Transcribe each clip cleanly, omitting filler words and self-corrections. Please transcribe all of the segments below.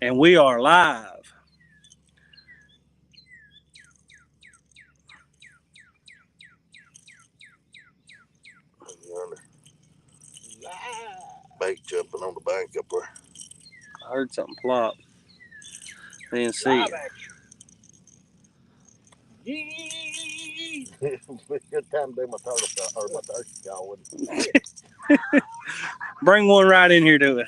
And we are live. Bait jumping on the bank up there. I heard something plop. I didn't see it. Good time to do my turtle call or my turkey call. Bring one right in here to it.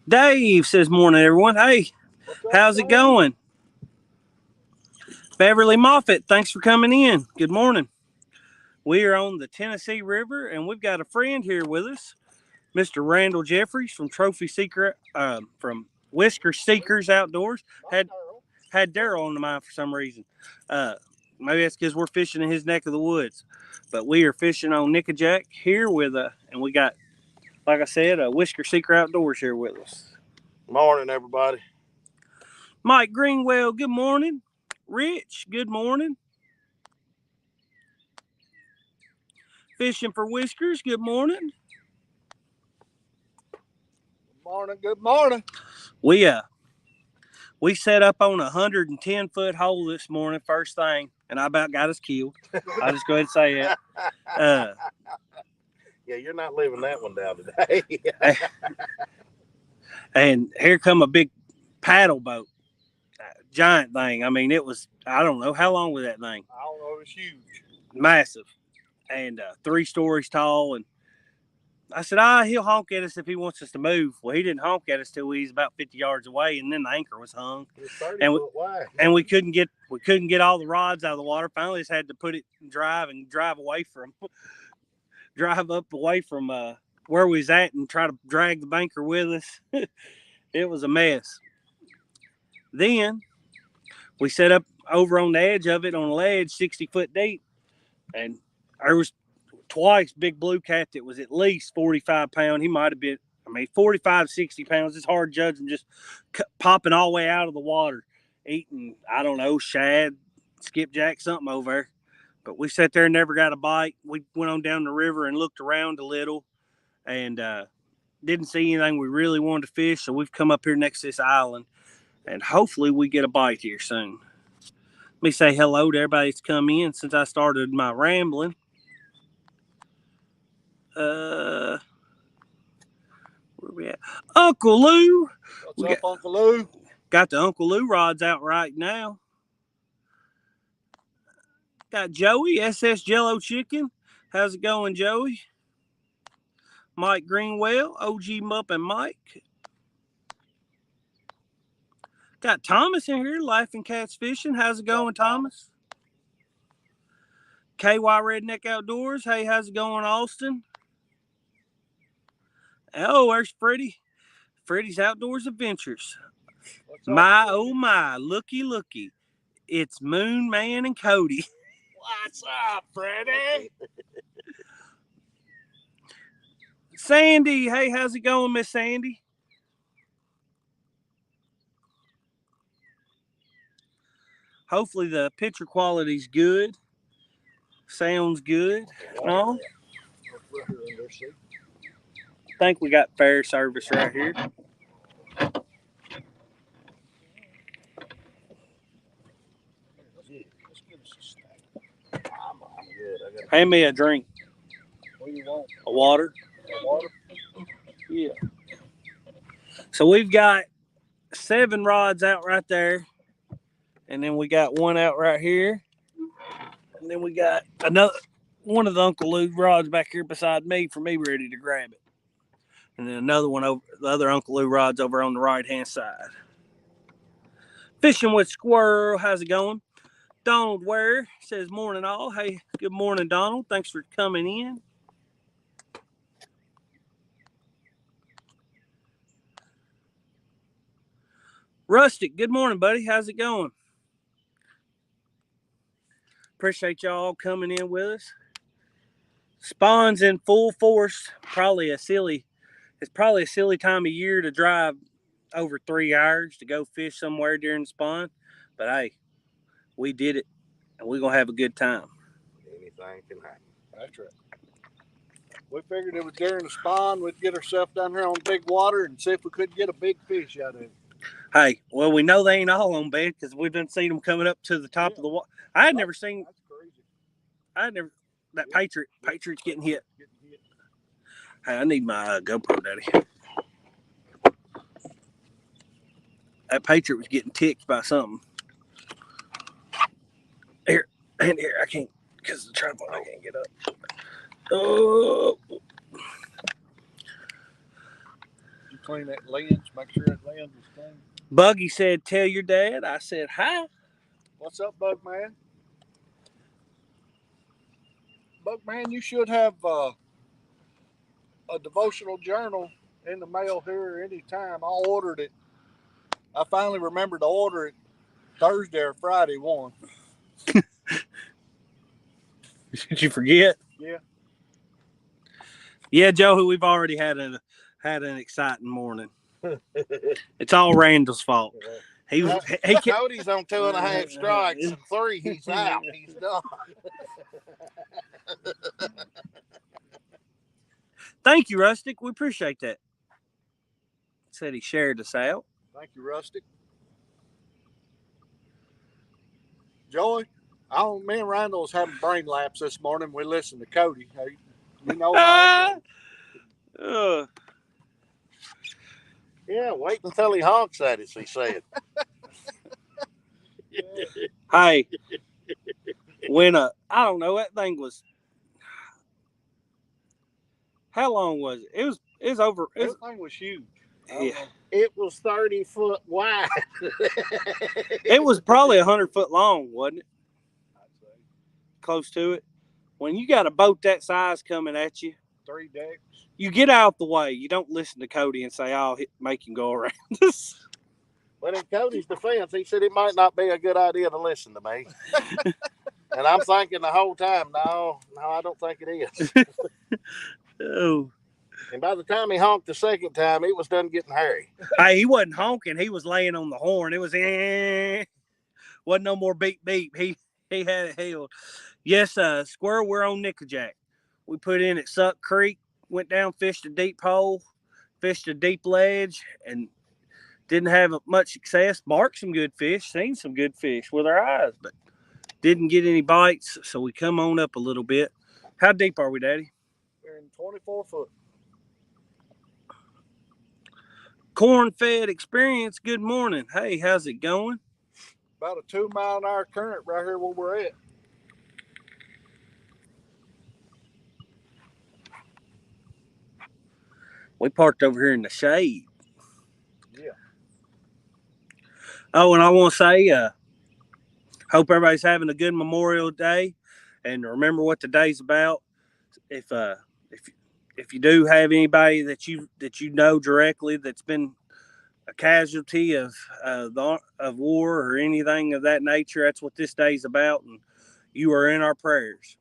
Dave says, morning, everyone. Hey, how's it going? Beverly Moffett, thanks for coming in. Good morning. We are on the Tennessee River, and we've got a friend here with us, Mr. Randall Jeffries from Trophy Seeker, from Whisker Seekers Outdoors. Had Daryl on the mind for some reason. Maybe that's because we're fishing in his neck of the woods. But we are fishing on Nickajack here and we got, like I said, a Whisker Seeker Outdoors here with us. Morning, everybody. Mike Greenwell, good morning. Rich, good morning. Fishing for Whiskers, good morning. Good morning. We set up on a 110-foot hole this morning, first thing, and I about got us killed. I'll just go ahead and say that. Yeah, you're not leaving that one down today. And here come a big paddle boat, giant thing. I mean, it was, I don't know, how long was that thing? I don't know, it was huge. Massive. And 3 stories tall. And I said, he'll honk at us if he wants us to move. Well, he didn't honk at us till we was about 50 yards away, and then the anchor was hung. It was 30 foot wide. And we couldn't get all the rods out of the water. Finally, just had to put it in drive away from, drive up away from where we was at and try to drag the banker with us. It was a mess. Then we set up over on the edge of it on a ledge 60 foot deep, and there was twice big blue cat that was at least 45 pounds. He might have been, 45, 60 pounds. It's hard to judge him, just popping all the way out of the water, eating, I don't know, shad, skipjack, something over there. But we sat there and never got a bite. We went on down the river and looked around a little and didn't see anything we really wanted to fish. So we've come up here next to this island, and hopefully we get a bite here soon. Let me say hello to everybody that's come in since I started my rambling. Where we at? Uncle Lou. What's up, Uncle Lou? Got the Uncle Lou rods out right now. Got Joey, SS Jello Chicken. How's it going, Joey? Mike Greenwell, OG Mupp and Mike. Got Thomas in here, Laughing Cats Fishing. How's it going, Thomas? KY Redneck Outdoors. Hey, how's it going, Austin? Oh, there's Freddie. Freddie's Outdoors Adventures. My, oh my, looky. It's Moon Man and Cody. What's up, Freddie? Sandy, hey, how's it going, Miss Sandy? Hopefully the picture quality's good. Sounds good. No? I think we got fair service right here. Hand me a drink. What do you want? A water. A water? Yeah. So we've got 7 rods out right there. And then we got one out right here. And then we got another one of the Uncle Lou rods back here beside me for me ready to grab it. And then another one over the other Uncle Lou rods over on the right-hand side. Fishing with Squirrel. How's it going? Donald Ware says, morning all. Hey, good morning, Donald. Thanks for coming in. Rustic, good morning, buddy. How's it going? Appreciate y'all coming in with us. Spawn's in full force. It's probably a silly time of year to drive over 3 hours to go fish somewhere during the spawn. But hey, we did it, and we're gonna have a good time. Anything can happen. That's right. We figured it was during the spawn, we'd get ourselves down here on big water and see if we could get a big fish out of it. Hey, well, we know they ain't all on bed because we've been seeing them coming up to the top of the water. I had never seen. That's crazy. I had never. That Patriot's getting hit. Hey, I need my GoPro, Daddy. That Patriot was getting ticked by something. Here, and here, I can't, because of the tripod, I can't get up. Oh. You clean that lens, make sure that lens is clean. Buggy said, tell your dad. I said, hi. What's up, Bug Man? Bug Man, you should have a devotional journal in the mail here anytime. I ordered it. I finally remembered to order it Thursday or Friday one. Did you forget? Yeah. Yeah, Joe, we've already had an exciting morning. It's all Randall's fault. He Cody's on 2.5 strikes and 3. He's out. He's done. Thank you, Rustic. We appreciate that. Said he shared us out. Thank you, Rustic. Joey, me and Randall was having brain lapse this morning. We listened to Cody. Hey, you know how Yeah, wait until he honks at us, he said. Hey, when I don't know, that thing was, how long was it? It was over. that thing was huge. Yeah. It was 30 foot wide. It was probably 100 foot long, wasn't it? I'd say. Close to it. When you got a boat that size coming at you, 3 decks. you get out the way. You don't listen to Cody and say, "I'll make him go around." But in Cody's defense, he said it might not be a good idea to listen to me. And I'm thinking the whole time, no, I don't think it is. Oh. And by the time he honked the second time, it was done getting hairy. Hey, he wasn't honking. He was laying on the horn. It was wasn't no more beep beep. He had it held. Yes, squirrel, we're on Nickajack. We put in at Suck Creek, went down, fished a deep hole, fished a deep ledge, and didn't have much success. Marked some good fish, seen some good fish with our eyes, but didn't get any bites. So we come on up a little bit. How deep are we, Daddy? We're in 24 foot. Corn-fed experience. Good morning. Hey, how's it going? About a 2 mile an hour current right here where we're at. We parked over here in the shade. Yeah. Oh, and I want to say, hope everybody's having a good Memorial Day, and remember what the day's about. If you do have anybody that you know directly that's been a casualty of war or anything of that nature, that's what this day's about, and you are in our prayers.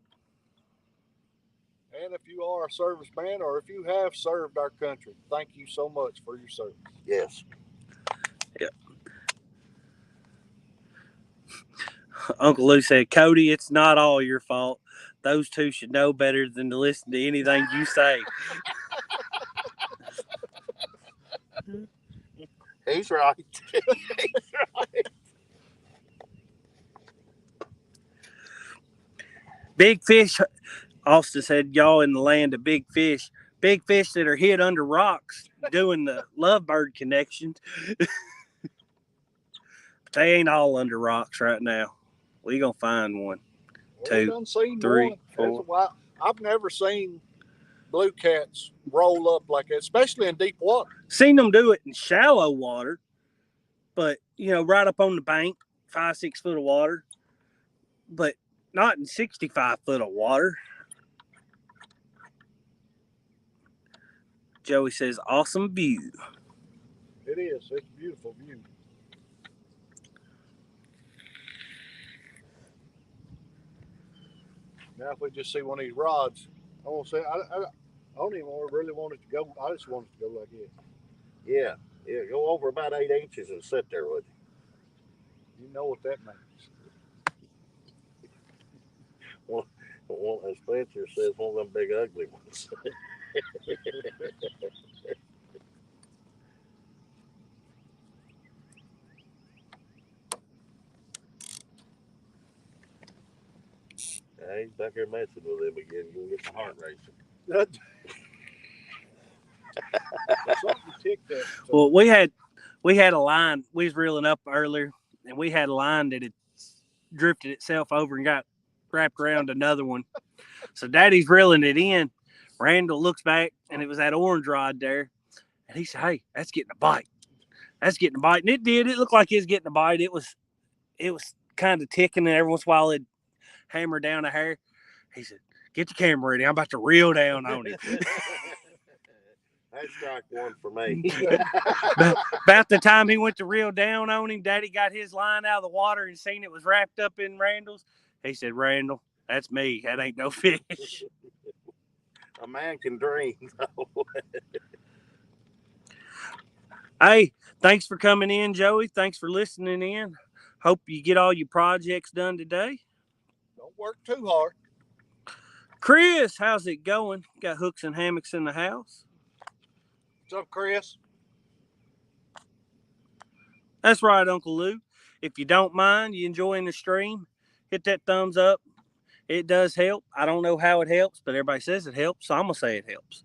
And if you are a serviceman or if you have served our country, thank you so much for your service. Yes. Yeah. Uncle Lou said, Cody, it's not all your fault. Those two should know better than to listen to anything you say. He's right. He's right. Big fish, Austin said, y'all in the land of big fish. Big fish that are hid under rocks doing the lovebird connections. They ain't all under rocks right now. We gonna find one. Well, 2, 3, 4. I've never seen blue cats roll up like that, especially in deep water. Seen them do it in shallow water, but right up on the bank, 5-6 foot of water, but not in 65 foot of water. Joey says, awesome view. It is. It's a beautiful view. Now, if we just see one of these rods, I don't even really want it to go. I just want it to go like this. Yeah. Yeah, go over about 8 inches and sit there with You know what that means. you. As Spencer says, one of them big ugly ones. He's back here messing with him again. You'll get my heart racing. Something ticked that. Well, we had a line. We was reeling up earlier, and we had a line that had drifted itself over and got wrapped around another one. So Daddy's reeling it in. Randall looks back, and it was that orange rod there, and he said, "Hey, that's getting a bite. That's getting a bite." And it did. It looked like it was getting a bite. It was kind of ticking, and every once in a while it'd hammer down a hair. He said, "Get the camera ready. I'm about to reel down on it." That's strike one for me. About the time he went to reel down on him, Daddy got his line out of the water and seen it was wrapped up in Randall's. He said, "Randall, that's me. That ain't no fish." A man can dream. Hey, thanks for coming in, Joey. Thanks for listening in. Hope you get all your projects done today. Don't work too hard. Chris, how's it going? Got hooks and hammocks in the house? What's up, Chris? That's right, Uncle Lou. If you don't mind, you enjoying the stream, hit that thumbs up. It does help. I don't know how it helps, but everybody says it helps, so I'm going to say it helps.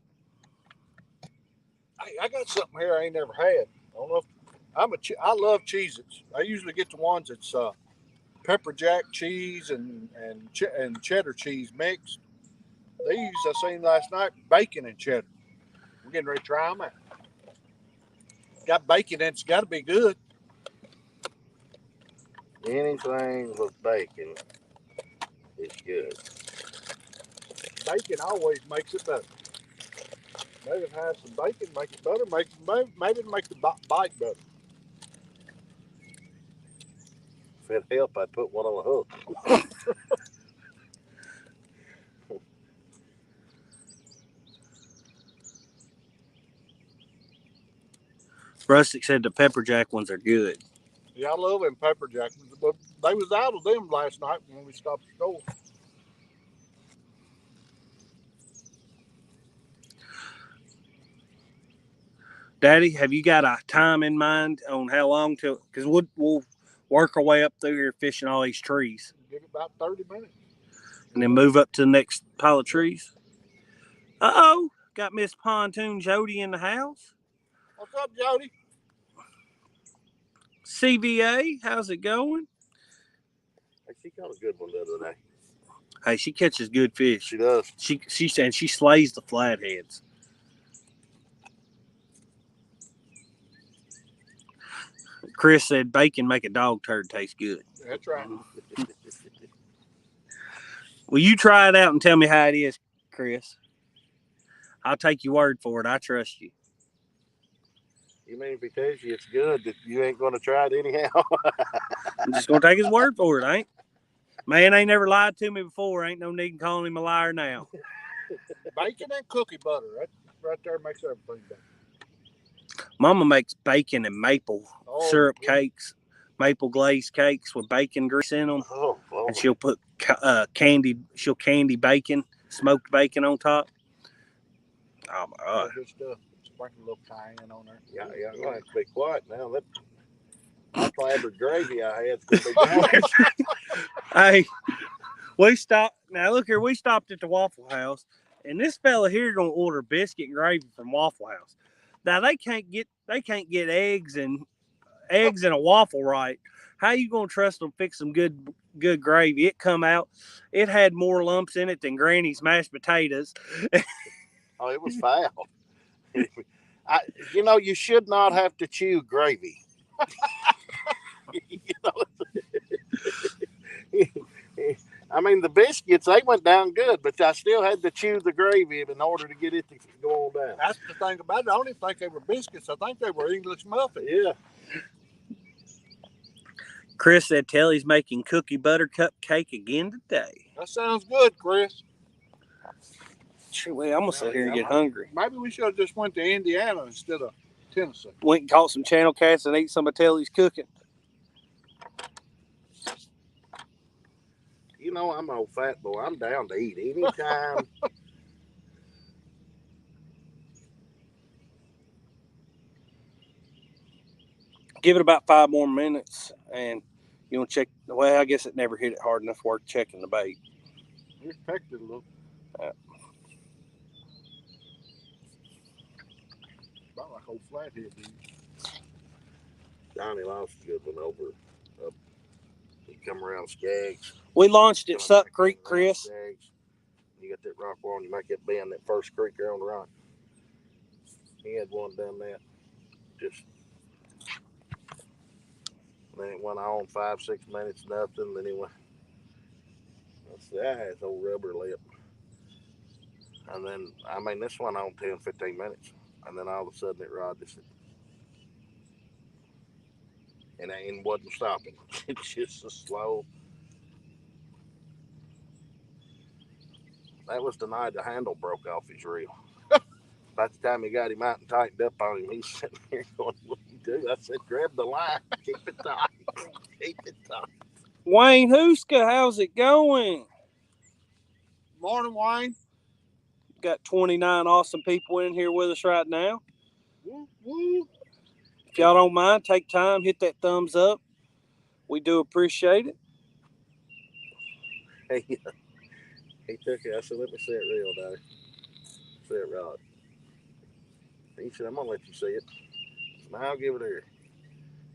I got something here I ain't never had. I don't know if I love Cheez-Its. I usually get the ones that's pepper jack cheese and cheddar cheese mixed. These I seen last night, bacon and cheddar. We're getting ready to try them out. Got bacon in it, it's got to be good. Anything with bacon is good. Bacon always makes it better. Maybe have some bacon, make it better. Maybe make the bite better. If it helped, I'd put one on a hook. Rustic said the pepper jack ones are good. Yeah, I love them pepper jack. But they was out of them last night when we stopped the store. Daddy, have you got a time in mind on how long till? Because we'll work our way up through here fishing all these trees. Give it about 30 minutes. And then move up to the next pile of trees. Uh-oh, got Miss Pontoon Jody in the house. What's up, Jody? CVA, how's it going? She caught a good one the other day. Hey, she catches good fish. She does. She said she slays the flatheads. Chris said bacon make a dog turd taste good. That's right. Will you try it out and tell me how it is, Chris? I'll take your word for it. I trust you. You mean if he tells you it's good, that you ain't going to try it anyhow? I'm just going to take his word for it, ain't? Man ain't never lied to me before. Ain't no need in calling him a liar now. Bacon and cookie butter. That right there makes everything better. Mama makes bacon and maple syrup cakes, maple glazed cakes with bacon grease in them. Oh, and she'll put candy bacon, smoked bacon on top. Oh my God. Good stuff. Sprinkle a little cayenne on there. Yeah, I'm going to have to be quiet now. That flavored gravy I had's going to be gone. Hey, we stopped. Now look here, we stopped at the Waffle House, and this fella here gonna order biscuit and gravy from Waffle House. Now they can't get eggs and a waffle right. How you gonna trust them to fix some good gravy? It come out, it had more lumps in it than Granny's mashed potatoes. Oh, it was foul. You should not have to chew gravy. I mean, the biscuits, they went down good, but I still had to chew the gravy in order to get it to go on down. That's the thing about it. I don't even think they were biscuits. I think they were English muffins. Yeah. Chris said Telly's making cookie butter cupcake again today. That sounds good, Chris. Well, I'm going to sit here and get hungry. Maybe we should have just went to Indiana instead of Tennessee. Went and caught some channel cats and ate some of Telly's cooking. You know, I'm an old fat boy. I'm down to eat anytime. Give it about 5 more minutes, and you want to check. Well, I guess it never hit it hard enough worth checking the bait. Here's pecked it a little. About like old flathead, dude. Johnny lost a good one over. He come around Skaggs. We launched at Suck Creek, Chris. You got that rock wall, and you make that bend, that first creek there on the right. He had one down there. Just then it went on 5-6 minutes, nothing. Then he went. That has old rubber lip. And then, I mean, this one on 10-15 minutes. And then all of a sudden it rod just, and it wasn't stopping. It's just a slow. That was the night the handle broke off his reel. By the time he got him out and tightened up on him, he's sitting here going, "What do you do?" I said, "Grab the line, keep it tight, keep it tight." Wayne Huska, how's it going? Morning, Wayne. Got 29 awesome people in here with us right now. Woo, woo. If y'all don't mind, take time, hit that thumbs up. We do appreciate it. Hey, he took it. I said, "Let me see it reel, Daddy. See it rod." He said, "I'm gonna let you see it." I said, "Now I'll give it here."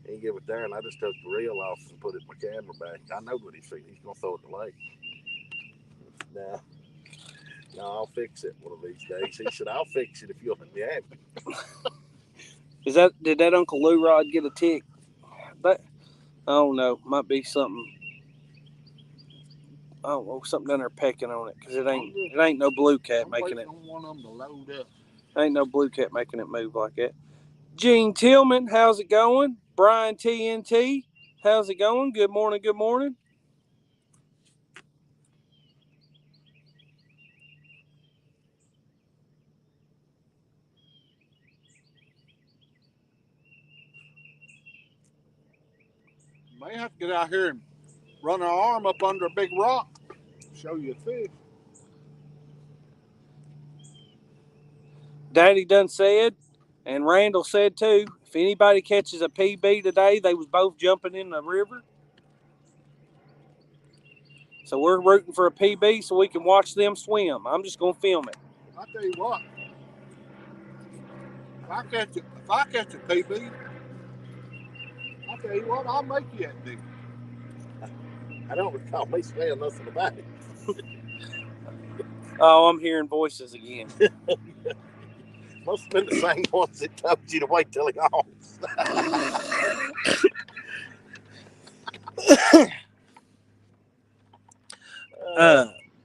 He gave it there, and I just took the reel off and put it in my camera back. I know what he's thinking. He's gonna throw it in the lake. No, I'll fix it one of these days. He said, "I'll fix it if you'll let me have it." Did that Uncle Lou rod get a tick? That, I don't know. Might be something. I don't know, something down there pecking on it, because it ain't no blue cat making it. I don't want them to load up. Ain't no blue cat making it move like that. Gene Tillman, how's it going? Brian TNT, how's it going? Good morning, good morning. May have to get out here and run our arm up under a big rock. Show you a fish. Daddy done said, and Randall said too, if anybody catches a PB today, they was both jumping in the river. So we're rooting for a PB so we can watch them swim. I'm just going to film it. I tell you what, if I catch a PB, I tell you what, I'll make you that big. I don't recall me saying nothing about it. Oh, I'm hearing voices again. Must have been the same ones that told you to wait till he hauls.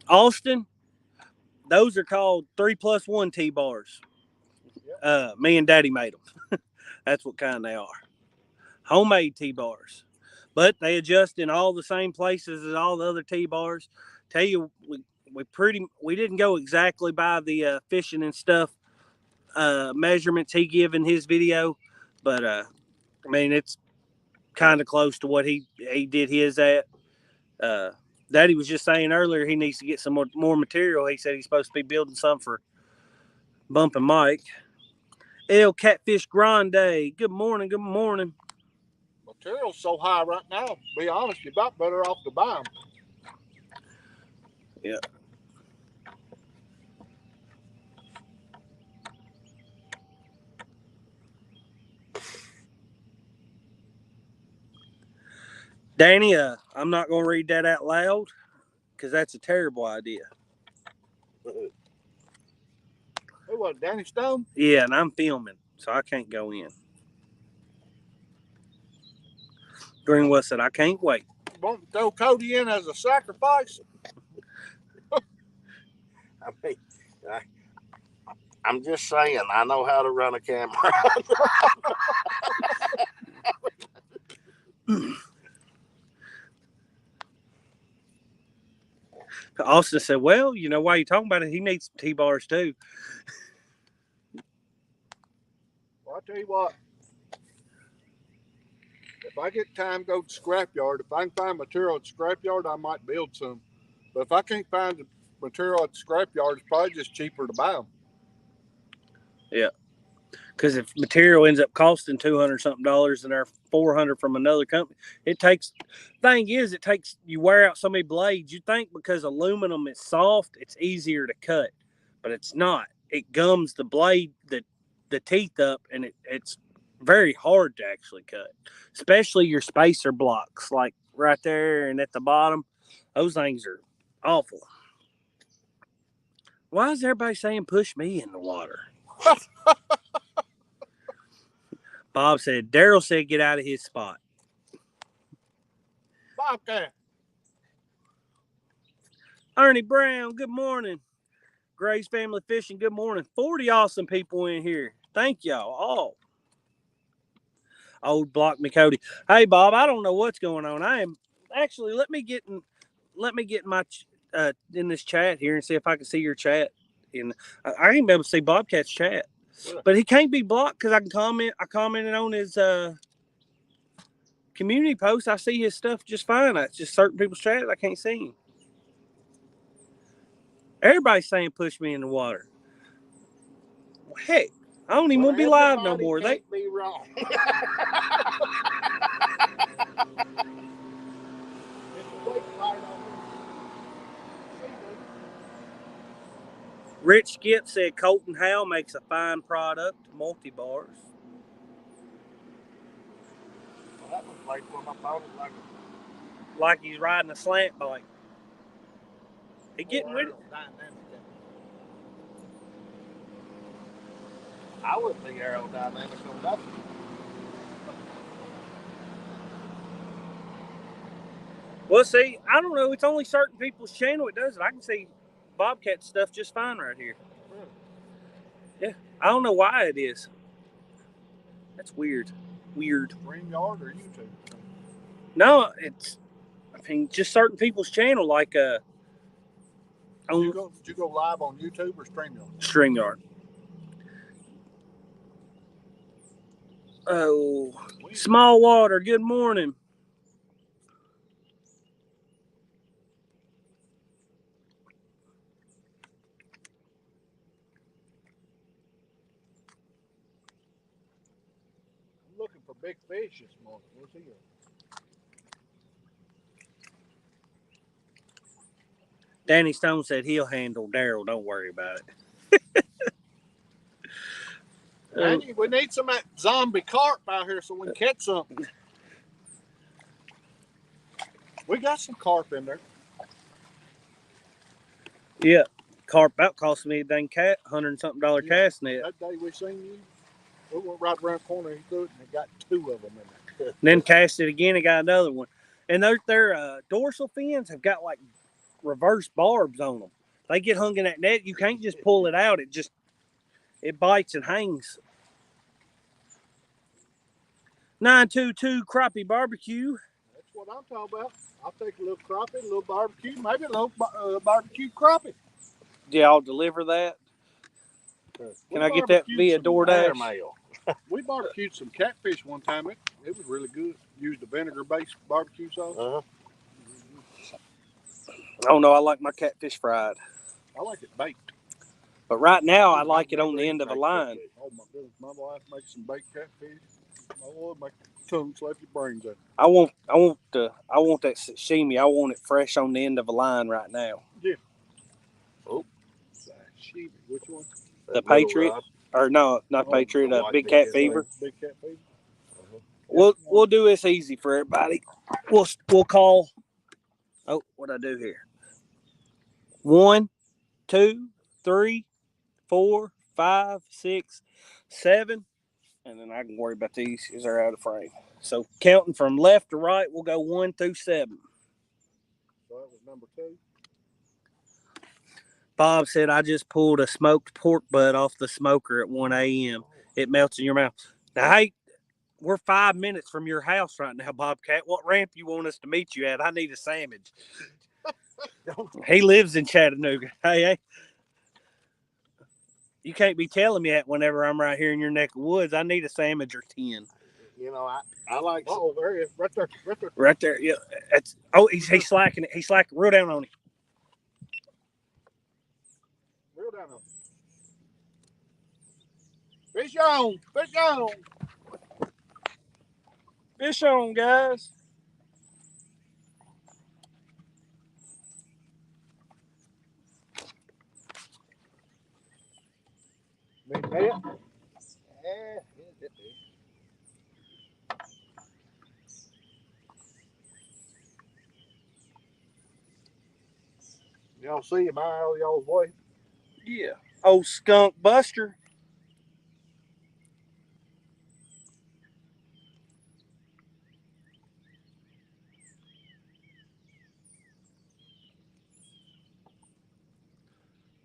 Austin, those are called 3+1 T-bars. Yep. Me and Daddy made them. That's what kind they are. Homemade T-bars. But they adjust in all the same places as all the other T-bars. Tell you, we didn't go exactly by the fishing and stuff measurements he gave in his video, but I mean, it's kind of close to what he did his at. Daddy was just saying earlier he needs to get some more material. He said he's supposed to be building some for Bumping Mike. El Catfish Grande, good morning, good morning. Material's so high right now, to be honest, you're about better off to buy them. Yeah. Danny, I'm not going to read that out loud because that's a terrible idea. Who was it, Danny Stone? Yeah, and I'm filming, so I can't go in. Greenwell said, I can't wait. You want to throw Cody in as a sacrifice? I mean, I'm just saying, I know how to run a camera. Austin said, well, you know, why you talking about it? He needs some T-bars too. Well, I I'll tell you what. If I get time to go to the scrapyard, if I can find material at the scrapyard, I might build some. But if I can't find the material at the scrapyard, it's probably just cheaper to buy them. Yeah. Because if material ends up costing $200 something and they're $400 from another company, it takes. Thing is, it takes you wear out so many blades. You think because aluminum is soft, it's easier to cut, but it's not. It gums the blade, the teeth up, and it's very hard to actually cut. Especially your spacer blocks, like right there and at the bottom. Those things are awful. Why is everybody saying push me in the water? Bob said, Daryl said get out of his spot. Bobcat. Ernie Brown, good morning. Gray's Family Fishing, good morning. 40 awesome people in here. Thank y'all all. Old Block me Cody. Hey Bob, I don't know what's going on. I am actually let me get in my in this chat here and see if I can see your chat. And I ain't be able to see Bobcat's chat. But he can't be blocked because I can comment. I commented on his community post. I see his stuff just fine. It's just certain people's chat I can't see him. Everybody's saying push me in the water. Well, heck, I don't even want to be live no more. They be wrong. Rich Skip said Colton Howe makes a fine product, multi-bars. Well, that was like when I thought it like he's riding a slant bike. He getting with it. I wouldn't be aerodynamic on that. Well, see, I don't know. It's only certain people's channel it does it. I can see Bobcat stuff just fine right here. Yeah, I don't know why it is. That's weird. Weird. StreamYard or YouTube? No, it's. I mean, just certain people's channel, like Did you go live on YouTube or StreamYard? StreamYard. Oh, Small Water. Good morning. I'm looking for big fish this morning. Where's he at? Danny Stone said he'll handle Daryl. Don't worry about it. We need some of that zombie carp out here so we can catch something. We got some carp in there. Yeah, carp out cost me a dang $100 and something cast net. That day we seen you, we went right around the corner. He threw it and got 2 of them in there. Then cast it again and got another one. And their dorsal fins have got like reverse barbs on them. They get hung in that net. You can't just pull it out. It bites and hangs. 922 Crappie Barbecue. That's what I'm talking about. I'll take a little crappie, a little barbecue, maybe a little barbecue crappie. Yeah, I'll deliver that. Can I get that via DoorDash? We barbecued some catfish one time. It was really good. Used a vinegar-based barbecue sauce. Oh no, I like my catfish fried. I like it baked. But right now, I like it on the end of a line. Oh my goodness, my wife makes some baked catfish. My Lord, make your tongue slap your brains out. I want that sashimi. I want it fresh on the end of a line right now. Yeah. Oh, sashimi. Which one? The Patriot, or no, not Patriot. Big Cat Fever. Big Cat Fever. We'll do this easy for everybody. We'll call. Oh, what'd I do here? 1, 2, 3, 4, 5, 6, 7, and then I can worry about these because they're out of frame. So counting from left to right, we'll go 1 through 7. So that was number 2. Bob said, I just pulled a smoked pork butt off the smoker at 1 a.m. It melts in your mouth. Now, hey, we're 5 minutes from your house right now, Bobcat. What ramp you want us to meet you at? I need a sandwich. He lives in Chattanooga. Hey. You can't be telling me that whenever I'm right here in your neck of woods. I need a sandwich or 10. You know, I like. Oh, there he is. Right there. Right there. Right there. Yeah. That's. Oh, he's slacking it. He's slacking. Real down on him. Real down on him. Fish on. Fish on. Fish on, guys. Big net. Yeah. Y'all see him out of y'all's way? Yeah. Old skunk buster.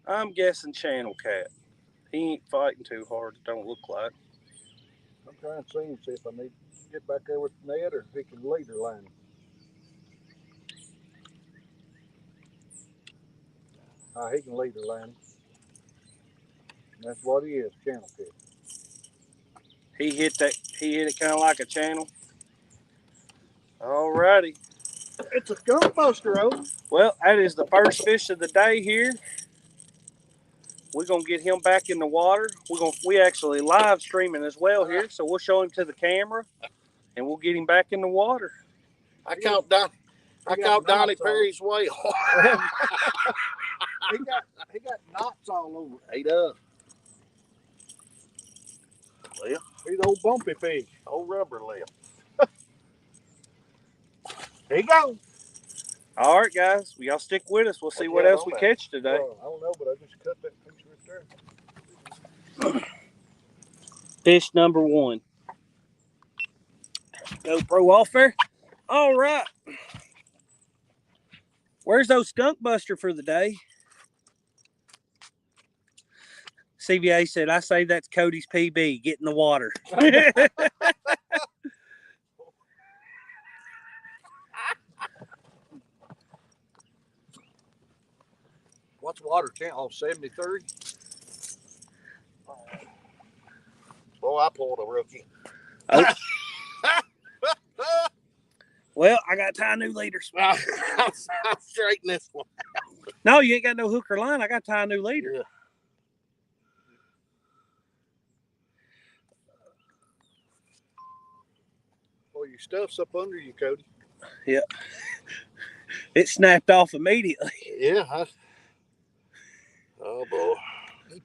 I'm guessing channel cat. He ain't fighting too hard. It don't look like. I'm trying to see him, see if I need to get back there with the net or if he can leader line. He can leader line. That's what he is, channel cat. He hit that. He hit it kind of like a channel. Alrighty. It's a skunk buster, oh. Well, that is the first fish of the day here. We're gonna get him back in the water. We actually live streaming as well here, so we'll show him to the camera, and we'll get him back in the water. I caught Donnie Perry's whale. he got knots all over. He does. Well, he's old bumpy fish. Old rubber lip. Here you go. All right, guys. Well, y'all stick with us. We'll see what else we catch today. I don't know, but I just cut that piece right there. Fish number 1. GoPro off there. All right. Where's those skunk buster for the day? CVA said, I say that's Cody's PB. Get in the water. What's water count? Oh, 73? Boy, I pulled a rookie. Oh. Well, I got to tie new leaders. I'll straighten this one. No, you ain't got no hook or line. I got to tie a new leader. Yeah. Well, your stuff's up under you, Cody. Yeah. It snapped off immediately. Yeah. Oh, boy.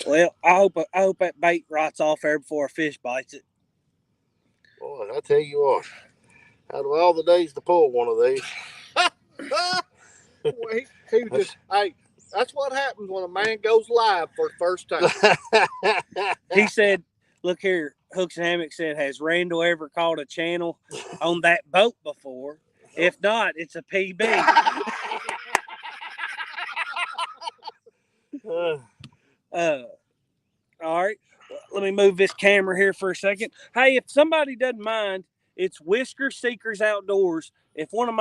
Well, I hope that bait rots off there before a fish bites it. Boy, I tell you what. Out of all the days to pull one of these. Well, he was just, hey, that's what happens when a man goes live for the first time. He said, look here, Hooks and Hammock said, has Randall ever caught a channel on that boat before? If not, it's a PB. All right. Let me move this camera here for a second. Hey, if somebody doesn't mind, it's Whisker Seekers Outdoors. If one of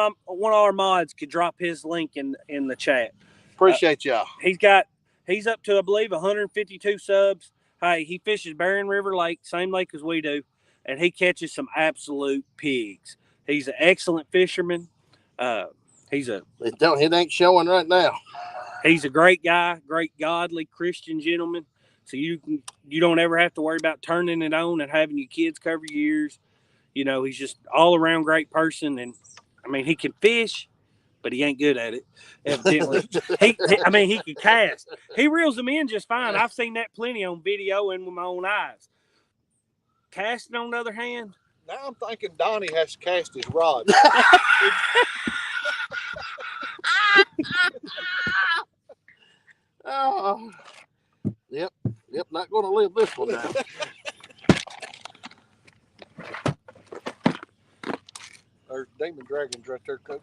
our mods could drop his link in the chat. Appreciate y'all. He's up to, I believe, 152 subs. Hey, he fishes Barren River Lake, same lake as we do, and he catches some absolute pigs. He's an excellent fisherman. It ain't showing right now. He's a great guy, great godly Christian gentleman. So you don't ever have to worry about turning it on and having your kids cover your ears. You know, he's just all around great person, and I mean, he can fish, but he ain't good at it. Evidently, he can cast. He reels them in just fine. I've seen that plenty on video and with my own eyes. Casting, on the other hand, now I'm thinking Donnie has to cast his rod. Oh, yep, not going to live this one down. There's demon dragons right there, Coach.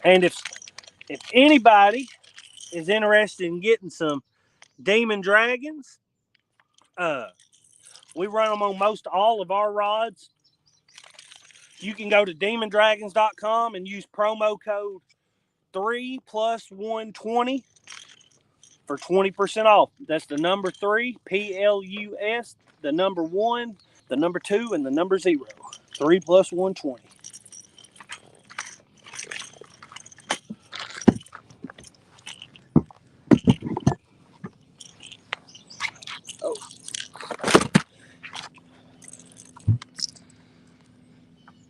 and if anybody is interested in getting some demon dragons, we run them on most all of our rods. you can go to demondragons.com and use promo code 3+120 for 20% off. That's the number 3, PLUS, the number 1, the number 2, and the number 0. 3+120. Oh.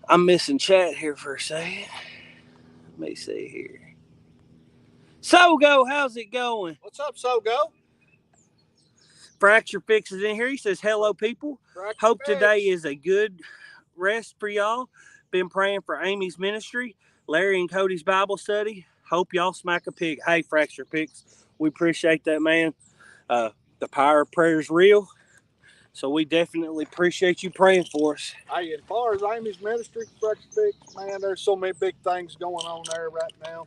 I'm missing chat here for a second. Let me see here. Sogo, how's it going? What's up, Sogo? Fracture Fix is in here. He says, hello, people. Fracture Hope Fix. today is a good rest for y'all. Been praying for Amy's ministry, Larry and Cody's Bible study. Hope y'all smack a pig. Hey, Fracture Fix, we appreciate that, man. The power of prayer is real, so we definitely appreciate you praying for us. Hey, as far as Amy's ministry, Fracture Fix, man, there's so many big things going on there right now.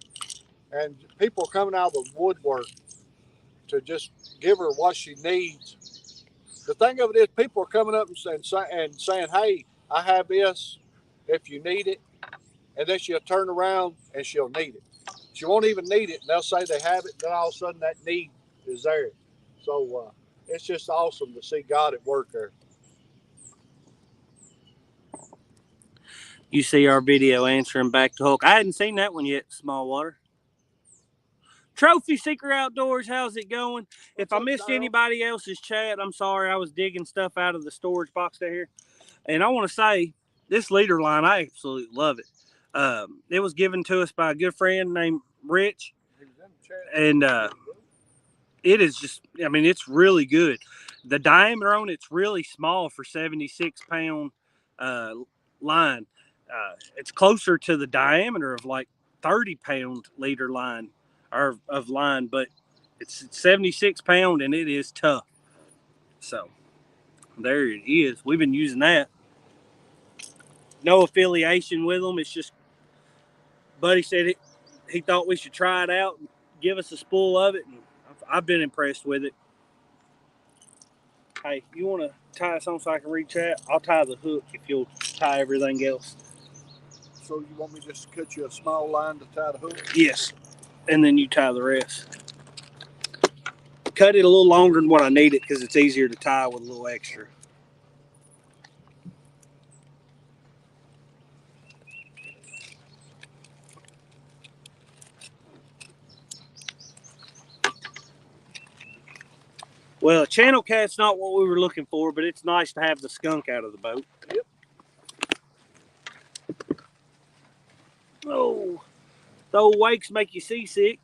And people are coming out of the woodwork to just give her what she needs. The thing of it is, people are coming up and saying, hey, I have this if you need it. And then she'll turn around and she'll need it. She won't even need it. And they'll say they have it. And then all of a sudden that need is there. So it's just awesome to see God at work there. You see our video answering back to Hulk. I hadn't seen that one yet, Small Water. Trophy Seeker Outdoors, how's it going? If I missed anybody else's chat, I'm sorry. I was digging stuff out of the storage box down here. And I want to say, this leader line, I absolutely love it. It was given to us by a good friend named Rich. And it is just, I mean, it's really good. The diameter on it's really small for 76-pound line. It's closer to the diameter of like 30-pound leader line or of line, but it's 76 pound and it is tough. So there it is. We've been using that. No affiliation with them. It's just Buddy said he thought we should try it out and give us a spool of it, and I've been impressed with it. Hey, you want to tie us on so I can read chat? I'll tie the hook if you'll tie everything else. So you want me just to cut you a small line to tie the hook? Yes, and then you tie the rest. Cut it a little longer than what I need it because it's easier to tie with a little extra. Well, a channel cat's not what we were looking for, but it's nice to have the skunk out of the boat. Yep. Oh, the old wakes make you seasick.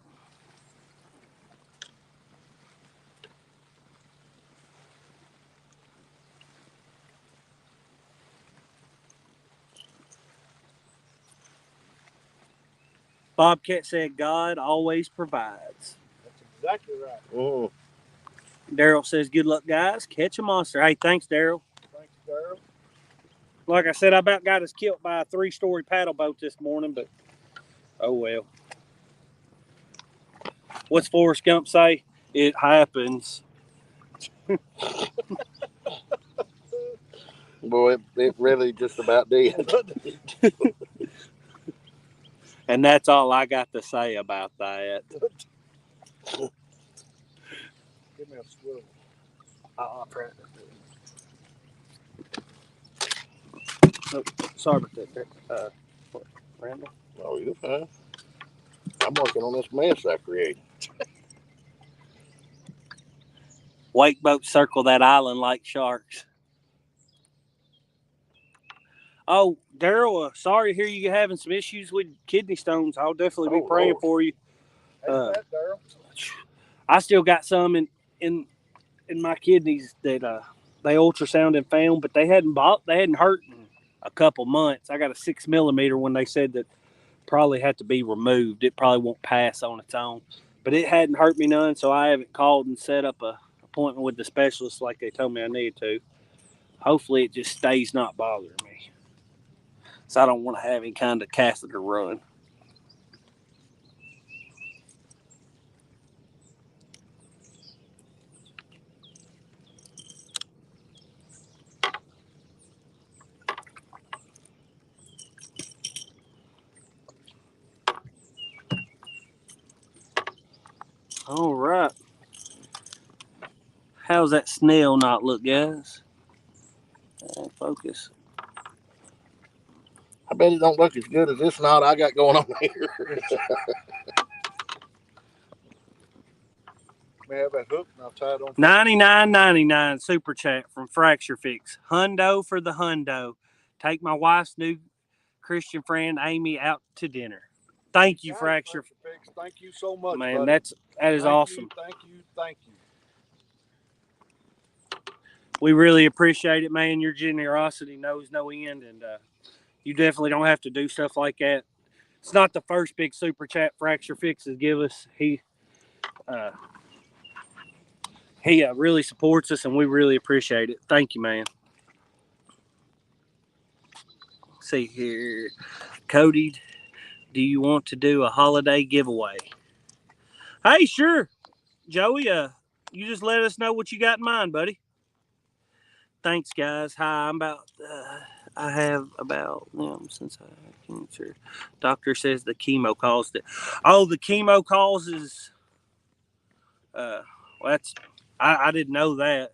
Bobcat said, God always provides. That's exactly right. Oh, Daryl says, good luck, guys. Catch a monster. Hey, thanks, Daryl. Thanks, Daryl. Like I said, I about got us killed by a 3-story paddle boat this morning, but oh well. What's Forrest Gump say? It happens. boy, it really just about did. And that's all I got to say about that. Give me a swivel. I'll try it. Oh, sorry about that. Randall? Oh, you're fine. I'm working on this mess I created. Wake boats circle that island like sharks. Oh, Daryl, sorry to hear you having some issues with kidney stones. I'll definitely be praying for you. Hey, Daryl. I still got some in my kidneys that they ultrasounded and found, but they hadn't hurt in a couple months. I got a 6 millimeter when they said that probably had to be removed. It probably won't pass on its own, but it hadn't hurt me none, so I haven't called and set up a appointment with the specialist like they told me I needed to. Hopefully it just stays not bothering me, so I don't want to have any kind of catheter run. All right. How's that snail knot look, guys? Focus. I bet it don't look as good as this knot I got going on here. May have that hook and I'll tie it on. $99.99 super chat from Fracture Fix. Hundo for the hundo. Take my wife's new Christian friend Amy out to dinner. Thank you, Fracture Fix. Thank you so much, man. buddy. That is awesome. Thank you. We really appreciate it, man. Your generosity knows no end, and you definitely don't have to do stuff like that. It's not the first big super chat Fracture Fix has give us. He really supports us, and we really appreciate it. Thank you, man. Let's see here, Cody, do you want to do a holiday giveaway? Hey, sure, Joey. You just let us know what you got in mind, buddy. Thanks, guys. Hi, I have about since I had cancer. Doctor says the chemo caused it. Oh, the chemo causes. That's. I didn't know that.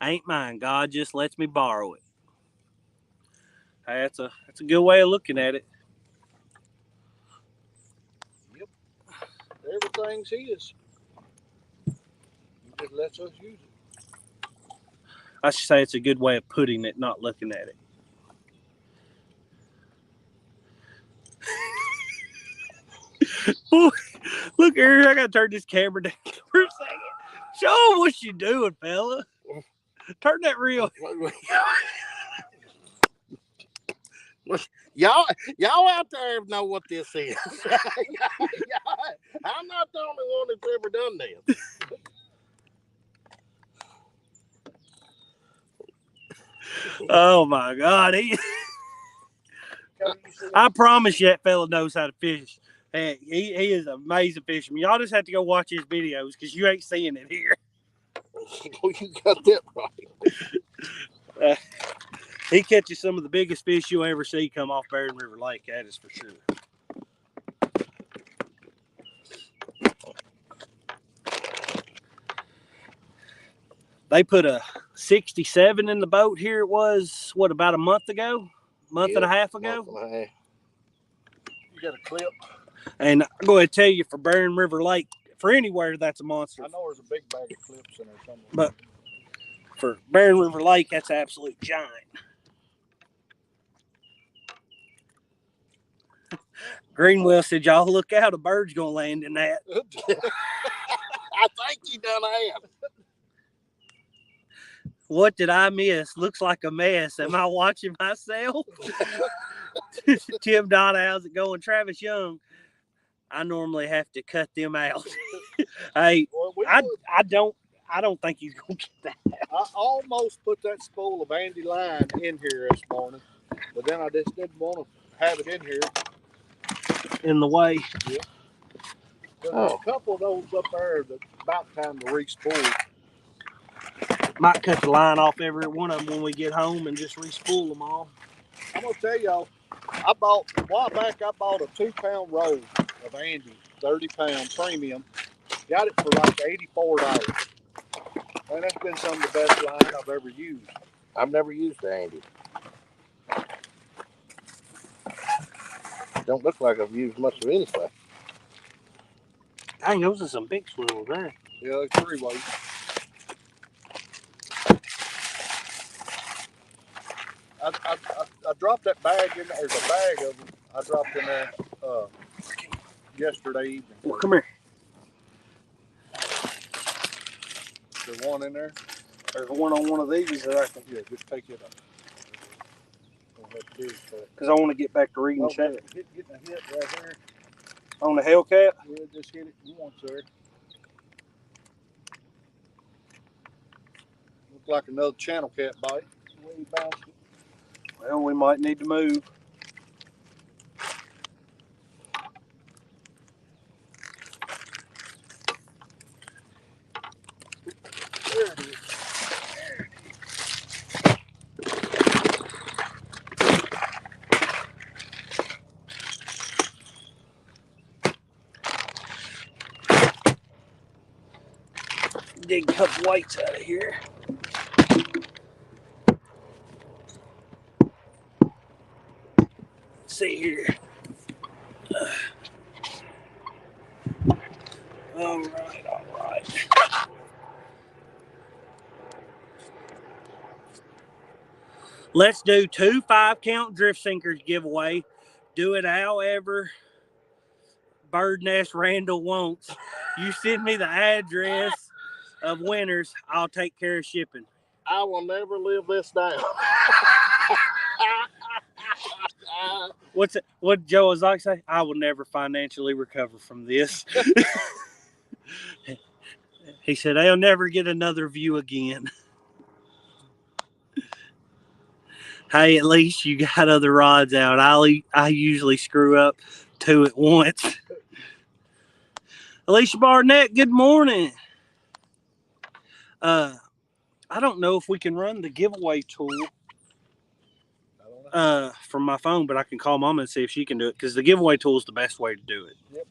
Ain't mine. God just lets me borrow it. Hey, that's a good way of looking at it. Yep. Everything's his. He just lets us use it. I should say it's a good way of putting it, not looking at it. Boy, look here, I gotta turn this camera down for a second. Show them what you doing, fella. Turn that reel. Y'all out there know what this is. I'm not the only one that's ever done this. Oh my God, I promise you that fella knows how to fish. Hey, he is an amazing fisherman. Y'all just have to go watch his videos because you ain't seeing it here. You got that right. He catches some of the biggest fish you'll ever see come off Barren River Lake. That is for sure. They put a 67 in the boat here. It was, what, about a month ago? Month and a half ago? You got a clip. And I'm going to tell you, for Barren River Lake, for anywhere, that's a monster. I know there's a big bag of clips in there somewhere. But for Barren River Lake, that's an absolute giant. Greenwell said, y'all look out, a bird's going to land in that. I think you done have. What did I miss? Looks like a mess. Am I watching myself? Tim Donna, how's it going? Travis Young, I normally have to cut them out. Hey, Well, I don't think he's gonna get that. I almost put that spool of Andy line in here this morning, but then I just didn't want to have it in here. In the way. Yeah. There's a couple of those up there that's about time to re-spool. Might cut the line off every one of them when we get home and just re-spool them all. I'm gonna tell y'all, a while back I bought a 2-pound roll of Andy, 30-pound premium. Got it for like $84. Man, that's been some of the best line I've ever used. I've never used the Andy. Don't look like I've used much of anything. Dang, those are some big swivels there. Yeah, it's 3-weight. I dropped that bag in there. There's a bag of them I dropped in there yesterday evening. Well, come here. There's one in there. There's one on one of these that I can. Yeah, just take it up. Because I want to get back to reading chat. Getting a hit right here. On the Hellcat? Yeah, just hit it once there. Looked like another channel cat bite. The way he bounced it. Well, we might need to move. There it is. dig a couple weights out of here. Let's see here. All right, all right. Let's do 2 5-count drift sinkers giveaway. Do it however Bird Nest Randall wants. You send me the address of winners, I'll take care of shipping. I will never live this down. What Joe was like say? I will never financially recover from this. He said they'll never get another view again. Hey, at least you got other rods out. I usually screw up 2 at once. Alicia Barnett, good morning. I don't know if we can run the giveaway tool from my phone, but I can call Mama and see if she can do it because the giveaway tool is the best way to do it. Yep.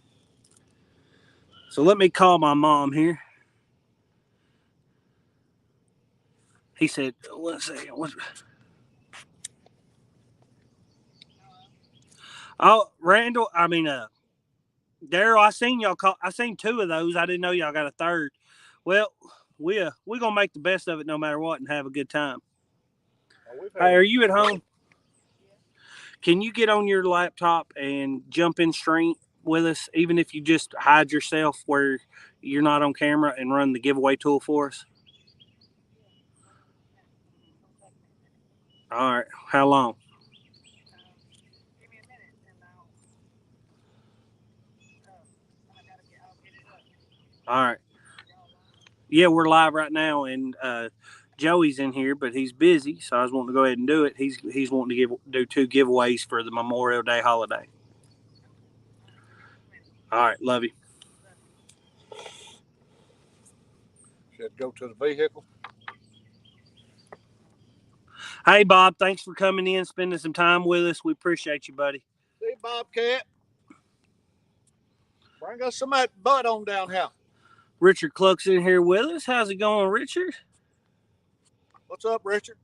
So let me call my mom here. He said, let's see. Oh, Randall, Daryl, I seen y'all call. I seen 2 of those. I didn't know y'all got a third. Well, we're gonna make the best of it no matter what and have a good time. Hey, are you at home? Can you get on your laptop and jump in stream with us, even if you just hide yourself where you're not on camera and run the giveaway tool for us? All right. How long? Give me a minute and I'll get it up. All right. Yeah, we're live right now, and Joey's in here, but he's busy, so I was wanting to go ahead and do it. He's wanting to do 2 giveaways for the Memorial Day holiday. All right, love you. Should go to the vehicle. Hey, Bob, thanks for coming in, spending some time with us. We appreciate you, buddy. See, Bobcat. Bring us some of that butt on down here. Richard Cluck's in here with us. How's it going, Richard? What's up, Richard?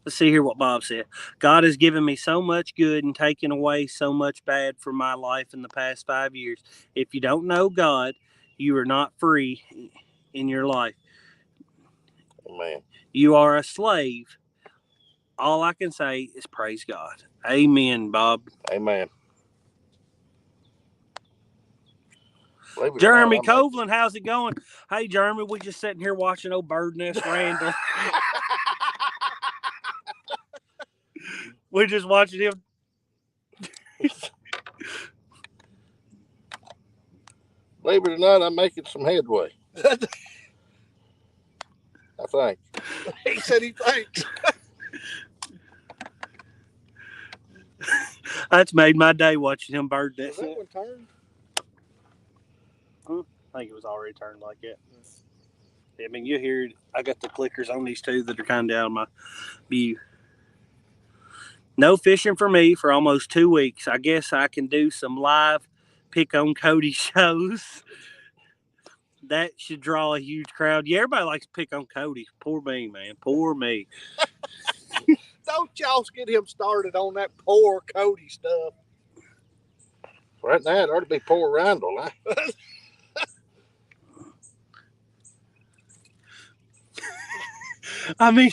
Let's see here what Bob said. God has given me so much good and taken away so much bad from my life in the past 5 years. If you don't know God, you are not free in your life. Man. You are a slave. All I can say is praise God. Amen, Bob. Amen. Jeremy Coveland, how's it going? Hey, Jeremy, we just sitting here watching old Bird Nest Randall. We're just watching him. Believe it or not, I'm making some headway. I think. He said he thinks. That's made my day watching him bird Is nest. that one turned? I think it was already turned like that. I mean, you hear, I got the clickers on these 2 that are kind of out of my view. No fishing for me for almost 2 weeks. I guess I can do some live pick on Cody shows. That should draw a huge crowd. Yeah, everybody likes to pick on Cody. Poor me, man. Poor me. Don't y'all get him started on that poor Cody stuff. Right now, it ought to be poor Randall. Huh? I mean,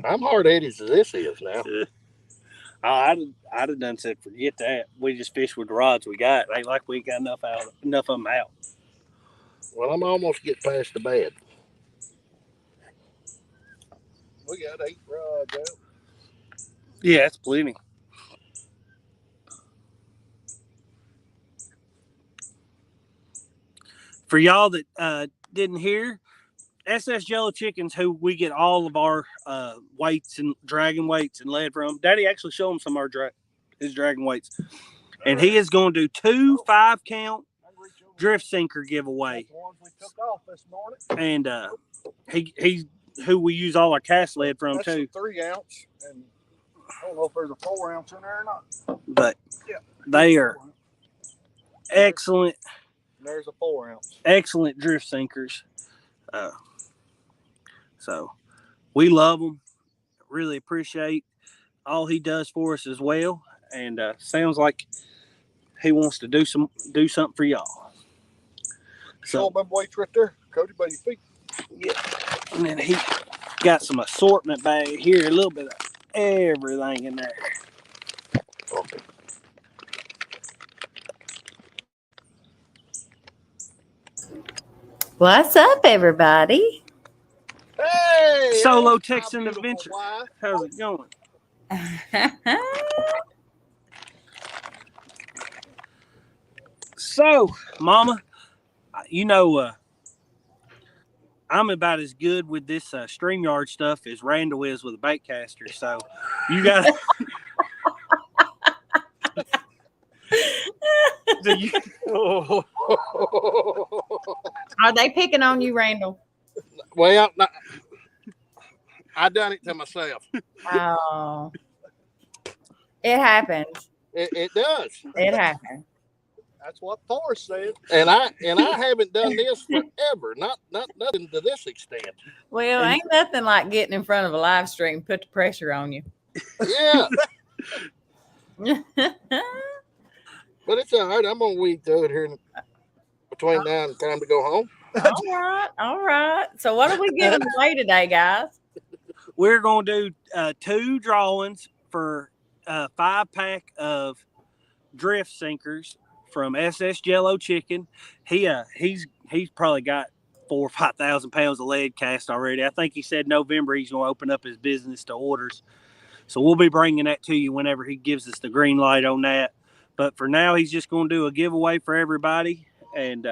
I'm hard-headed as this is now. I'd have done said, forget that. We just fish with the rods we got. Ain't like we got enough of them out. Well, I'm almost getting past the bed. We got 8 rods out. Yeah, that's plenty. For y'all that didn't hear, SS Jello Chickens, who we get all of our weights and dragon weights and lead from. Daddy actually showed him some of his dragon weights. And he is going to do 2 5-count drift sinker giveaway. The ones we took off this morning. And he's who we use all our cast lead from, That's too. a 3-ounce, and I don't know if there's a 4-ounce in there or not. But yeah, they are excellent And there's a 4-ounce. Excellent drift sinkers. So we love them. Really appreciate all he does for us as well. And sounds like he wants to do something for y'all. Show them weights right there, Cody, by your feet. Yeah. And then he got some assortment bag here, a little bit of everything in there. Okay. What's up, everybody? Hey! Solo that's my Texan beautiful Adventure. wife. How's it going? So, Mama, you know, I'm about as good with this StreamYard stuff as Randall is with a bait caster. So, you got. Are they picking on you, Randall? Well, I done it to myself. Oh, it happens. It does. It happens. That's what Thor said. And I haven't done this forever. Not nothing to this extent. Well, ain't nothing like getting in front of a live stream, put the pressure on you. Yeah. But it's all right. I'm gonna weed through it here between now and time to go home. All right. So what are we giving away today, guys? We're going to do 2 drawings for a 5-pack of drift sinkers from SS Jello Chicken. He's probably got 4,000 or 5,000 pounds of lead cast already. I think he said November he's going to open up his business to orders. So we'll be bringing that to you whenever he gives us the green light on that. But for now, he's just going to do a giveaway for everybody. And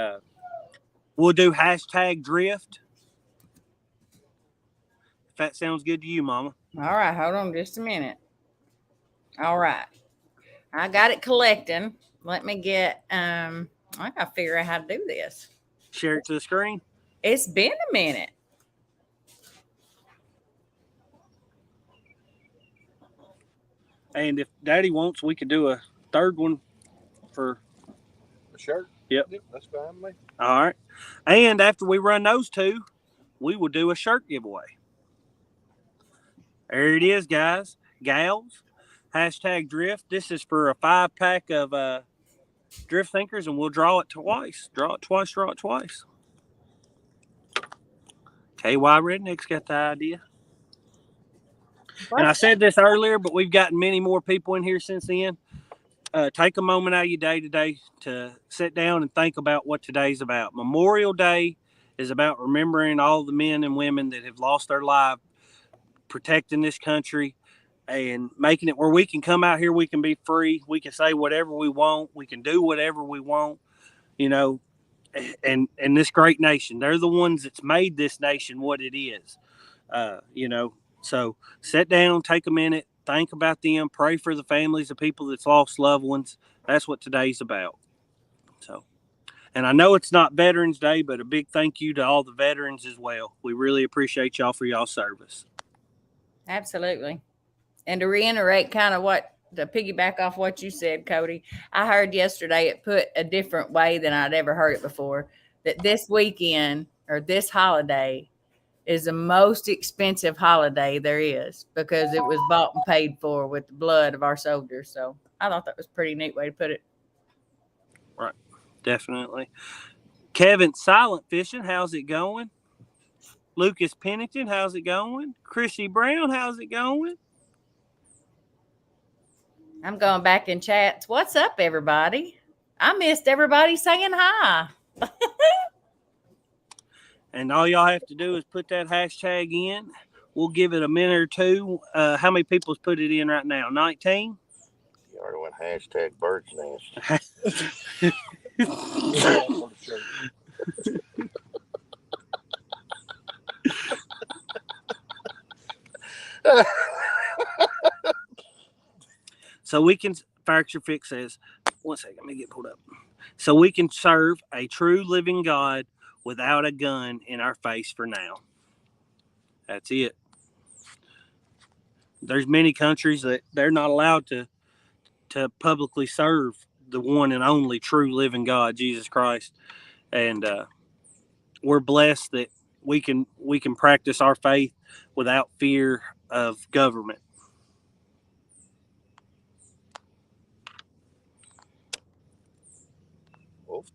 we'll do #drift. If that sounds good to you, Mama. All right. Hold on just a minute. All right. I got it collecting. Let me get, I got to figure out how to do this. Share it to the screen. It's been a minute. And if Daddy wants, we could do a 3rd one for The shirt? Yep. That's fine with me. All right. And after we run those 2, we will do a shirt giveaway. There it is, guys. Gals. #drift. This is for a 5-pack of drift sinkers, and we'll draw it twice. Draw it twice. KY Redneck's got the idea. And I said this earlier, but we've gotten many more people in here since then. Take a moment out of your day today to sit down and think about what today's about. Memorial Day is about remembering all the men and women that have lost their life protecting this country and making it where we can come out here, we can be free, we can say whatever we want, we can do whatever we want, you know, and this great nation. They're the ones that's made this nation what it is, you know. So sit down, take a minute, think about them, pray for the families of people that's lost loved ones. That's what today's about. So, and I know it's not Veterans Day, but a big thank you to all the veterans as well. We really appreciate y'all for y'all service. Absolutely. And to reiterate kind of to piggyback off what you said, Cody, I heard yesterday it put a different way than I'd ever heard it before, that this weekend or this holiday is the most expensive holiday there is because it was bought and paid for with the blood of our soldiers. So I thought that was a pretty neat way to put it. Right. Definitely. Kevin Silent Fishing, how's it going? Lucas Pennington, how's it going? Chrissy Brown, how's it going? I'm going back in chats. What's up, everybody? I missed everybody saying hi. And all y'all have to do is put that hashtag in. We'll give it a minute or 2. How many people's put it in right now? 19? You already went #bird's nest. So we can, Fracture Fix says, one second, let me get pulled up. So we can serve a true living God without a gun in our face for now. That's it. There's many countries that they're not allowed to publicly serve the one and only true living God, Jesus Christ. And we're blessed that we can practice our faith without fear of government. Well,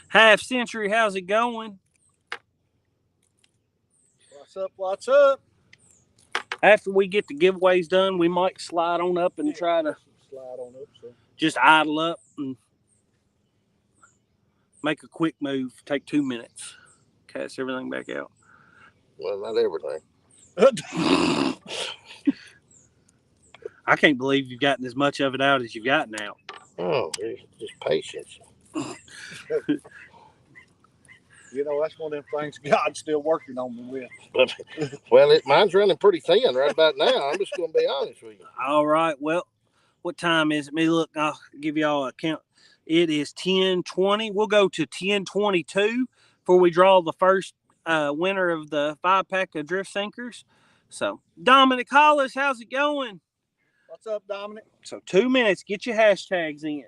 Half Century, how's it going? What's up? What's up? After we get the giveaways done, we might slide on up and try to slide on up. So. just idle up and make a quick move. Take 2 minutes. Cast everything back out. well, not everything. I can't believe you've gotten as much of it out as you've gotten out. Oh, just patience. You know, that's one of them things God's still working on me with. But, well, mine's running pretty thin right about now. I'm just going to be honest with you. All right. Well, what time is it? Me look, I'll give y'all a count. It is 10:20. We'll go to 10:22 before we draw the first winner of the 5-pack of drift sinkers. So, Dominic Hollis, how's it going? What's up, Dominic? So 2 minutes. Get your hashtags in.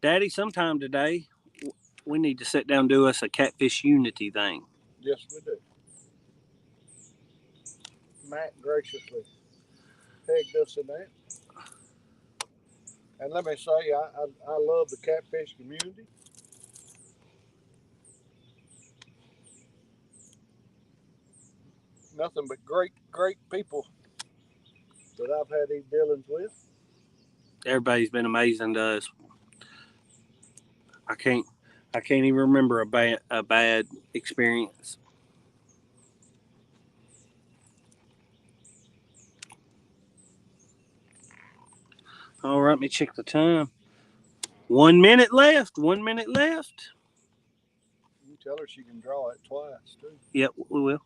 Daddy, sometime today, we need to sit down and do us a catfish unity thing. Yes, we do. Matt graciously pegged us in that. And let me say, I love the catfish community. Nothing but great people that I've had these dealings with. Everybody's been amazing to us. I can't even remember a bad experience. All right, let me check the time. 1 minute left. 1 minute left. You tell her she can draw it twice too. Yep, we will.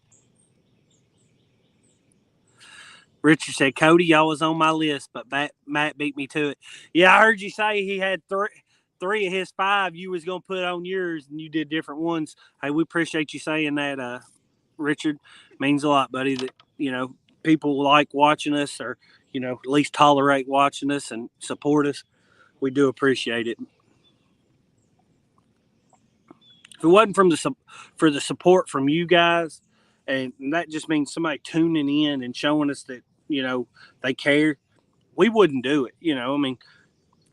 Richard said, Cody, y'all was on my list, but Matt beat me to it. Yeah, I heard you say he had three of his 5 you was going to put on yours, and you did different ones. Hey, we appreciate you saying that, Richard. Means a lot, buddy, that, people like watching us or, at least tolerate watching us and support us. We do appreciate it. If it wasn't for the support from you guys, and that just means somebody tuning in and showing us that, they care, we wouldn't do it. I mean,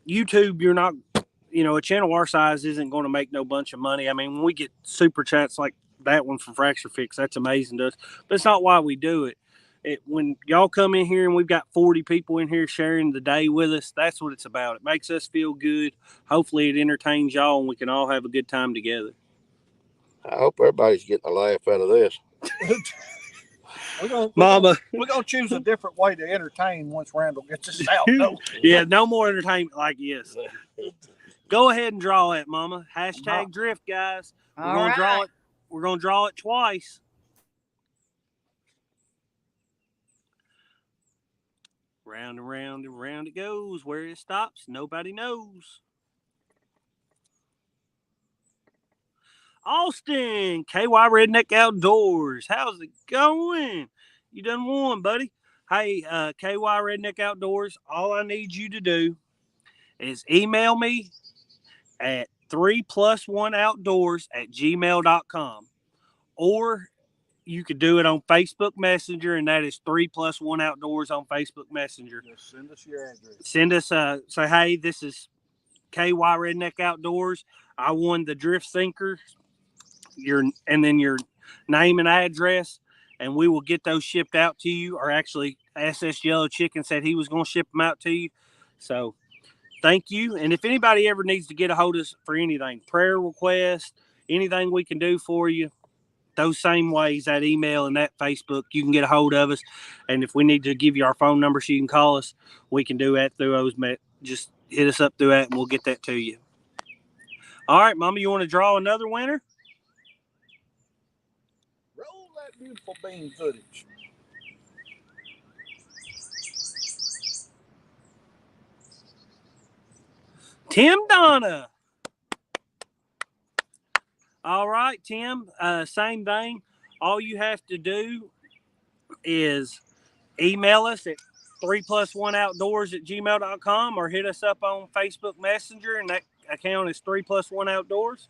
YouTube, you're not, a channel our size isn't going to make no bunch of money. I mean, when we get super chats like that one from Fracture Fix, that's amazing to us. But it's not why we do it. When y'all come in here and we've got 40 people in here sharing the day with us, that's what it's about. It makes us feel good. Hopefully it entertains y'all and we can all have a good time together. I hope everybody's getting a laugh out of this. We're gonna choose a different way to entertain once Randall gets us out. No. Yeah, no more entertainment like this. Go ahead and draw it, Mama. Hashtag drift, guys. We're gonna draw it. We're gonna draw it twice. Round and round and round it goes. Where it stops, nobody knows. Austin, KY Redneck Outdoors. How's it going? You done won, buddy. Hey, KY Redneck Outdoors, all I need you to do is email me at 3plus1outdoors@gmail.com. Or you could do it on Facebook Messenger, and that is 3plus1 Outdoors on Facebook Messenger. Just send us your address. Send us say, hey, this is KY Redneck Outdoors. I won the drift sinker. And then your name and address, and we will get those shipped out to you. Or actually, SS Yellow Chicken said he was going to ship them out to you. So thank you. And if anybody ever needs to get a hold of us for anything, prayer request, anything we can do for you, those same ways, that email and that Facebook, you can get a hold of us. And if we need to give you our phone number so you can call us, we can do that through those. Just hit us up through that and we'll get that to you. All right, Mama, you want to draw another winner? Roll that beautiful bean footage. Tim Donna. All right, Tim. Same thing. All you have to do is email us at 3plus1outdoors@gmail.com or hit us up on Facebook Messenger, and that account is 3plus1outdoors.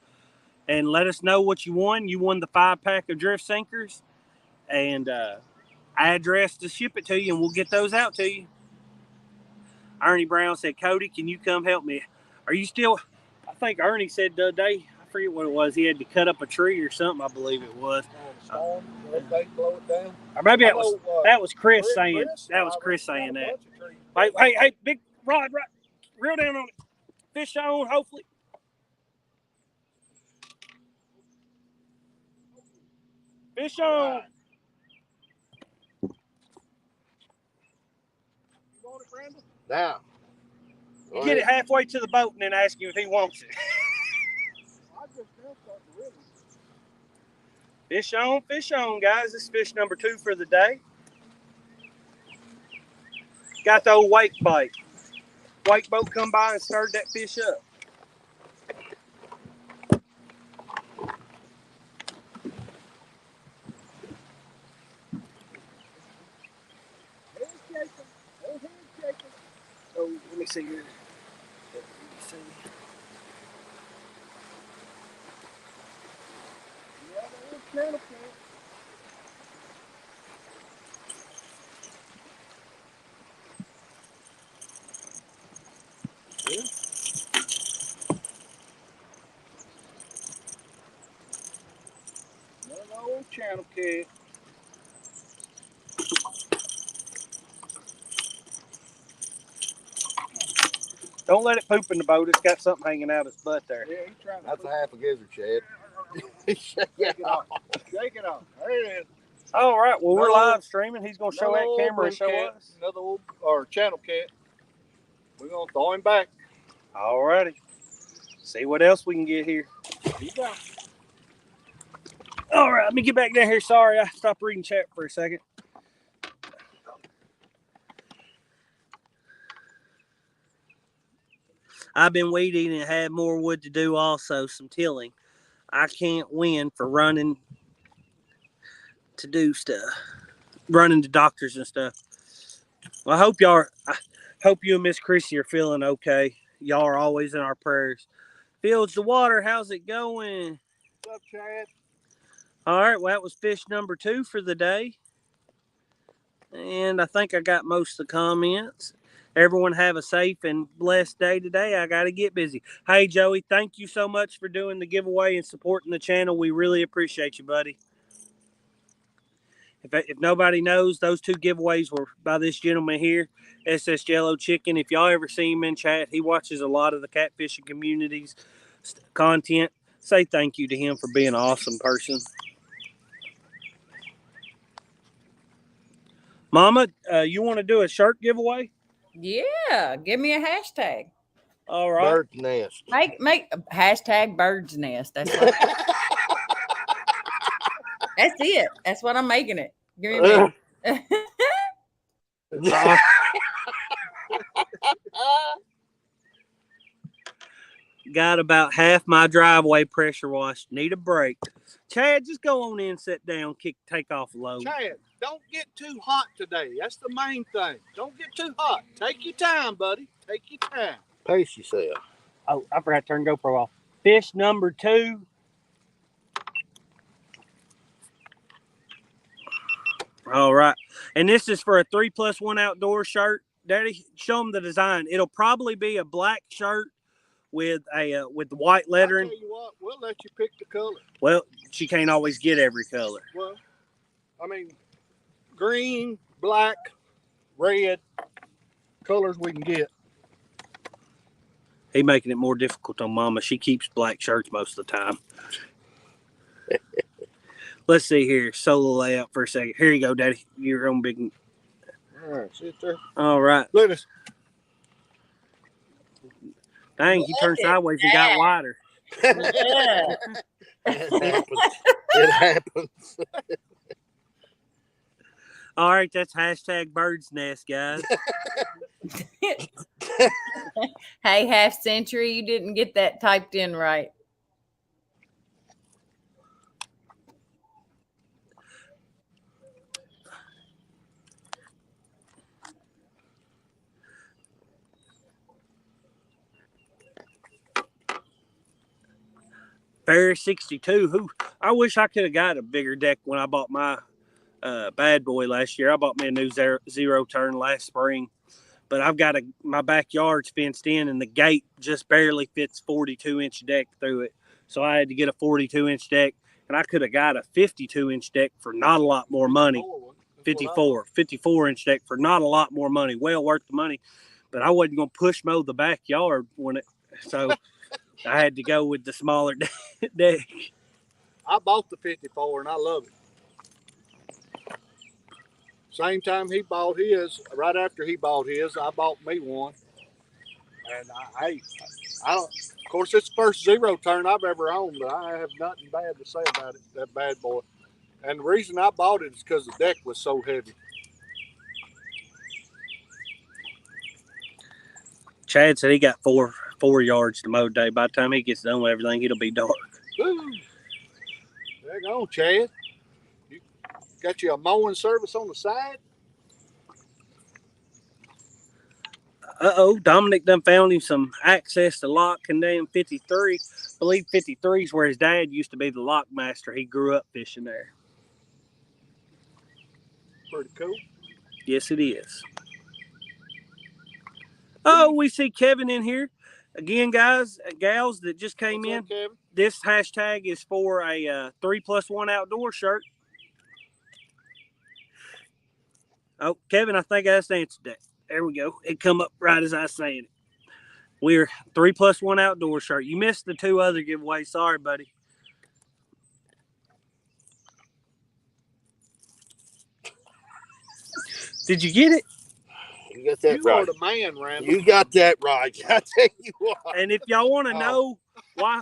And let us know what you won. You won the 5-pack of drift sinkers and address to ship it to you, and we'll get those out to you. Ernie Brown said, Cody, can you come help me? Are you still? I think Ernie said the other day, I forget what it was. He had to cut up a tree or something, I believe it was. Storm, they blow it down. Or maybe that was Chris Chris saying that. Was Chris saying that? Hey, big rod, right, reel down on it. Fish on, hopefully. Fish on. Right. You want it, Brandon? Now. You get it halfway to the boat and then ask him if he wants it. I just now started to realize. Fish on, guys. This is fish number 2 for the day. Got the old wake bite. Wake boat come by and stirred that fish up. Oh, let me see here. Another old channel cat. Don't let it poop in the boat. It's got something hanging out its butt there. Yeah, he's trying to. That's a half a gizzard, Chad. Shake it off. Shake it off. There it is. All right. Well, we're Another live streaming. He's going to show that camera and show us. Another old or channel cat. We're going to throw him back. All righty. See what else we can get here. Here you go. All right. Let me get back down here. Sorry, I stopped reading chat for a second. I've been weed eating and had more wood to do also, some tilling. I can't win for running to do stuff, running to doctors and stuff. Well, I hope you and Miss Chrissy are feeling okay. Y'all are always in our prayers. Fields to Water, how's it going? What's up, Chad? All right, well, that was fish number 2 for the day. And I think I got most of the comments. Everyone have a safe and blessed day today. I got to get busy. Hey, Joey, thank you so much for doing the giveaway and supporting the channel. We really appreciate you, buddy. If nobody knows, those 2 giveaways were by this gentleman here, SS Jello Chicken. If y'all ever see him in chat, he watches a lot of the catfishing community's content. Say thank you to him for being an awesome person. Mama, you want to do a shirt giveaway? Yeah, give me a hashtag. All right. Bird's nest. Make hashtag bird's nest. That's what. That's it. That's what I'm making it. Give me a minute. Got about half my driveway pressure washed. Need a break. Chad, just go on in, sit down, take off a load. Chad, don't get too hot today. That's the main thing. Don't get too hot. Take your time, buddy. Take your time. Pace yourself. Oh, I forgot to turn GoPro off. Fish number 2. All right. And this is for a 3+1 outdoor shirt. Daddy, show them the design. It'll probably be a black shirt with the white lettering. I'll tell you what, we'll let you pick the color. Well, she can't always get every color. Well, I mean, green, black, red, colors we can get. He making it more difficult on Mama. She keeps black shirts most of the time. Let's see here. Solo layout for a second. Here you go, Daddy. Your own big. All right, sit there. All right. Look at this. Dang, he turned sideways and got wider. Yeah. It happens. All right, that's hashtag bird's nest, guys. Hey, half century, you didn't get that typed in right. Bear 62. Who? I wish I could have got a bigger deck when I bought my bad boy last year. I bought me a new zero turn last spring, but I've got my backyard's fenced in, and the gate just barely fits 42-inch deck through it. So I had to get a 42-inch deck, and I could have got a 52-inch deck for not a lot more money. 54-inch deck for not a lot more money. Well worth the money, but I wasn't gonna push mow the backyard so I had to go with the smaller deck. I bought the 54 and I love it. Same time he bought his, right after he bought his, I bought me one. And I don't, of course, it's the first zero turn I've ever owned, but I have nothing bad to say about it, that bad boy. And the reason I bought it is because the deck was so heavy. Chad said he got four yards to mow today. By the time he gets done with everything, it'll be dark. Woo. There you go, Chad. You got you a mowing service on the side? Dominic done found him some access to lock and damn 53. I believe 53 is where his dad used to be the lock master. He grew up fishing there. Pretty cool. Yes, it is. Oh, we see Kevin in here. Again, guys, gals that just came What's in. up, Kevin? This hashtag is for a 3+1 outdoor shirt. Oh, Kevin, I think I just answered that. There we go. It come up right as I was saying it. We're 3+1 outdoor shirt. You missed the 2 other giveaways. Sorry, buddy. Did you get it? You got that You right. are the man, Randall. You got that right. I tell you what. And if y'all want to know why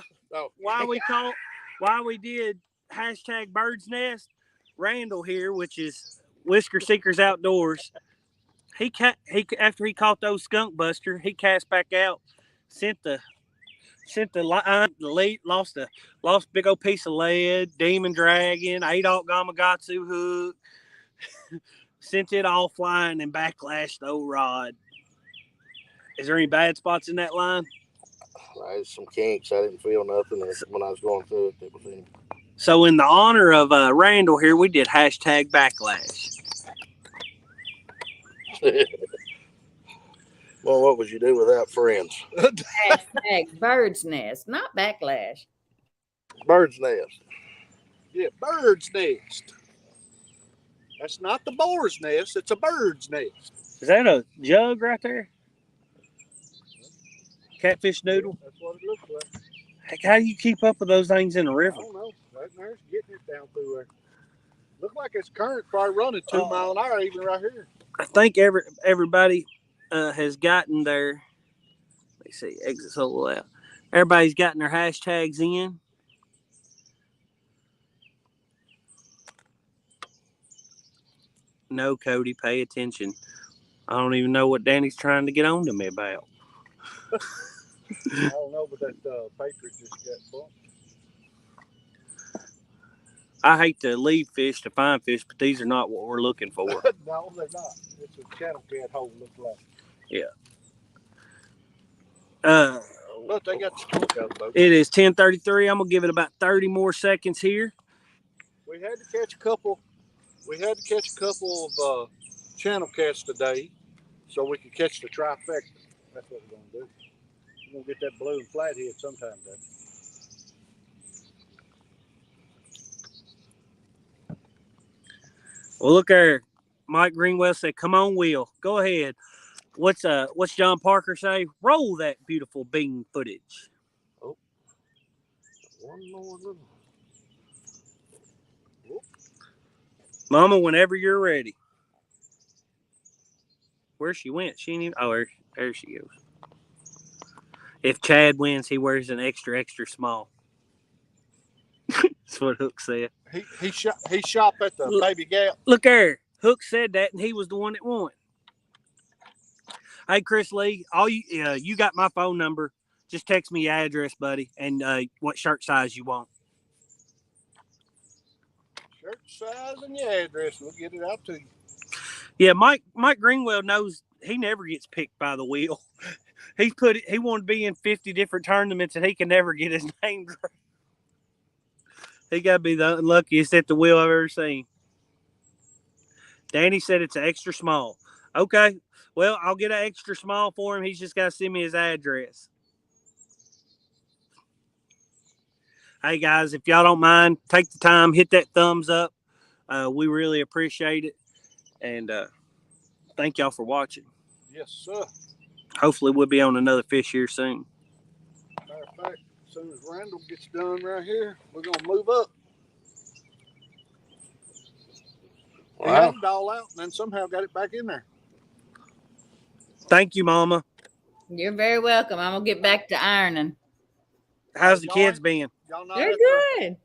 we did hashtag Bird's Nest, Randall here, which is Whisker Seekers Outdoors, he after he caught those skunk buster, he cast back out, sent the line, the lead, lost a big old piece of lead, demon dragon, 8/0 Gamakatsu hook, sent it all flying and backlashed the old rod. Is there any bad spots in that line? There's some kinks. I didn't feel nothing when I was going through it. That was in. So in the honor of Randall here, we did hashtag backlash. Well, what would you do without friends? Hashtag bird's nest, not backlash. Bird's nest. Yeah, bird's nest. That's not the boar's nest. It's a bird's nest. Is that a jug right there? Catfish noodle? That's what it looks like. Heck, how do you keep up with those things in the I river? don't know. Right there's getting it down through there. Look like it's current probably running 2 mile an hour even right here. I think everybody has gotten their, let me see, exit solo out. Everybody's gotten their hashtags in. No, Cody, pay attention. I don't even know what Danny's trying to get on to me about. I don't know, but that Patriot just got bumped. I hate to leave fish to find fish, but these are not what we're looking for. No, they're not. It's a channel cat hole, looks like. Yeah. Look, they got the skunk out, folks. It is 10:33. I'm gonna give it about 30 more seconds here. We had to catch a couple. We had to catch a couple of channel cats today, so we could catch the trifecta. That's what we're gonna do. We're gonna get that blue and flathead sometime, Dad. Well, look there. Mike Greenwell said, "Come on, Will. Go ahead." What's John Parker say? Roll that beautiful bean footage. Oh, one more little. Mama, whenever you're ready. Where she went? She ain't even. Oh, there she goes. If Chad wins, he wears an extra, extra small. That's what Hook said. He shop at the Baby Gap. Look there. Hook said that, and he was the one that won. Hey, Chris Lee, you got my phone number. Just text me your address, buddy, and what shirt size you want. Shirt size and your address. We'll get it out to you. Yeah, Mike Greenwell knows he never gets picked by the wheel. He wanted to be in 50 different tournaments and he can never get his name drawn. He got to be the unluckiest at the wheel I've ever seen. Danny said it's an extra small. Okay, well, I'll get an extra small for him. He's just got to send me his address. Hey, guys, if y'all don't mind, take the time, hit that thumbs up. We really appreciate it. And thank y'all for watching. Yes, sir. Hopefully, we'll be on another fish here soon. Matter of fact, as soon as Randall gets done right here, we're going to move up. Wow. He had it all out and then somehow got it back in there. Thank you, Mama. You're very welcome. I'm going to get back to ironing. How's the kids been? They're good.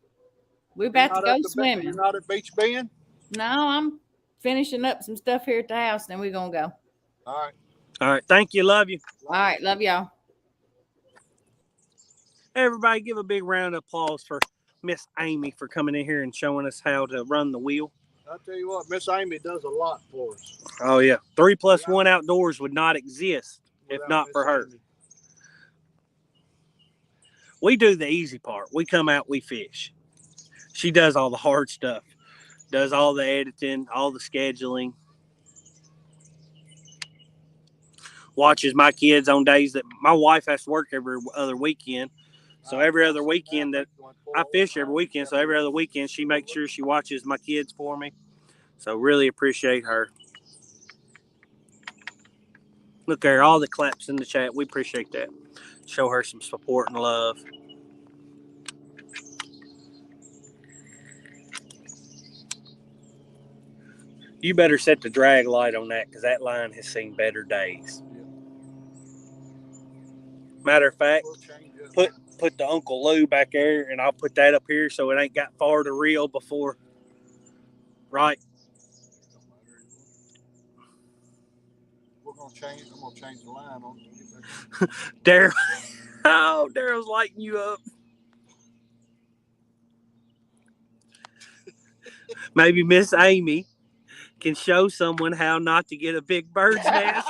We're about to go swimming. You're not at Beach Bend? No, I'm finishing up some stuff here at the house, and then we're going to go. All right. All right. Thank you. Love you. All right. Love y'all. Everybody give a big round of applause for Miss Amy for coming in here and showing us how to run the wheel. I'll tell you what, Miss Amy does a lot for us. Oh, yeah. 3+1 Outdoors would not exist if not for her. Amy. We do the easy part. We come out, we fish. She does all the hard stuff. Does all the editing, all the scheduling. Watches my kids on days that my wife has to work every other weekend. So every other weekend that I fish every weekend. So every other weekend she makes sure she watches my kids for me. So really appreciate her. Look there, all the claps in the chat. We appreciate that. Show her some support and love. You better set the drag light on that because that line has seen better days. Matter of fact, put the Uncle Lou back there, and I'll put that up here so it ain't got far to reel before. Right. I'm gonna change the line on. Daryl. Oh, Daryl's lighting you up. Maybe Miss Amy can show someone how not to get a big bird's nest.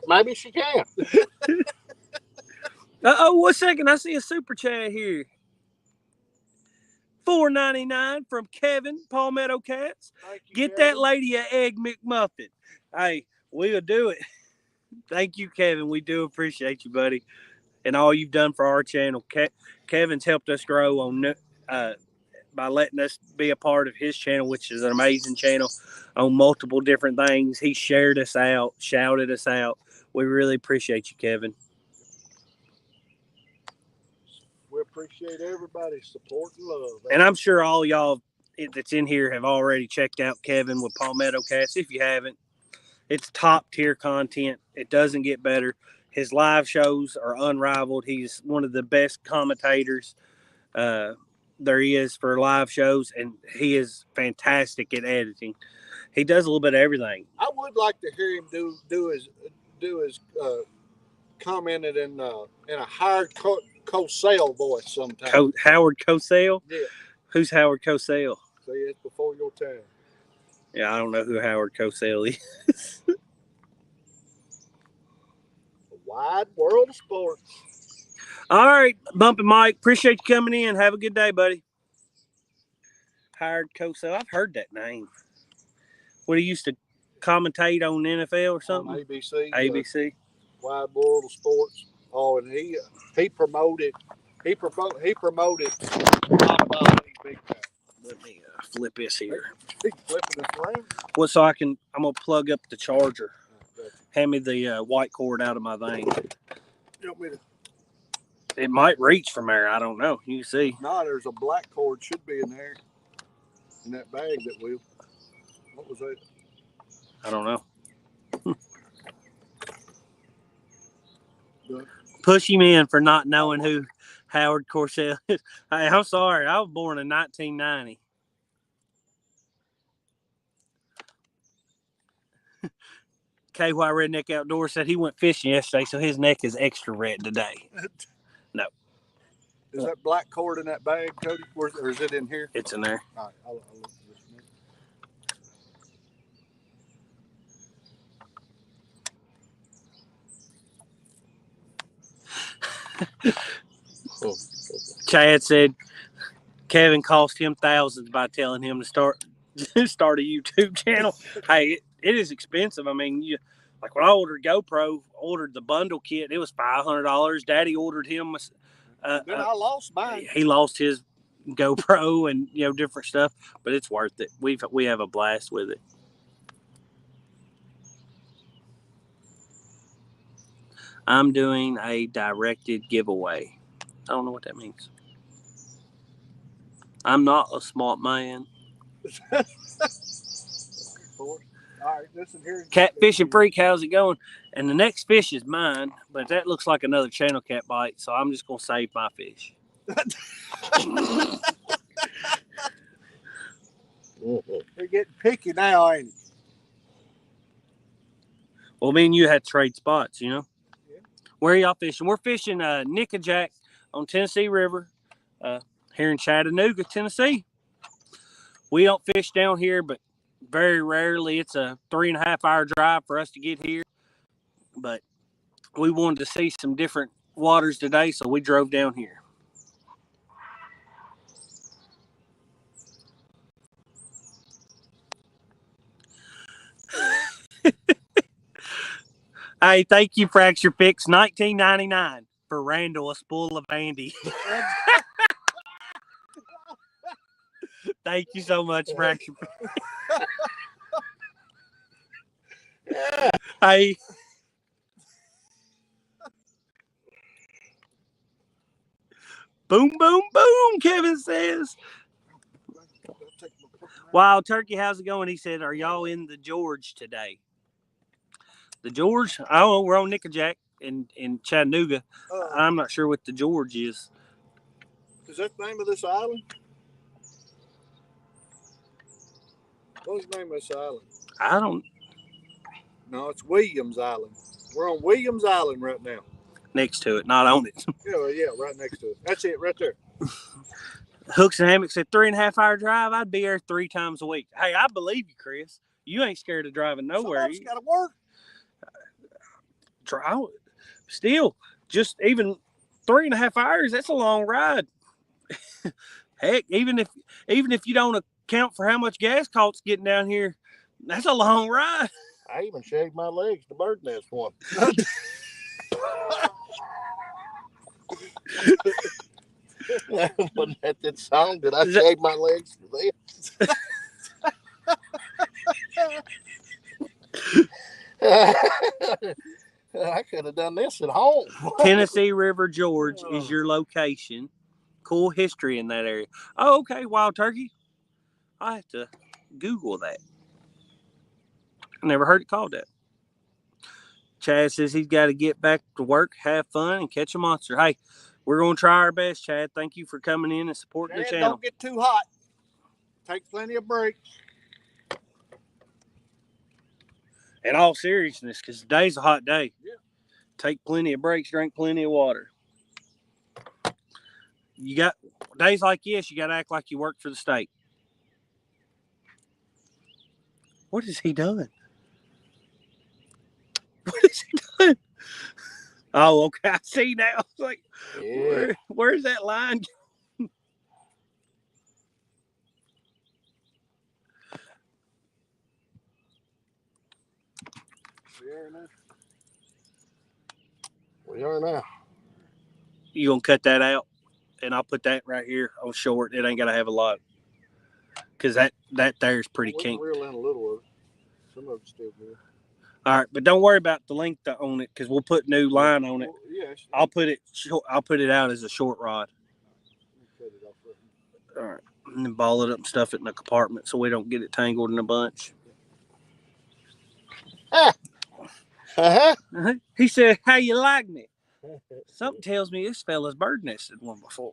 Maybe she can. Uh-oh, 1 second. I see a super chat here. $4.99 from Kevin, Palmetto Cats. Get Kevin. That lady an Egg McMuffin. Hey, we'll do it. Thank you, Kevin. We do appreciate you, buddy, and all you've done for our channel. Kevin's helped us grow on by letting us be a part of his channel, which is an amazing channel on multiple different things. He shared us out, shouted us out. We really appreciate you, Kevin. We appreciate everybody's support and love. And I'm sure all y'all that's in here have already checked out Kevin with Palmetto Cats. If you haven't, it's top tier content. It doesn't get better. His live shows are unrivaled. He's one of the best commentators there is for live shows, and he is fantastic at editing. He does a little bit of everything. I would like to hear him do his commented in a Howard Cosell voice sometime. Howard Cosell? Yeah. Who's Howard Cosell? See, it's before your time. Yeah, I don't know who Howard Cosell is. The wide world of sports. All right, Bumpin' Mike, appreciate you coming in. Have a good day, buddy. Howard Cosell, I've heard that name. What, he used to commentate on NFL or something? On ABC. ABC. Wide world of sports. Oh, and he promoted big time. Let me flip this here. He's flipping this around. Well, so I'm gonna plug up the charger. Hand me the white cord out of my thing. You want me to? It might reach from there. I don't know. You can see. No, there's a black cord should be in there. In that bag that we. What was that? I don't know. Push him in for not knowing who Howard Cosell is. Hey, I'm sorry. I was born in 1990. KY Redneck Outdoors said he went fishing yesterday, so his neck is extra red today. No. Is that black cord in that bag, Cody? Or is it in here? It's in there. All right, I'll look for this a minute. Chad said Kevin cost him thousands by telling him to start a YouTube channel. Hey, it is expensive. I mean, like when I ordered GoPro, ordered the bundle kit, it was $500. Daddy ordered him. Then I lost mine. He lost his GoPro and different stuff, but it's worth it. We have a blast with it. I'm doing a directed giveaway. I don't know what that means. I'm not a smart man. All right, listen here. Catfishing Freak, how's it going? And the next fish is mine, but that looks like another channel cat bite, so I'm just going to save my fish. They're getting picky now, ain't it? Well, me and you had to trade spots, Yeah. Where are y'all fishing? We're fishing Nickajack on Tennessee River here in Chattanooga, Tennessee. We don't fish down here, but very rarely. It's a 3.5-hour drive for us to get here. But we wanted to see some different waters today, so we drove down here. Hey, thank you, Fracture Fix. $19.99 for Randall, a spool of Andy. Thank you so much, Fracture Fix. Hey. Boom, boom, boom, Kevin says. Wild Turkey, how's it going? He said, are y'all in the George today? The George? I don't know. We're on Nickajack in Chattanooga. I'm not sure what the George is. Is that the name of this island? What's the name of this island? I don't. No, it's Williams Island. We're on Williams Island right now. Next to it, not on it. Yeah, right next to it. That's it, right there. Hooks and Hammocks said 3.5-hour drive. I'd be there 3 times a week. Hey, I believe you, Chris. You ain't scared of driving nowhere. Somebody's got to work. Still, just even 3.5 hours. That's a long ride. Heck, even if you don't account for how much gas costs getting down here, that's a long ride. I even shaved my legs to bird nest one. Wasn't that song? Did I shave my legs for this? I could have done this at home. Tennessee River George is your location. Cool history in that area. Oh, okay. Wild Turkey. I have to Google that. I never heard it called that. Chad says he's got to get back to work, have fun, and catch a monster. Hey, we're going to try our best, Chad. Thank you for coming in and supporting the channel. Don't get too hot. Take plenty of breaks. In all seriousness, because today's a hot day. Yeah. Take plenty of breaks, drink plenty of water. You got days like this, you got to act like you work for the state. What is he doing? What is he doing? Oh, okay. I see now. I was like, Yeah. where's that line? We are now. You gonna cut that out, and I'll put that right here on short. It ain't gotta have a lot, because that there's pretty kinky. Reel in a little of it. Some of it's still good. All right, but don't worry about the length on it, because we'll put new line on it. Well, yeah, I'll put it out as a short rod. cut it off right All right, and then ball it up and stuff it in a compartment so we don't get it tangled in a bunch. Uh-huh. He said, "How you like me?" Something tells me this fella's bird nested one before.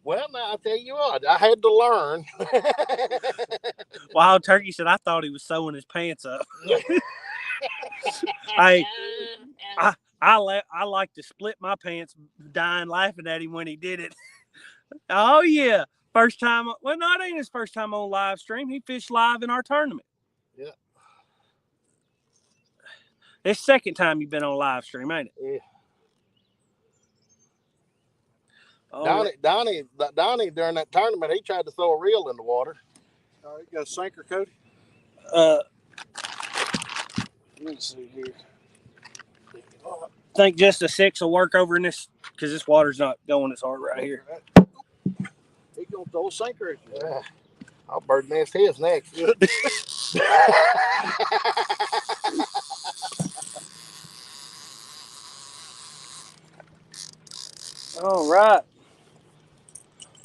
Well, now I tell you what, I had to learn. Wild Turkey said, I thought he was sewing his pants up. Hey, I like to split my pants, dying laughing at him when he did it. Oh yeah, first time. Well, no, it ain't his first time on live stream. He fished live in our tournament. Yeah. It's second time you've been on live stream, ain't it? Yeah. Oh, Donnie, during that tournament, he tried to throw a reel in the water. All right, you got a sinker, Cody? let me see here. Think just a 6 will work over in this, because this water's not going as hard right here. He gonna throw a sinker at you. Yeah. I'll bird nest his next. All right.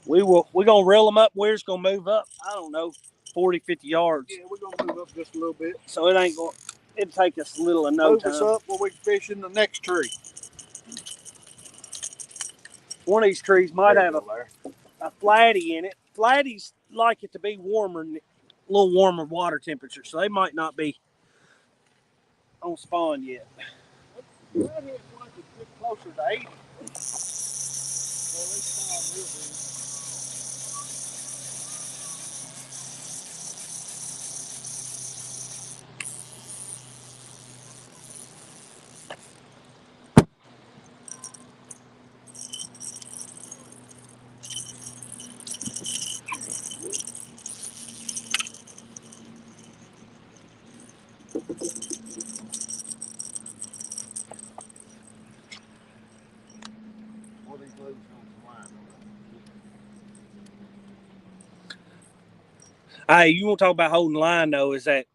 We're gonna reel them up. We're just gonna move up, I don't know, 40, 50 yards. Yeah, we're gonna move up just a little bit. So it ain't going it'll take us a little of no Move time. us up where we can fish in the next tree. One of these trees might There have you go, Larry. a flatty in it. Flatties like it to be warmer, a little warmer water temperature, so they might not be on spawn yet. Right here, it's like it's get closer to 80. Well, they spawn real big. What are these ladies on some line? Hey, you want to talk about holding line though? Is that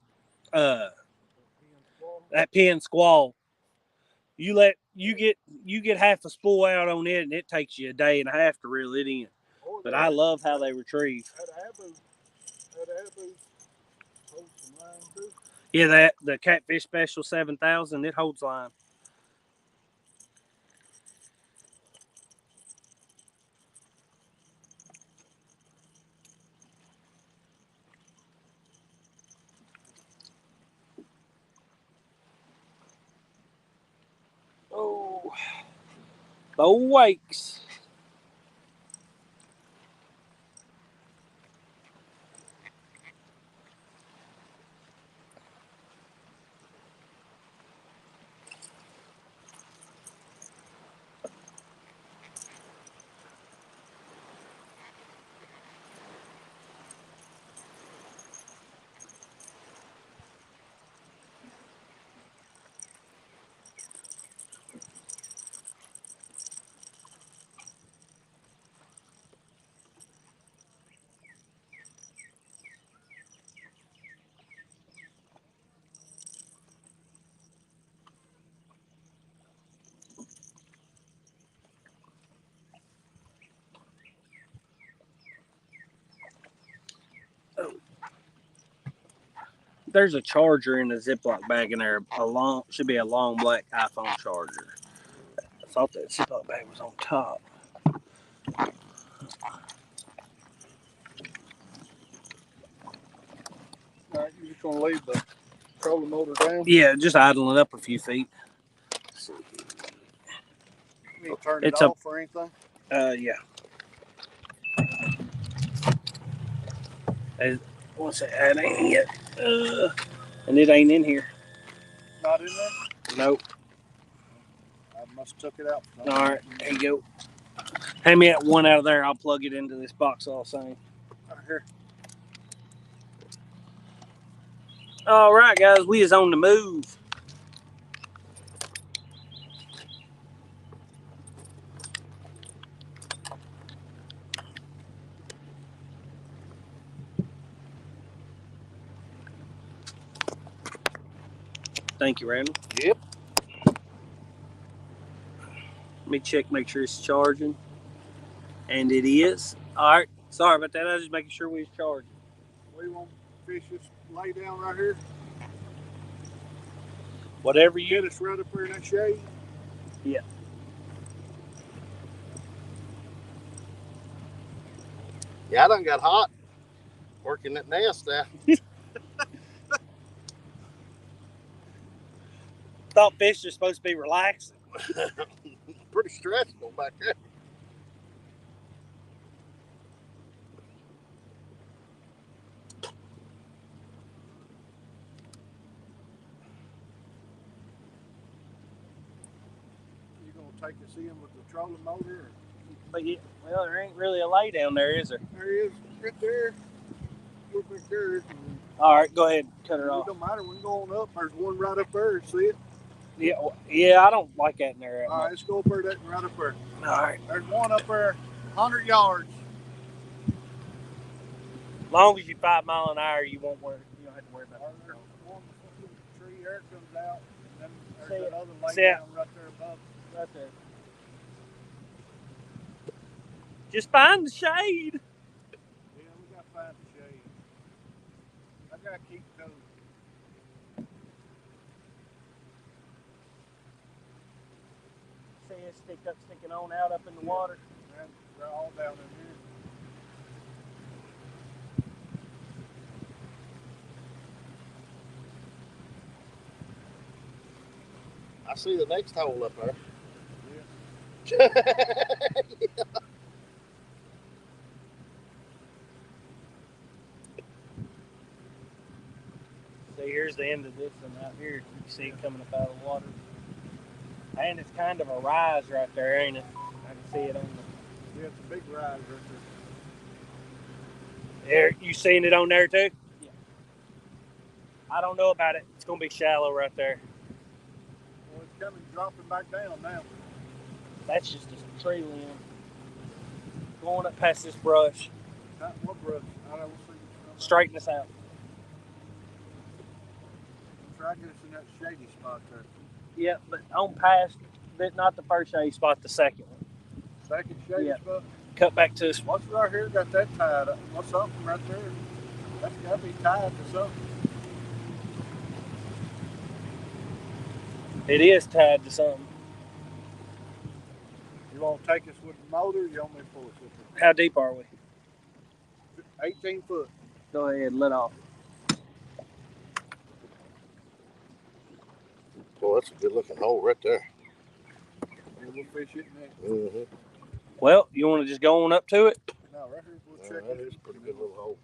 pin squall? You get half a spool out on it, and it takes you a day and a half to reel it in. But I love how they retrieve. That Abu holds some line too. Yeah, the Catfish Special 7000, it holds line. Oh, the wakes. There's a charger in the Ziploc bag in there. Should be a long black iPhone charger. I thought that Ziploc bag was on top. All right, you're just gonna leave the trolling motor down. Yeah, just idling it up a few feet. You need to turn it off or anything. Yeah. What's that? It ain't yet. And it ain't in here. Not in there. Nope. I must have took it out. All right, there you go. Hand me that one out of there. I'll plug it into this box all the same. Right here. All right, guys, we is on the move. Thank you, Randall. Yep. Let me check, make sure it's charging. And it is. All right. Sorry about that. I was just making sure we was charging. We want fish just lay down right here. Whatever you. Get us right up here in that shade. Yeah. Yeah, I done got hot. Working that nest out. Thought fish are supposed to be relaxing. Pretty stressful back there. You gonna take us in with the trolling motor? Or? But yeah, well, there ain't really a lay down there, is there? There he is, right there. Go back there. All right, go ahead, cut her It off. don't matter. We can go on up. There's one right up there. See it? Yeah, I don't like that in there. All right, let's go up there. That right up there. All right. There's one up there, 100 yards. As long as you 5 miles an hour, you won't worry. You don't have to worry about There's one tree there comes out, and then See there's it? another lay See it? down right there above. right there. Just find the shade. Yeah, we got to find the shade. I got to keep going. See it sticking on out up in the water. And they're all down in here. I see the next hole up there. Yeah. See, here's the end of this one out here. You can see it coming up out of the water. And it's kind of a rise right there, ain't it? I can see it on the... Yeah, it's a big rise right There, you seen it on there too? Yeah. I don't know about it. It's gonna be shallow right there. Well, it's coming, dropping back down now. That's just a tree limb. Going up past this brush. What brush? I don't see. Straighten this out. Try to get us in that shady spot there. Yeah, but on past, but not the first shade spot, the second one. Second shady Yeah. spot. Cut back to this one. What's right here got that tied up? What's something right there? That's got to be tied to something. It is tied to something. You want to take us with the motor or you want me to pull us with it? How deep are we? 18 foot. Go ahead, let off. Boy, that's a good looking hole right there. Yeah, we'll fish it next. Mm-hmm. Well, you want to just go on up to it? No, right here, we'll check That it. is a pretty good little hole.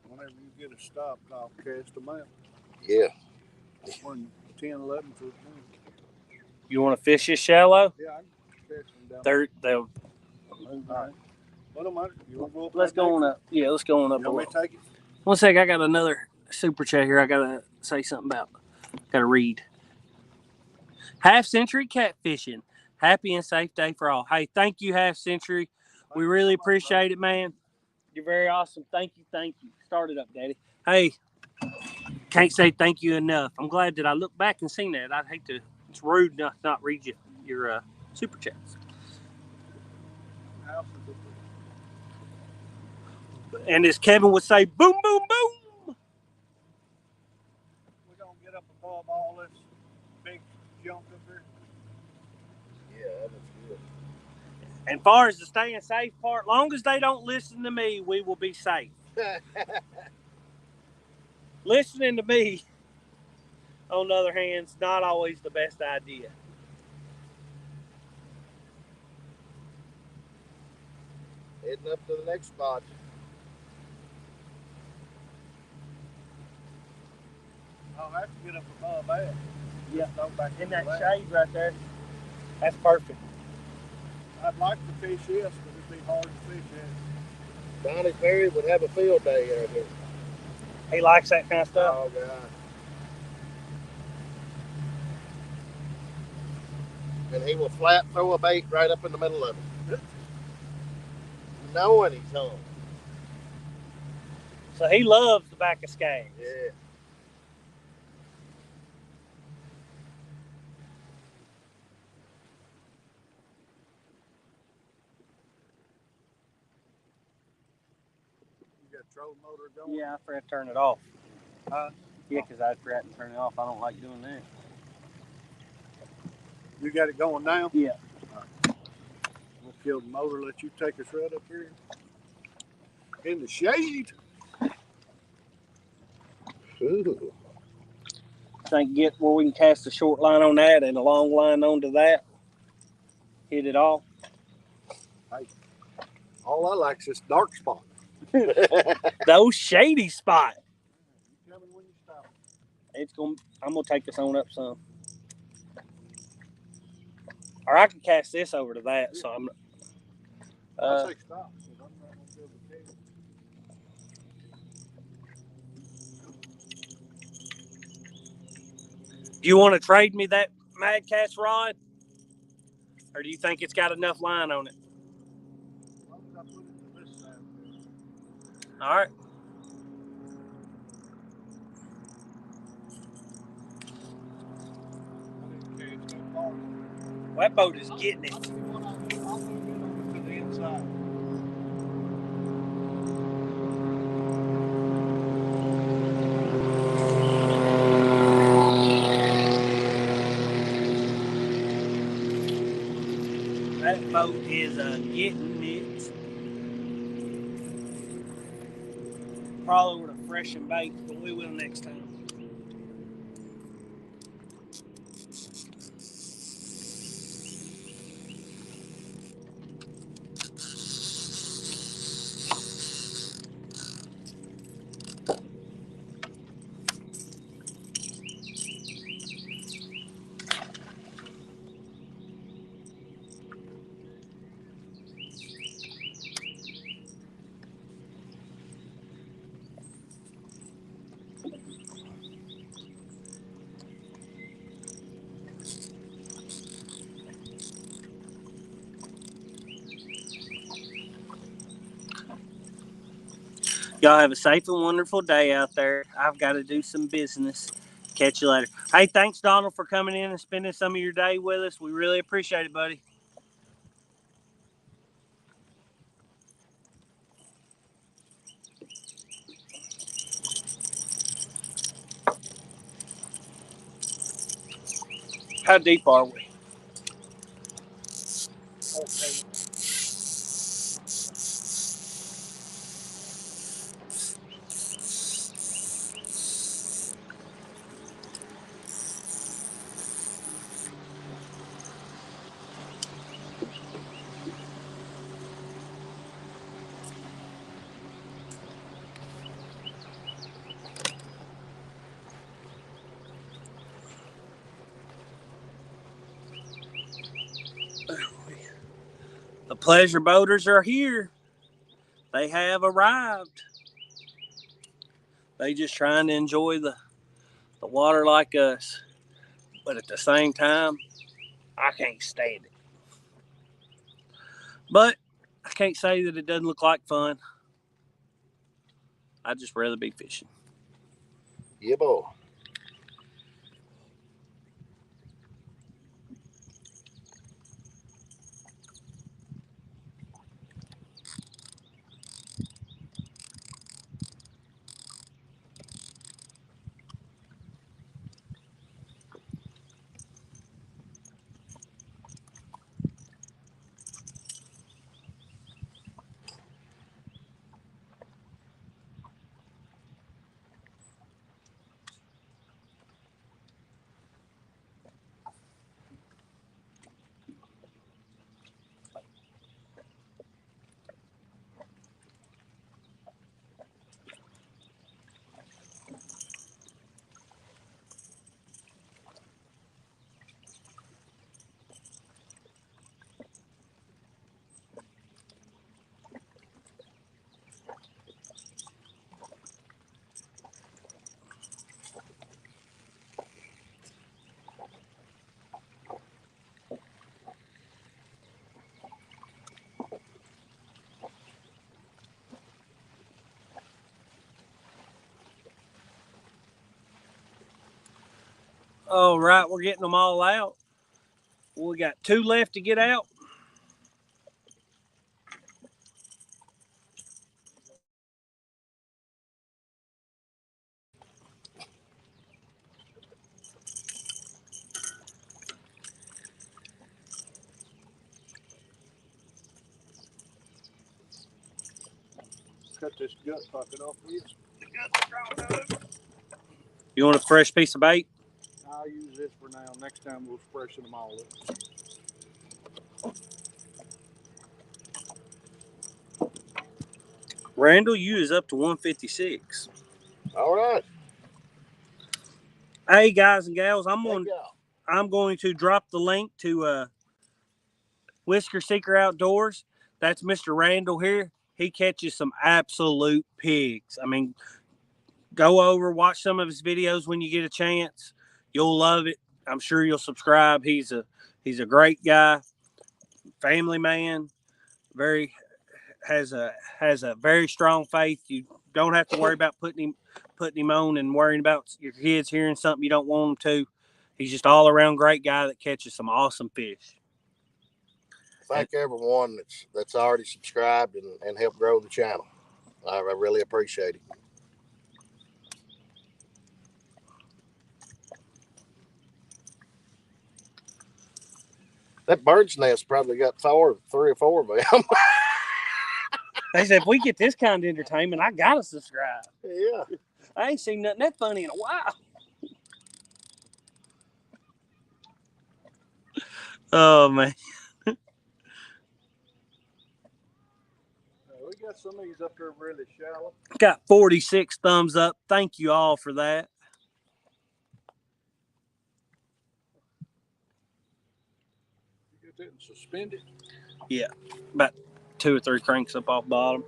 Whenever you get it stopped, I'll cast them out. Yeah. When 10, 11 foot. You want to fish this shallow? Yeah, I can catch them down. They'll. All right. What am I? You want to go up Let's there go on next? up. Yeah, let's go on up You a want me little. to take it? One sec, I got another super chat here. I gotta say something about. Gotta read. Half Century Catfishing. Happy and safe day for all. Hey, thank you, Half Century. We really appreciate it, man. You're very awesome. Thank you, thank you. Start it up, Daddy. Hey, can't say thank you enough. I'm glad that I looked back and seen that. I'd hate to. It's rude not read your super chats. And as Kevin would say, boom, boom, boom. We're going to get up above all this big junk up there. Yeah, that looks good. And far as the staying safe part, long as they don't listen to me, we will be safe. Listening to me, on the other hand, is not always the best idea. Heading up to the next spot. I'll have to get up above that. Yeah, Go back in into that shade right there, that's perfect. I'd like to fish this, but it'd be hard to fish it. Donnie Perry would have a field day out here. He likes that kind of stuff. Oh, God. And he will flat throw a bait right up in the middle of it. Knowing he's home. So he loves the back of Skaggs. Yeah. You got trolling motor going? Yeah, I forgot to turn it off. Huh? Yeah, because I forgot to turn it off. I don't like doing that. You got it going now? Yeah. We'll kill the motor, let you take us right up here. in the shade. Ooh. Think get where we can cast a short line on that and a long line onto that. Hit it all. All I like is this dark spot. Those shady spot. Tell me when you stop. I'm gonna take this on up some. Or I can cast this over to that, so I'm I say stop. So I'm not gonna be able to tell you. do you want to trade me that Mad Cat's rod? Or do you think it's got enough line on it? As long as I put it to this side. All right. I didn't catch that far. Well, that boat is getting it. I'll tell you what I'll do. I'll move it over to the inside. That boat is getting it. Probably would have freshened bait, but we will next time. Y'all have a safe and wonderful day out there. I've got to do some business. Catch you later. Hey, thanks, Donald, for coming in and spending some of your day with us. We really appreciate it, buddy. How deep are we? 14. The pleasure boaters are here. They have arrived. They just trying to enjoy the water like us. But at the same time, I can't stand it. But I can't say that it doesn't look like fun. I'd just rather be fishing. Yeah, boy. All right, we're getting them all out. We got 2 left to get out. cut this gut pocket off with. You want a fresh piece of bait? I'll use this for now. Next time we'll freshen them all up. Randall, you is up to 156. All right. Hey guys and gals, I'm going to drop the link to Whisker Seeker Outdoors. That's Mr. Randall here. He catches some absolute pigs. I mean, go over, watch some of his videos when you get a chance. You'll love it. I'm sure you'll subscribe. He's a great guy, family man, has a very strong faith. You don't have to worry about putting him on and worrying about your kids hearing something you don't want them to. He's just all around great guy that catches some awesome fish. Thank everyone that's already subscribed and helped grow the channel. I really appreciate it. That bird's nest probably got 3 or 4 of them. They said, if we get this kind of entertainment, I gotta subscribe. Yeah. I ain't seen nothing that funny in a while. Oh man. We got some of these up there really shallow. Got 46 thumbs up. Thank you all for that. You get that and suspend it. Yeah. About 2 or 3 cranks up off bottom.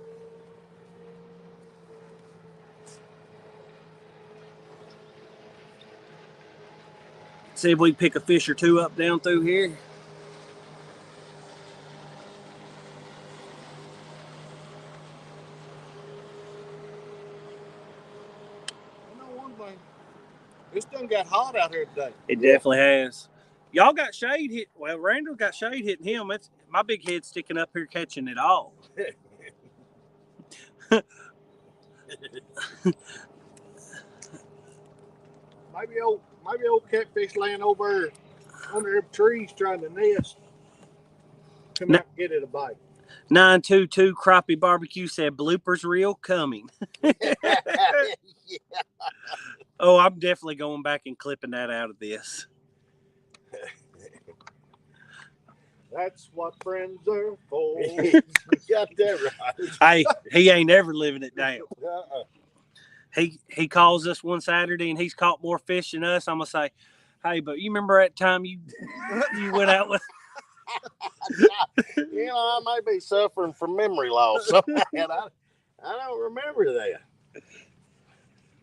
See if we can pick a fish or 2 up down through here. I know one thing. It's done got hot out here today. It definitely has. Y'all got shade hit. Well, Randall got shade hitting him. It's my big head sticking up here catching it all. Maybe old catfish laying over under them trees trying to nest. Come out and get it a bite. 922 Crappie Barbecue said bloopers reel coming. Yeah. Oh, I'm definitely going back and clipping that out of this. That's what friends are for. You got that right. Hey, he ain't ever living it down. Uh-uh. He calls us one Saturday and he's caught more fish than us. I'm gonna say, hey, but you remember that time you went out with? You know, I may be suffering from memory loss. I don't remember that.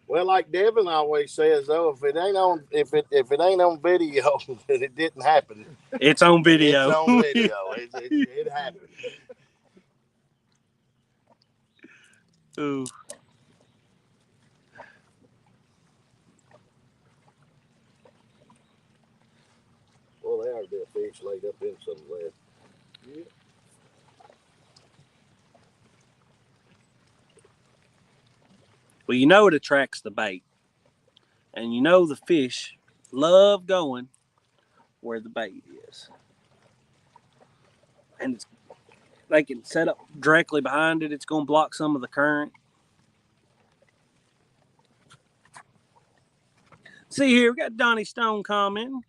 Well, like Devin always says, though, if it ain't on video, then it didn't happen. It's on video. It's on video. It happened. Ooh. Well, there ought to be a fish laid up in some of that. Yeah. Well, you know it attracts the bait. And you know the fish love going where the bait is. And they can set up directly behind it. It's going to block some of the current. See here, we got Donnie Stone commenting.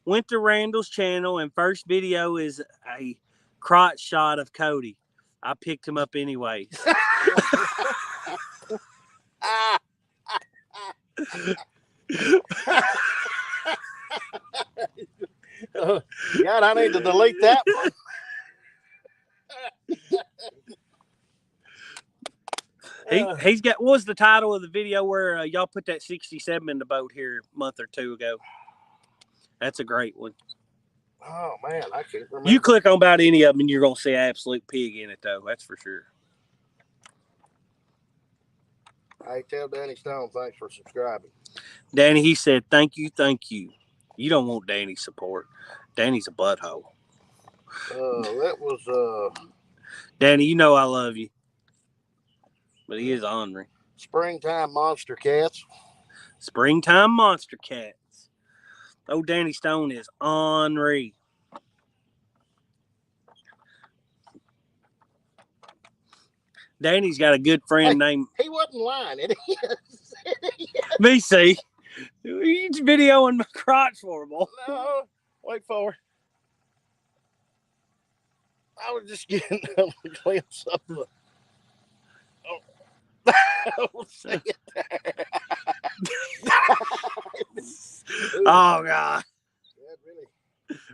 Went to Randall's channel and first video is a crotch shot of Cody. I picked him up anyways. God, I need to delete that one. He's got, what was the title of the video where y'all put that 67 in the boat here a month or 2 ago? That's a great one. Oh, man, I can't remember. You click on about any of them and you're going to see an absolute pig in it, though. That's for sure. Hey, tell Danny Stone thanks for subscribing. Danny, he said, thank you, thank you. You don't want Danny's support. Danny's a butthole. That was Danny, you know I love you. But he is ornery. Springtime Monster Cats. Springtime Monster Cats. Oh, Danny Stone is ornery. Danny's got a good friend named He wasn't lying. It is. BC. He's videoing my crotch for him. No, wait for it. I was just getting a glimpse of the. Oh, see it there. Oh God! That really,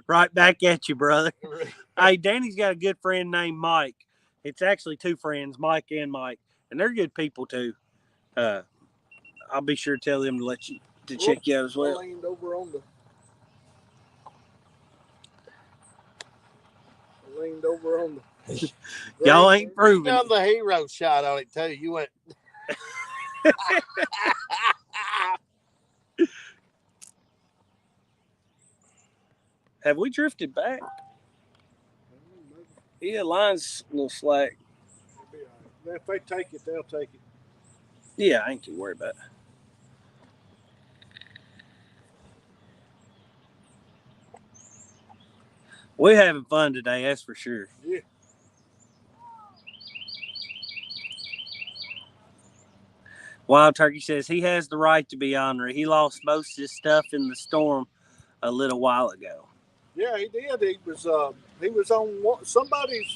Right back at you, brother. really. Hey, Danny's got a good friend named Mike. It's actually two friends, Mike and Mike, and they're good people too. I'll be sure to tell them to let you to check you out as well. I leaned over on the. Y'all ain't proving You it. done the hero shot on it too. You went. Have we drifted back? Yeah, line's a little slack. If they take it, they'll take it. Yeah, I ain't too worried about it. We're having fun today, that's for sure. Yeah. Wild Turkey says he has the right to be ornery. He lost most of his stuff in the storm a little while ago. Yeah, he did. He was on somebody's.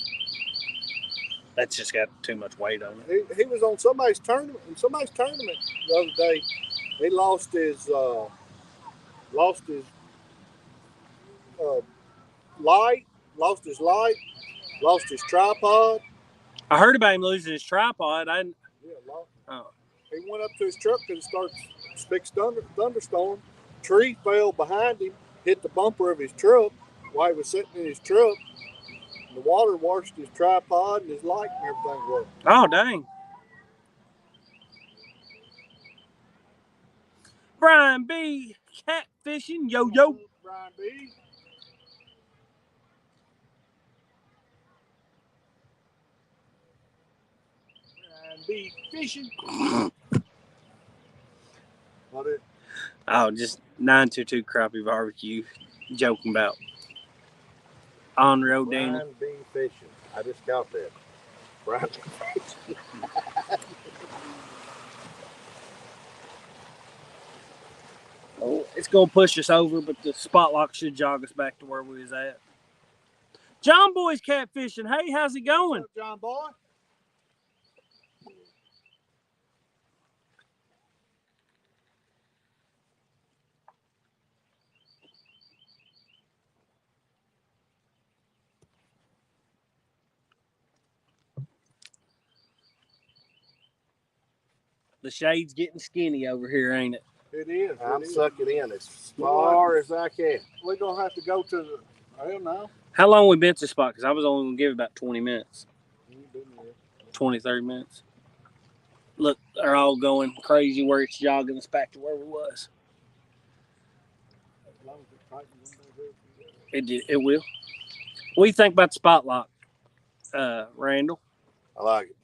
That's just got too much weight on it. He was on somebody's tournament. In somebody's tournament the other day, he lost his light, lost his tripod. I heard about him losing his tripod. Yeah, He went up to his truck and started big thunderstorm. Tree fell behind him, hit the bumper of his truck while he was sitting in his truck. The water washed his tripod and his light and everything was. Oh, dang. Brian B. Catfishing. Yo, yo. Brian B. Brian B. Fishing. What it? Oh, just 922 crappie barbecue. Joking about. On road, Danny. Brian B. Fishing. I just caught that. Brian B. Fishing. Oh, it's going to push us over, but the spot lock should jog us back to where we was at. John Boy's catfishing. Hey, how's it going? What's up, John Boy? The shade's getting skinny over here, ain't it? It is. I'm sucking in as far as I can. We're gonna have to go to the. I don't know. How long we been to the spot? Because I was only going to give about 20 minutes. 20, 30 minutes. Look, they're all going crazy where it's jogging us back to where we was. It will. What do you think about the spot lock, Randall? I like it.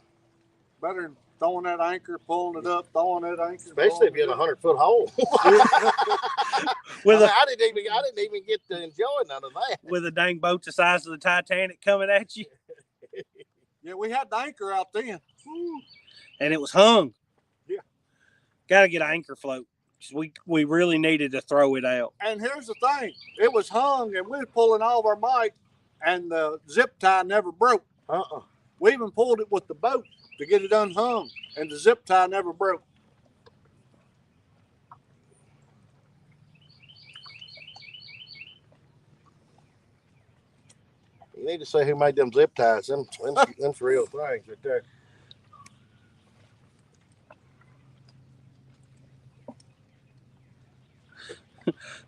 Better than throwing that anchor, pulling it up, throwing that anchor. Especially if you're in a 100-foot hole. I didn't even get to enjoy none of that. With a dang boat the size of the Titanic coming at you. Yeah, we had the anchor out then. And it was hung. Yeah. Got to get an anchor float. We really needed to throw it out. And here's the thing. It was hung and we were pulling all of our might and the zip tie never broke. We even pulled it with the boat to get it unhung and the zip tie never broke. You need to say who made them zip ties. Them's real things right there.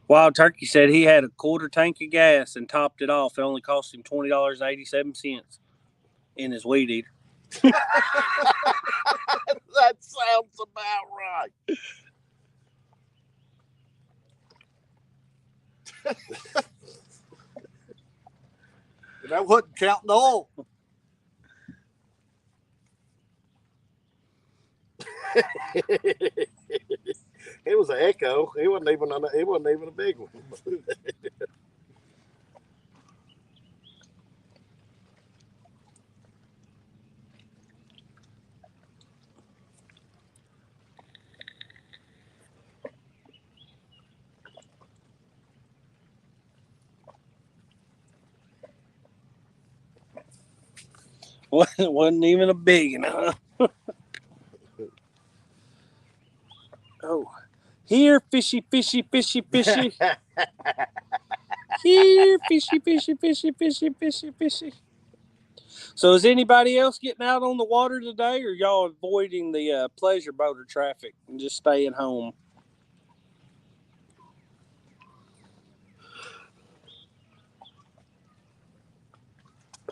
Wild Turkey said he had a quarter tank of gas and topped it off. It only cost him $20.87 in his weed eater. That sounds about right. And that wasn't counting the oil. It was an Echo. It wasn't even a big one. Wasn't even a big one, huh? Oh, here, fishy, fishy, fishy, fishy. Here, fishy, fishy, fishy, fishy, fishy, fishy. So is anybody else getting out on the water today, or y'all avoiding the pleasure boater traffic and just staying home?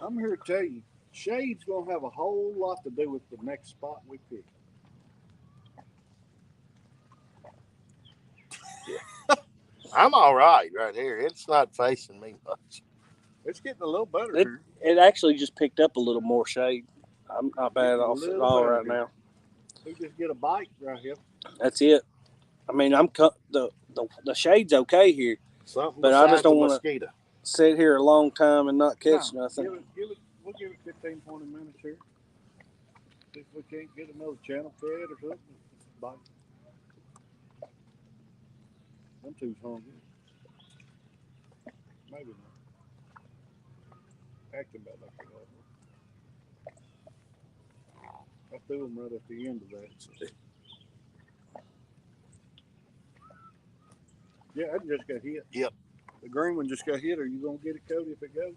I'm here to tell you, shade's gonna have a whole lot to do with the next spot we pick. I'm all right here. It's not facing me much. It's getting a little better It, here. it actually just picked up a little more shade. I'm not bad off at all right now. We just get a bite right here. That's it. I mean, the shade's okay here, Something but I just besides a don't want to mosquito. sit here a long time and not catch nothing. We'll give it 15, 20 minutes here. See if we can't get another channel fed or something. Bite. Them two's hungry. Maybe not. Acting about like they are. I threw them right at the end of that. So. Yeah, that just got hit. Yep. The green one just got hit. Are you gonna get it, Cody, if it goes?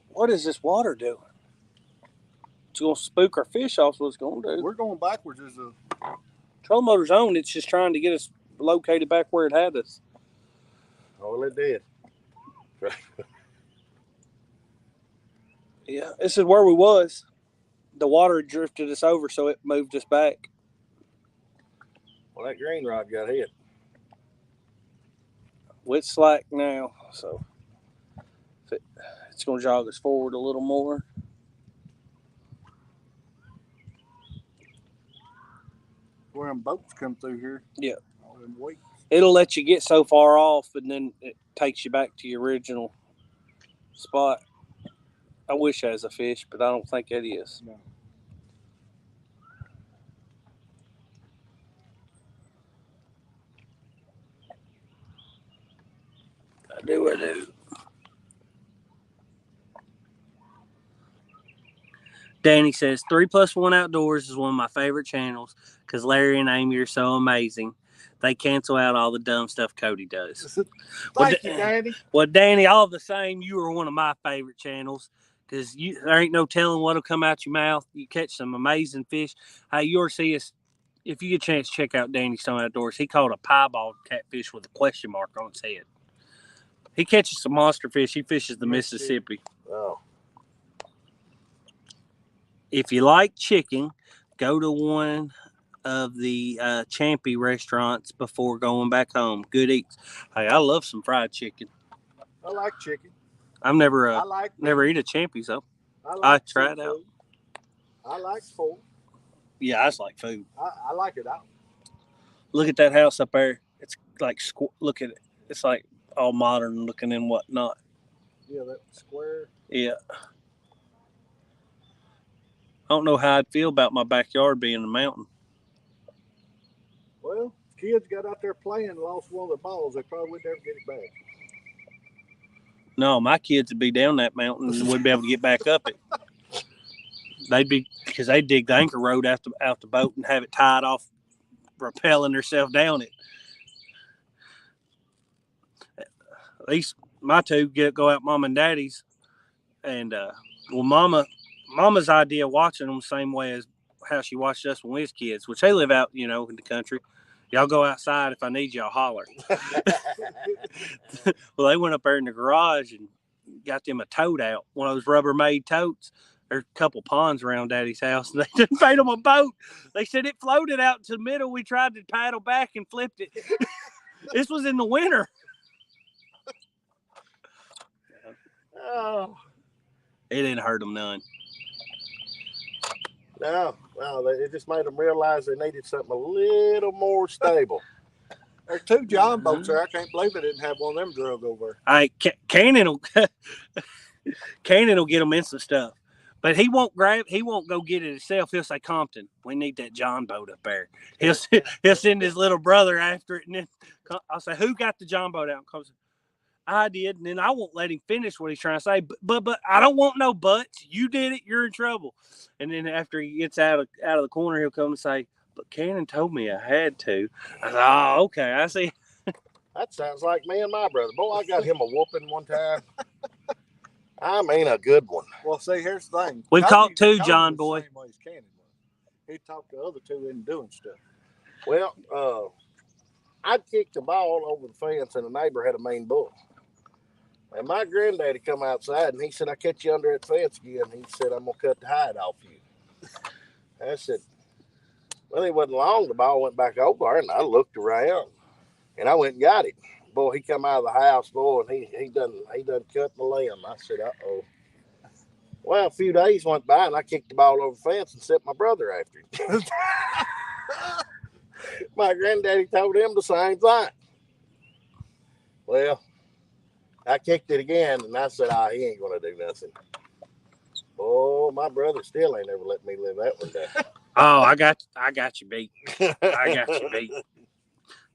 What is this water doing? It's gonna spook our fish off. What it's gonna do? We're going backwards as a Trolling motor's on. It's just trying to get us located back where it had us. Oh, well, it did. Yeah, this is where we was. The water drifted us over, so it moved us back. Well, that green rod got hit. Well, it's slack now, so it's going to jog us forward a little more. where them boats come through here. Yeah. All them weights. It'll let you get so far off, and then it takes you back to your original spot. I wish that was a fish, but I don't think it is. No. I do. Danny says 3+1 Outdoors is one of my favorite channels because Larry and Amy are so amazing. They cancel out all the dumb stuff Cody does. Thank you, Danny. Well, Danny, all the same, you are one of my favorite channels because there ain't no telling what'll come out your mouth. You catch some amazing fish. Hey, you'll see us. If you get a chance, check out Danny Stone Outdoors. He caught a piebald catfish with a question mark on his head. He catches some monster fish. He fishes the Mississippi. Oh. If you like chicken, go to one of the Champy restaurants before going back home. Good eats. Hey, I love some fried chicken. I like chicken. I've never never eat a Champy's though. I tried out. I like pork. Yeah, I just like food. I like it out. Look at that house up there. It's like look at it. It's like all modern looking and whatnot. Yeah, that square. Yeah. I don't know how I'd feel about my backyard being a mountain. Well, kids got out there playing and lost one of their balls. They probably would never get it back. No, my kids would be down that mountain and wouldn't be able to get back up it. They'd be, because they dig the anchor road out the boat and have it tied off, rappelling themselves down it. At least my two go out mom and daddy's, and mama's idea of watching them the same way as how she watched us when we was kids, which they live out, in the country. Y'all go outside. If I need y'all, holler. Well, they went up there in the garage and got them a tote out, one of those Rubbermaid totes. There's a couple ponds around Daddy's house. They didn't paint them a boat. They said it floated out into the middle. We tried to paddle back and flipped it. This was in the winter. Oh. It didn't hurt them none. No, it just made them realize they needed something a little more stable. There's two John boats there. I can't believe they didn't have one of them drug over. Cannon will get them in some stuff, but he won't go get it himself. He'll say, Compton, we need that John boat up there. He'll send his little brother after it, and then I'll say, who got the John boat out? I did, and then I won't let him finish what he's trying to say. But I don't want no buts. You did it. You're in trouble. And then after he gets out of the corner, he'll come and say, "But Cannon told me I had to." I said, "Oh, okay. I see." That sounds like me and my brother. Boy, I got him a whooping one time. I mean, a good one. Well, see, here's the thing. We've caught two, Cody John was boy. the same way as Cannon was. He talked the other two into doing stuff. Well, I kicked the ball over the fence, and the neighbor had a mean bull. And my granddaddy come outside, and he said, "I catch you under that fence again." He said, "I'm going to cut the hide off you." I said, well, it wasn't long. The ball went back over there, and I looked around, and I went and got it. Boy, he come out of the house, boy, and he done cut my limb. I said, "Uh-oh." Well, a few days went by, and I kicked the ball over the fence and set my brother after him. My granddaddy told him the same thing. Well, I kicked it again, and I said, he ain't going to do nothing. Oh, my brother still ain't ever let me live that one down. Oh, I got you beat. I got you beat.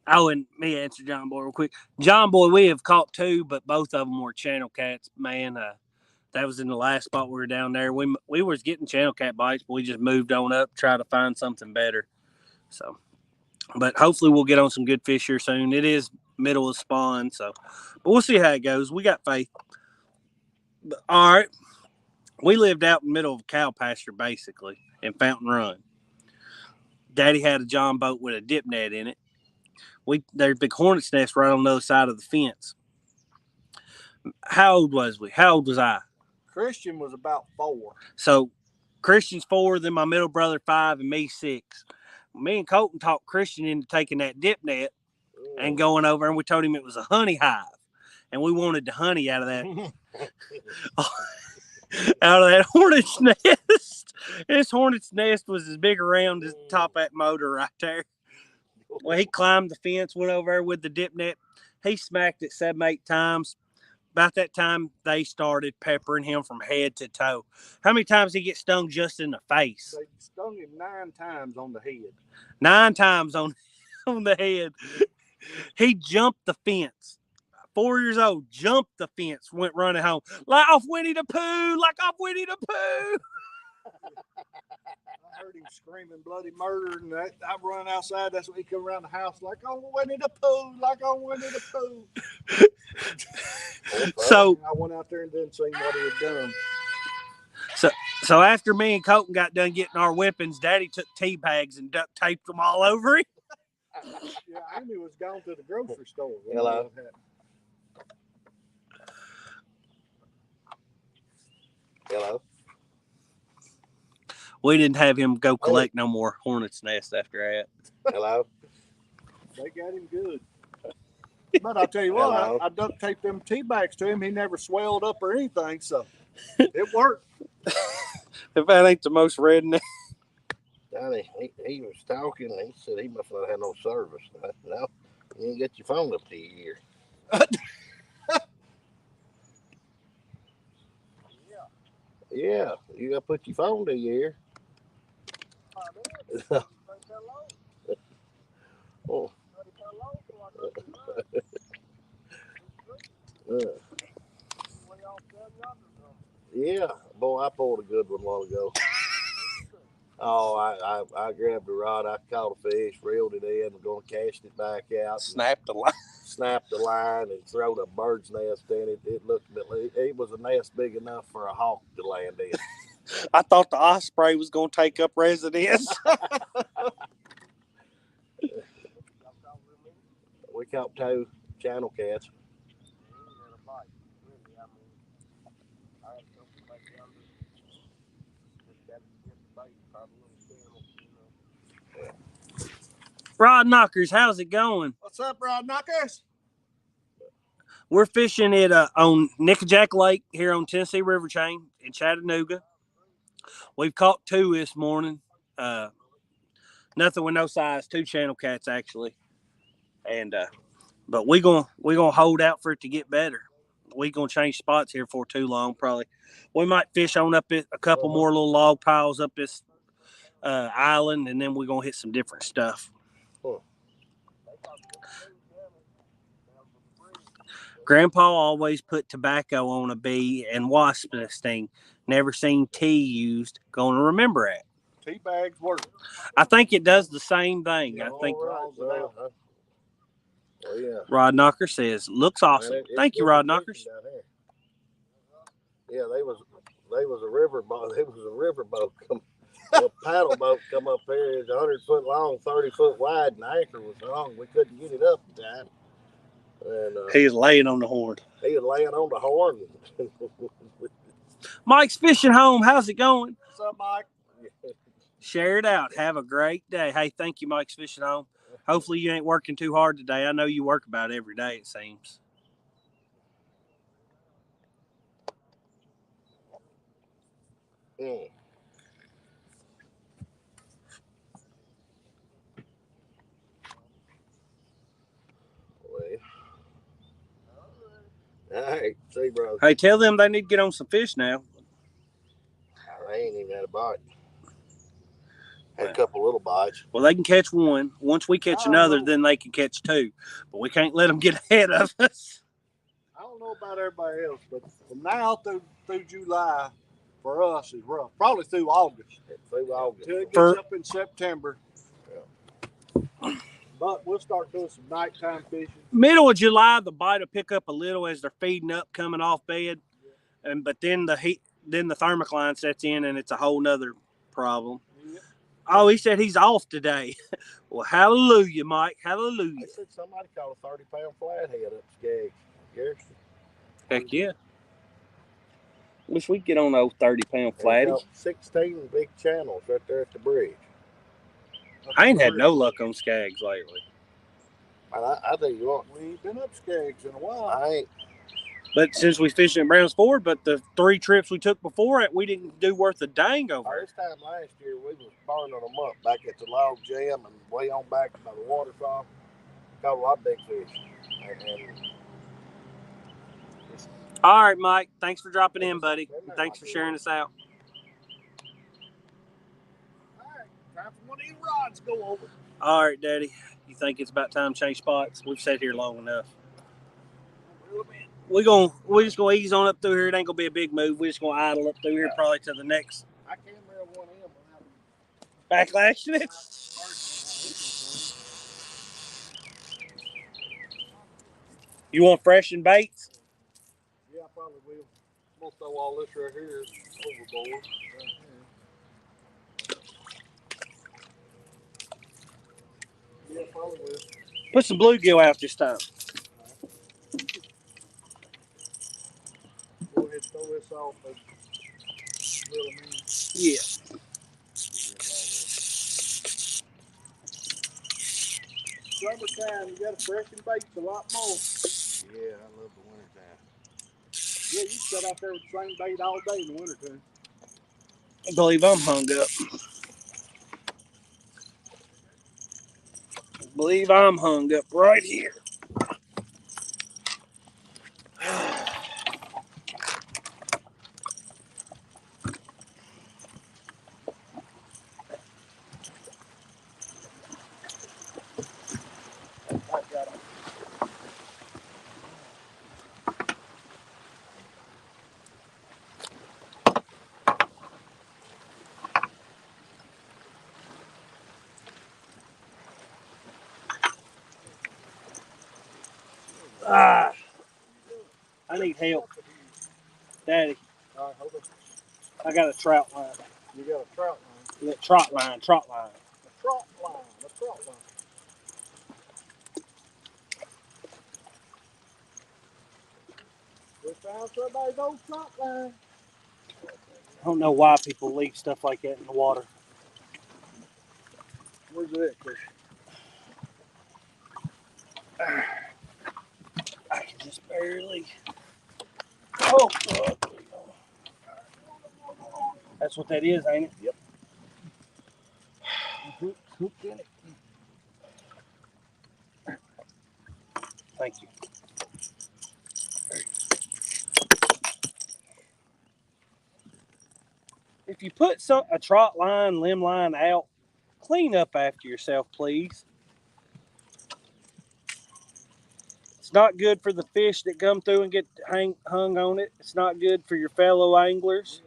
Oh, and me answer John Boy real quick. John Boy, we have caught two, but both of them were channel cats. Man, that was in the last spot we were down there. We was getting channel cat bites, but we just moved on up, try to find something better. So, but hopefully we'll get on some good fish here soon. It is middle of spawn, so but we'll see how it goes. We got faith. But, all right, we lived out in the middle of a cow pasture basically in Fountain Run. Daddy had a John boat with a dip net in it. There's a big hornet's nest right on the other side of the fence. How old was we? How old was I? Christian was about 4. So Christian's 4, then my middle brother 5, and me 6. Me and Colton talked Christian into taking that dip net and going over, and we told him it was a honey hive, and we wanted the honey out of that hornet's nest. This hornet's nest was as big around as the top of that motor right there. Well, he climbed the fence, went over there with the dip net. He smacked it 7, 8 times. About that time, they started peppering him from head to toe. How many times did he get stung just in the face? They stung him 9 times on the head. 9 times on the head. He jumped the fence. 4 years old, jumped the fence, went running home. Like off Winnie the Pooh, like off Winnie the Pooh. I heard him screaming bloody murder, and I run outside. That's when he come around the house like, "Oh, Winnie the Pooh, like on Winnie the Pooh." So I went out there and didn't see what he had done. So after me and Colton got done getting our weapons, Daddy took tea bags and duct taped them all over him. Yeah, Amy was gone to the grocery store. Hello. Hello. We didn't have him go collect no more hornet's nest after that. Hello. They got him good. But I'll tell you what, I duct taped them tea bags to him. He never swelled up or anything, so it worked. If that ain't the most redneck. Johnny, he was talking. He said he must not have no service. No, you didn't get your phone up to your ear. Yeah, you got to put your phone to your ear. Oh. Yeah, boy, I pulled a good one a while ago. Oh, I grabbed a rod, I caught a fish, reeled it in, and going to cast it back out. Snapped the line. Snapped the line and throwed a bird's nest in it. It was a nest big enough for a hawk to land in. I thought the osprey was going to take up residence. We caught 2 channel cats. Rod Knockers, how's it going? What's up, Rod Knockers? We're fishing it on Nickajack Lake here on Tennessee River Chain in Chattanooga. We've caught 2 this morning. Nothing with no size, 2 channel cats actually. And but we gonna hold out for it to get better. We gonna change spots here for too long probably. We might fish on up a couple more little log piles up this island, and then we're gonna hit some different stuff. Grandpa always put tobacco on a bee and wasp sting. Never seen tea used. Gonna remember it. Tea bags work. I think it does the same thing. I think Right, well, yeah. Rod Knocker says, looks awesome. Man, Thank you, good Rod fishing Knockers. down here. Yeah, they was a river boat. There was a river boat a paddle boat come up here. It's 100-foot long, 30-foot wide, and the anchor was hung. We couldn't get it up in time. And He was laying on the horn. he was laying on the horn. Mike's Fishing Home. How's it going? What's up, Mike? Share it out. Have a great day. Hey, thank you, Mike's Fishing Home. Hopefully you ain't working too hard today. I know you work about every day, it seems. Mm. All right, see, bro. Hey, tell them they need to get on some fish now. I ain't even had a bite. Had a couple little bites. Well, they can catch one. Once we catch another, then they can catch two. But we can't let them get ahead of us. I don't know about everybody else, but from now through July, for us is rough. Probably through August. Through August. Until it gets up in September. Yeah. But we'll start doing some nighttime fishing. Middle of July, the bite will pick up a little as they're feeding up, coming off bed. But then the heat, then the thermocline sets in, and it's a whole nother problem. Yeah. Oh, he said he's off today. Well, hallelujah, Mike. Hallelujah. They said somebody caught a 30-pound flathead up Skaggs. Garrison. Heck yeah. Wish we'd get on those 30-pound flatty. 16 big channels right there at the bridge. I ain't had no luck on Skaggs lately. I think you want. We ain't been up Skaggs in a while. I ain't. But since we fished in Browns Ford, but the 3 trips we took before it, we didn't do worth a dang over. This time last year, we was burning them up back at the log jam and way on back by the waterfall. Caught a lot of big fish. All right, Mike. Thanks for dropping in, buddy. And thanks for sharing us out. All right, time for one of these rods to go over. All right, Daddy. You think it's about time to change spots? We've sat here long enough. We're just gonna ease on up through here. It ain't gonna be a big move. We're just gonna idle up through here probably to the next. I can't reel one in Backlashing it. You want freshen baits? Yeah, I probably will. I'm gonna throw all this right here overboard. Yeah, probably will. Put some bluegill out this time. Go ahead and throw this off and reel them in. Yeah. Summertime, you got to freshen baits a lot more. Yeah, I love the wintertime. Yeah, you sit out there with the same bait all day in the wintertime. I believe I'm hung up. I believe I'm hung up right here. I need help. Daddy. All right, hold on. I got a trout line. You got a trout line? Trot line. A trot line. We found somebody's old trot line. I don't know why people leave stuff like that in the water. Where's it at, Chris? I can just barely. Oh, God. That's what that is, ain't it? Yep. Hooked in it. Thank you. If you put a trot line, limb line out, clean up after yourself, please. It's not good for the fish that come through and get hung on it. It's not good for your fellow anglers.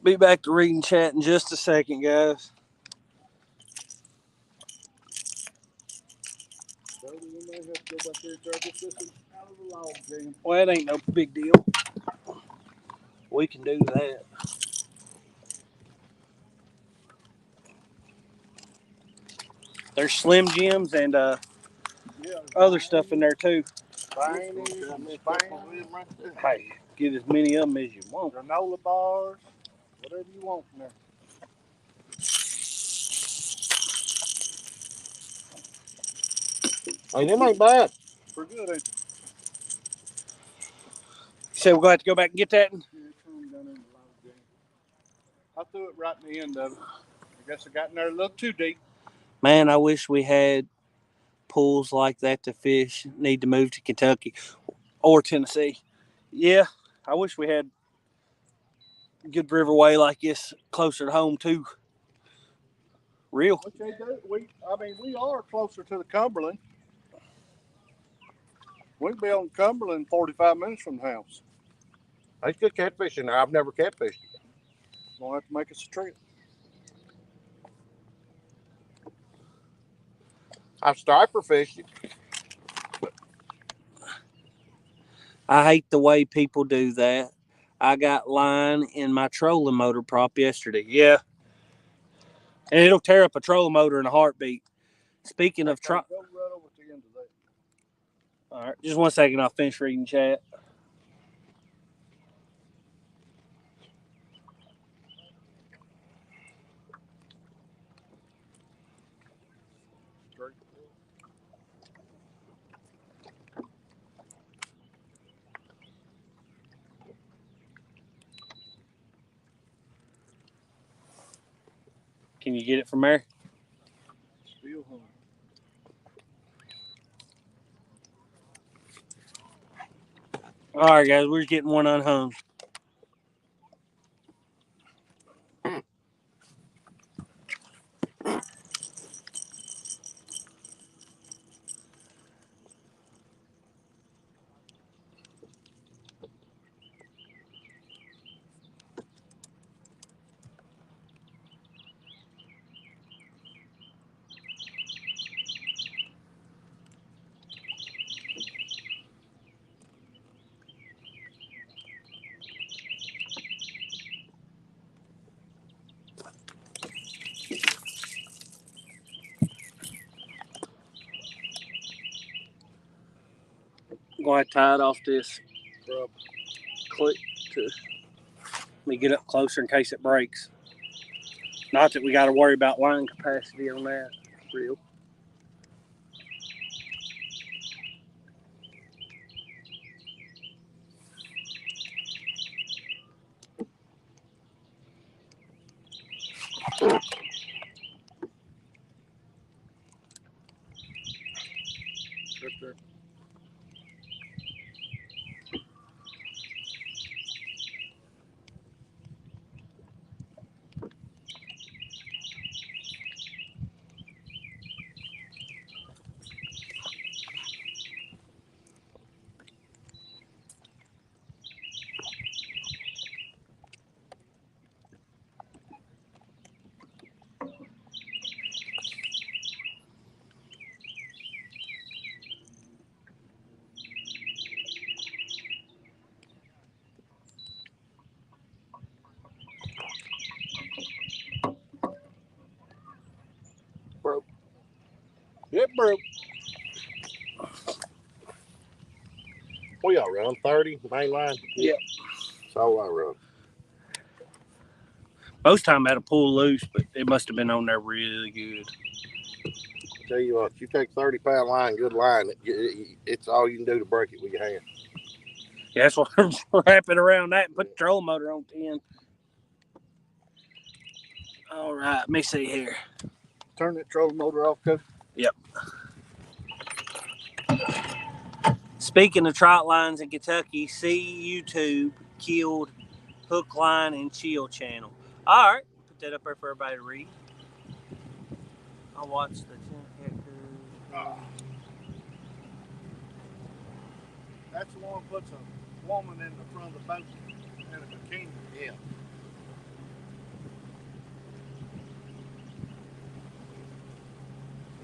Be back to reading chat in just a second, guys. Well, it ain't no big deal. We can do that. There's Slim Jims and other stuff in there too. Hey, get as many of them as you want. Granola bars, whatever you want in there. Hey, them ain't bad. Pretty good, ain't it? So we're going to have to go back and get that. I threw it right in the end of it. I guess I got in there a little too deep. Man, I wish we had pools like that to fish. Need to move to Kentucky or Tennessee. Yeah, I wish we had good riverway like this closer to home too. Real. What they do? We are closer to the Cumberland. We can be on Cumberland 45 minutes from the house. That's good catfishing there. I've never catfished. Won't have to make us a trip. I've striper fished it. I hate the way people do that. I got line in my trolling motor prop yesterday. Yeah. And it'll tear up a trolling motor in a heartbeat. Speaking of Go right over to the end of that. all right, just 1 second. I'll finish reading chat. Can you get it from there? Still hungry. All right, guys, we're getting one unhung. I'm going to tie it off this clip to let me get up closer in case it breaks. Not that we got to worry about line capacity on that. Real. Right there. Broke. It broke. What y'all run? 30 main line? Yep. That's all I run. Most time I had a pull loose, but it must have been on there really good. Tell you what, you take 30-pound line, good line, it's all you can do to break it with your hand. Yeah, that's why I'm wrapping around that and put the trolling motor on 10. All right, let me see here. Turn that trolling motor off, Coach. Yep. Speaking of trot lines in Kentucky, see YouTube killed hook, line, and chill channel. All right, put that up there for everybody to read. I'll watch the. That's the one that puts a woman in the front of the boat in a bikini. Yeah.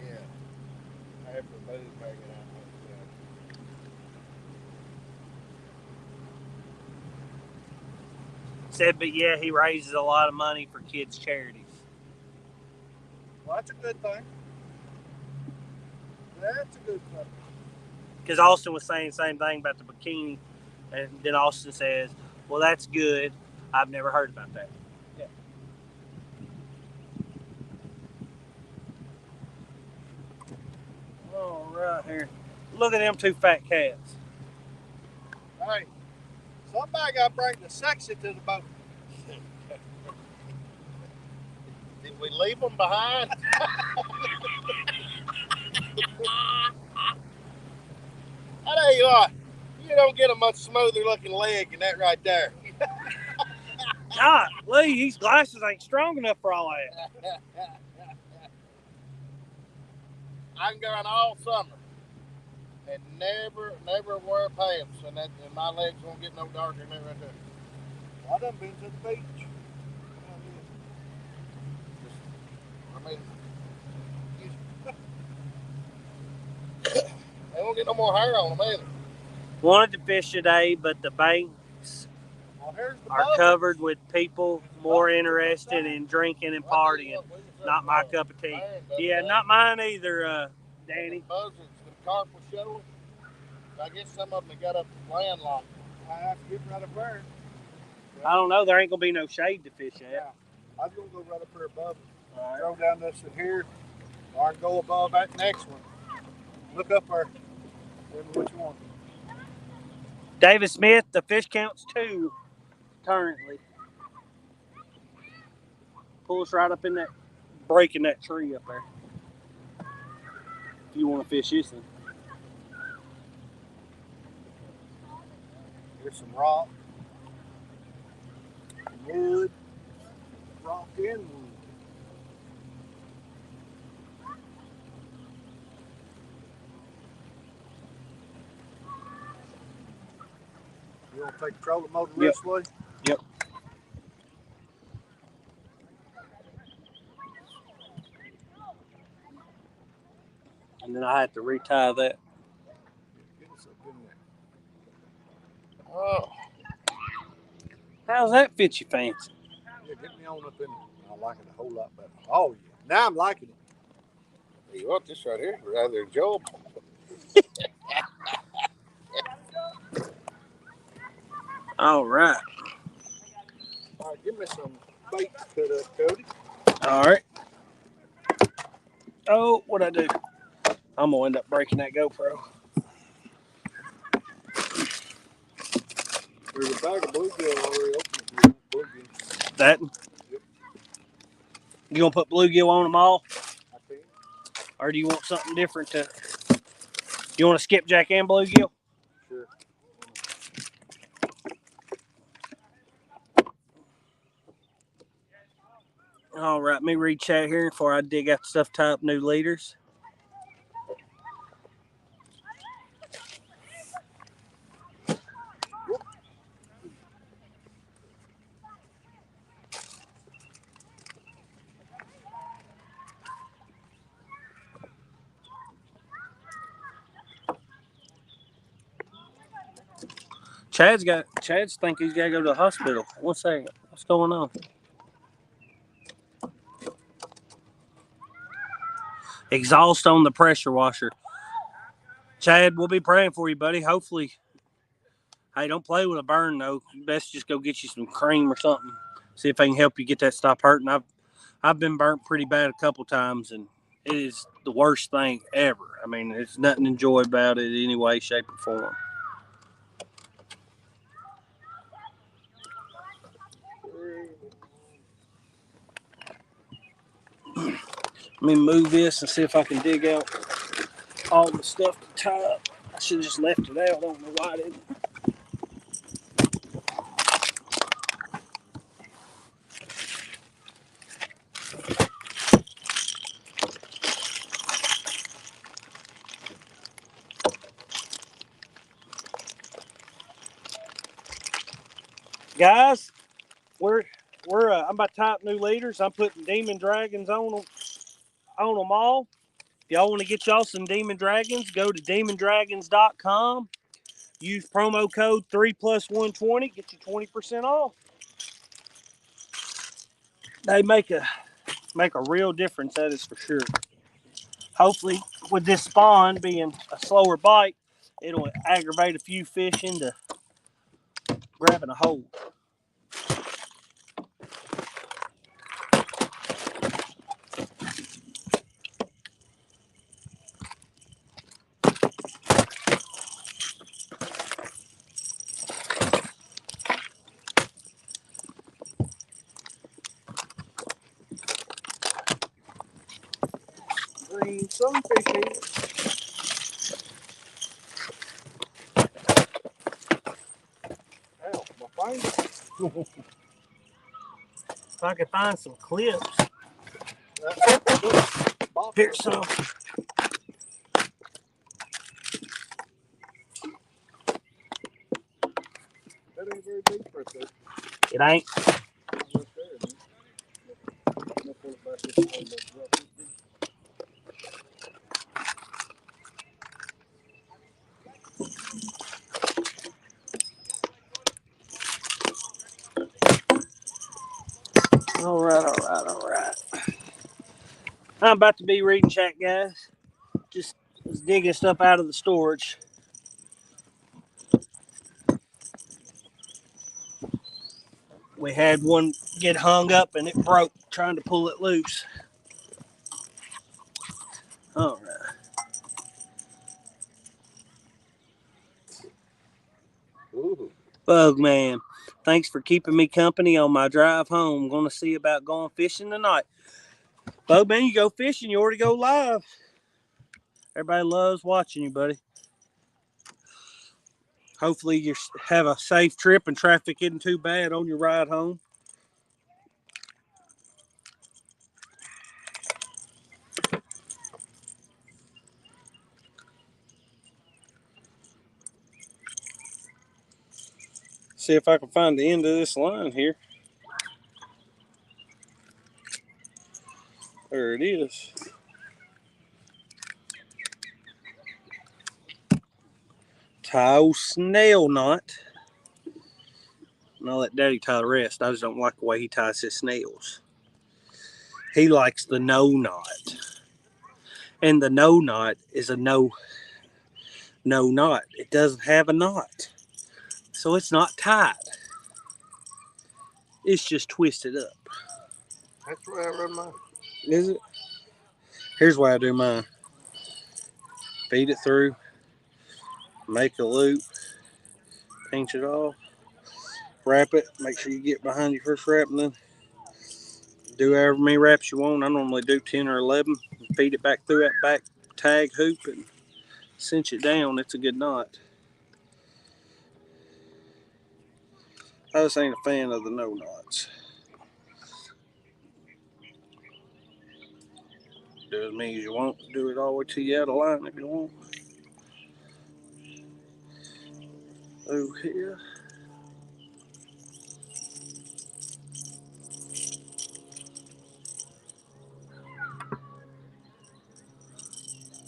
Yeah. I have to move back it out. Said, but yeah, he raises a lot of money for kids' charities. Well, that's a good thing. That's a good thing. Because Austin was saying the same thing about the bikini, and then Austin says, well, that's good. I've never heard about that. Yeah. Oh, right here. Look at them two fat cats. Hey, somebody got to bring the sexy to the boat. Did we leave them behind? I tell you what, you don't get a much smoother looking leg than that right there. God, Lee, these glasses ain't strong enough for all that. I can go in all summer and never wear pants, and my legs won't get no darker than that right there. Well, I done been to the beach. I mean, they won't get no more hair on them either. Wanted to fish today, but the banks Well, here's the are bubbles. covered with people more interested in drinking and partying. Not my cup of tea. Yeah, not mine either, Danny. The buzzards, the carp was shoveling. I guess some of them got up landlocked. I have to get right up there. I don't know. There ain't going to be no shade to fish at. Yeah. I was going to go right up there above it. All right. Throw down this one here, or I can go above that next one. Look up there. Which one? David Smith, the fish count's 2 currently. Pull us right up in that, breaking that tree up there. If you want to fish this one. Here's some rock, wood, rock and wood. You want to take the trolling motor this way? Yep. And then I have to retie that. Get us up in there. Oh, How's that fit you fancy? Yeah, get me on up in there. I like it a whole lot better. Oh, yeah. Now I'm liking it. you want this right here rather than Job? All right. All right, give me some bait to cut up, Cody. All right. Oh, what'd I do? I'm going to end up breaking that GoPro. There's a bag of bluegill already open. Bluegill. That? Yep. You going to put bluegill on them all? I can. Or do you want something different to... You want to skipjack and bluegill? Sure. All right, let me read chat here before I dig out the stuff, tie up new leaders. Chad's think he's got to go to the hospital. One second. What's going on? Exhaust on the pressure washer. Chad, we'll be praying for you, buddy. Hopefully. Hey, don't play with a burn, though. Best just go get you some cream or something. See if I can help you get that stop hurting. I've been burnt pretty bad a couple times, and it is the worst thing ever. I mean, there's nothing to enjoy about it in any way, shape, or form. Let me move this and see if I can dig out all the stuff to tie up. I should have just left it out. I don't know why I didn't. Guys, I'm about to type new leaders. I'm putting demon dragons on them all. If y'all want to get y'all some demon dragons, go to demondragons.com. Use promo code 3+120. Get you 20% off. They make a real difference, that is for sure. Hopefully, with this spawn being a slower bite, it'll aggravate a few fish into grabbing a hold. Green sunfish here. Ow, my finger. If I can find some clips. Bob, Here's some. that ain't very deep right there. It ain't. Right there, man. I'm gonna pull it back this one, but drop it. All right. I'm about to be reading chat, guys. Just was digging stuff out of the storage. We had one get hung up and it broke trying to pull it loose. All right. Ooh. Bugman, thanks for keeping me company on my drive home. I'm going to see about going fishing tonight. Bugman, you go fishing, you already go live. Everybody loves watching you, buddy. Hopefully you have a safe trip and traffic isn't too bad on your ride home. See if I can find the end of this line here. There it is. Tie snail knot. And I'll let Daddy tie the rest. I just don't like the way he ties his snails. He likes the no knot. And the no knot is a no knot. It doesn't have a knot. So it's not tied. It's just twisted up. That's the way I run mine. Is it? Here's why I do mine. Feed it through. Make a loop. Pinch it off. Wrap it. Make sure you get behind your first wrap and then do however many wraps you want. I normally do 10 or 11. Feed it back through that back tag hoop and cinch it down. It's a good knot. I just ain't a fan of the no knots. Do as many as you want. Do it all the way till you out of line if you want. Oh, here.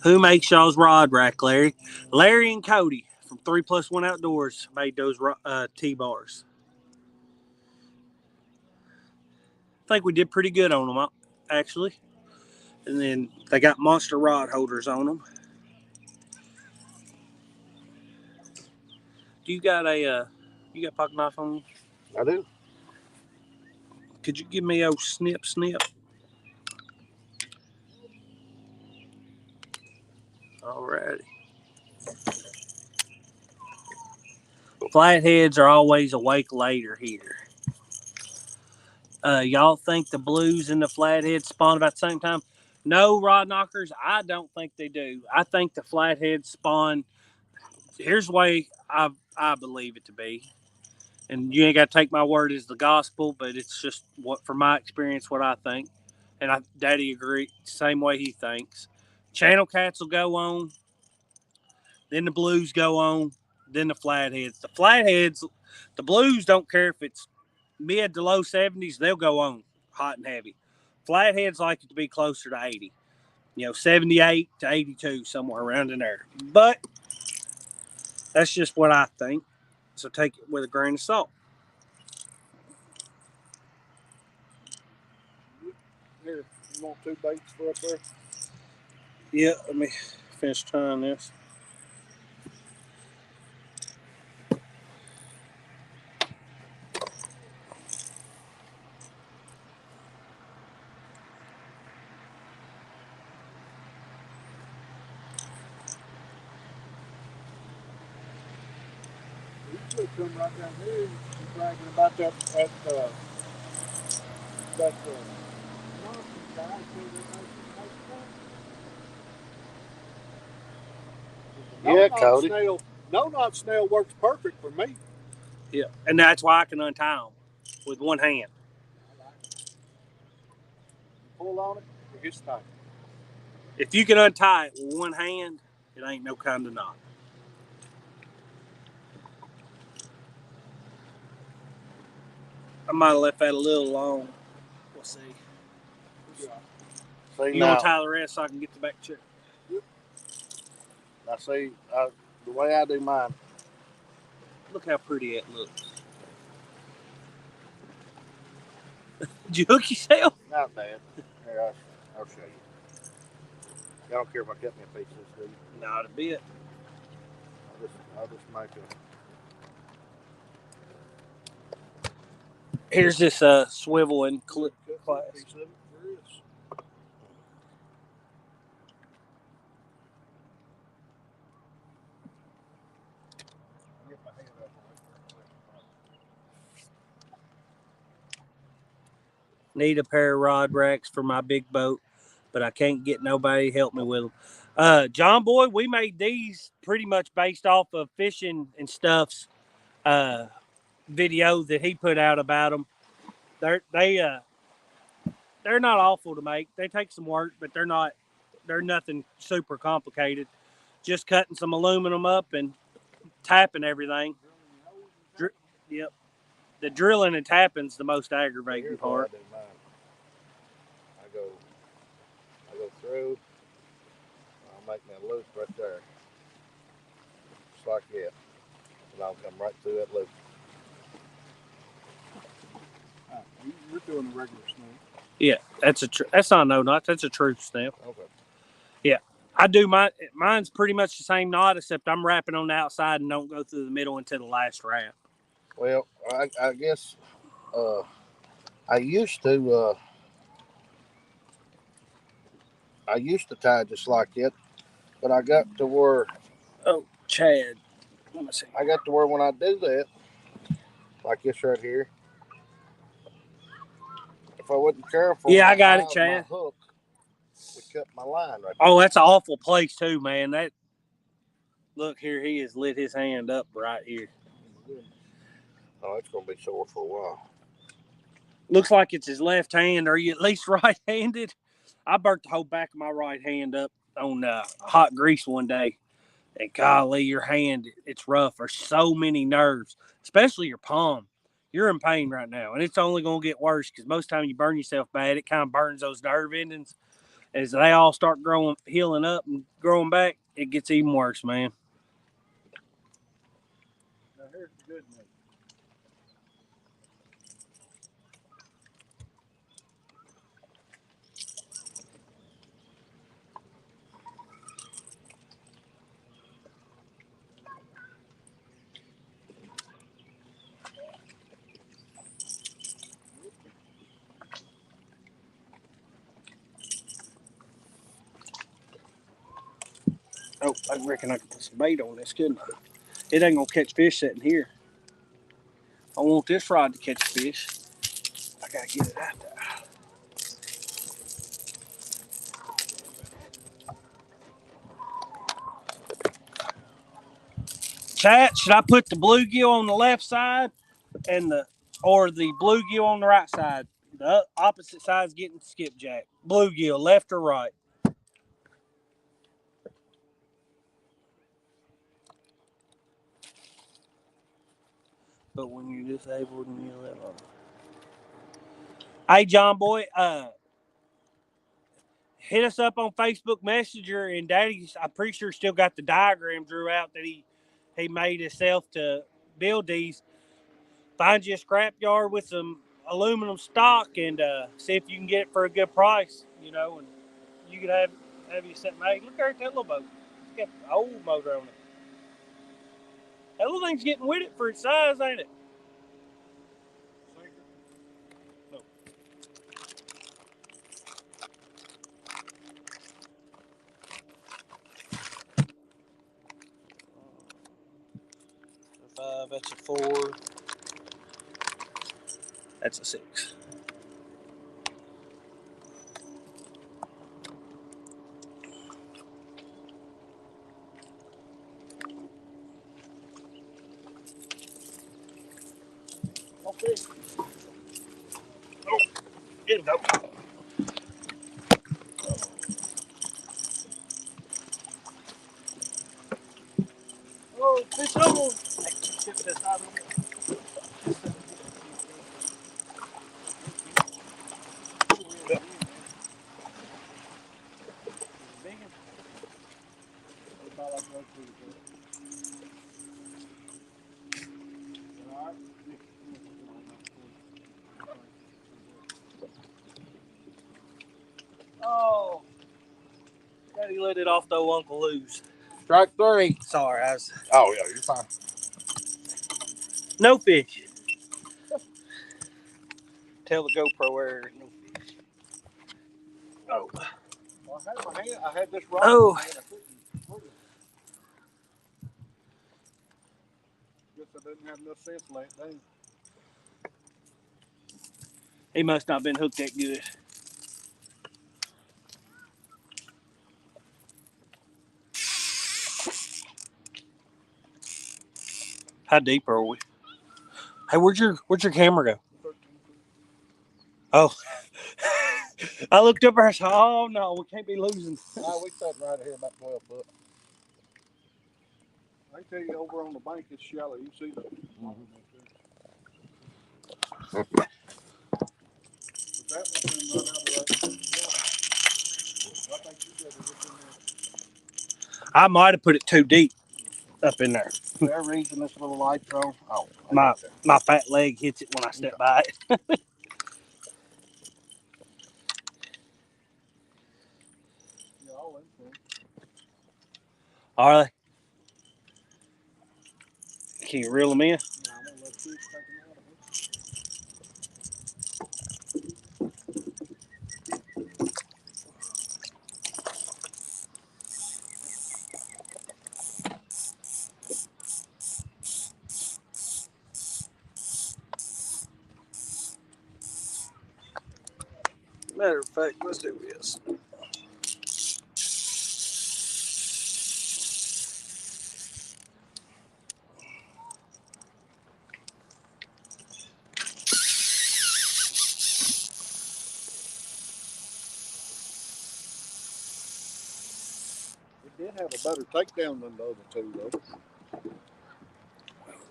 Who makes y'all's rod rack, Larry? Larry and Cody from 3+1 Outdoors made those T-bars. I think we did pretty good on them, actually. And then they got monster rod holders on them. Do you got a pocket knife on you? I do. Could you give me a snip? Alrighty. Flatheads are always awake later here. Y'all think the blues and the flatheads spawn about the same time? No, rod knockers, I don't think they do. I think the flatheads spawn here's the way I believe it to be. And you ain't got to take my word as the gospel, but it's just what, from my experience, what I think. And Daddy agreed, same way he thinks. Channel cats will go on, then the blues go on, then the flatheads. The flatheads, the blues don't care if it's mid to low 70s, they'll go on hot and heavy. Flatheads like it to be closer to 80, 78 to 82, somewhere around in there. But that's just what I think. So take it with a grain of salt. Here, you want 2 baits for up there? Yeah, let me finish trying this. You could come right down here and bragging about that nonsense guy. Yeah, Cody. No-knot snail works perfect for me. Yeah, and that's why I can untie them with one hand. Pull on it, it gets tight. If you can untie it with one hand, it ain't no kind of knot. I might have left that a little long. We'll see. See You now, want to tie the rest so I can get the back check? I see the way I do mine. Look how pretty that looks. Did you hook yourself? Not bad. Here, I'll show you. I don't care if I cut me a piece of this, do you? Not a bit. I'll just make a. Here's this swivel and clip class. Need a pair of rod racks for my big boat, but I can't get nobody to help me with them. John Boy, we made these pretty much based off of Fishing and Stuff's video that he put out about them. They're not awful to make. They take some work, but they're nothing super complicated. Just cutting some aluminum up and tapping everything. Yep. The drilling and tapping's the most aggravating part. I go through. I'll make my loop right there, just like that, and I'll come right through that loop. You're doing a regular snake. Yeah, that's not no knot. That's a true snap. Okay. Yeah, I do mine's pretty much the same knot, except I'm wrapping on the outside and don't go through the middle until the last wrap. Well, I guess I used to tie just like that, but I got to where. Oh, Chad. Let me see. I got to where when I do that, like this right here, if I wasn't careful, yeah, I got it, Chad. My hook would cut my line right there. Oh, that's an awful place too, man. Look here, he has lit his hand up right here. Oh, it's gonna be sore for a while. Looks like it's his left hand. Are you at least right-handed? I burnt the whole back of my right hand up on hot grease one day. And golly, your hand, it's rough. There's so many nerves, especially your palm. You're in pain right now, and it's only going to get worse because most time you burn yourself bad, it kind of burns those nerve endings. As they all start healing up and growing back, it gets even worse, man. Now here's the good news. Oh, I reckon I can put some bait on this, couldn't I? It ain't going to catch fish sitting here. I want this rod to catch fish. I got to get it out there. Chat, should I put the bluegill on the left side and or the bluegill on the right side? The opposite side's getting skipjack. Bluegill, left or right? But when you're disabled and you live on. Hey, John Boy, hit us up on Facebook Messenger, and Daddy's, I'm pretty sure, still got the diagram drew out that he made himself to build these. Find you a scrapyard with some aluminum stock and see if you can get it for a good price, you know, and you could have you set made. Look there at that little boat. It's got an old motor on it. That little thing's getting with it for its size, ain't it? No. A 5, that's a 4. That's a 6. Okay. Oh, it'll go. Oh, fish on. Oh, Daddy let it off though, Uncle Lou's. Strike 3. Sorry, I was. Oh yeah, you're fine. No fish. Tell the GoPro where no fish. Oh. Well, I had my hand. I had this rod. Oh. In my hand. Guess I didn't have enough sense to lay it down. He must not have been hooked that good. How deep are we? Hey, where'd your camera go? Oh. I looked up there and said, oh no, we can't be losing. No, we sat right here about 12 foot. I can tell you over on the bank it's shallow. You see the But that one's been run out of the I think you said it was in there. I might have put it too deep up in there. For that reason this little light's on. Oh, My fat leg hits it when I step by it. Yeah, all in for it. Are they? Can you reel them in? Yeah, I'm gonna let you take them out of it. Matter of fact, let's do this. It did have a better takedown than the other two, though.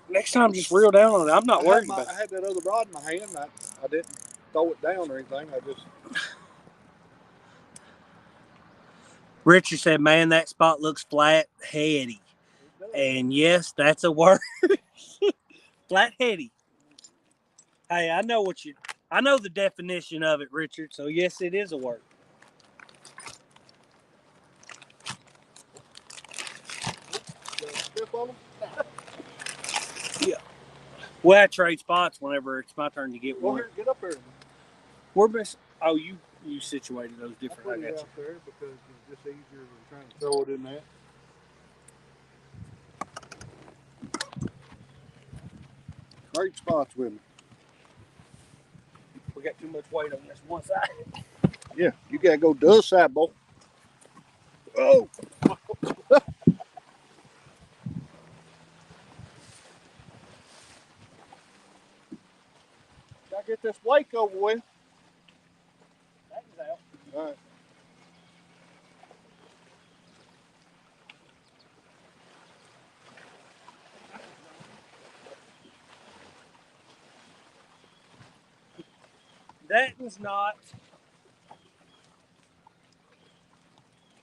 Next time, just reel down on it. I'm not worried about it. I had that other rod in my hand. I didn't throw it down or anything. I just. Richard said, man, that spot looks flat-heady. And yes, that's a word. Flat-heady. Hey, I know the definition of it, Richard. So yes, it is a word. Yeah. Well, I trade spots whenever it's my turn to get one. Here, get up here. We're best. Oh, you situated those different. I put it out there because it's just easier than trying to throw it in that. Great spots with me. We got too much weight on this one side. Yeah, you gotta go to the other side, boy. Oh! get this wake over with. That was out. All right. That was not.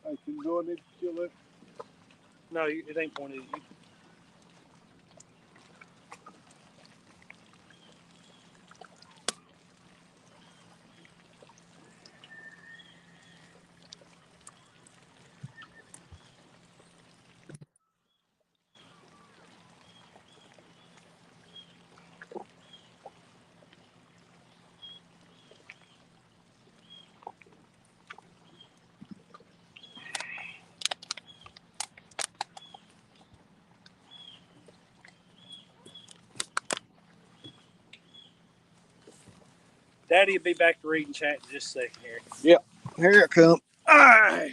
Hey, can you go in there and kill it? No, it ain't pointed at you. Daddy will be back to reading chat in just a second here. Yep. Here it comes. All right.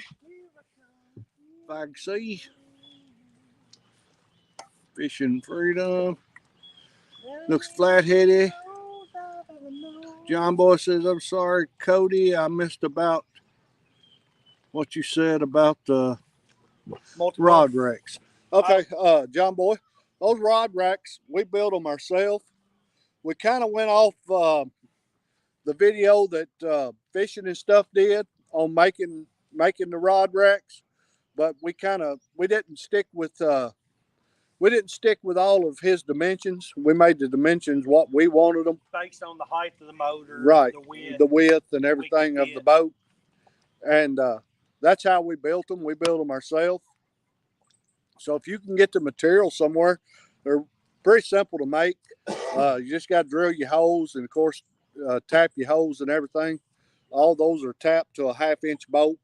If I can see. Fishing freedom. Looks flat-headed. John Boy says, I'm sorry, Cody. I missed about what you said about the rod racks. Okay, John Boy, those rod racks, we built them ourselves. We kind of went off the video that Fishing and Stuff did on making the rod racks, but we didn't stick with all of his dimensions. We made the dimensions what we wanted them. Based on the height of the motor, Right, the width and everything of the boat. And that's how we built them. We built them ourselves. So if you can get the material somewhere, they're pretty simple to make. You just got to drill your holes and, of course, tap your holes and everything. All those are tapped to a 1/2-inch bolt.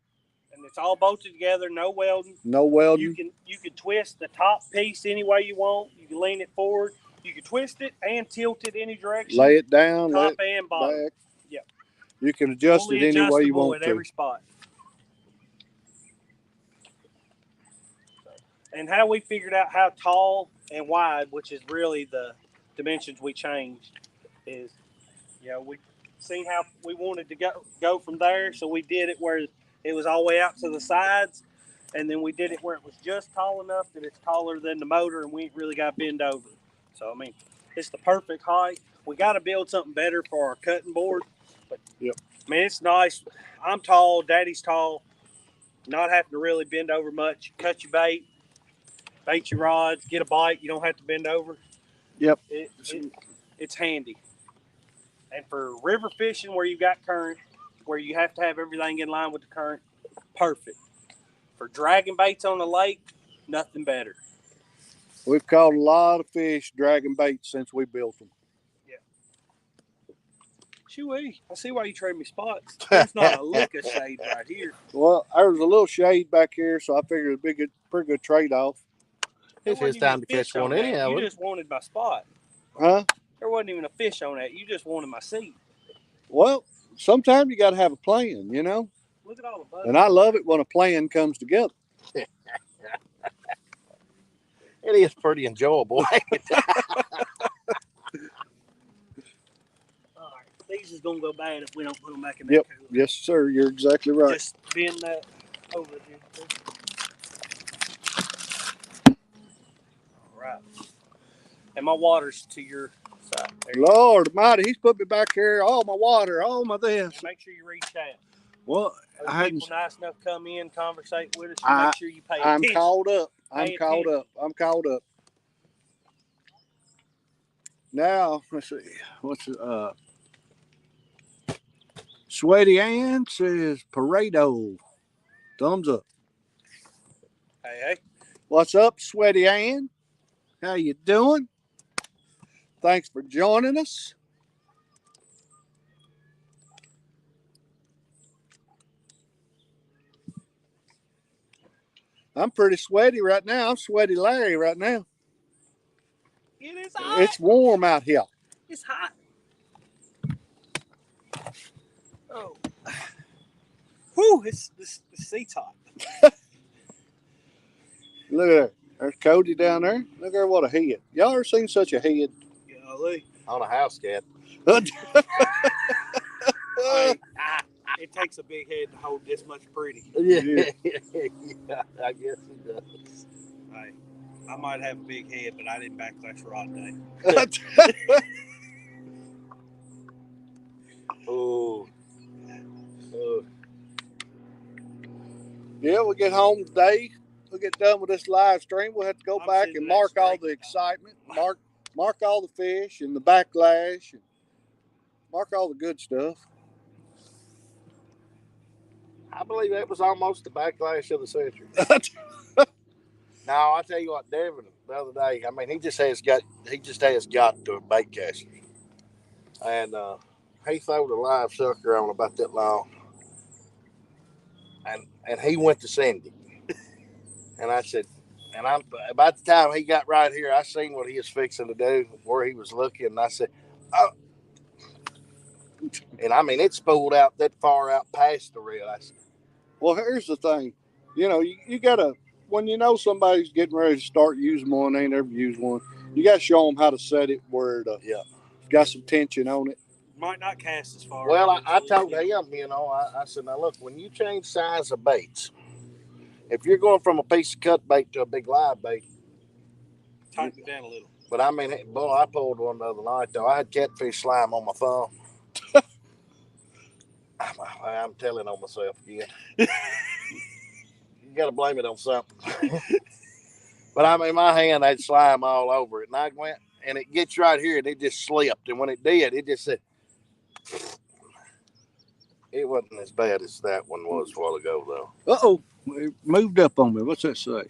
And it's all bolted together, no welding. No welding. You can twist the top piece any way you want. You can lean it forward. You can twist it and tilt it any direction. Lay it down, top and bottom. Back. Yep. You can adjust Fully it any way you want at to. every spot. And how we figured out how tall and wide, which is really the dimensions we changed, is, we seen how we wanted to go from there. So we did it where it was all the way out to the sides. And then we did it where it was just tall enough that it's taller than the motor and we ain't really got to bend over. So, I mean, it's the perfect height. We got to build something better for our cutting board. But, yep. I mean, it's nice. I'm tall. Daddy's tall. Not having to really bend over much. Cut your bait your rods, get a bite. You don't have to bend over. Yep. It's handy. And for river fishing where you've got current, where you have to have everything in line with the current, perfect. For dragging baits on the lake, nothing better. We've caught a lot of fish dragging baits since we built them. Yeah. Shoo-wee. I see why you trade me spots. There's not a lick of shade right here. Well, there was a little shade back here, so I figured it'd be a pretty good trade-off. It's his time to catch one anyhow. You just wanted my spot. Huh? There wasn't even a fish on that. You just wanted my seat. Well, sometimes you got to have a plan, you know? Look at all the bugs. And I love it when a plan comes together. It is pretty enjoyable. All right. These is going to go bad if we don't put them back in the Yep. cooler. Yes, sir. You're exactly right. Just bend that over here. All right. And my water's to your side. Lord Almighty, he's put me back here. All my water, all my this. Make sure you reach out. Well, people nice enough to come in, conversate with us. Make sure you pay attention. I'm caught up. I'm caught up. Now, let's see. What's Sweaty Ann says Pareto. Thumbs up. Hey. What's up, Sweaty Ann? How you doing? Thanks for joining us. I'm pretty sweaty right now. I'm Sweaty Larry right now. It is hot. It's warm out here. It's hot. Oh. Whew, it's seat's hot. Look at that. There's Cody down there. Look at what a head. Y'all ever seen such a head? Golly. On a house cat. Hey, it takes a big head to hold this much pretty. Yeah, I guess it does. Hey, I might have a big head, but I didn't backlash rod day. Oh, oh, Yeah, we'll get home today. We'll get done with this live stream. We'll have to go I'm back sitting and next mark to all Rick. the excitement, mark all the fish and the backlash, and mark all the good stuff. I believe that was almost the backlash of the century. Now I tell you what, Devin the other day. I mean, he just has got to bait casters, and he threw the live sucker on about that long, and he went to send it, and I said, and I'm about the time he got right here, I seen what he was fixing to do, where he was looking, and I said, oh, and I mean it spooled out that far out past the reel. I said, Well, here's the thing. You gotta, when you know somebody's getting ready to start using one, they ain't ever used one, you gotta show them how to set it where it's got some tension on it. Might not cast as far. well, I told him, I said, now look, when you change size of baits, if you're going from a piece of cut bait to a big live bait, tighten it down a little. but I mean, boy, I pulled one the other night though. I had catfish slime on my thumb. I'm telling on myself again. You got to blame it on something. But I mean, my hand had slime all over it, and I went, and it gets right here, and it just slipped. And when it did, it just said, it wasn't as bad as that one was a while ago, though. Uh-oh, it moved up on me. What's that say?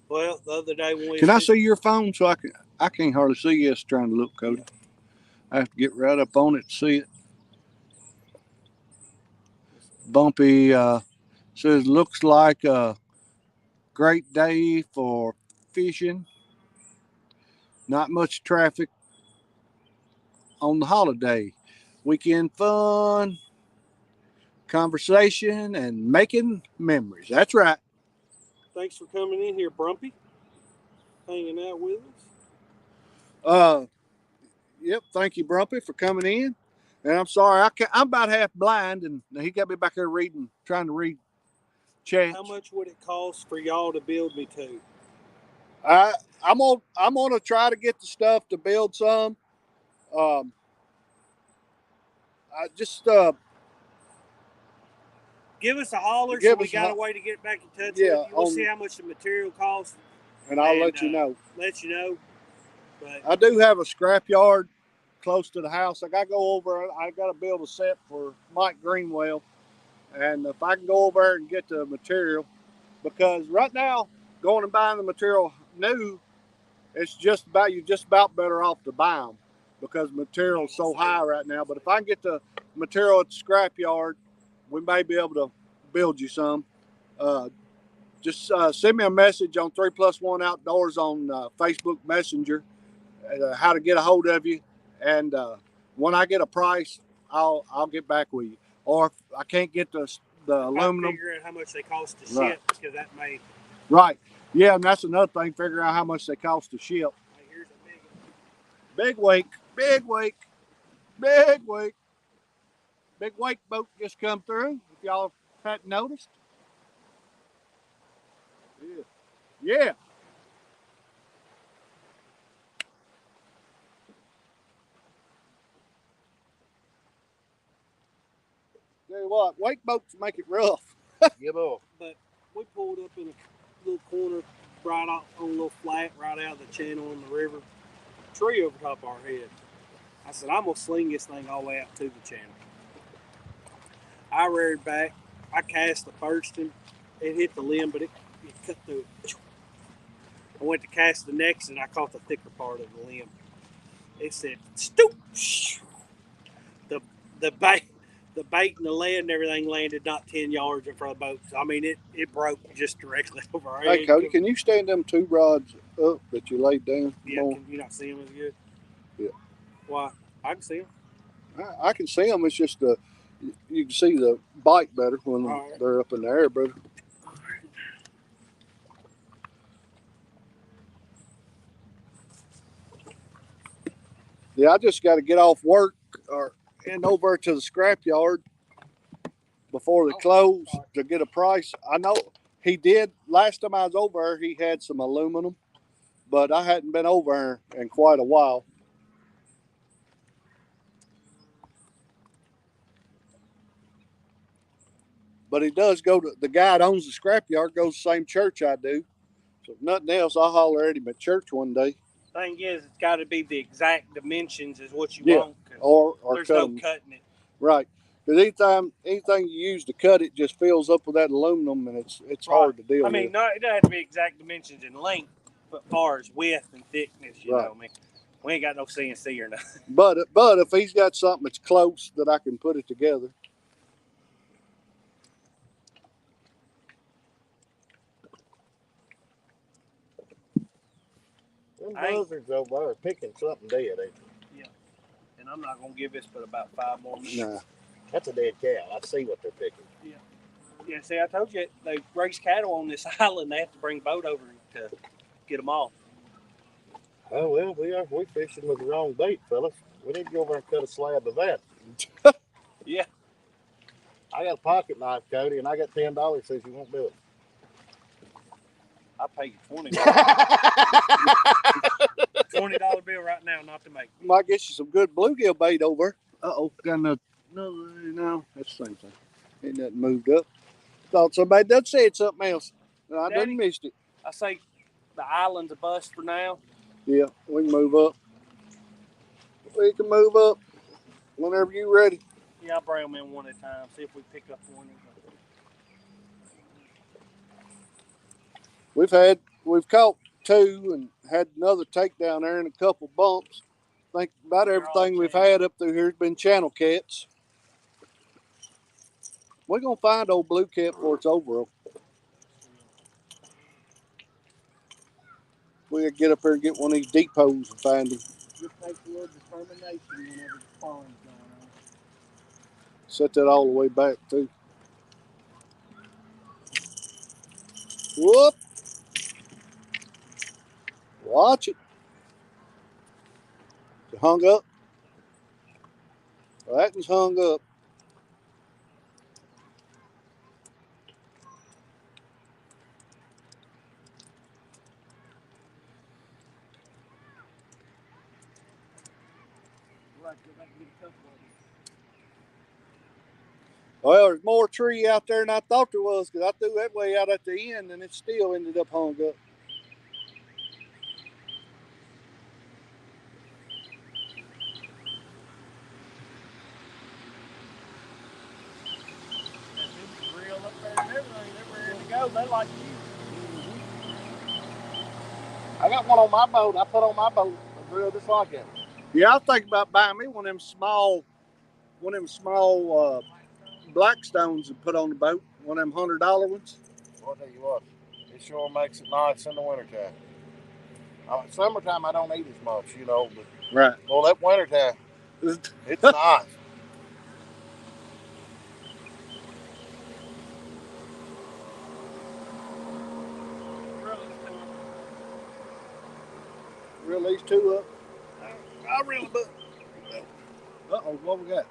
Well, the other day when we Can I see your phone so I can't hardly see you trying to look, Cody. I have to get right up on it to see it. Bumpy says, looks like a great day for fishing. Not much traffic on the holiday. Weekend fun, conversation, and making memories. That's right. Thanks for coming in here, Brumpy. Hanging out with us. Yep. Thank you, Brumpy, for coming in. And I'm sorry, I'm about half blind, and he got me back there trying to read chats. How much would it cost for y'all to build me two? I'm gonna try to get the stuff to build some. I just give us a holler so we got a way to get back in touch with you. We'll see how much the material costs. And I'll let you know. Let you know. But I do have a scrap yard close to the house. I got to go over. I got to build a set for Mike Greenwell. And if I can go over there and get the material, because right now, going and buying the material new, you're just about better off to buy them because material's so high right now. But if I can get the material at the scrap yard, we may be able to build you some. Just send me a message on 3+1 Outdoors on Facebook Messenger, how to get a hold of you, and when I get a price, I'll get back with you. Or if I can't get the aluminum, figure out how much they cost to ship, because that may. Right. Yeah, and that's another thing. Figure out how much they cost to ship. Hey, here's a big wake, big wake, big wake. Big wake boat just come through. If y'all hadn't noticed. Yeah. Tell you what, wake boats make it rough. Yeah, boy. But we pulled up in a little corner right off on a little flat right out of the channel in the river. Tree over top of our head. I said, I'm going to sling this thing all the way out to the channel. I reared back. I cast the first one. It hit the limb, but it cut through it. I went to cast the next, and I caught the thicker part of the limb. It said, stoop. The bait and the lead and everything landed not 10 yards in front of the boat. So, I mean, it broke just directly over our head. Hey, Cody, can you stand them two rods up that you laid down? Yeah, can you not see them as good? Yeah. Why? I can see them. I can see them. It's just you can see the bite better when they're up in the air, brother. Yeah, I just got to get off work or and over to the scrapyard before they close to get a price. I know he did last time I was over there. He had some aluminum, but I hadn't been over there in quite a while. But he does go to the guy that owns the scrapyard goes to the same church I do. So if nothing else, I'll holler at him at church one day. Thing is, it's got to be the exact dimensions is what you Yeah, want. or there's cut no them. cutting it. Right. Because anything you use to cut it just fills up with that aluminum, and it's Right. hard to deal I mean, with. not it doesn't have to be exact dimensions in length, but far as width and thickness, you Right. know. I mean, we ain't got no CNC or nothing. But if he's got something that's close that I can put it together. Them buzzards over there are picking something dead, ain't they? Yeah. And I'm not gonna give this but about 5 more minutes. Nah. That's a dead cow. I see what they're picking. Yeah, see, I told you they raise cattle on this island. They have to bring a boat over to get them off. Oh well, we fishing with the wrong bait, fellas. We need to go over and cut a slab of that. Yeah. I got a pocket knife, Cody, and I got $10. Says you won't do it. I pay you $20. $20 bill right now, not to make. Might get you some good bluegill bait over. Uh-oh, got another. No, that's the same thing. Ain't nothing moved up. Thought somebody done said something else. I Daddy, done missed it. I say the island's a bust for now. Yeah, we can move up. We can move up whenever you're ready. Yeah, I'll bring them in one at a time. See if we pick up one. We've caught 2 and had another takedown there and a couple bumps. I think about everything we've had up through here has been channel cats. We're gonna find old blue cat before it's over. We'll get up there and get one of these deep holes and find him. Just takes a little determination whenever the spawn's going on. Set that all the way back too. Whoop! Watch it. It hung up. Well, that one's hung up. Well, there's more tree out there than I thought there was because I threw that way out at the end and it still ended up hung up. Real up there and everything. They're ready to go. They like you. I got one on my boat. I put on my boat a drill just like it. Yeah, I was thinking about buying me one of them small Blackstones and put on the boat. One of them $100 ones. I'll tell you what, it sure makes it nice in the wintertime. Summertime I don't eat as much, you know, but right. Well, that wintertime, it's nice. Reel these 2 up. I really do. Uh-oh, what we got?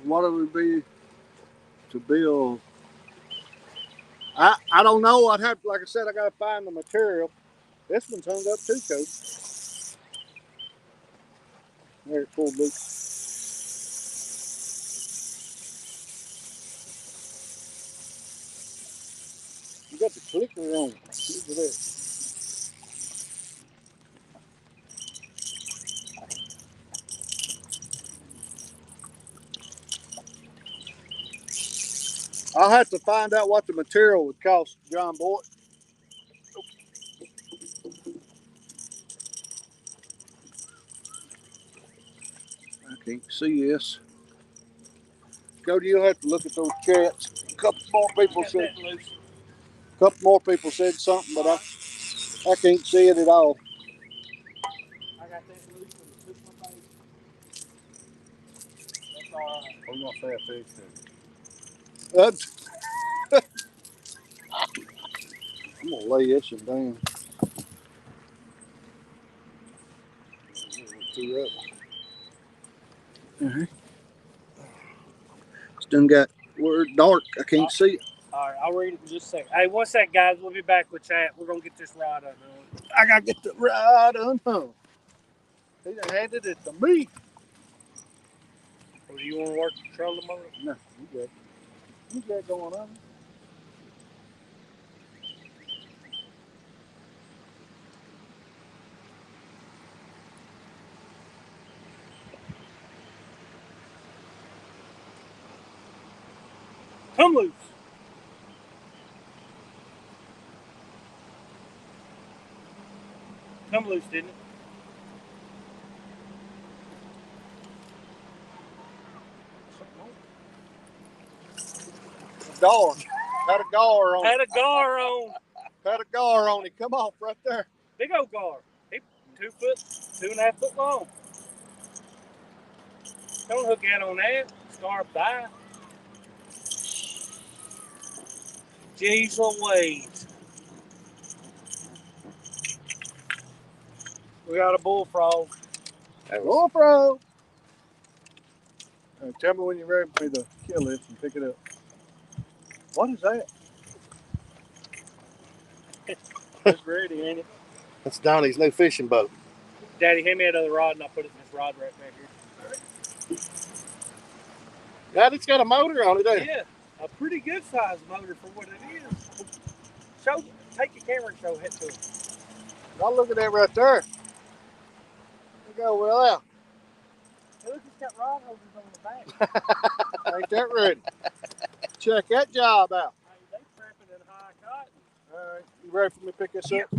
What would it be to build? I don't know. I'd have, like I said, I got to find the material. This one's hung up too, Coach. There, it pulled loose. You got the clicker on. Look at that. I'll have to find out what the material would cost, John Boy. I can't see this. Cody, you'll have to look at those chats. A couple more people said something, but I can't see it at all. I got that loose and took my bait. That's all right. We're gonna say a fish too. That's, I'm gonna lay this one down. Too rough. It's done got word dark. I can't see it. All right, I'll read it in just a second. Hey, one sec, guys. We'll be back with chat. We're gonna get this rod undone. I gotta get the rod unhung. He done handed it to me. Or do you want to work the trolling motor? No, you good. You got going on. Come loose. Come loose, didn't it? Gar. Had a gar on Had it. a gar on. Had a gar on it. Come off right there. Big old gar. He 2 foot, 2.5 foot long. Don't hook out on that. Scarf die. Jeez Louise. We got a bullfrog. Bullfrog. Tell me when you're ready for me to kill this and pick it up. What is that? It's ready, ain't it? That's Donnie's new fishing boat. Daddy, hand me that other rod and I'll put it in this rod right back here. God, it's got a motor on it, Yeah, a pretty good sized motor for what it is. Show, take your camera and show it to him. Y'all look at that right there. Look go well out. Hey, look, it's got rod holders on the back. Ain't that ready? Check that job out. Hey, they trapping in high cotton. All right, you ready for me to pick this up?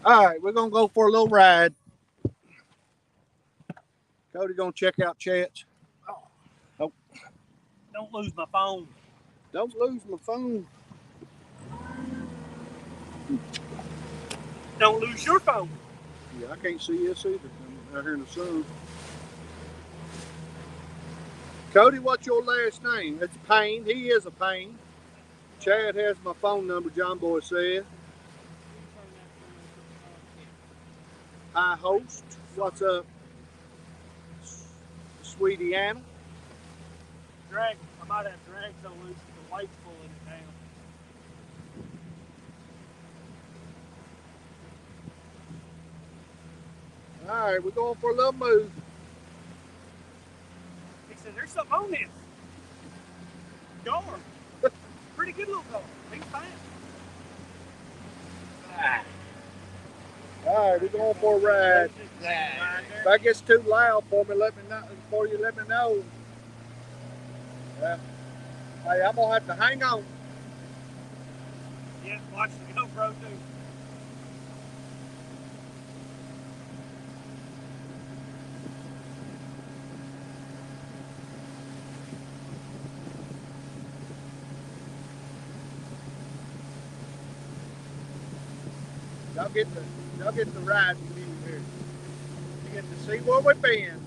All right, we're gonna go for a little ride. Cody gonna check out Chet's. Oh. Don't lose my phone. Don't lose my phone. Don't lose your phone. Yeah, I can't see this either. I'm out here in the sun. Cody, what's your last name? It's Payne. He is a Payne. Chad has my phone number, John Boy said. Hi, host. What's up, Sweetie Anna? Drag. I might have drag so loose the weight's pulling it down. All right, we're going for a little move. He said, there's something on this. Gar. Pretty good little gar. He's fine. All right, we're going for a ride. If that gets too loud for me, let me know. Before you let me know. Yeah. Hey, I'm gonna have to hang on. Yeah, watch the GoPro too. Y'all get the ride you need here. You get to see where we've been.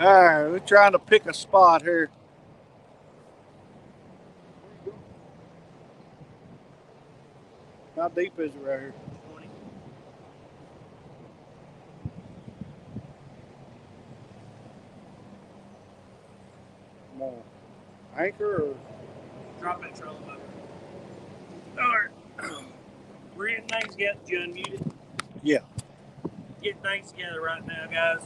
All right, we're trying to pick a spot here. How deep is it right here? 20. Come on. Anchor or? Drop that trolling motor. All right. We're getting things together. Did you unmute it? Yeah. Getting things together right now, guys.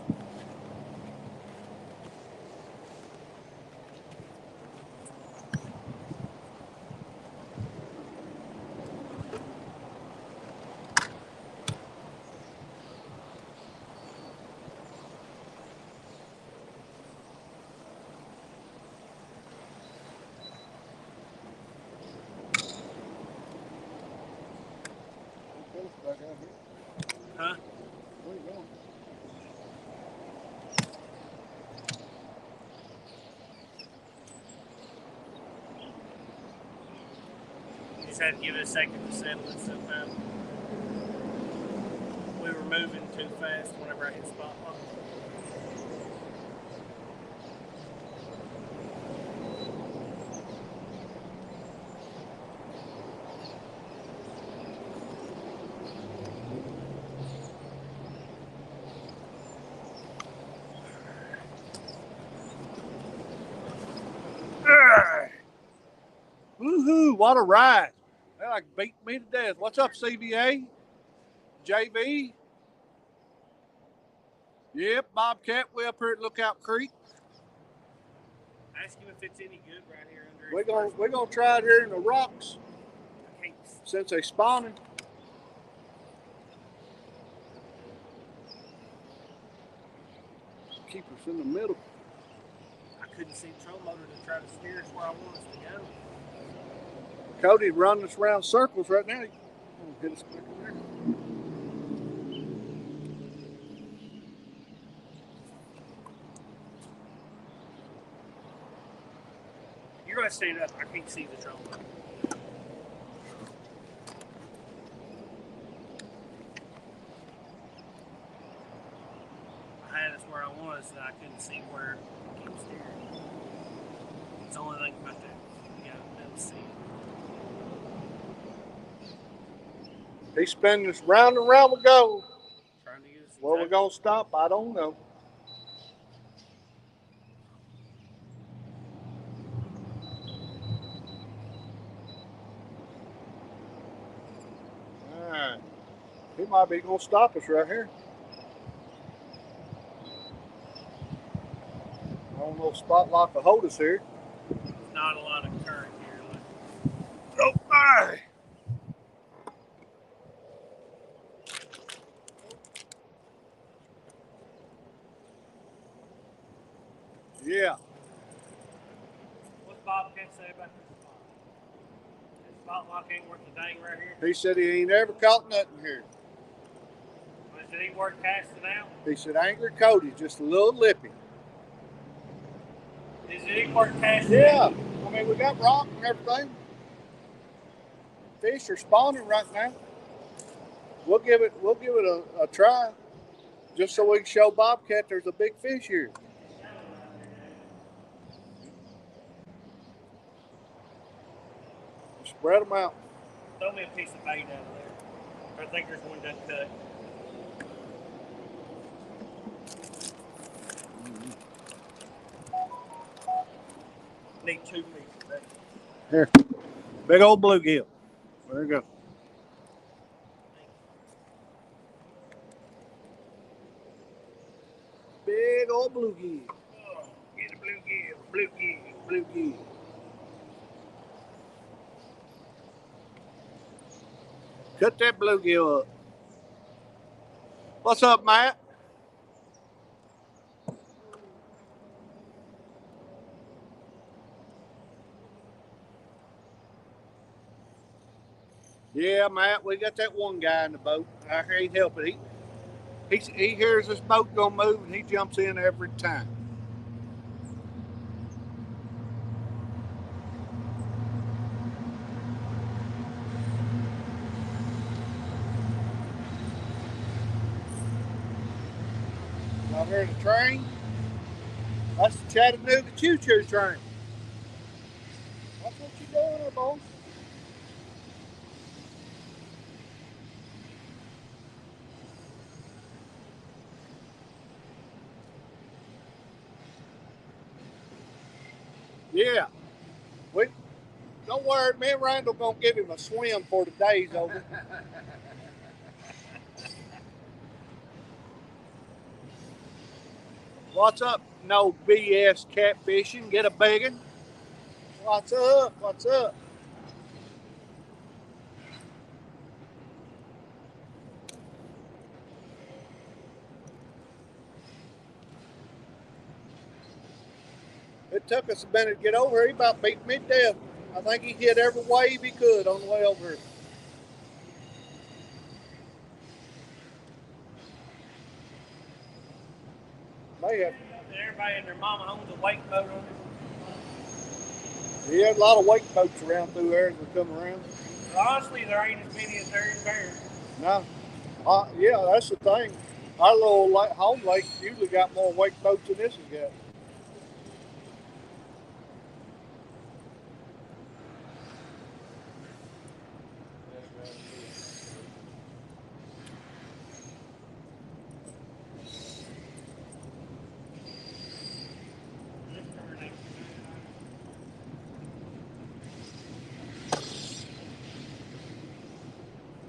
Huh? Where you going? You just had to give it a second to settle it sometime. We were moving too fast whenever I hit spot lock. Woohoo! What a ride! They like beat me to death. What's up, CBA? JV? Yep, Bobcat. We up here at Lookout Creek. Ask him if it's any good right here under We're gonna try it here in the rocks his since they spawning. Keep us in the middle. I couldn't see the troll motor to try to steer us where I want us to go. Cody's running us around circles right now. Hit us quick in there. You're going to stand up. I can't see the troll motor. I had us where I was, and I couldn't see where I keep steering. It's the only thing about that. You got to be able to see it. He's spinning us round and round we go. Trying to get us Where we're gonna stop, I don't know. Alright. He might be gonna stop us right here. I don't know if spot lock will hold us here. There's not a lot of current here. Look. Oh, alright. Yeah. What's Bobcat say about this spot? This spot lock ain't worth a dang right here. He said he ain't ever caught nothing here. But is it ain't worth casting out? He said Angler Cody's just a little lippy. Is it ain't worth casting Yeah. out? I mean, we got rock and everything. Fish are spawning right now. We'll give it a try. Just so we can show Bobcat there's a big fish here. Spread them out. Throw me a piece of bait out of there. I think there's one done cut. Need 2 pieces. Here. Big old bluegill. There you go. Big old bluegill. Oh, get a bluegill. Bluegill. Cut that bluegill up. What's up, Matt? Yeah, Matt, we got that one guy in the boat. I can't help it. He hears this boat gonna move and he jumps in every time. Y'all hear the train? That's the Chattanooga choo-choo train. That's what you doing there, boy. Yeah. We don't worry, me and Randall gonna give him a swim for the day's over. What's up? No BS catfishing. Get a biggin. What's up? What's up? It took us a minute to get over here. He about beat me to death. I think he hit every wave he could on the way over here. Man, Everybody and their mama owns a wake boat on yeah, a lot of wake boats around through there as we come around. it. Honestly, there ain't as many as there is there. No, yeah, that's the thing. Our little home lake usually got more wake boats than this has got.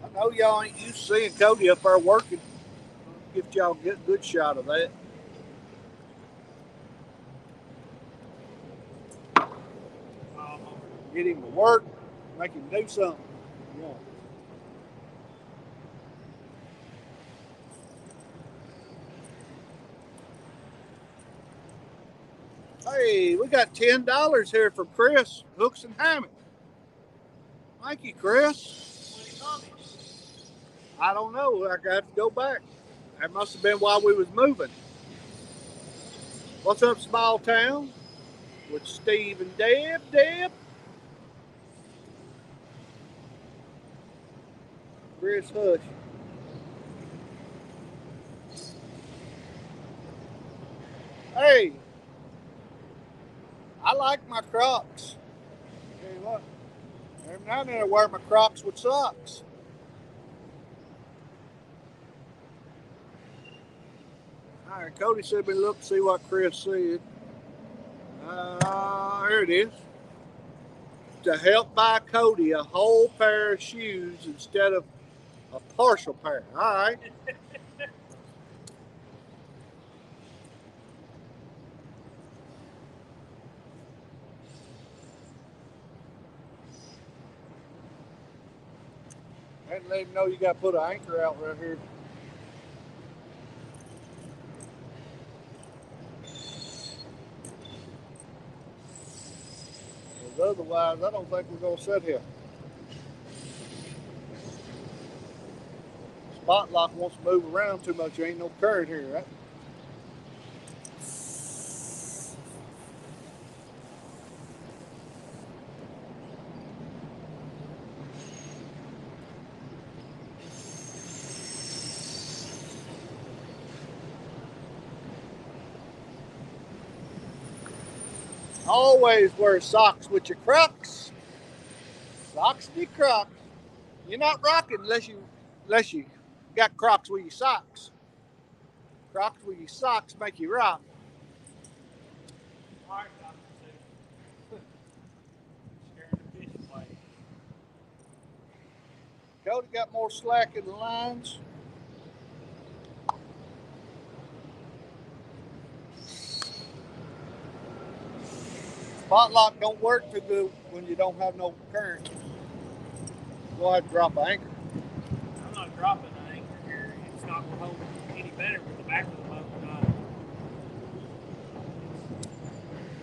I know y'all ain't used to seeing Cody up there working. Give y'all a good shot of that. Get him to work, make him do something. Yeah. Hey, we got $10 here for Chris, Hooks and Hammock. Thank you, Chris. I don't know. I got to go back. That must have been while we was moving. What's up, small town? With Steve and Deb. Chris Hush. Hey, I like my Crocs. Tell you what, every now and then I wear my Crocs with socks. All right, Cody said, look, see what Chris said. Here it is. To help buy Cody a whole pair of shoes instead of a partial pair. All right. And let him know you got to put an anchor out right here. Because otherwise, I don't think we're going to sit here. Spot lock wants to move around too much. There ain't no current here, right? Always wear socks with your Crocs. Socks be Crocs. You're not rocking unless you got Crocs with your socks. Crocs with your socks make you rock. All right, Dr. Scaring the fish away. Cody got more slack in the lines. Spot lock don't work too good when you don't have no current. Go ahead and drop an anchor. I'm not dropping the anchor here. It's not going to hold any better with the back of the boat.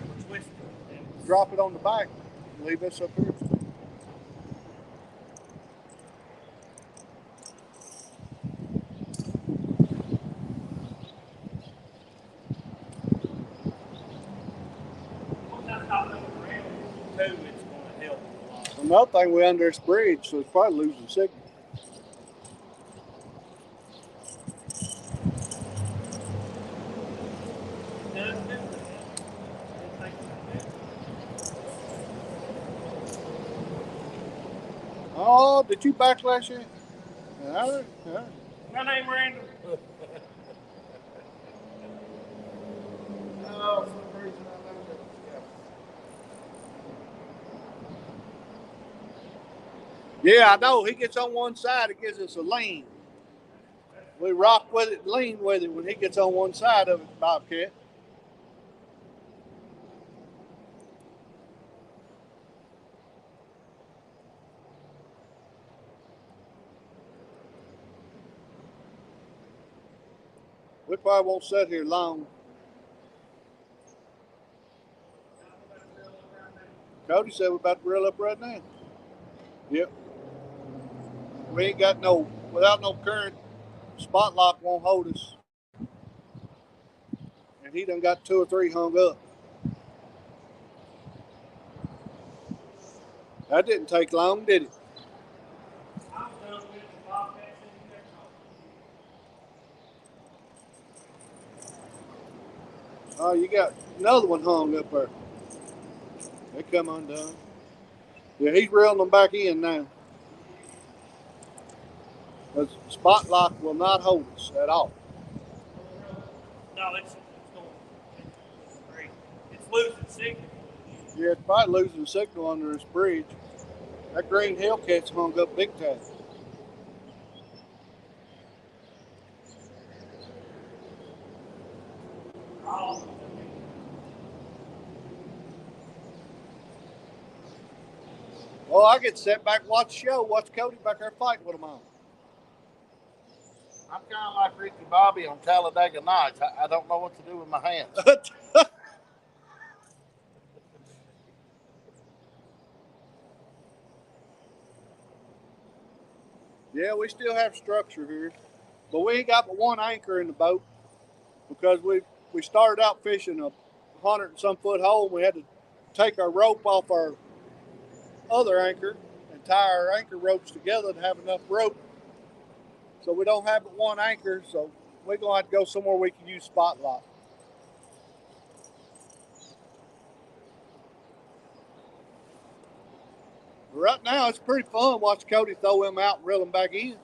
We're twisted. Drop it on the back. Leave this up here. It's going to help a lot. Another thing, we're under this bridge, so it's probably losing signal. Oh, did you backlash it? Yeah. My name Randall. Oh, for some reason I know that. Yeah, I know. He gets on one side, it gives us a lean. We rock with it, lean with it when he gets on one side of it, Bobcat. We probably won't sit here long. Cody said we're about to reel up right now. Yep. We ain't got no, without no current, spot lock won't hold us. And he done got 2 or 3 hung up. That didn't take long, did it? Oh, you got another one hung up there. They come undone. Yeah, he's reeling them back in now. The spot lock will not hold us at all. No, it's going. It's great. It's losing signal. Yeah, it's probably losing signal under this bridge. That green hellcat's hung up big time. Well, I get set back and watch the show, watch Cody back there fighting with them on. I'm kind of like Ricky Bobby on Talladega Nights. I don't know what to do with my hands. Yeah, we still have structure here, but we ain't got but one anchor in the boat because we started out fishing a 100 and some foot hole. And we had to take our rope off our other anchor and tie our anchor ropes together to have enough rope. So we don't have but one anchor, so we're gonna have to go somewhere we can use spot lock. Right now, it's pretty fun watching Cody throw them out and reel them back in.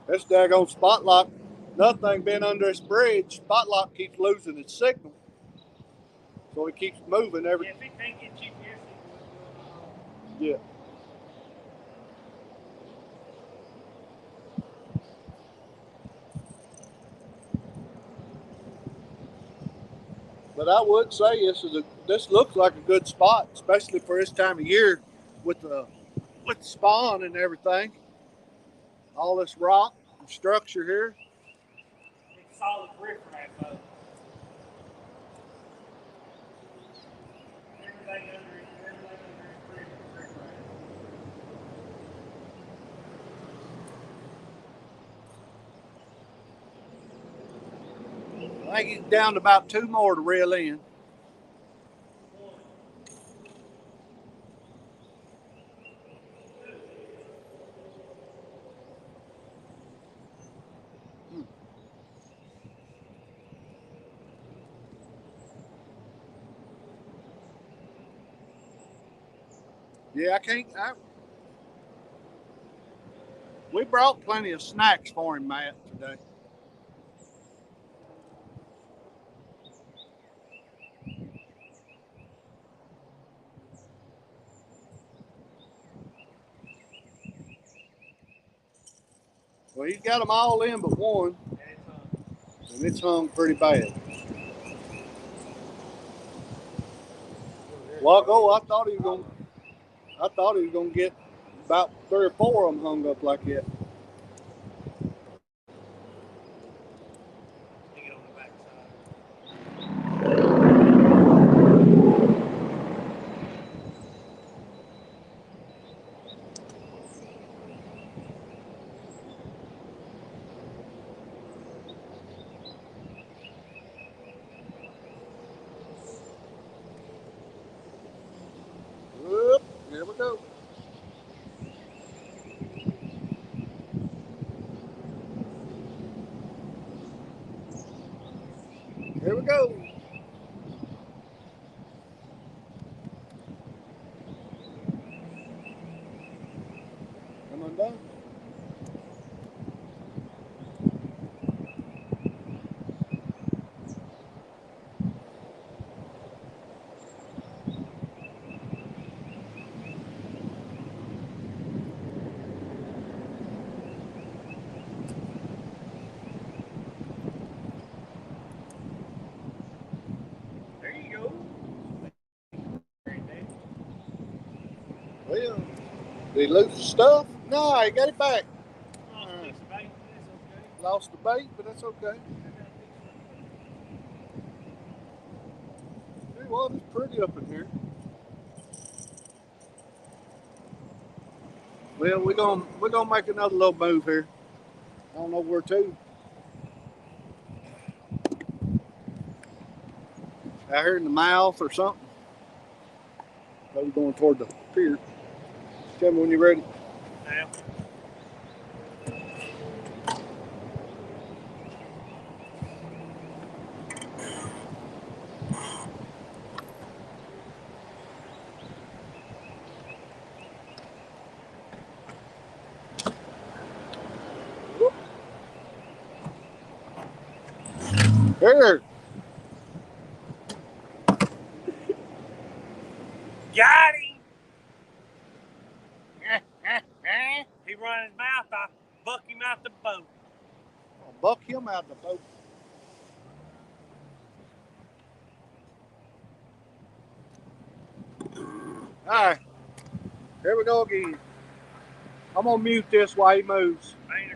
This daggone spot lock, another thing being under this bridge, spot lock keeps losing its signal. So it keeps moving every. Yeah, if it can't get GPS, Yeah. But I would say this looks like a good spot, especially for this time of year with the spawn and everything. All this rock and structure here. it's solid riffraff though. Everything under it is riffraff. I think it's down to about 2 more to reel in. Yeah, I can't. We brought plenty of snacks for him, Matt, today. Well, he's got them all in but one, and it's hung pretty bad. Well, go. I thought he was gonna get about 3 or 4 of them hung up like that. Stick it on the backside. Whoop, here we go. we go. Come on down. There you go. Well, did he lose the stuff? No, he got it back. Lost the bait, but that's okay. Hey, well, it's pretty up in here. Well, we're gonna make another little move here. I don't know where to. Out here in the mouth or something. Probably going toward the pier. Tell me when you're ready. Now. Here. Got him. He run his mouth. I buck him out the boat. I'll buck him out of the boat. All right. Here we go again. I'm gonna mute this while he moves. Ain't a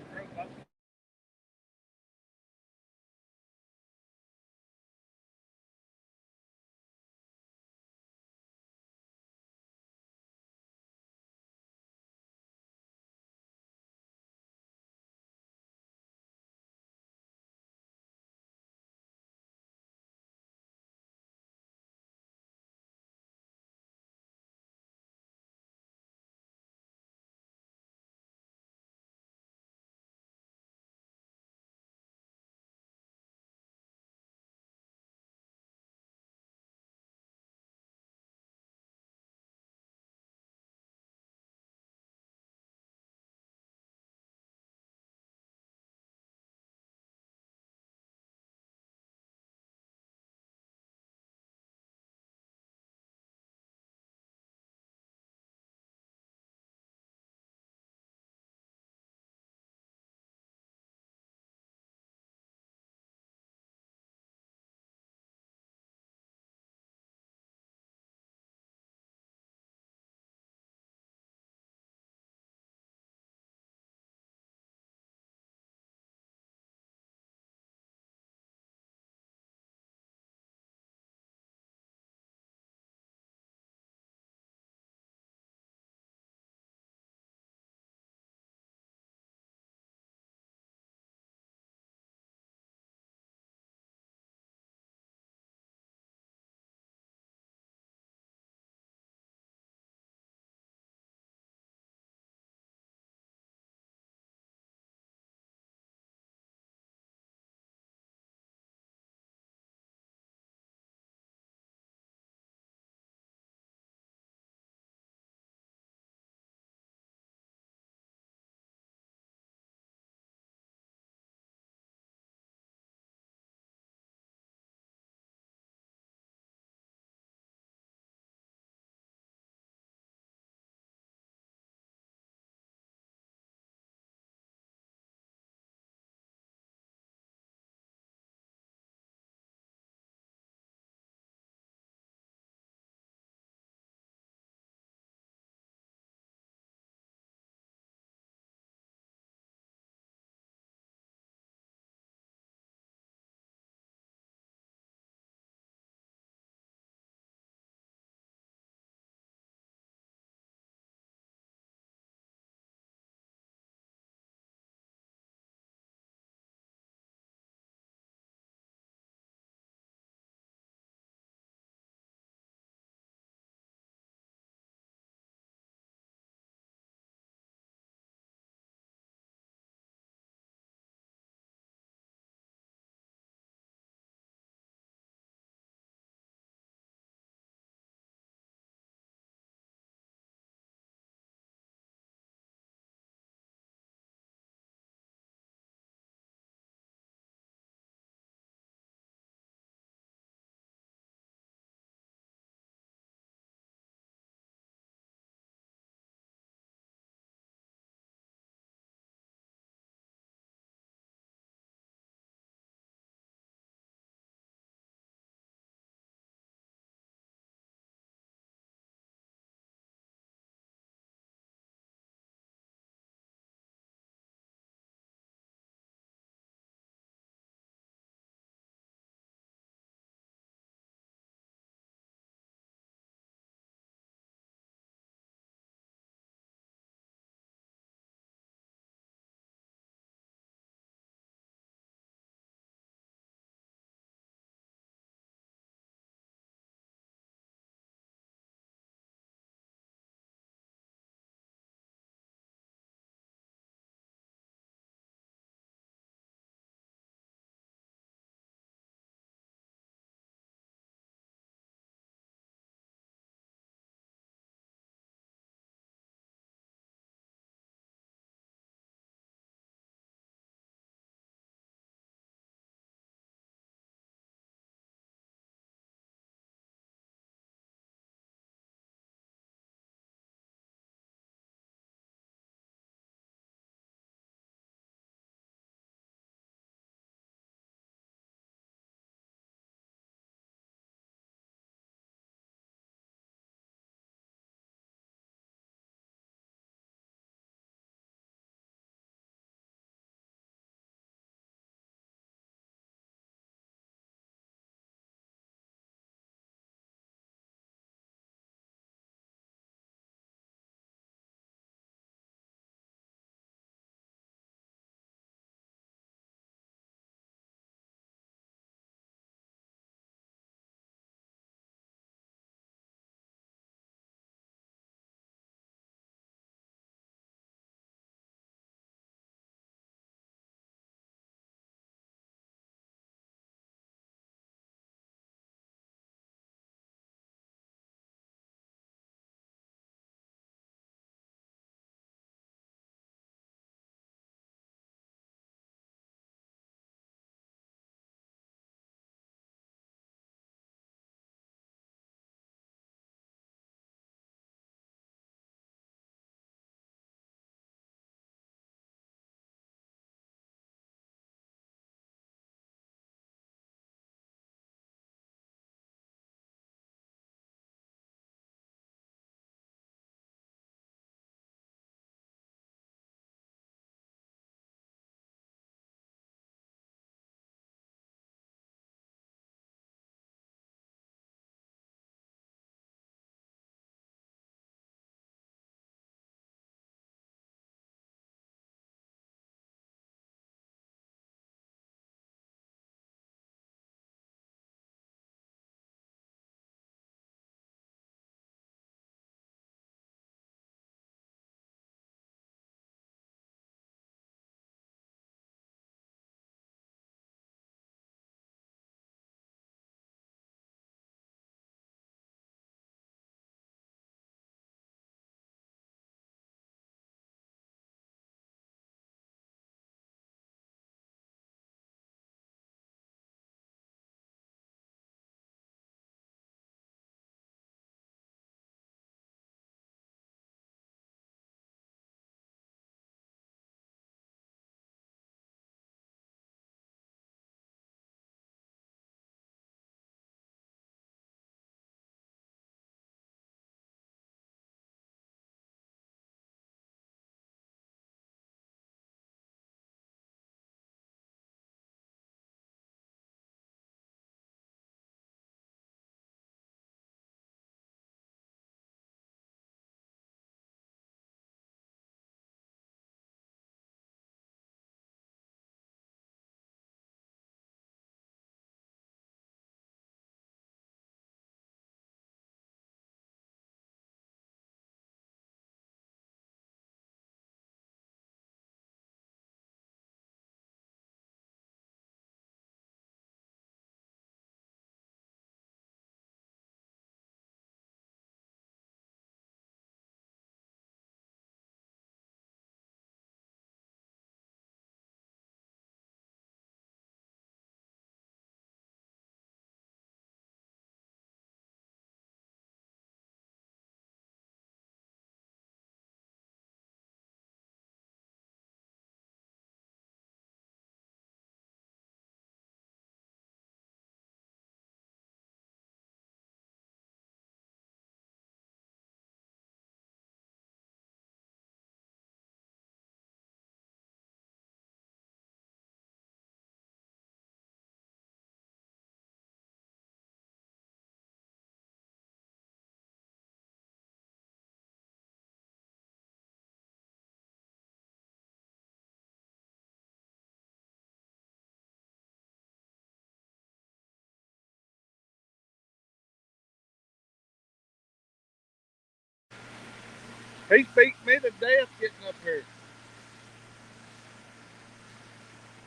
He's beat me to death getting up here.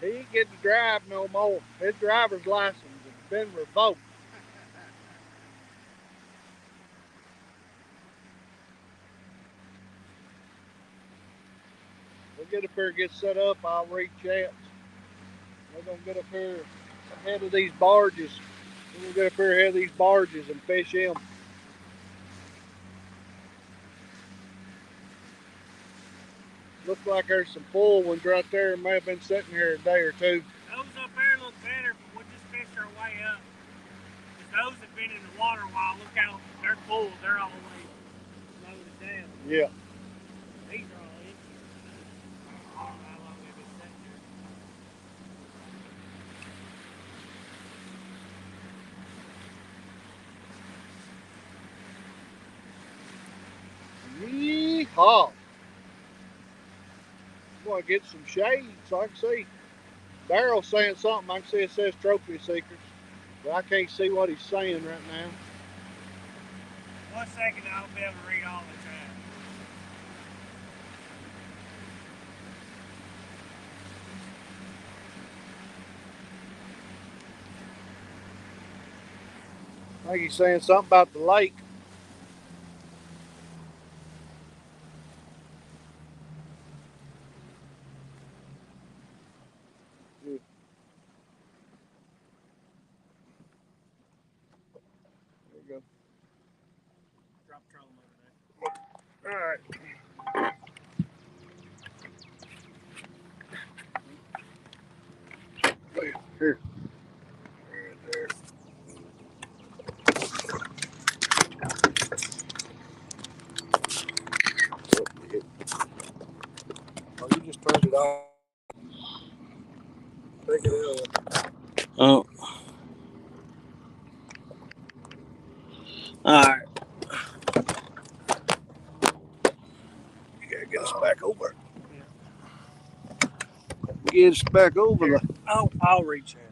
He ain't getting to drive no more. His driver's license has been revoked. We'll get up here and get set up. I'll reach out. We're going to get up here ahead of these barges. We're going to get up here ahead of these barges and fish them. Looks like there's some full ones right there. May have been sitting here a day or two. Those up there look better, but we'll just fish our way up. Because those have been in the water a while. Look how they're full. They're all the way loaded down. Yeah. These are all empty. I don't know how long they've been sitting there. Yeehaw. I'm going to get some shade so I can see. Daryl's saying something. I can see it says trophy seekers, but I can't see what he's saying right now. 1 second, I'll be able to read all the time. I think he's saying something about the lake. Drop trolling over there. All right. Here. Right there. Oh, you just turned it off. Take it out. Oh. All right. You gotta get us back over. Get us back over the. I'll reach out.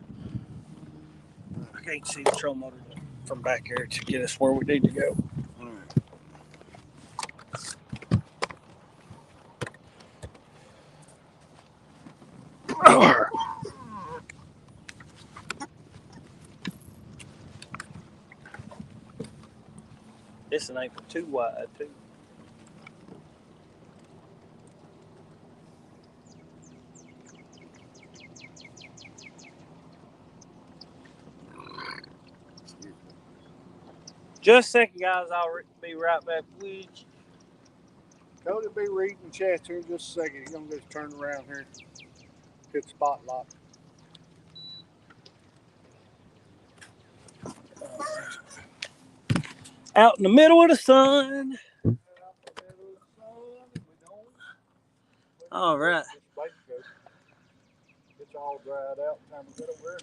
I can't see the troll motor from back here to get us where we need to go. All right. This one ain't too wide, too. Just a second, guys. I'll be right back with you. Cody be reading the chat here in just a second. He's gonna just turn around here. Hit spotlight. Out in the middle of the sun. All right. It's all dried out. Time to get over here.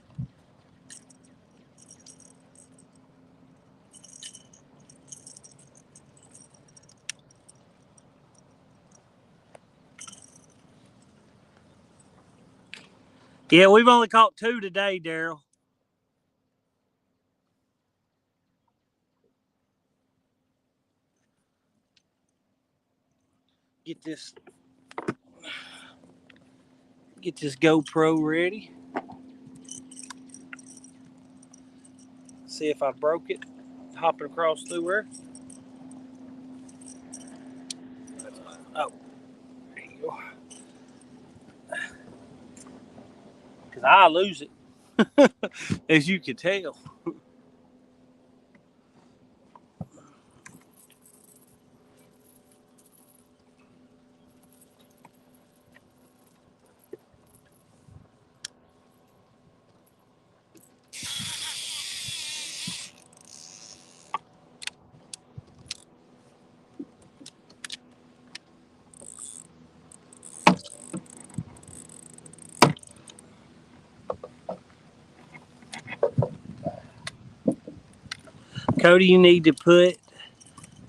Yeah, we've only caught 2 today, Daryl. Get this GoPro ready. See if I broke it. Hopping across through her. Oh, there you go. Because I lose it, as you can tell. Cody, you need to put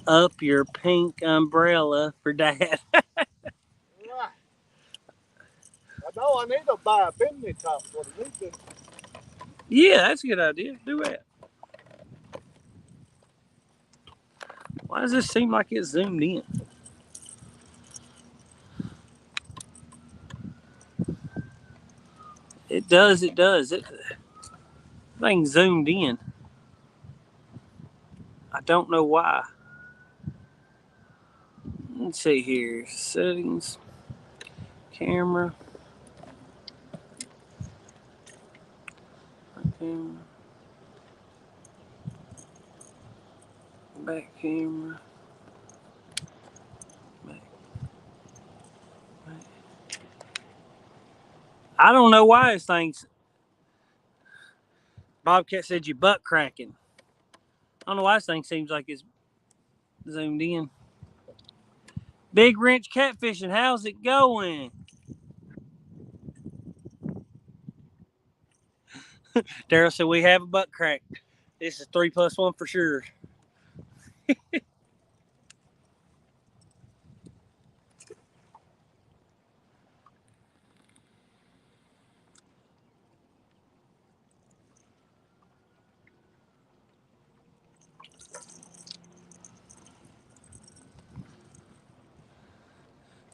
up your pink umbrella for Dad. Right. I know I need to buy a bimini top for the new thing. Yeah, that's a good idea. Do that. Why does this seem like it's zoomed in? It does. It does. It thing zoomed in. I don't know why. Let's see here. Settings. Camera. Camera. Back camera. Back. I don't know why this thing's. Bobcat said you butt cracking. I don't know why this thing seems like it's zoomed in. Big Wrench Catfishing, how's it going? Daryl said we have a butt crack. This is 3+1 for sure.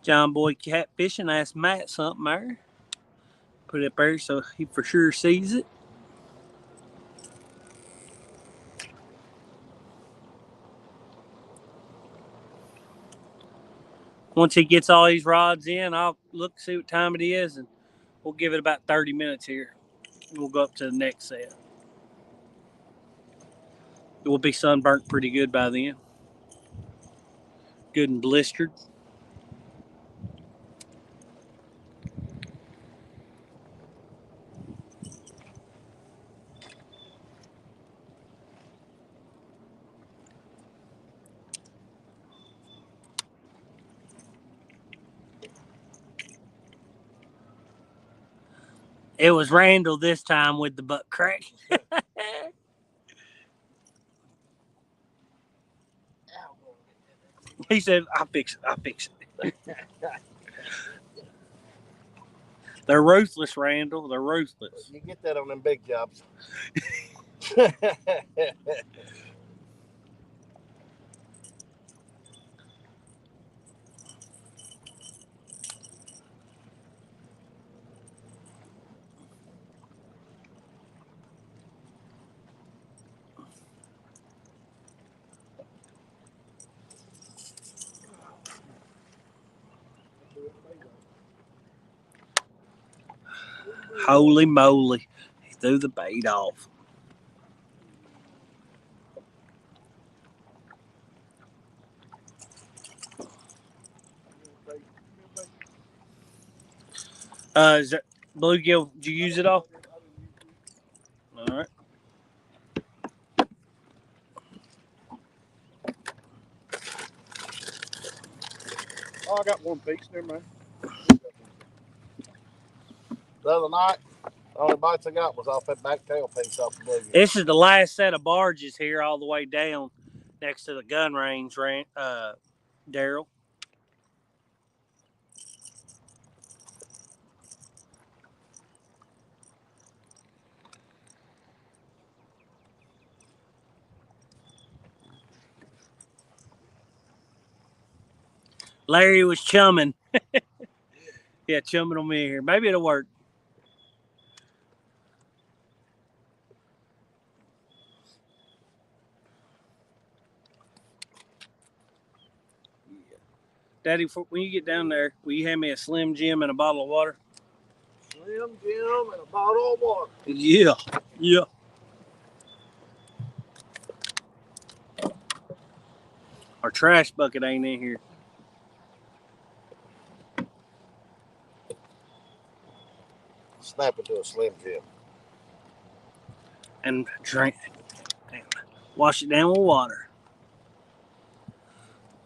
John Boy Catfishing asked Matt something there. Put it up there so he for sure sees it. Once he gets all these rods in, I'll look, see what time it is, and we'll give it about 30 minutes here. We'll go up to the next set. It will be sunburnt pretty good by then. Good and blistered. It was Randall this time with the butt crack. He said, I'll fix it. I'll fix it. They're ruthless, Randall. They're ruthless. You get that on them big jobs. Holy moly. He threw the bait off. Is that bluegill? Did you use it all? All right. Oh, I got one piece. Never mind. The other night, the only bites I got was off that back tail piece off the bluegill. This is the last set of barges here all the way down next to the gun range, Daryl. Larry was chumming. Yeah, chumming on me here. Maybe it'll work. Daddy, when you get down there, will you hand me a Slim Jim and a bottle of water? Slim Jim and a bottle of water. Yeah, yeah. Our trash bucket ain't in here. Snap it to a Slim Jim. And drink and wash it down with water.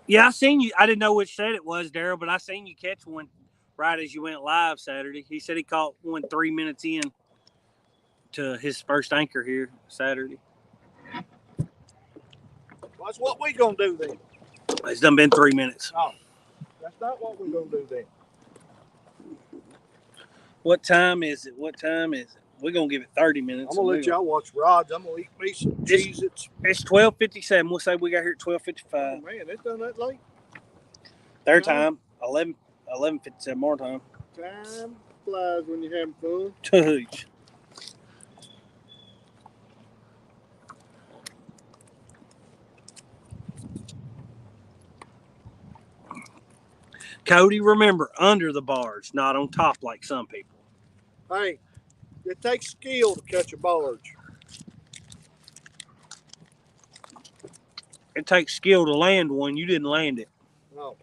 Yeah, I seen you. I didn't know which set it was, Daryl, but I seen you catch one right as you went live Saturday. He said he caught one 3 minutes in to his first anchor here Saturday. Well, that's what we gonna do then. It's done been 3 minutes. No, that's not what we're gonna do then. What time is it? What time is it? We're going to give it 30 minutes. I'm gonna let y'all watch rods. I'm gonna eat me some Cheez-Its. It's 12:57. We'll say we got here at 12:55. Oh, man, it's done that late. Their time, 11:57 more time. Time flies when you're having fun. Touch. Cody, remember, under the bars, not on top like some people. Hey, it takes skill to catch a barge. It takes skill to land one. You didn't land it. No.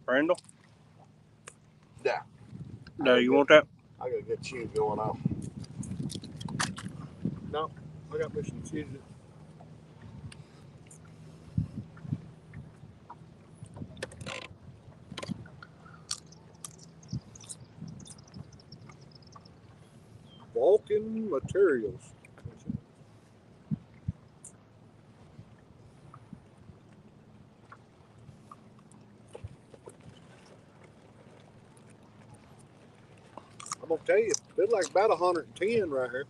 Randall? Yeah. No, you want that? I got a good chew going on. No, I got me some cheese. Vulcan Materials. I'm gonna tell you, it's like about 110 right here.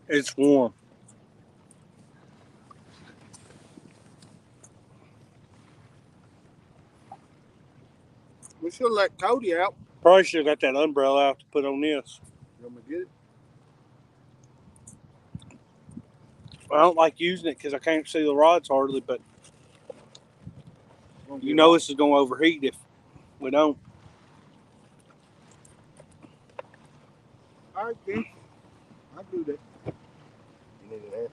It's warm. We should have let Cody out. Probably should have got that umbrella out to put on this. You want me to get it? I don't like using it because I can't see the rods hardly, but you know this is going to overheat if we don't. All right, Ken. I'll do that. You need it there?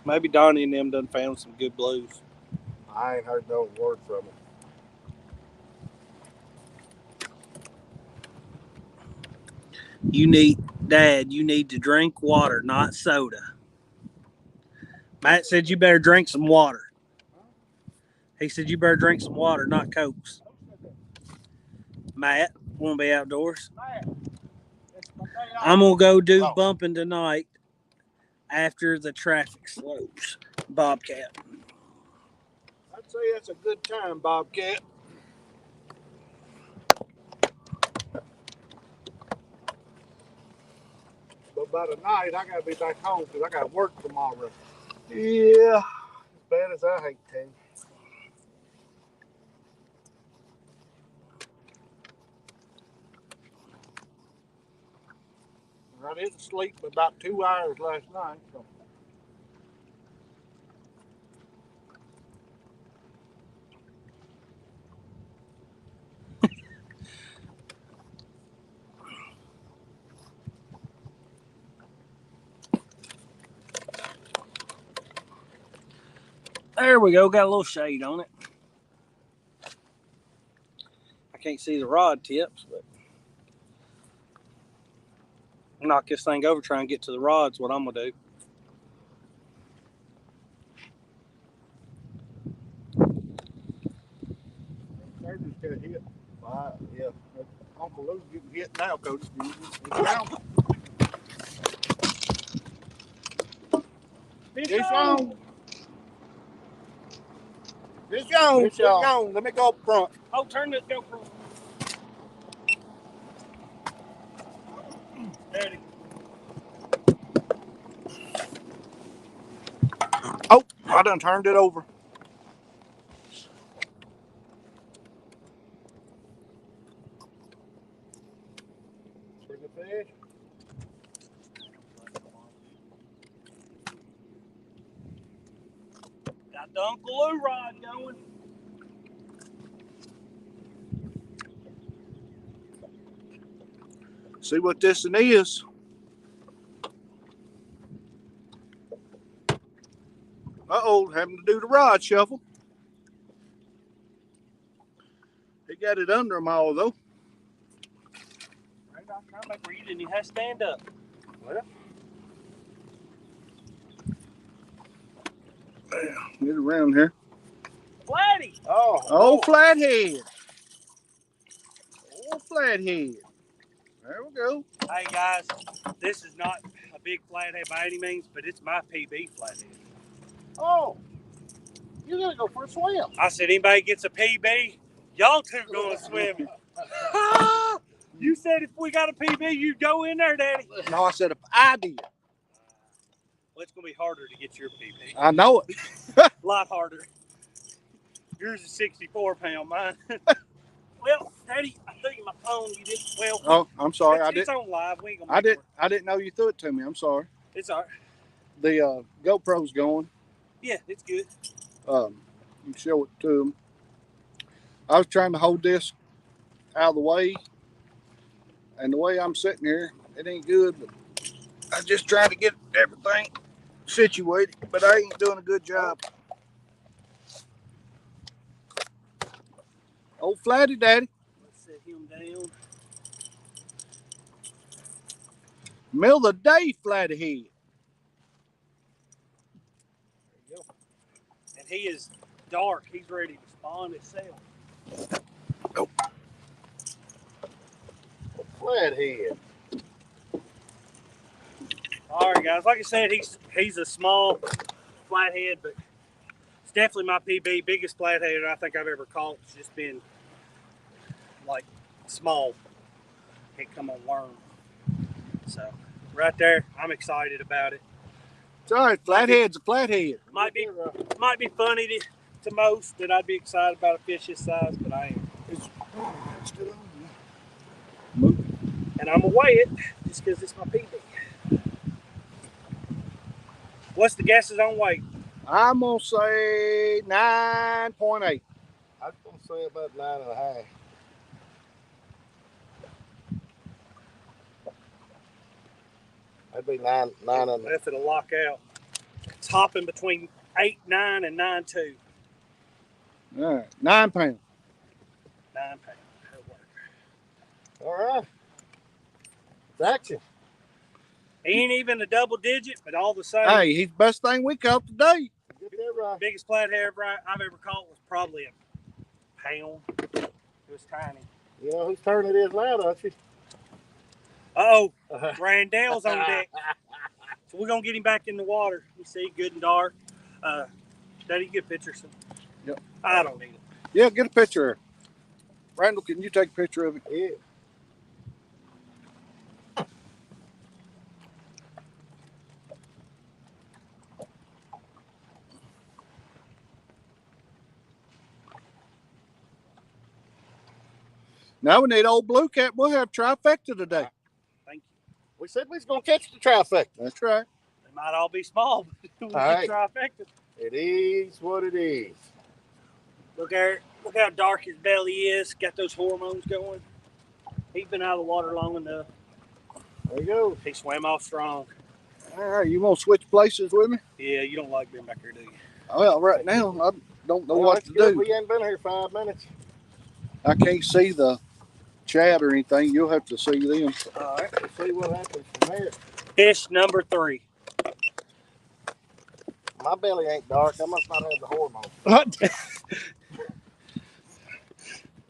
Maybe Donnie and them done found some good blues. I ain't heard no word from him. Dad, you need to drink water, not soda. Matt said you better drink some water. He said you better drink some water, not Cokes. Matt, want to be outdoors? I'm going to go do bumping tonight after the traffic slows. Bobcat. I'd say that's a good time, Bobcat. But by the night, I gotta be back home because I got work tomorrow. Yeah. As bad as I hate to. I didn't sleep for about 2 hours last night. So. There we go. Got a little shade on it. I can't see the rod tips, but knock this thing over, try and get to the rods. What I'm gonna do. They just got hit. Yeah. Uncle Lou's getting hit now, Coach. It's down. Fish on. Fish on. Fish on. Let me go up front. Oh, turn this GoPro. Ready. Oh, I done turned it over. For the fish. Got the Uncle Lou rod going. See what this one is. Uh-oh, having to do the rod shuffle. He got it under them all, though. Right, I'm trying to make where you didn't even have to stand up. Well, get around here. Flatty. Oh, flathead. Oh, flathead. There we go. Hey guys, this is not a big flathead by any means, but it's my PB flathead. Oh, you gotta go for a swim. I said, anybody gets a PB, y'all two going swimming. You said if we got a PB, you'd go in there, Daddy. No, I said if I did. Well, it's gonna be harder to get your PB. I know it. A lot harder. Yours is 64-pound, mine. Well, Daddy, I threw you my phone. You didn't. Well, Oh, I'm sorry. it's on live. We ain't gonna I make I didn't know you threw it to me. I'm sorry. It's all right. The GoPro's going. Yeah, it's good. You can show it to them. I was trying to hold this out of the way, and the way I'm sitting here, it ain't good. But I'm just trying to get everything situated, but I ain't doing a good job. Old Flatty Daddy. Let's set him down. Middle of the day, Flatty Head. There you go. And he is dark. He's ready to spawn himself. Oh. Flathead. All right, guys. Like I said, he's a small flathead, but it's definitely my PB. Biggest flathead I think I've ever caught. It's just been like small. Can't come on worm. So right there, I'm excited about it. It's all right. Flathead's a flathead. Might be funny to most that I'd be excited about a fish this size, but I ain't. And I'm gonna weigh it just because it's my PB. What's the guesses on weight? I'm gonna say 9.8. I was gonna say about 9.5. That'd be nine and If it'll lock out. It's hopping between 8.9 and 9.2. All right, 9 pounds. 9 pounds. That'll work. all right. It's action. He ain't even a double digit, but all the same. Hey, he's the best thing we caught today. Get that right. Biggest flathead I've ever caught was probably a pound. It was tiny. You know whose turn it is now, don't you? Uh-oh. Randall's on deck. So we're going to get him back in the water. You see, good and dark. Daddy, get a picture. Yep. I don't need it. Yeah, get a picture of it. Randall, can you take a picture of it? Yeah. Now we need old Blue Cat. We'll have trifecta today. Thank you. We said we was gonna catch the trifecta. That's right. They might all be small, but we All right. get trifecta. It is what it is. Look there. Look how dark his belly is. Got those hormones going. He's been out of the water long enough. There you go. He swam off strong. All right, you want to switch places with me? Yeah, you don't like being back here, do you? Well, right now, I don't know Well, what that's to good. do. We ain't been here 5 minutes. I can't see the chat or anything. You'll have to see them. All right. Let's see what happens from there. Fish number 3. My belly ain't dark. I must not have the hormones.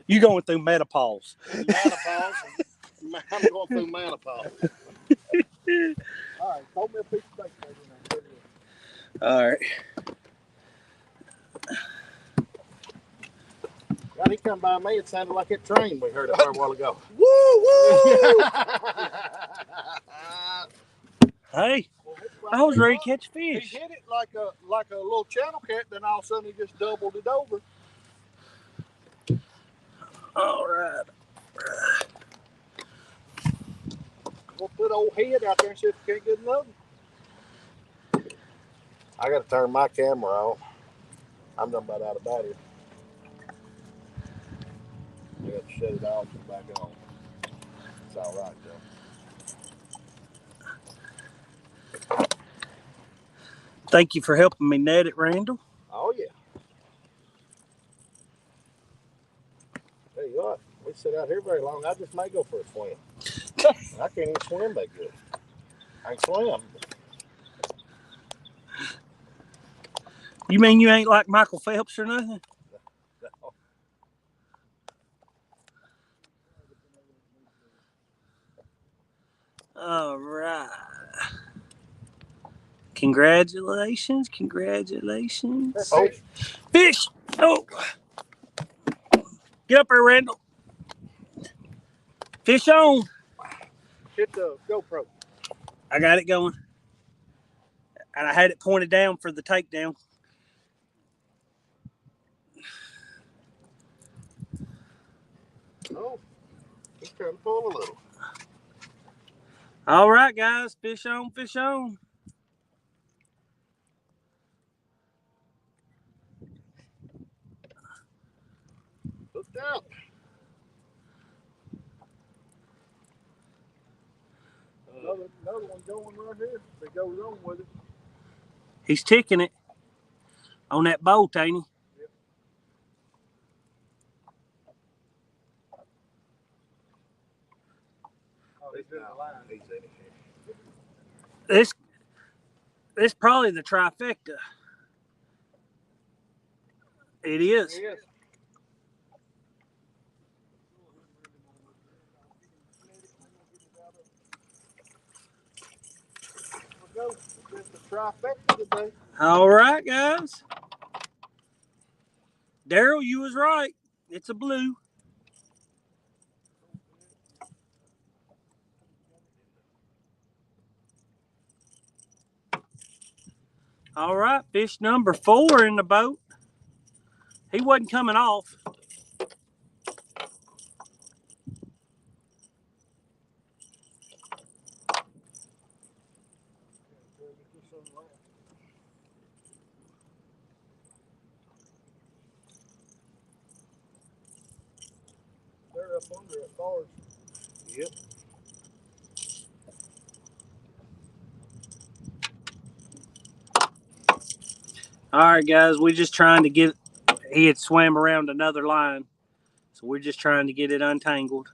You going through menopause. Menopause. I'm going through menopause. All right. Hold me a piece of bacon. All right. When he come by me, it sounded like that train we heard up there a while ago. Woo, woo! Hey, I was ready to catch He fish. hit it like a little channel cat, then all of a sudden he just doubled it over. All right. We'll put old head out there and see if we can't get another. I got to turn my camera on. I'm done about out of battery. I got to shut it off and back on. It's all right, though. Thank you for helping me net it, Randall. Oh, yeah. Tell you what, we sit out here very long. I just may go for a swim. I can't even swim that good. I can swim. You mean you ain't like Michael Phelps or nothing? No. Congratulations. Congratulations. Oh, Fish. Oh. Get up there, Randall. Fish on. hit the GoPro. I got it going. And I had it pointed down for the takedown. Oh, he's trying to pull a little. All right, guys. Fish on, fish on. Hooked out. Another one going right here. That goes on with it. He's ticking it on that boat, ain't he? Yep. Oh, he's in the line. He's in it. This probably the trifecta. It is. Yes. Go. It's the trifecta today. All right, guys. Daryl, you was right. It's a blue. All right, fish number 4 in the boat. He wasn't coming off. They're up under at bars. Yep. All right, guys, we're just trying to get. He had swam around another line, so we're just trying to get it untangled.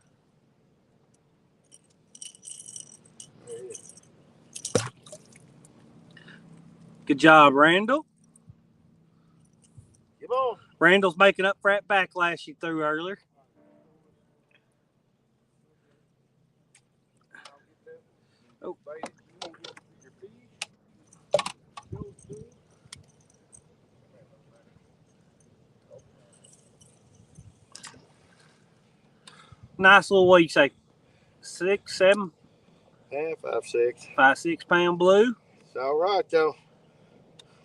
Good job, Randall. Come on. Randall's making up for that backlash he threw earlier. Oh. Nice little, what do you say, 6, 7, Yeah, 5, 6. 5, 6 pound blue. It's all right, though.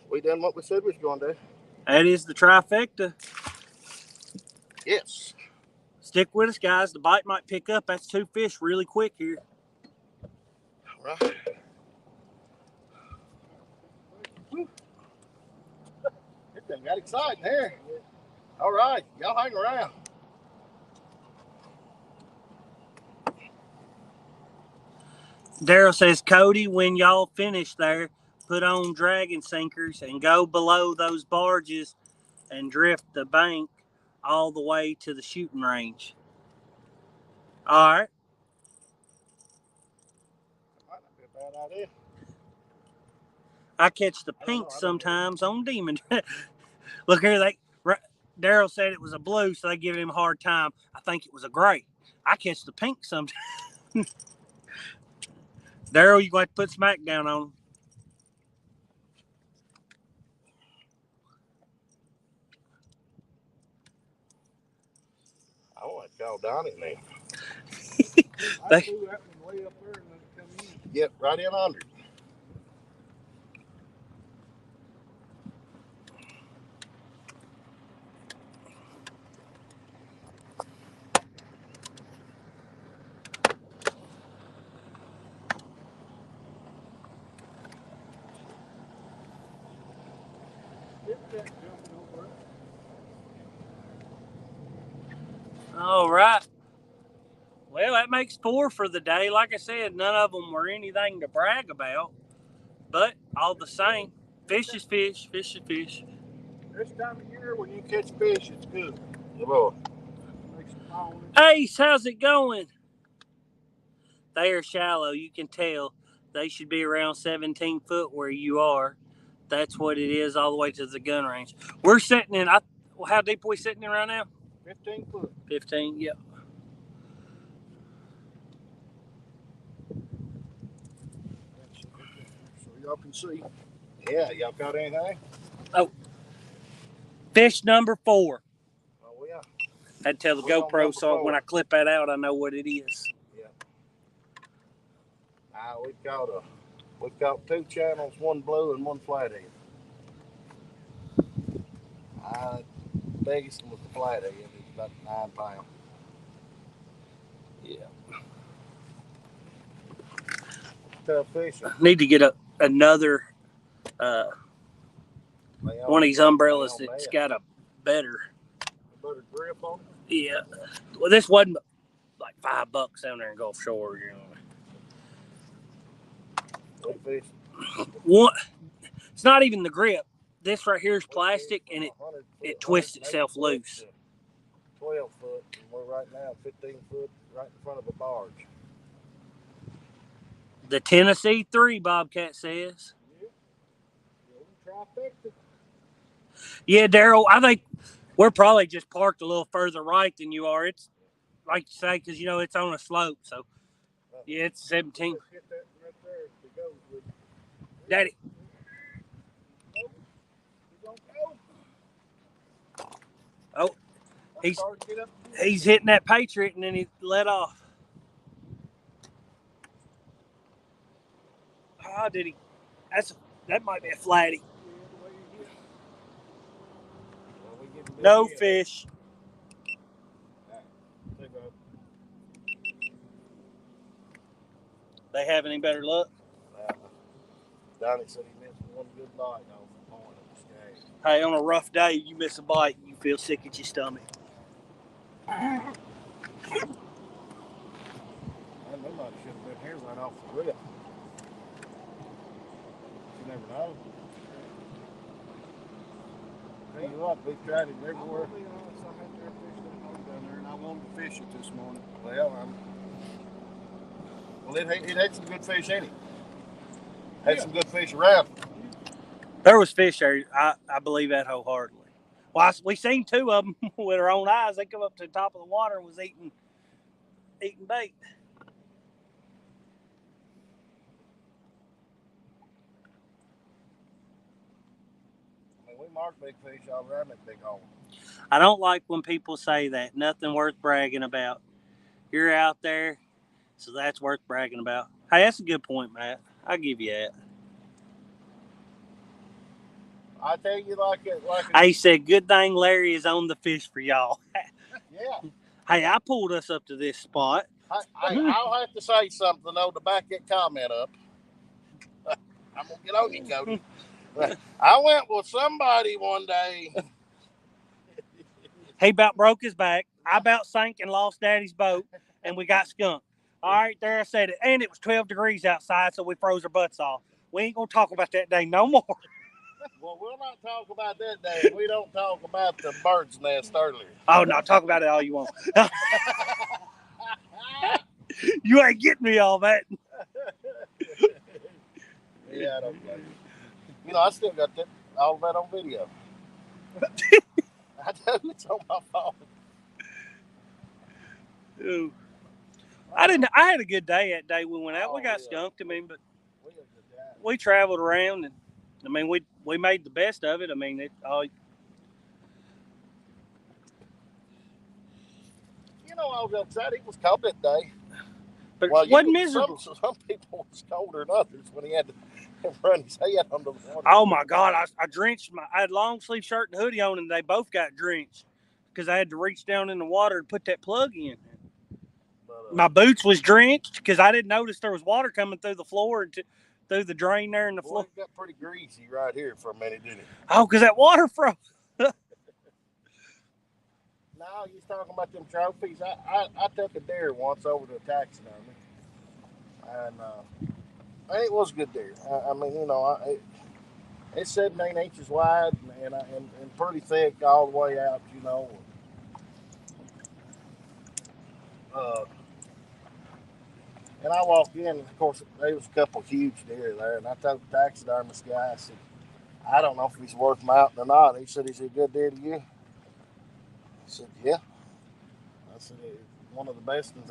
We done what we said we was going to do. That is the trifecta. Yes. Stick with us, guys. The bite might pick up. That's 2 fish really quick here. All right. This thing got exciting here. All right, y'all hang around. Daryl says, Cody, when y'all finish there, put on dragon sinkers and go below those barges and drift the bank all the way to the shooting range. All right. Might not be a bad idea. I catch the pink sometimes on demon. Look here, Daryl said it was a blue, so they giving him a hard time. I think it was a gray. I catch the pink sometimes. Daryl, you going to have to put smack down on him. I want to call down it now. I threw that one way up there and let it come in. Yep, right in under. All right. Well, that makes 4 for the day. Like I said, none of them were anything to brag about. But all the same, fish is fish, fish is fish. This time of year when you catch fish, it's good. Yeah, boy. Makes them fall in. Ace, how's it going? They are shallow. You can tell. They should be around 17 foot where you are. That's what it is all the way to the gun range. We're sitting in, how deep are we sitting in right now? 15 foot. 15, yep. So y'all can see. Yeah, y'all caught anything? Fish number 4. Oh yeah. I'd tell the We're on GoPro number so when 4. I clip that out, I know what it is. We've caught 2 channels, 1 blue and 1 flathead. Biggest one was the flathead. It's about 9 pounds. Yeah. Tough fishing. Need to get another one of these umbrellas that's got a better grip on it. Yeah. Well, this wasn't like $5 down there in Gulf Shore, you know. Good fish. One, it's not even the grip. This right here is plastic, and it twists itself loose. 12 foot, and we're right now 15 foot right in front of a barge. The Tennessee 3, Bobcat says. Trifecta. Yeah, Daryl, I think we're probably just parked a little further right than you are. It's like you say, because, you know, it's on a slope. So, yeah, it's 17. Let's get that right there to go with. Daddy. Oh, he's hitting that Patriot, and then he let off. Oh, did he? That might be a flatty. No fish. They have any better luck? Donnie said he missed one good bite off the point of the scale. Hey, on a rough day, you miss a bite, you feel sick at your stomach. Man, they might should have been here right off the rip. You never know. Tell you what, we've tried it everywhere. I'll be honest, I had their fish down there, and I wanted to fish it this morning. It had some good fish in it. Had some good fish around. There was fish there. I believe that wholeheartedly. Well, we seen 2 of them with our own eyes. They come up to the top of the water and was eating bait. I mean, we marked big fish all around that big hole. I don't like when people say that. Nothing worth bragging about. You're out there, so that's worth bragging about. Hey, that's a good point, Matt. I'll give you that. I tell you like I said, good thing Larry is on the fish for y'all. Yeah. Hey, I pulled us up to this spot. I'll have to say something, though, to back that comment up. I'm going to get on you, Cody. I went with somebody one day. He about broke his back. I about sank and lost Daddy's boat, and we got skunked. All right, there I said it. And it was 12 degrees outside, so we froze our butts off. We ain't going to talk about that day no more. Well, we'll not talk about that day. We don't talk about the bird's nest earlier. Oh, no, talk about it all you want. You ain't getting me all that. Yeah, I don't blame you. You know, I still got all of that on video. I tell you, it's on my phone. Ooh. I had a good day that day we went out. We got skunked, but we traveled around, and we made the best of it. You know, I was upset. It was cold that day. But it wasn't miserable. Some people was colder than others when he had to run his head under the water. Oh my God! I drenched I had long sleeve shirt and hoodie on, and they both got drenched because I had to reach down in the water and put that plug in. My boots was drenched because I didn't notice there was water coming through the floor and through the drain there in the floor. It got pretty greasy right here for a minute, didn't it? Oh, because that water froze. No, you was talking about them trophies. I took a deer once over to a taxidermy, and it was a good deer. It's 17 inches wide and pretty thick all the way out, you know. And I walked in, and of course, there was a couple of huge deer there, and I told the taxidermist guy, I said, I don't know if he's worth mounting or not. He said, is he a good deer to you? I said, yeah. I said, one of the best ones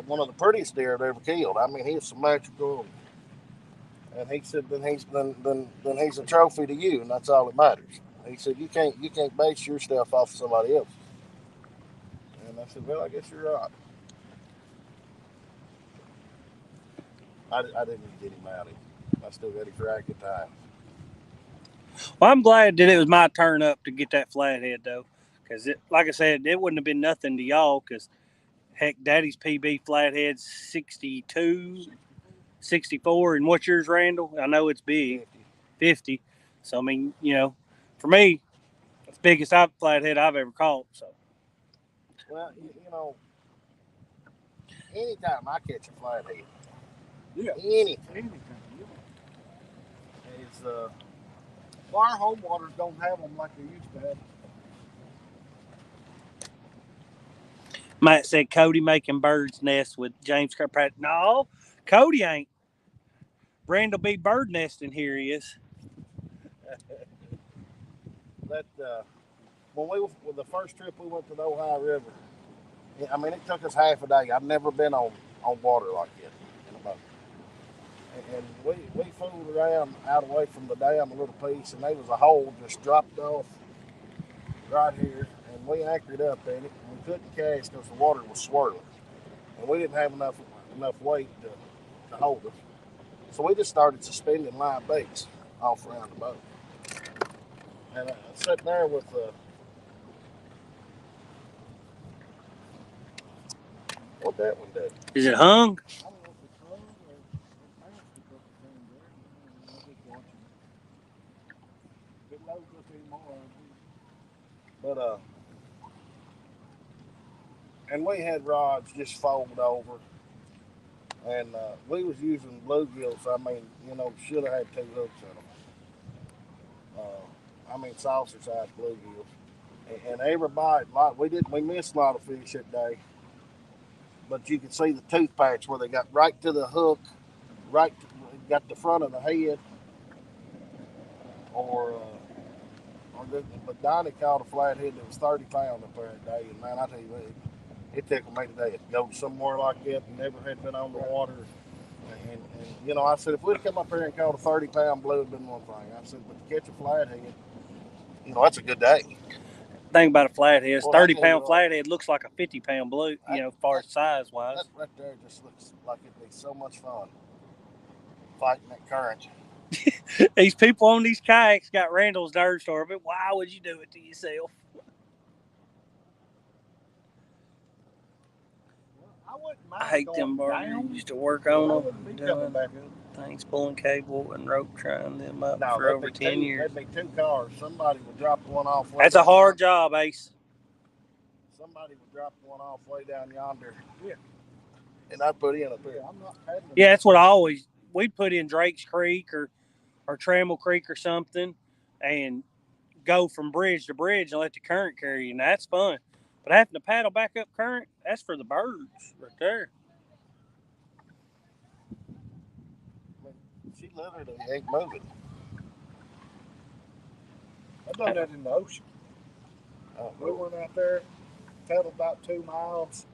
one of the prettiest deer I've ever killed. I mean, he's symmetrical, And he said, then he's a trophy to you, and that's all that matters. He said, you can't base your stuff off of somebody else. And I said, well, I guess you're right. I didn't get him out. I still got him for a good time. Well, I'm glad that it was my turn up to get that flathead though, because like I said, it wouldn't have been nothing to y'all. Because heck, Daddy's PB flathead's 62, 64, and what's yours, Randall? I know it's big, 50. So I mean, for me, it's the biggest flathead I've ever caught. So. Well, anytime I catch a flathead, anything, It's well, our home waters don't have them like they used to have. Matt said Cody making birds nests with James Kirkpatrick. No, Cody ain't. Randall B. bird nesting here he is. that when the first trip we went to the Ohio River, I mean, it took us half a day. I've never been on water like that in a boat. And we fooled around out away from the dam a little piece, and there was a hole just dropped off right here, and we anchored up in it, and we couldn't cast because the water was swirling, and we didn't have enough weight to hold us. So we just started suspending live baits off around the boat. And I sat there with what that one did. Is it hung? I don't know if it's hung or fancy because it's in there. I'm just watching. If it loads up anymore, But and we had rods just fold over, and we was using bluegills. I mean, should have had 2 hooks in them. I mean, saucer size bluegills. And everybody, we missed a lot of fish that day, but you could see the tooth patch where they got right to the hook, got the front of the head, but Donnie caught a flathead that was 30 pounds up there that day, and man, I tell you what, it tickled me today to go somewhere like that and never had been on the water. And I said, if we'd come up here and caught a 30-pound blue, it'd been one thing. I said, but to catch a flathead, that's a good day. Thing about a flathead, 30-pound flathead looks like a 50-pound blue, as far as size wise. That right there just looks like it'd be so much fun fighting that current. These people on these kayaks got Randall's dirt store, but why would you do it to yourself? I hate them bars. Used to work on them, doing things, pulling cable and rope, trying them up for over 10 years. That'd be 2 cars. Somebody would drop one off. That's a hard job, Ace. Somebody would drop one off way down yonder. Yeah. And I'd put in up there. Yeah, that's what we'd put in Drake's Creek or Trammell Creek or something and go from bridge to bridge and let the current carry you. And that's fun. But having to paddle back up current, that's for the birds right there. She literally ain't moving. I've done that in the ocean. We went out there, paddled about 2 miles,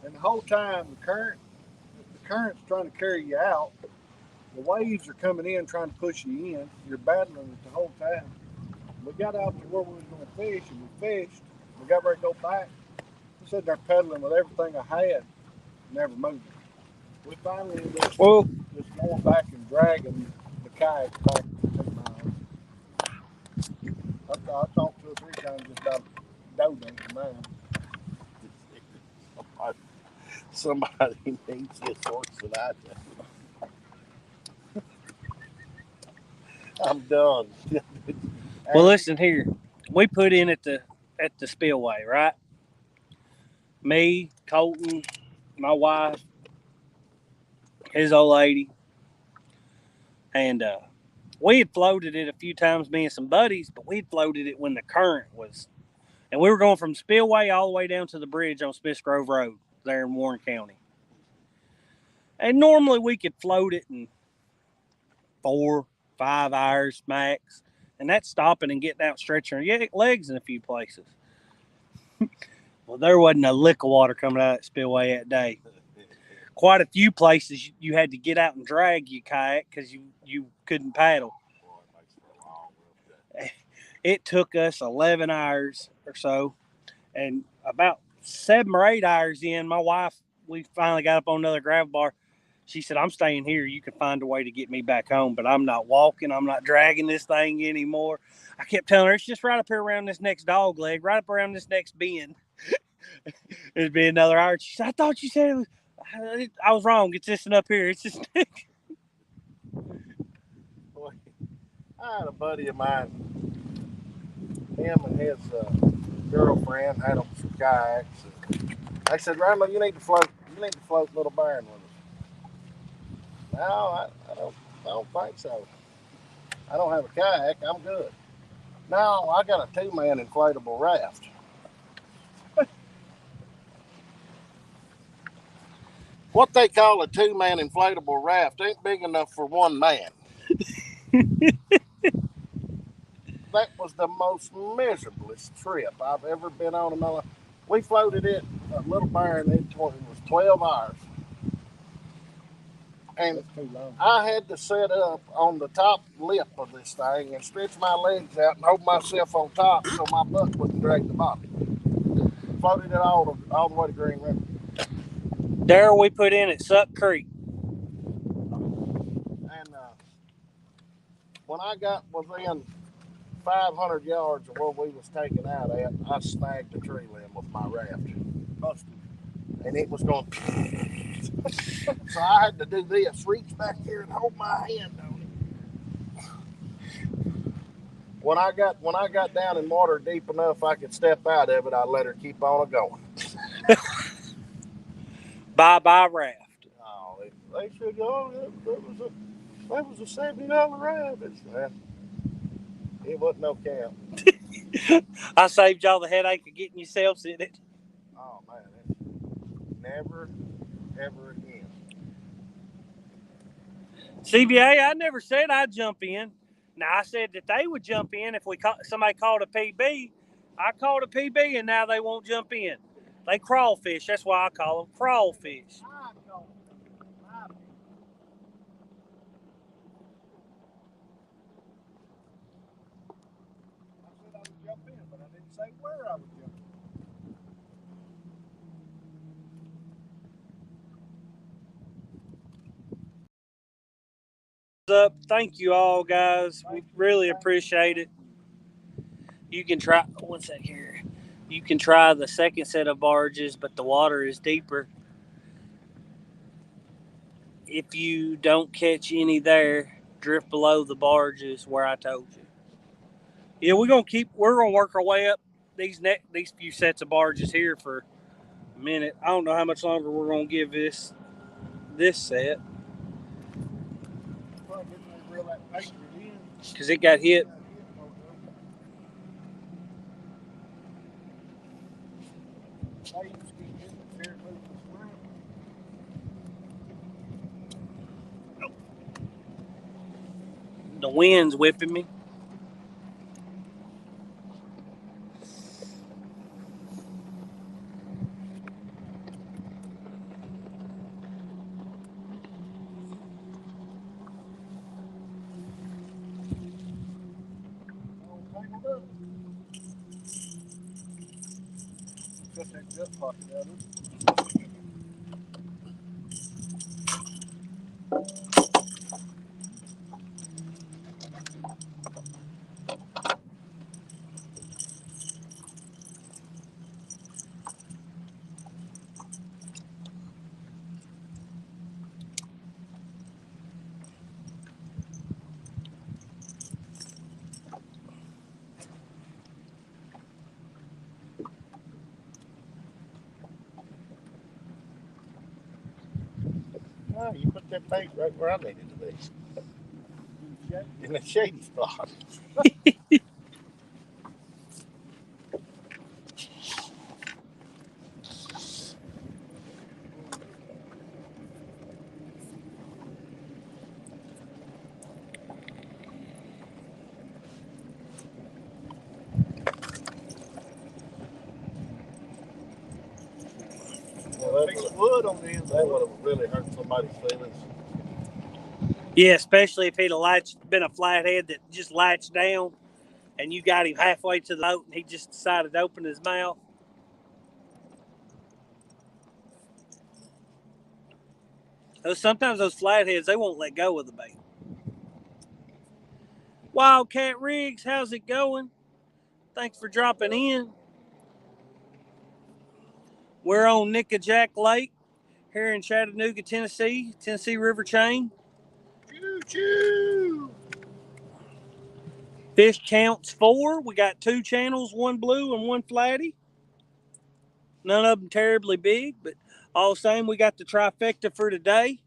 and the whole time the current's trying to carry you out. The waves are coming in trying to push you in. You're battling it the whole time. We got out to where we was going to fish, and we fished. We got ready to go back. We sat there pedaling with everything I had, never moving. We finally ended up just going back and dragging the kayak back 2 miles. I talked 2 or 3 times just about donating mine. Somebody needs this horse that I do. I'm done. Well, listen here. We put in at the spillway, right? Me, Colton, my wife, his old lady, and we had floated it a few times, me and some buddies, but we'd floated it when the current was, and we were going from spillway all the way down to the bridge on Smith Grove Road there in Warren County. And normally we could float it in 4-5 hours max. And that's stopping and getting out, stretching your legs in a few places. Well, there wasn't a lick of water coming out of that spillway that day. Of quite a few places you had to get out and drag your kayak because you couldn't paddle. It took us 11 hours or so, and about 7 or 8 hours in, my wife, we finally got up on another gravel bar. She said, I'm staying here. You can find a way to get me back home, but I'm not walking. I'm not dragging this thing anymore. I kept telling her, it's just right up here around this next dog leg, right up around this next bend. It'd be another hour. She said, I thought you said it was. I was wrong. It's this and up here. It's just. Boy, I had a buddy of mine. Him and his girlfriend had them some kayaks. They said, Randall, you need to float. You need to float Little Barren with us. No, I don't think so. I don't have a kayak. I'm good. No, I got a 2-man inflatable raft. What they call a 2-man inflatable raft ain't big enough for one man. That was the most miserablest trip I've ever been on in my life. We floated it a Little Barren. It was 12 hours. And I had to sit up on the top lip of this thing and stretch my legs out and hold myself on top so my butt wouldn't drag the bottom. Floated it all the way to Green River. There we put in at Suck Creek. And when I got within 500 yards of where we was taking out at, I snagged a tree limb with my raft. Busted. And it was going. So I had to do this, reach back here and hold my hand on it. When I got down in water deep enough I could step out of it, I let her keep on going. Bye raft. Oh, they said, oh, that was a $70 raft. It wasn't no camp. I saved y'all the headache of getting yourselves in it. Oh man, never, ever again. CBA, I never said I'd jump in. Now I said that they would jump in if somebody called a PB. I called a PB and now they won't jump in. They crawfish. That's why I call them crawfish. I said I would jump in, but I didn't say where I would jump in. Up. Thank you all, guys. We really appreciate it. You can try. One sec here. You can try the second set of barges, but the water is deeper. If you don't catch any there, drift below the barges where I told you. Yeah, we're gonna work our way up these few sets of barges here for a minute. I don't know how much longer we're gonna give this set because it got hit. The wind's whipping me. Cut that gut pocket out of it. Oh, you put that bait right where I needed to be. In the shady spot. Well, fix the wood. foot on the end of the That hook. would have really hurt somebody's feelings. Yeah, especially if he'd have been a flathead that just latched down and you got him halfway to the boat and he just decided to open his mouth. Sometimes those flatheads, they won't let go of the bait. Wildcat Rigs, how's it going? Thanks for dropping in. We're on Nickajack Lake here in Chattanooga, Tennessee, Tennessee River chain. Choo choo. Fish counts 4. We got 2 channels, 1 blue and 1 flatty. None of them terribly big, but all the same, we got the trifecta for today.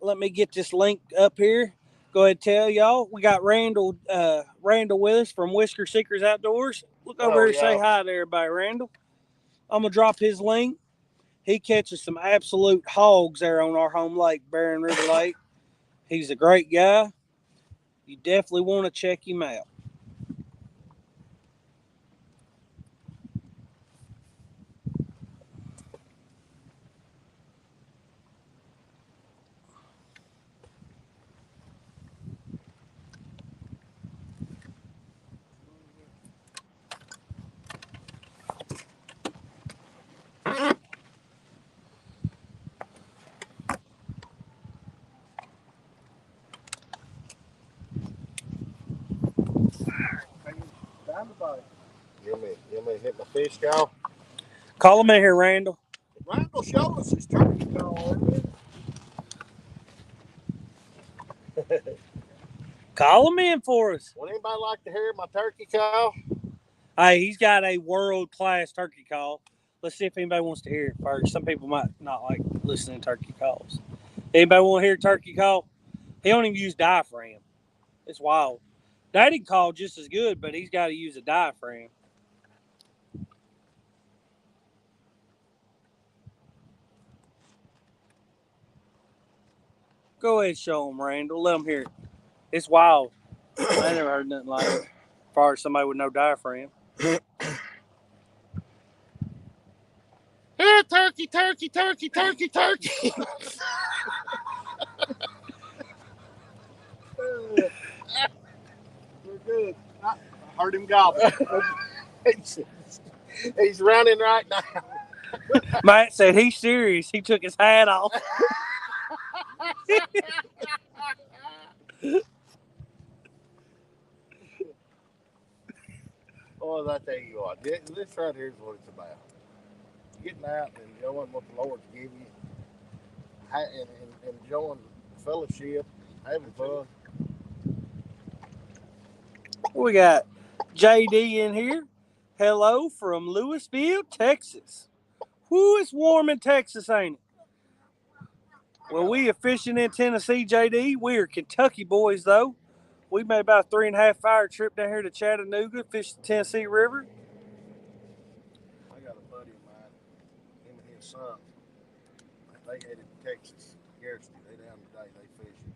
Let me get this link up here. Go ahead and tell y'all. We got Randall with us from Whisker Seekers Outdoors. Look over here and say hi to everybody, Randall. I'm going to drop his link. He catches some absolute hogs there on our home lake, Barren River Lake. He's a great guy. You definitely want to check him out. You may hit my fish cow. Call him in here, Randall. Randall showed us his turkey call. Call him in for us. Would anybody like to hear my turkey call? Hey, he's got a world-class turkey call. Let's see if anybody wants to hear it first. Some people might not like listening to turkey calls. Anybody want to hear a turkey call? He don't even use diaphragm. It's wild. Daddy can call just as good, but he's got to use a diaphragm. Go ahead and show him, Randall. Let him hear it. It's wild. I never heard nothing like it. As far as somebody with no diaphragm. Here, turkey, turkey, turkey, turkey, turkey. We're good. I heard him gobble. He's running right now. Matt said he's serious. He took his hat off. Oh, I tell you what, this right here is what it's about. Getting out and enjoying what the Lord's given you, and enjoying fellowship, having fun. We got JD in here. Hello from Louisville, Texas. Whoo, it's warm in Texas, ain't it? Well, we are fishing in Tennessee, JD. We are Kentucky boys, though. We made about a 3.5 hour trip down here to Chattanooga, fish the Tennessee River. I got a buddy of mine, him and his son. They headed to Texas, Garrison. They down today. They fishing.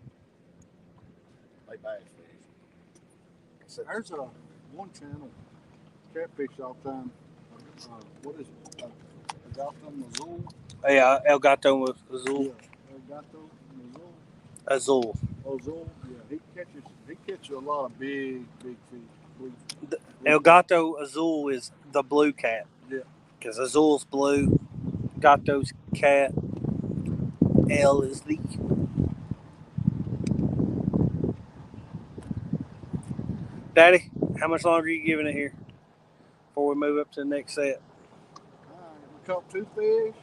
They bass fish. There's a one channel catfish all the time. What is it? Elgato Azul. Yeah, Elgato Azul. Yeah, Elgato Azul. Azul. Yeah, he catches a lot of big fish. Elgato Azul is the blue cat. Yeah. Because Azul's blue, Gato's cat, L is the. Daddy, how much longer are you giving it here before we move up to the next set? All right, we caught 2 fish.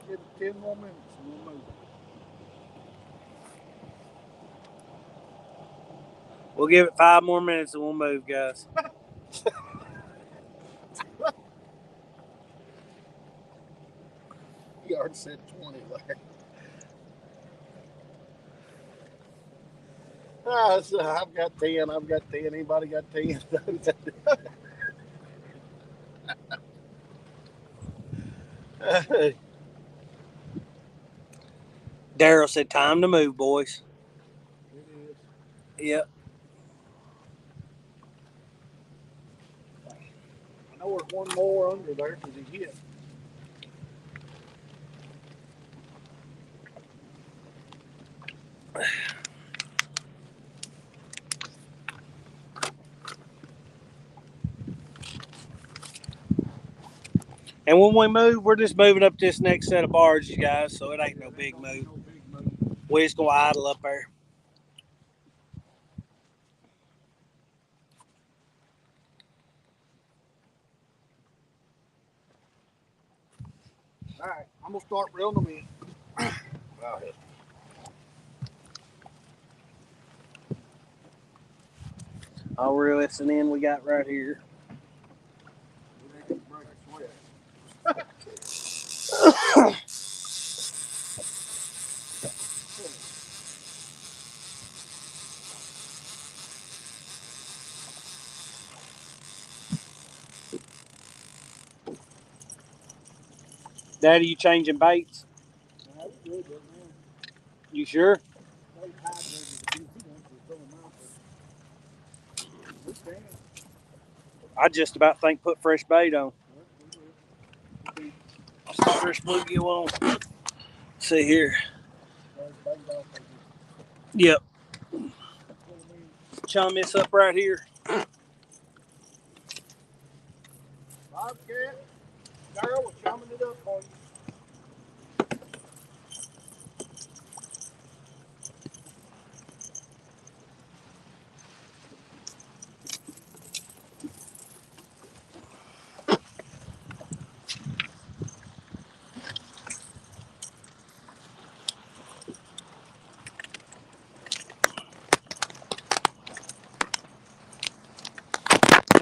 Give it 10 more minutes and we'll move. We'll give it 5 more minutes and we'll move, guys. He already said 20 there. So I've got 10. I've got 10. Anybody got 10? Daryl said, time to move, boys. It Yep. I know there's one more under there because he hit. And when we move, we're just moving up this next set of barges, guys, so it ain't no big move. We just gonna idle up there. All right, I'm gonna start reeling them in. Go ahead. I'll reel this in we got right here. Daddy, you changing baits? You sure? I just about think put fresh bait on. Fresh bluegill on. See here. Yep. Chum this up right here. Bobcat, Daryl was chumming it up for you.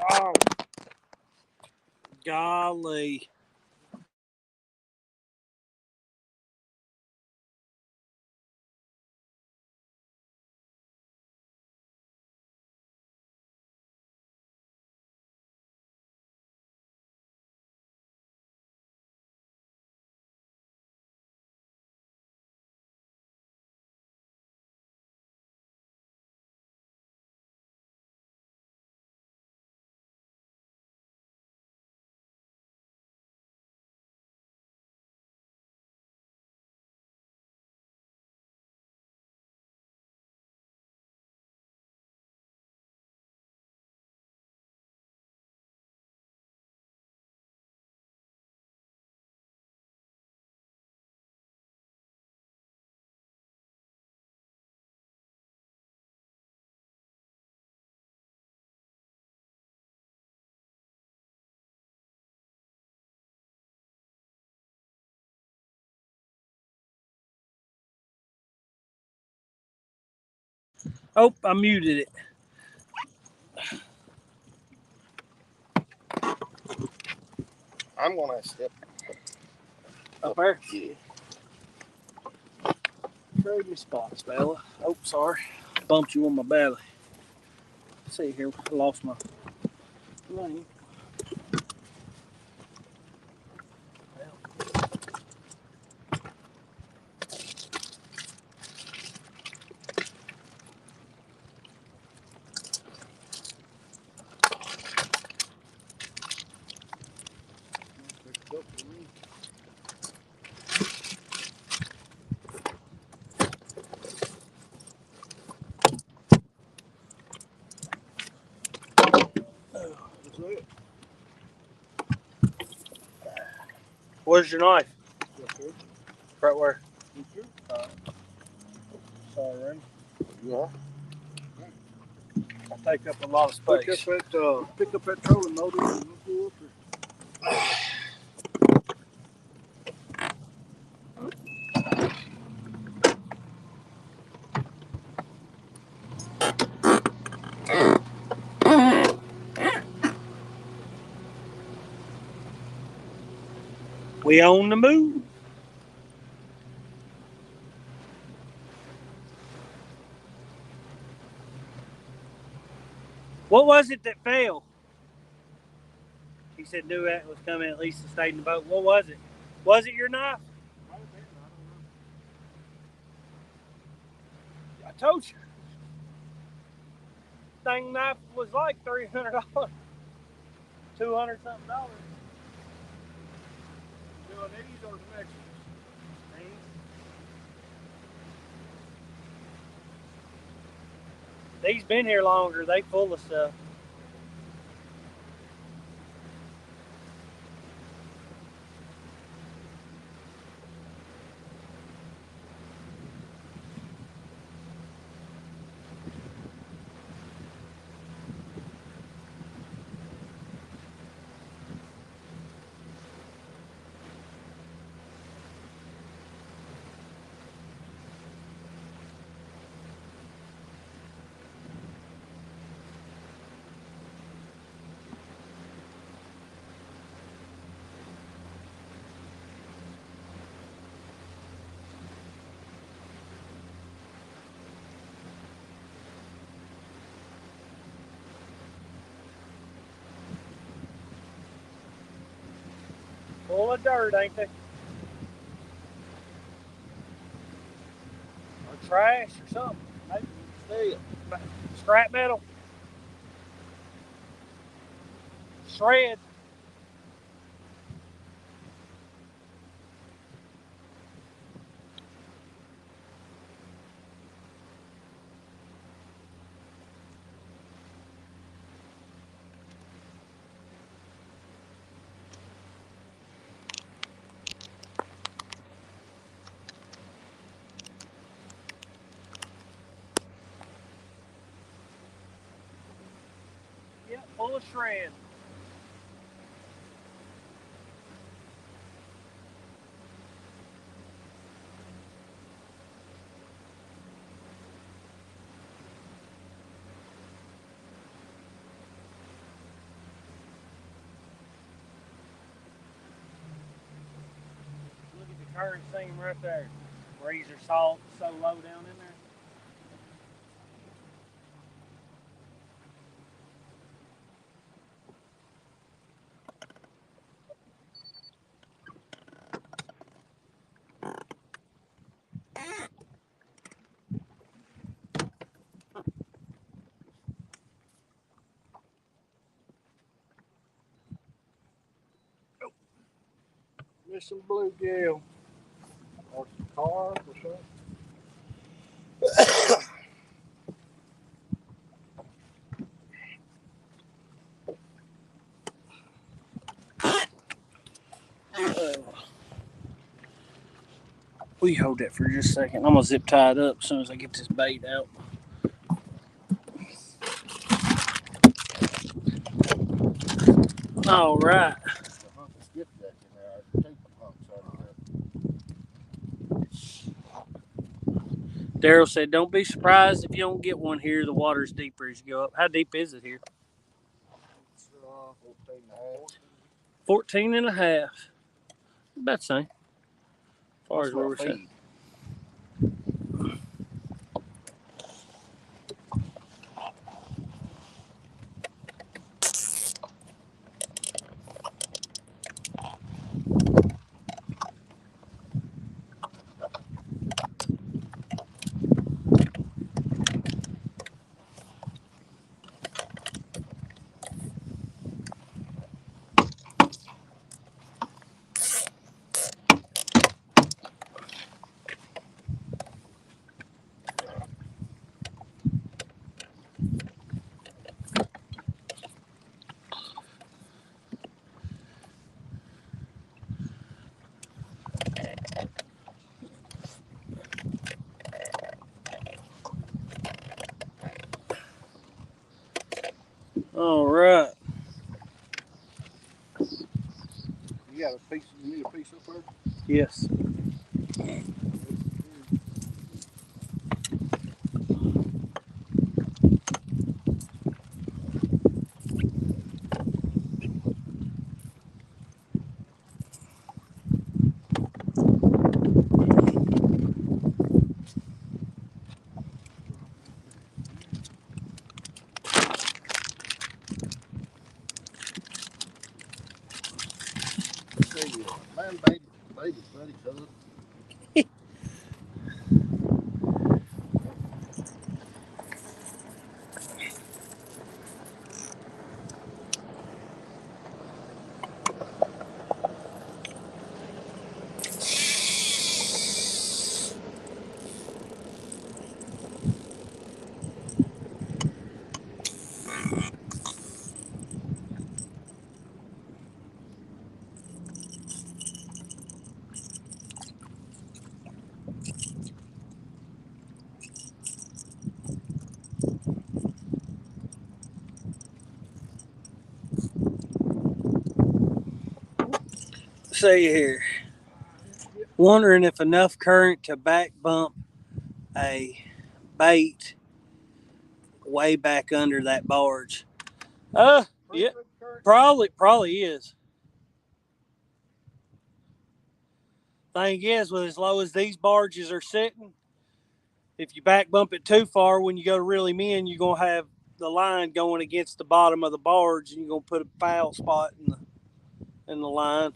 Oh, golly. Oh, I muted it. I'm gonna step Up there? Yeah. Trade me spots, fella. Oh, sorry. Bumped you on my belly. Let's see here. I lost my lane. Where's your knife? Right where? Sorry, Randy. Yeah. I take up a lot of space. Pick up that trolling motor and we'll go up there. We on the move. What was it that fell? He said knew that was coming, at least to stay in the boat. What was it? Was it your knife? I told you. thing knife was like $300, $200 something. Doing these or the Mexicans? These been here longer. They full of stuff. Full of dirt, ain't they? Or trash or something. Maybe steel. Scrap metal. Shred. Yep, full of shred. Look at the current seam right there. Razor salt so low down in there. Missing bluegill. Or some carp or something. Will you hold that for just a second? I'm gonna zip tie it up as soon as I get this bait out. All right. The hunk of skipjack in there. I can take the hunks out of there. Daryl said, "Don't be surprised if you don't get one here. The water's deeper as you go up." How deep is it here? It's 14 and a half. 14 and a half. About the same. As far That's as where what we're I at. feed. All right. You got a piece. You need a piece up there. Yes. See, man, baby's buddy, cuz. see here. Wondering if enough current to back bump a bait way back under that barge. Yeah, probably is. Thing is, with as low as these barges are sitting, if you back bump it too far, when you go to reel him in, you're gonna have the line going against the bottom of the barge, and you're gonna put a foul spot in the line.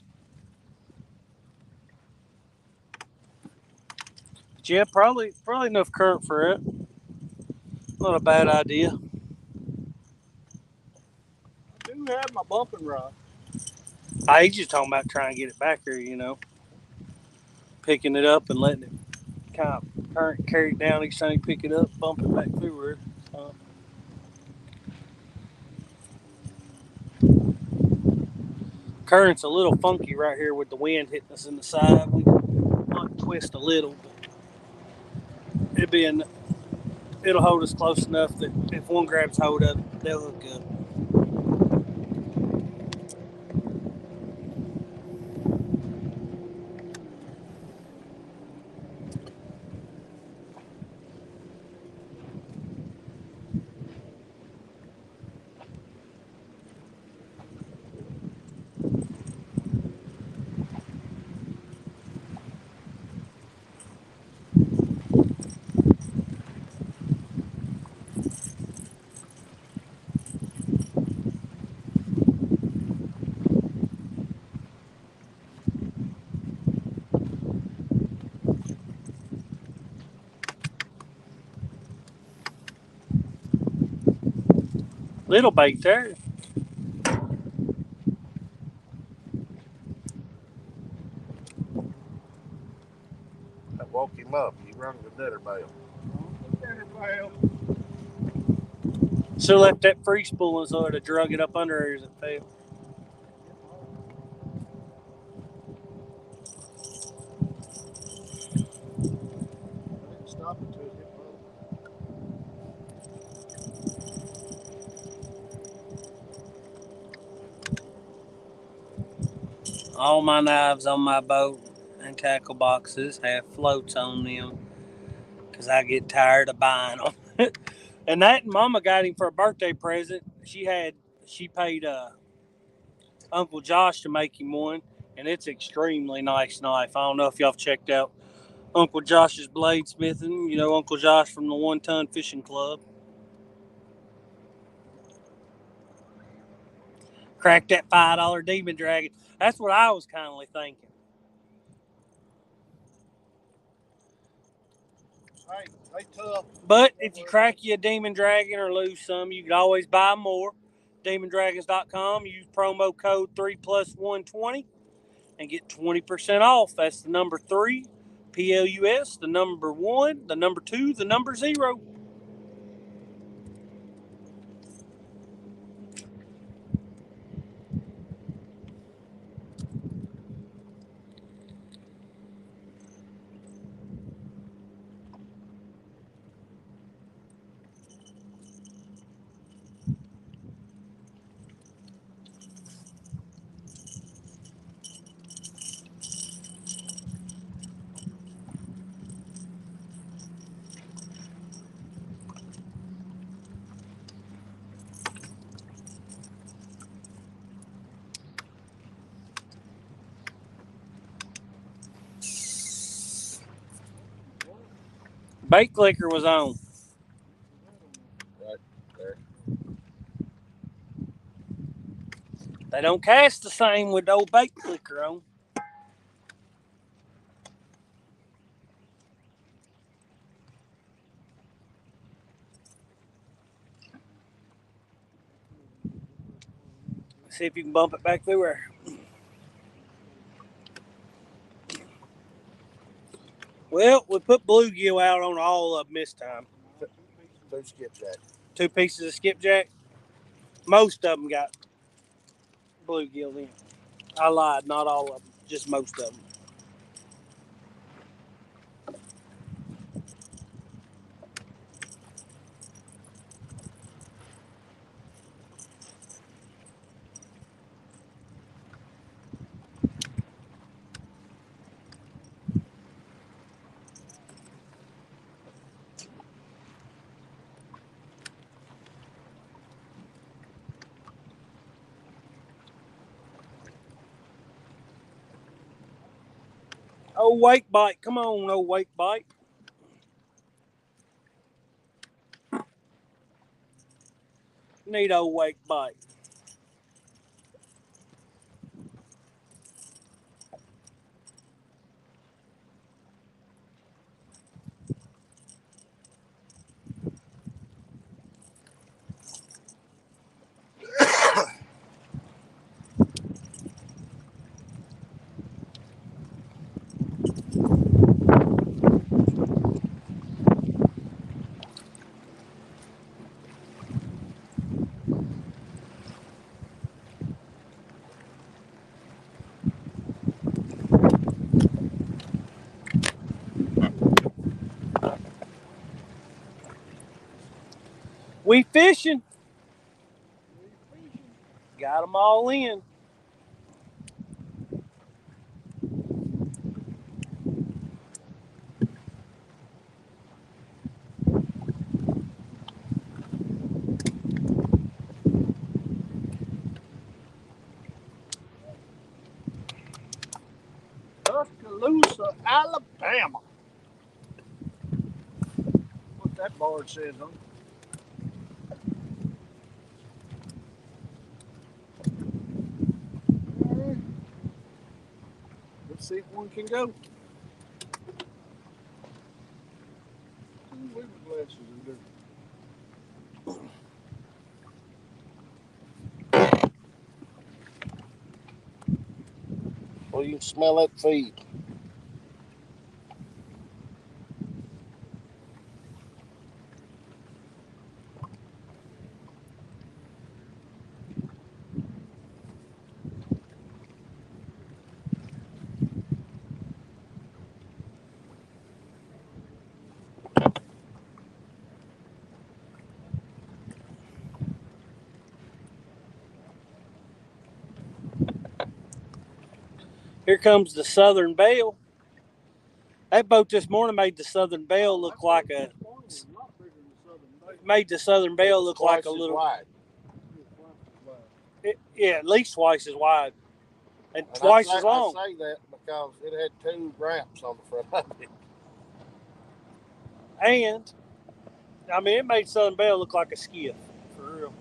But yeah, probably enough current for it. Not a bad idea. I do have my bumping rod. I was just talking about trying to get it back there, picking it up and letting it kind of current carry it down each time you pick it up, bump it back through her. Current's a little funky right here with the wind hitting us in the side. We might twist a little, but it'll hold us close enough that if one grabs hold of it, they'll hook up. Little bait there. I woke him up. He rung the dinner bell. So left that free spool and so it have drug it up under her as it fell. Stop it till it hit both. All my knives on my boat and tackle boxes have floats on them because I get tired of buying them. And that Mama got him for a birthday present. She paid Uncle Josh to make him one, and it's extremely nice knife. I don't know if y'all have checked out Uncle Josh's bladesmithing. You know Uncle Josh from the 1 Ton Fishing Club. Cracked that $5 demon dragon. That's what I was kindly thinking. Hey, tough. But if you crack you a demon dragon or lose some, you can always buy more. DemonDragons.com. Use promo code 3+120 and get 20% off. That's the number 3, PLUS, the number 1, the number 2, the number 0. Bait clicker was on. Right there. They don't cast the same with the old bait clicker on. See if you can bump it back through there. Well, we put bluegill out on all of them this time. 2 skipjack. 2 pieces of skipjack. Most of them got bluegill in. I lied, not all of them, just most of them. Oh, wake bite. Come on, old wake bite. Need old wake bite. We fishing. Got them all in. Tuscaloosa, Alabama. What that board says on it. Let's see if one can go. Leave the glasses in there. Well, you can smell that feed. Here comes the Southern Belle. That boat this morning made the Southern Belle look like a. Made the Southern Belle look like a little. Wide. Yeah, at least twice as wide, and And twice as long. I say that because it had 2 ramps on the front of it. And I mean, it made Southern Belle look like a skiff for real.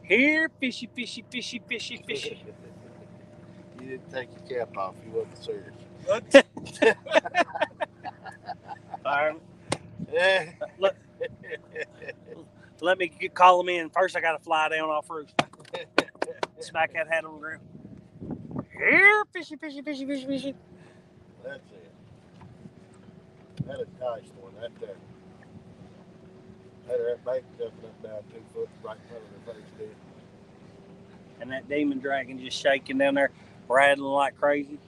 Here, fishy, fishy, fishy, fishy, fishy. You didn't take your cap off. You wasn't serious. Yeah. Let me call them in. First, I got to fly down off roof. Smack that hat on the ground. Here, fishy, fishy, fishy, fishy, fishy. That's it. That enticed one. That bank jumping up down 2 foot right in front of their face, dude. And that demon dragon just shaking down there, rattling like crazy.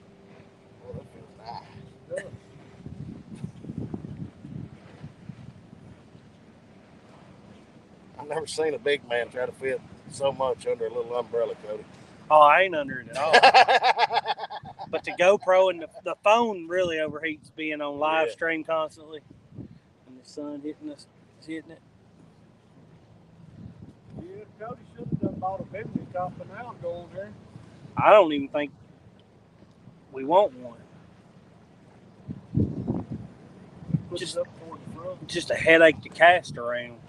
Well, that feels nice. I've never seen a big man try to fit so much under a little umbrella, Cody. Oh, I ain't under it at all. But the GoPro and the phone really overheats being on live stream constantly. And the sun hitting us, hitting it. Yeah, Cody should have done bought a Bentley top an hour ago on there. I don't even think we want one. Just up toward the front. Just a headache to cast around.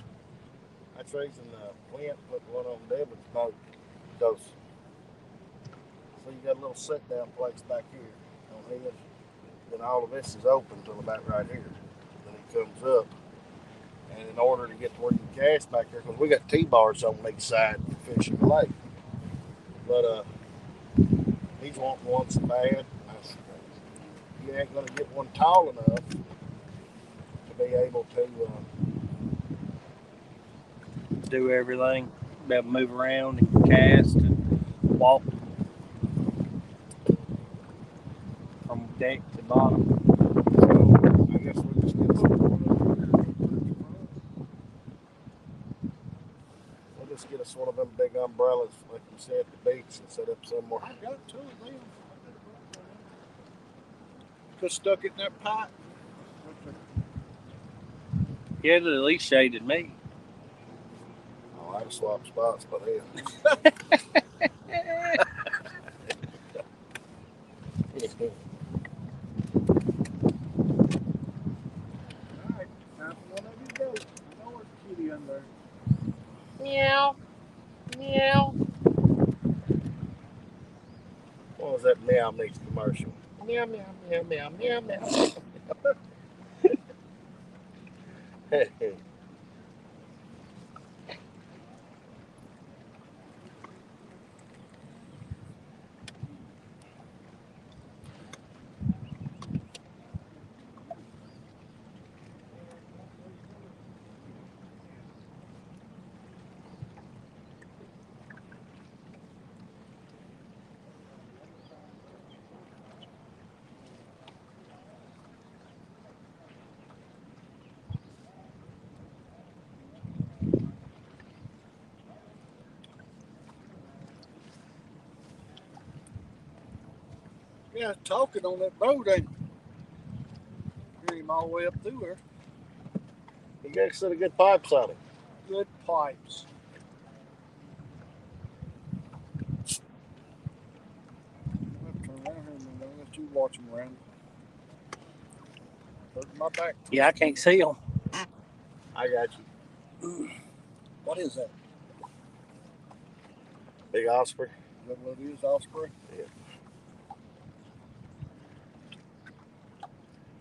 That's the reason Clint put one on Devin's boat. Because, so you got a little sit down place back here on his. Then all of this is open until about right here. Then he comes up. And in order to get to where you can cast back there, because we got T-bars on each side fishing the lake. But he's wanting one so bad. you ain't gonna get one tall enough to be able to. Do everything. Be able to move around and cast and walk from deck to bottom. So I guess we'll just get we'll just get us one of them big umbrellas like you said at the beach and set up somewhere. I got two of them. Just stuck it in that pipe. Yeah, it at least shaded me. Oh, I'd have swapped spots by then. Alright, time for one of you to go. I know there's a kitty under there. Meow. Meow. What was that Meow Mix commercial? Meow, meow, meow, meow, meow, meow. Yeah, talking on that boat, ain't hear him all the way up through there. You got a set of good pipes on it. Good pipes. I'll turn around here and I'll let you watch them around. Hurting my back. Yeah, I can't see them. I got you. What is that? Big Osprey. Is that what it is, Osprey? Yeah.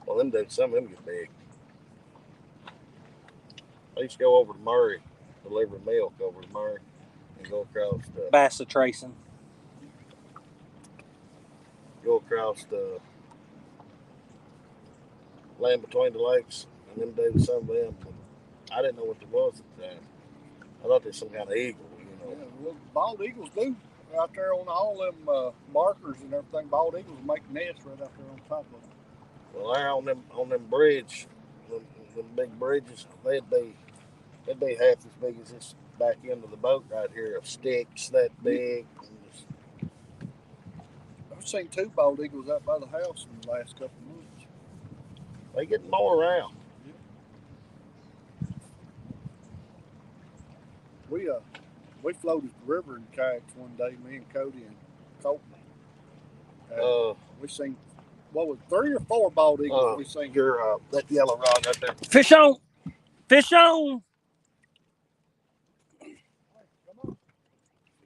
Well, some of them get big. I used to go over to Murray, deliver milk over to Murray, and go across the Bassa tracing. land between the lakes, and them do some of them. I didn't know what there was at the time. I thought there's some kind of eagle, Yeah, well, bald eagles do. Out there on all them markers and everything, bald eagles make nests right out there on top of them. Well, there on them bridge, them big bridges, they'd be half as big as this back end of the boat right here of sticks that big. I've seen 2 bald eagles out by the house in the last couple of months. They get more around. We floated the river in kayaks one day, me and Cody and Colton. We seen, what was 3 or 4 bald eagles we seen. That yellow rod right there. Fish on! Fish on!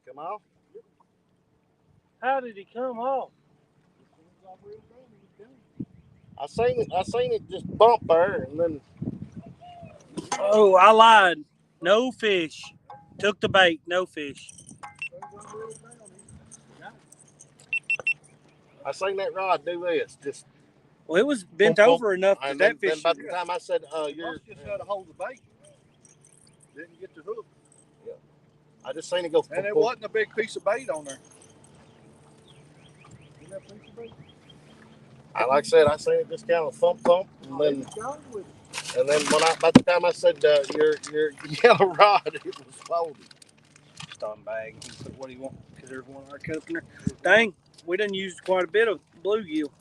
Come on. How did he come off? I seen it just bump there, and then. Oh, I lied. No fish. Took the bait. No fish. I seen that rod do this. Just. Well, it was bent over enough that that fish. Then by the time I said, "You're just had to hold the bait." Didn't get the hook. Yeah. I just seen it go. And it wasn't a big piece of bait on there. Isn't that piece of bait? Like I said, I seen it just kind of thump, and then by the time I said your yellow rod, it was folded. Stone bag. He put what he want because there's one right cut up in there. Dang, we done used quite a bit of bluegill.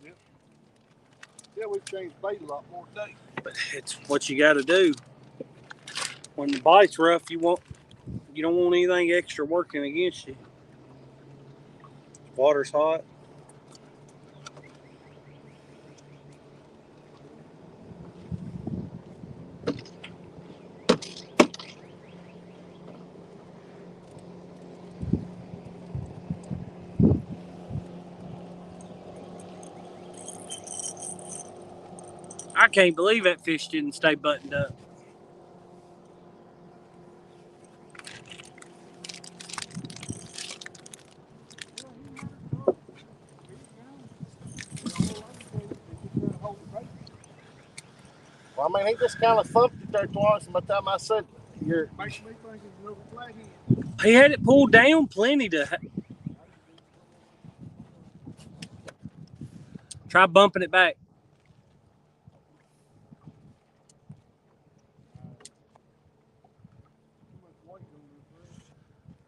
Yeah, we've changed bait a lot more today. But it's what you got to do. When the bite's rough, you don't want anything extra working against you. Water's hot. I can't believe that fish didn't stay buttoned up. Well, I mean, he just kind of thumped it there twice, and by the time I said, "You're," Makes me think it's another flathead. He had it pulled down plenty to try bumping it back.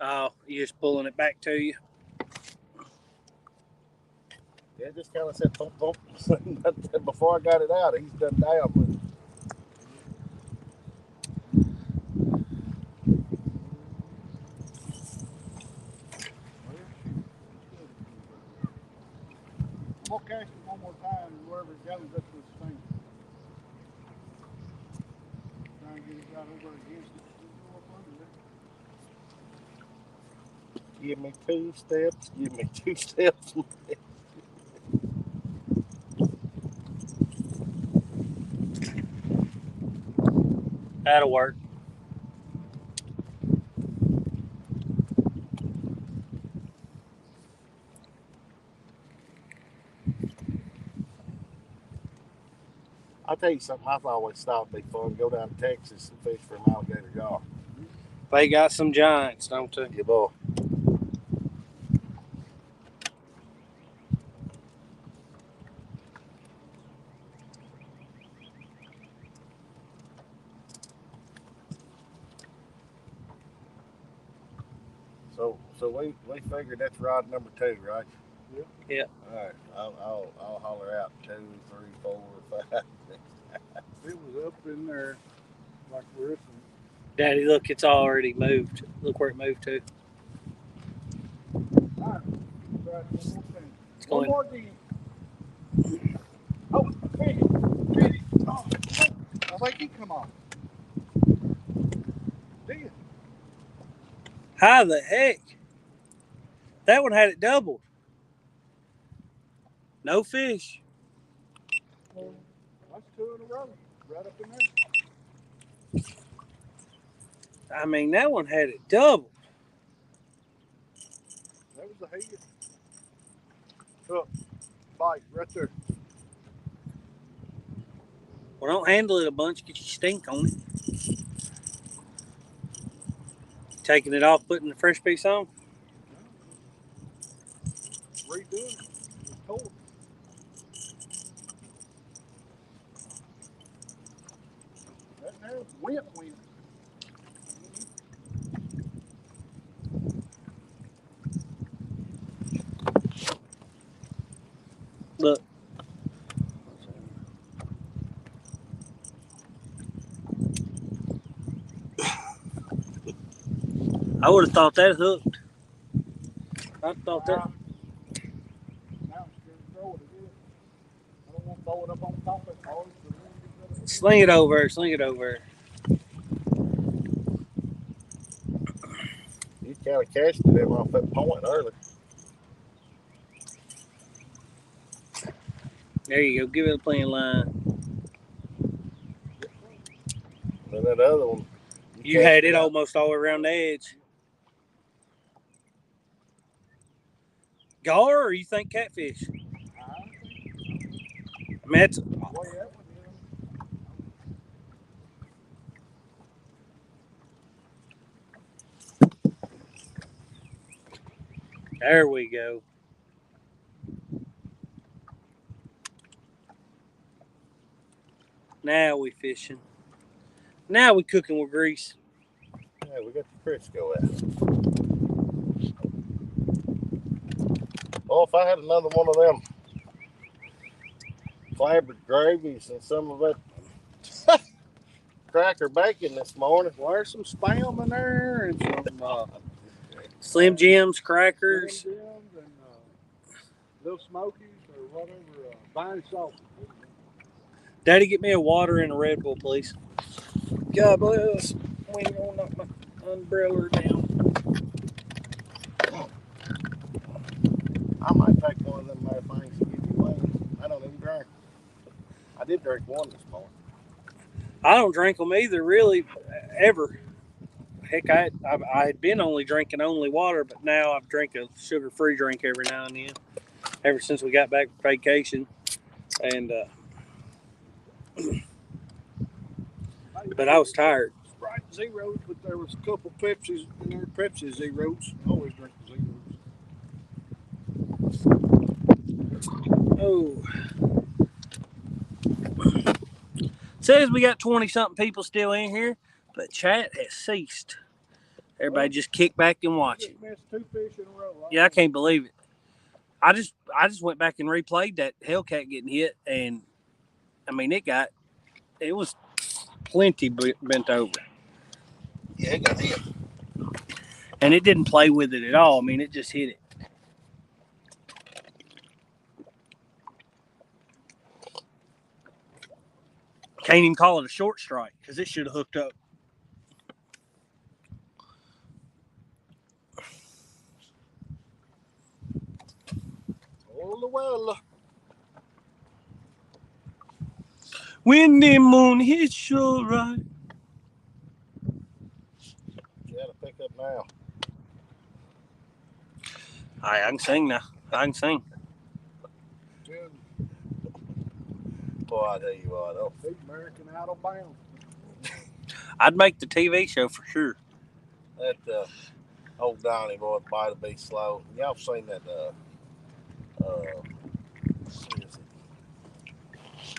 Oh, you're just pulling it back to you. yeah, just kind of said thump thump. But before I got it out, he's done down with it. I'm gonna cast it one more time, and wherever it goes, that's what it's thinking. Trying to get it right over against it. Go up under there. Give me 2 steps. Give me 2 steps. That'll work. I'll tell you something. I've always thought it'd be fun. Go down to Texas and fish for an alligator gar. They got some giants, don't they? Yeah, boy. So we figured that's rod number 2, right? Yeah. All right. I'll holler out 2, 3, 4, 5. It was up in there, like where it's. Daddy, look, it's already moved. Look where it moved to. All right. Try it one more time. It's One going. more again. Oh, hit it. Hit it. Oh, I think he come off. Did. How the heck? That one had it doubled. No fish. That's 2 in a row. Right up in there. I mean, that one had it doubled. That was the head. Look, bite right there. Well, don't handle it a bunch. Get your stink on it. Taking it off, putting the fresh piece on. Redoing it. It's cold. That there went. Look. I would have thought that hooked. I thought that. Now I'm scared to throw it again. I don't want to throw it up on top of it. Always the wind gets up. Sling it over. Sling it over. You kind of cashed it off that point early. There you go. Give it a plain line. And that other one. You had it almost all around the edge. Gar, or you think catfish? I mean, that's, there we go. Now we fishing. Now we cooking with grease. Yeah, we got the Crisco out. Oh, if I had another one of them flavored gravies and some of that cracker bacon this morning. Well, there's some spam in there and some Slim Jims, crackers. Slim Jims and little Smokies or whatever. Vine salt. Daddy, get me a water and a Red Bull, please. God bless. We ain't gonna knock my umbrella down. I might take one of them there things to give you wings. I don't even drink. I did drink one this morning. I don't drink them either, really, ever. Heck, I had been only drinking only water, but now I've drank a sugar-free drink every now and then. Ever since we got back from vacation, and But I was tired. Sprite zeros, but there was a couple Pepsis in there. Pepsi zeros. I always drink the zeros. Oh. Says we got 20-something people still in here, but chat has ceased. Everybody just kick back and watch it. Missed 2 fish in a row. Yeah, I can't believe it. I just went back and replayed that Hellcat getting hit, and I mean it was plenty bent over. Yeah, it got hit. And it didn't play with it at all. I mean, it just hit it. Can't even call it a short strike because it should have hooked up. Oh, well. When the moon hits your right. You got to pick up now. I can sing now. I can sing. Good. Boy, I tell you what, oh, Big American out of bounds. I'd make the TV show for sure. that old Donnie boy, Bite to Be Slow. Y'all seen that? What is it?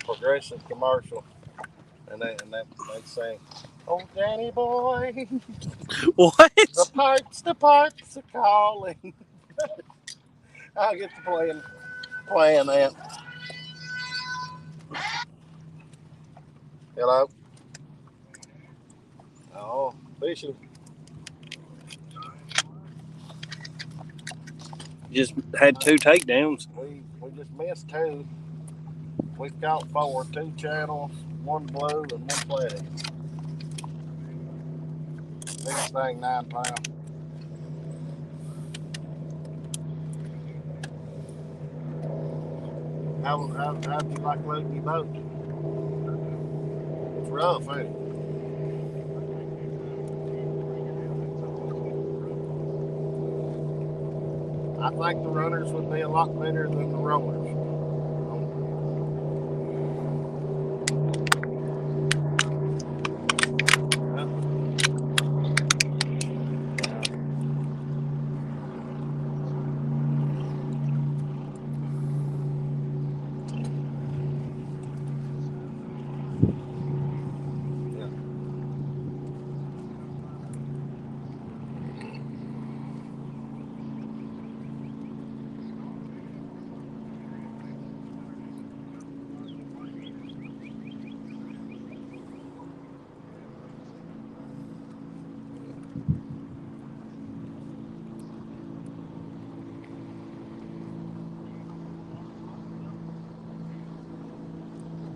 Progressive commercial, and they sing, "Oh, Danny boy, What? the parts are calling." I'll get to playing that. Hello. Oh, fishing. Just had 2 takedowns. We just missed 2. We caught 4, 2 channels, 1 blue, and 1 flathead. Biggest thing, 9 pounds. How'd you like loading your boat? It's rough, ain't it? I think the runners would be a lot better than the rollers.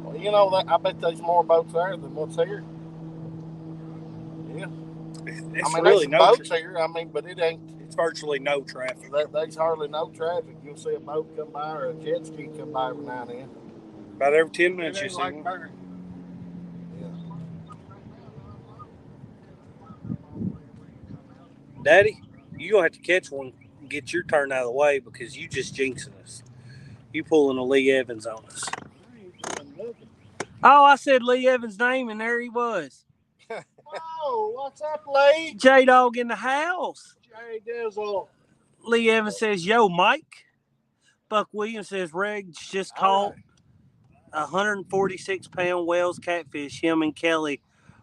Well, you know that I bet there's more boats there than what's here. Yeah. It's really there's boats here. I mean, but it ain't. It's virtually no traffic. There's hardly no traffic. You'll see a boat come by or a jet ski come by every now and then. About every 10 minutes you see like one. Daddy, you gonna have to catch one and get your turn out of the way because you just jinxing us. You pulling a Lee Evans on us. Oh, I said Lee Evans' name and there he was. Whoa, what's up, Lee? J-Dog in the house. J-Dizzle. Lee Evans says, yo, Mike. Buck Williams says, Reg just caught 146-pound Wells catfish. Him and Kelly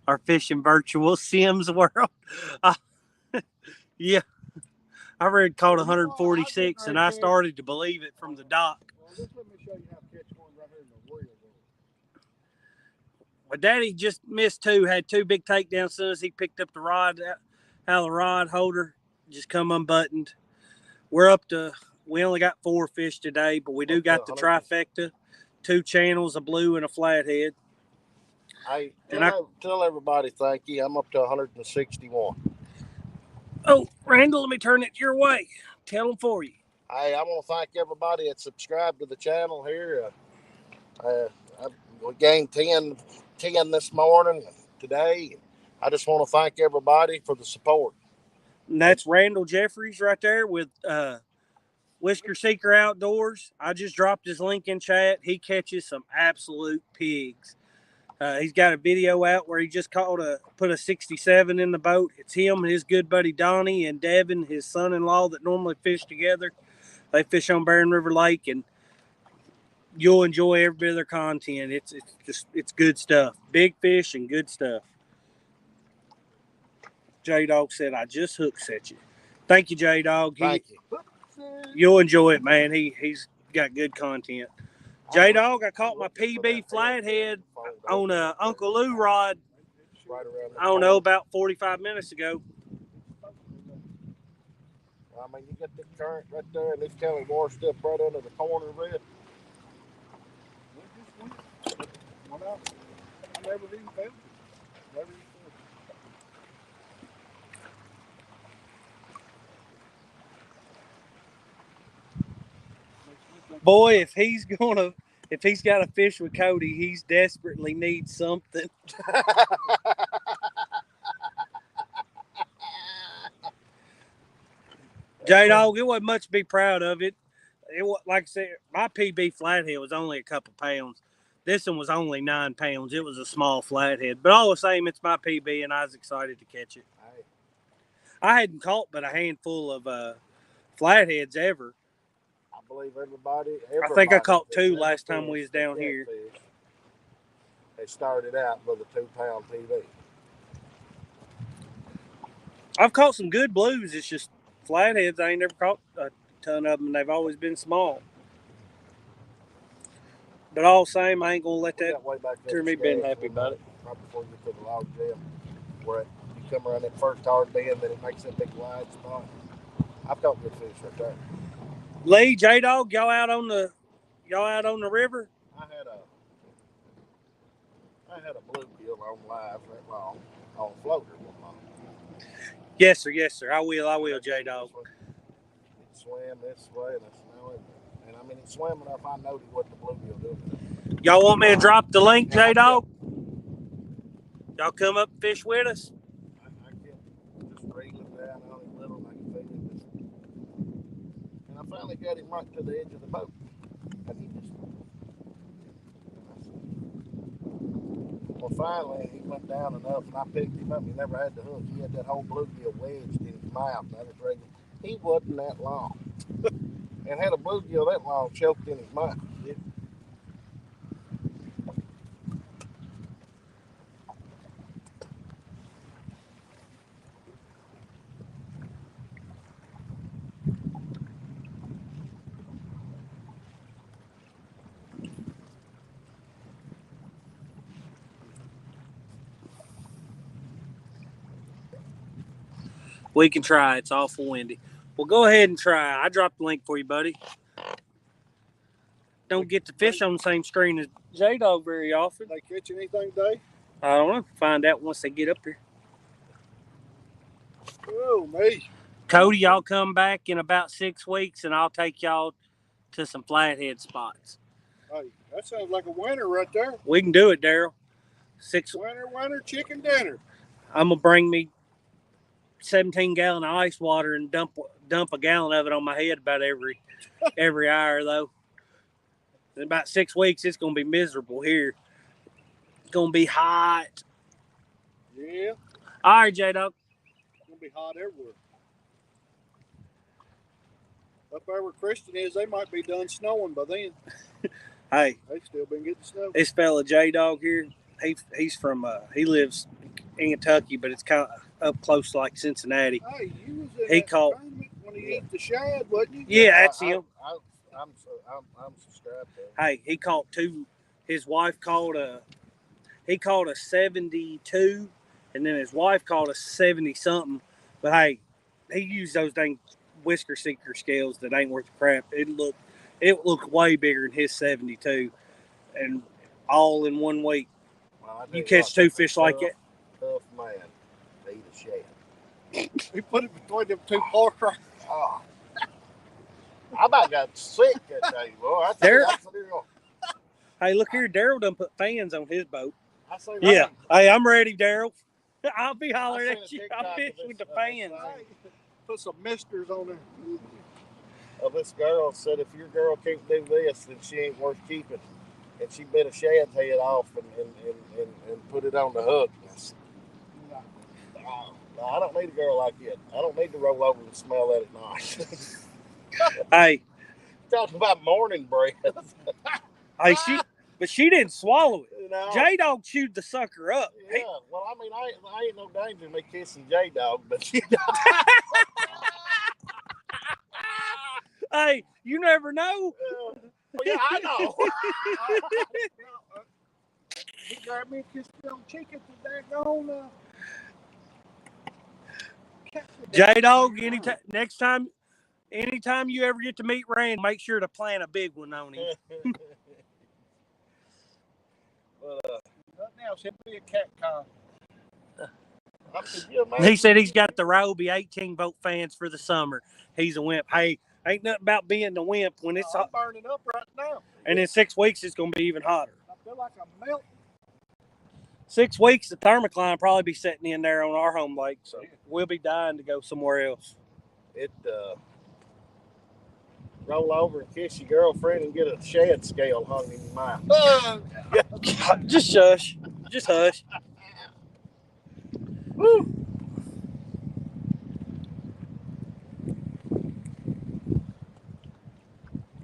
are fishing virtual Sims World. Yeah. I read caught 146, and I started to believe it from the dock. Well, just let me show you how to catch one right here in the wheel. My daddy just missed 2, had 2 big takedowns as soon as he picked up the rod out of the rod holder, just come unbuttoned. We're up to, we only got 4 fish today, but we do got the trifecta, 2 channels, a blue and a flathead. Hey, tell everybody thank you. I'm up to 161. Oh, Randall, let me turn it your way. Tell them for you. Hey, I want to thank everybody that subscribed to the channel here. We gained 10 this morning, today. I just want to thank everybody for the support. And that's Randall Jeffries right there with Whisker Seeker Outdoors. I just dropped his link in chat. He catches some absolute pigs. He's got a video out where he just put a 67 in the boat. It's him and his good buddy Donnie and Devin, his son-in-law that normally fish together. They fish on Barren River Lake, and you'll enjoy every bit of their content. It's good stuff. Big fish and good stuff. J-Dog said, I just hook set you. Thank you, J-Dog. Thank you. You'll enjoy it, man. He's got good content. J-Dog, I caught my PB flathead on a Uncle Lou rod, I don't know, about 45 minutes ago. I mean, you got the current right there, and it's kind of washed up right under the corner of it. I never even found it. Never even found it. Boy, if he's got a fish with Cody, he's desperately needs something. J-Dog, it wasn't much to be proud of. It was, like I said, my PB flathead was only a couple pounds. This one was only 9 pounds. It was a small flathead. But all the same, it's my PB, and I was excited to catch it. I hadn't caught but a handful of flatheads ever. I believe everybody I think I caught 2 last time we was down here. They started out with a 2-pound PB. I've caught some good blues. It's just flatheads. I ain't never caught a ton of them, and they've always been small. But all the same, I ain't gonna let that turn me being happy about it. Right before you get to the log jam, where you come around that first hard bend, then it makes that big wide spot. I've caught good fish right there. Lee, J-Dog, y'all out on the river? I had a bluegill on live that long on a floater one long. Yes, sir. I will, J-Dog. It swam this way and I smell it. And I mean, it swam enough I noticed what the bluegill doing. Y'all want me to drop the link, J-Dog? Y'all come up and fish with us? I kept just reeling down on him little and I could feel it. And I finally got him right to the edge of the boat. And he just... Well, finally, he went down enough, and I picked him up. He never had the hook. He had that whole bluegill wedged in his mouth. And I was ready. He wasn't that long. And had a bluegill that long choked in his mouth. Yeah. We can try. It's awful windy. Well, go ahead and try. I dropped the link for you, buddy. Don't get to fish on the same screen as J-Dog very often. They catch anything today? I don't know. Find out once they get up here. Oh, me. Cody, y'all come back in about 6 weeks, and I'll take y'all to some flathead spots. Hey, that sounds like a winner right there. We can do it, Daryl. Winner, chicken dinner. I'm going to bring me 17-gallon of ice water and dump a gallon of it on my head about every hour, though. In about 6 weeks, it's going to be miserable here. It's going to be hot. Yeah. All right, J-Dog. It's going to be hot everywhere. Up there where Christian is, they might be done snowing by then. Hey. They've still been getting snow. This fella J-Dog here, he's from, he lives in Kentucky, but it's kind of up close like Cincinnati. Hey, you was in he that caught tournament when he ate the shad, wasn't you? Yeah, that's him. I'm subscribed to him. Hey, he caught 2. His wife caught a 72, and then his wife caught a 70-something. But hey, he used those dang whisker seeker scales that ain't worth the crap. It looked way bigger than his 72, and all in 1 week. Well, you catch 2 fish like that. Tough man to eat a shad. He put it between them 2 pork rinds. Oh. I about got sick that day, boy. Hey, look here, Daryl done put fans on his boat. Yeah. Hey, I'm ready, Daryl. I'll be hollering at you. I'll fish with the fans. Put some misters on there. Well, this girl said if your girl can't do this, then she ain't worth keeping. and she bit a shad's head off and put it on the hook. No, I don't need a girl like that. I don't need to roll over and smell that at night. Hey, Talking about morning breath. hey, but she didn't swallow it. You know? J-Dog chewed the sucker up. Yeah, well, I mean, I ain't no danger in me kissing J-Dog, but Hey, you never know. well, yeah, I know. He grabbed me and kissed me on the cheek at the daggone. J-Dog, anytime you ever get to meet Rand, make sure to plant a big one on him. Well, nothing else. He'll be a cat con. He said he's got the Roby 18-volt fans for the summer. He's a wimp. Hey, ain't nothing about being the wimp when it's hot. I'm burning up right now. And in 6 weeks, it's going to be even hotter. I feel like I'm melting. 6 weeks, the thermocline will probably be sitting in there on our home lake, so we'll be dying to go somewhere else. Roll over and kiss your girlfriend and get a shed scale hung in your mouth. Just shush. Just hush. Woo.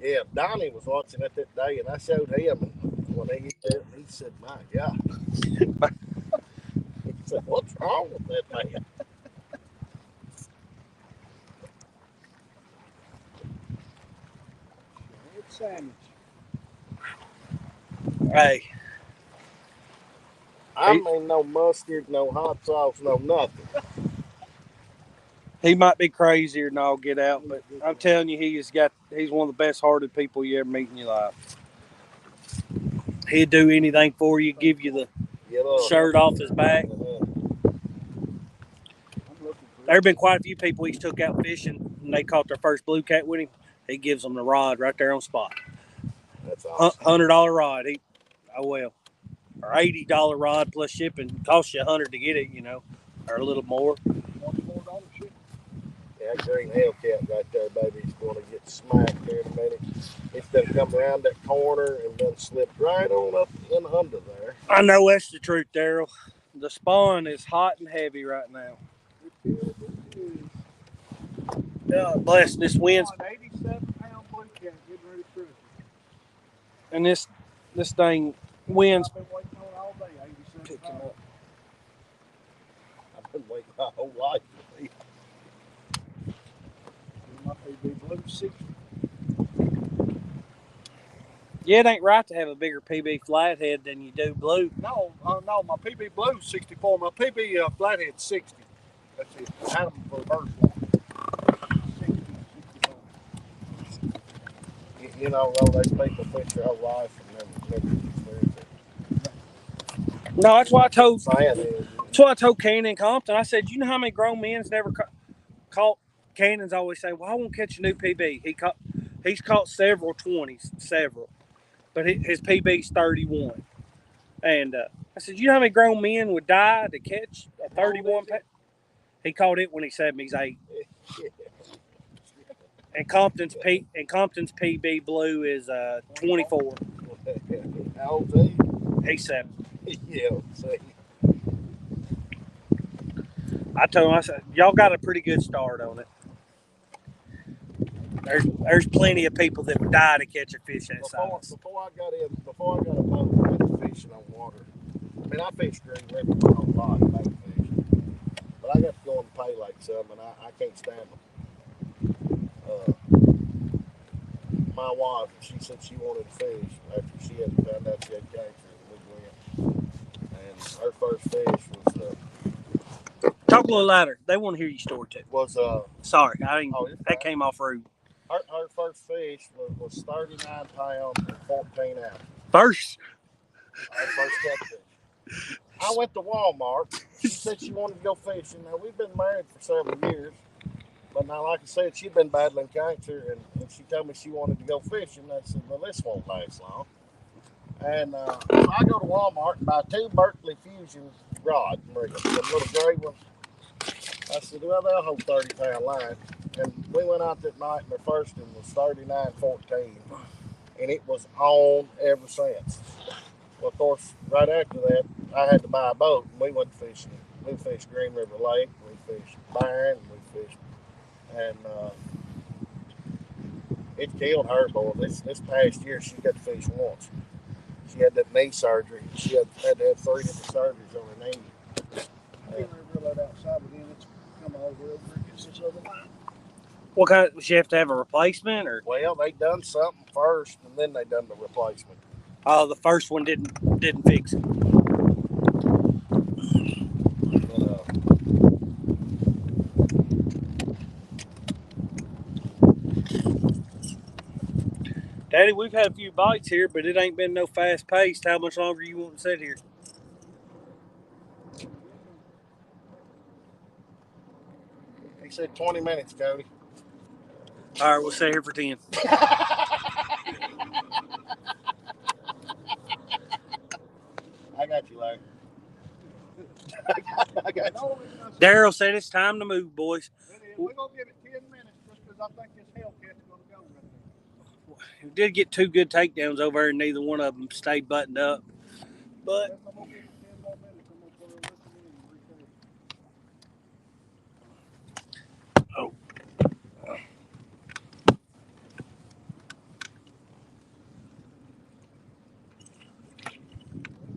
Yeah, Donnie was watching it that day, and I showed him, and when he said, "My God," he said, "What's wrong with that man?" It's sandwich. Hey. I mean, no mustard, no hot sauce, no nothing. He might be crazier than all get out, but I'm telling you, he's one of the best-hearted people you ever meet in your life. He'd do anything for you, give you the shirt off his back. There have been quite a few people he's took out fishing, and they caught their first blue cat with him. He gives them the rod right there on spot. That's awesome. $100 rod. Or $80 rod plus shipping. Costs you $100 to get it, or a little more. $24 shipping. Yeah, that green hellcat right there, baby, is going to get smacked here in a minute. It's done come around that corner and then slipped right on up in under there. I know that's the truth, Daryl. The spawn is hot and heavy right now. God bless, this wind's... 87-pound blue cat getting ready to cruise. And this thing winds... I've been waiting on all day, 87 picking up. I've been waiting my whole life. My PB blue 60. Yeah, it ain't right to have a bigger PB flathead than you do blue. No, my PB blue 64. My PB flathead 60. That's it. I had them for the first one. 60, 64. You know, those people fish their whole life and never experience it. No, that's why I told... That's why I told Cannon and Compton. I said, you know how many grown men's never caught... Cannon's always say, well, I won't catch a new PB. He's caught several 20s, several. But his PB's 31. And I said, you know how many grown men would die to catch a 31 pound? He caught it when he said he's 8. And Compton's PB blue is 24. How old is he? He's 7. Yeah, see. I told him, I said, y'all got a pretty good start on it. There's plenty of people that would die to catch a fish that size. Before I got a boat, I went fishing on water. I mean, I fished Green River my whole life, bait fish. But I got to go and pay like some, and I can't stand them. My wife, she said she wanted to fish after she had found out she had cancer, and we went. And her first fish was talk a little louder. They want to hear your story too. Sorry, Sorry, that came off rude. Her first fish was 39 pounds and 14 ounces. First catfish. I went to Walmart. She said she wanted to go fishing. Now, we've been married for several years. But now, like I said, she'd been battling cancer, and she told me she wanted to go fishing. I said, well, this won't last long. And so I go to Walmart and buy 2 Berkeley Fusion rod riggers, the little gray ones. I said, well, they'll hold 30-pound line. And we went out that night, and the first one was 39.14. and it was on ever since. Well, of course, right after that, I had to buy a boat, and we went fishing. We fished Green River Lake, we fished Byron, we fished, and it killed her, boy. This past year, she got to fish once. She had that knee surgery. She had to have 3 different surgeries on her knee. I didn't realize outside, but then it's come over against this other line. What kind? Does she have to have a replacement, or? Well, they done something first, and then they done the replacement. Oh, the first one didn't fix it. But, Daddy, we've had a few bites here, but it ain't been no fast paced. How much longer you want to sit here? he said 20 minutes, Cody. All right, we'll sit here for 10. I got you, Larry. I got you. Daryl said it's time to move, boys. We're going to give it 10 minutes just because I think this Hellcat's going to go right there. We did get 2 good takedowns over there, and neither one of them stayed buttoned up. But I'm going to give it 10 more minutes. I'm going to put her listen in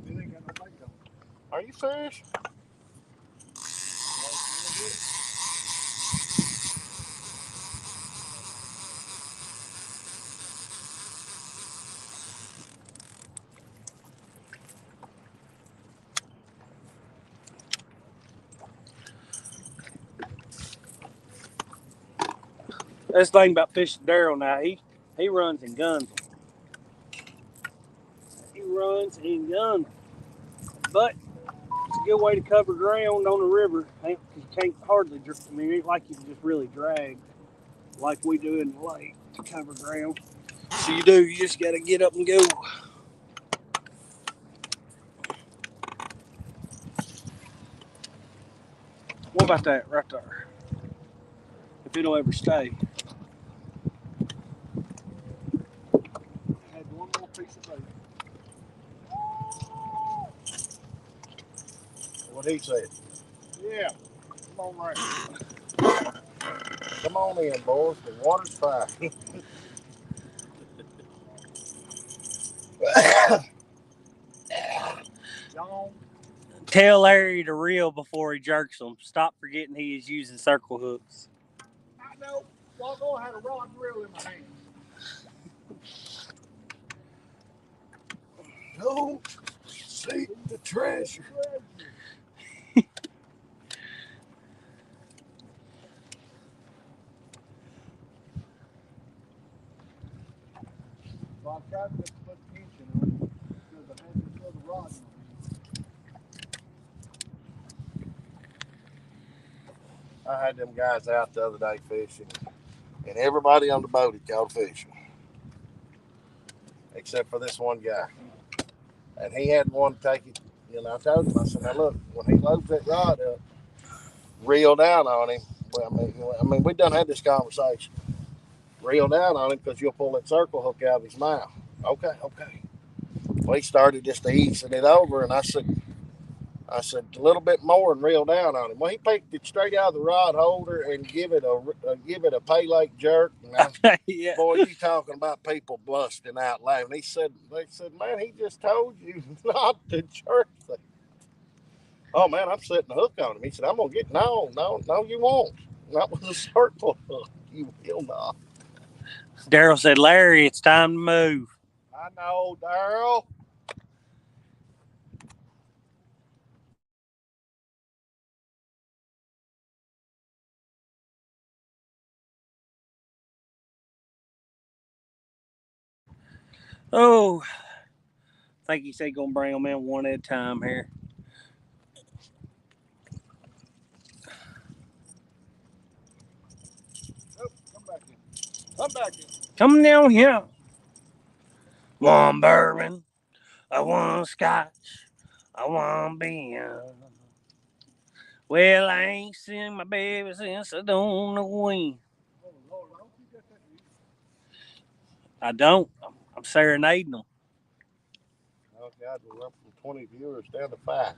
and it ain't got no bait on it. Are you serious? that's the thing about fishing Daryl now. He runs and guns. He runs and guns. But it's a good way to cover ground on the river. You can't hardly, I mean, it ain't like you can just really drag like we do in the lake to cover ground. So you just got to get up and go. What about that right there? If it'll ever stay. Had one more piece of bait. What he said. Yeah. Come on, right. Come on in, boys. The water's fine. John. Tell Larry to reel before he jerks them. Stop forgetting he is using circle hooks. I know. Waldo had a rod and reel in my hand. Don't seek the treasure. So I tried to put tension on it because I had this other rod in my hand. I had them guys out the other day fishing, and everybody on the boat had caught fishing, except for this one guy. And he hadn't wanted to take it. You know, I told him, I said, now look, when he loads that rod up, reel down on him. Well, I mean, we done had this conversation. Reel down on him because you'll pull that circle hook out of his mouth. Okay. Well, he started just easing it over, and I said a little bit more and reel down on him. Well, he picked it straight out of the rod holder and give it a pay lake jerk. And Yeah. boy, you talking about people busting out laughing. They said, man, he just told you not to jerk the. Oh man, I'm setting the hook on him. He said, I'm gonna get no, you won't. Not with a circle hook. You will not. Daryl said, Larry, it's time to move. I know, Daryl. Oh, I think he said gonna bring them in one at a time here. Oh, come back in. Come back in. Come down here. One bourbon, I want scotch, I want beer. Well, I ain't seen my baby since I don't know when. Oh, Lord, I hope you got that. I don't. I'm serenading them. Oh God, we're up from 20 viewers down to 5.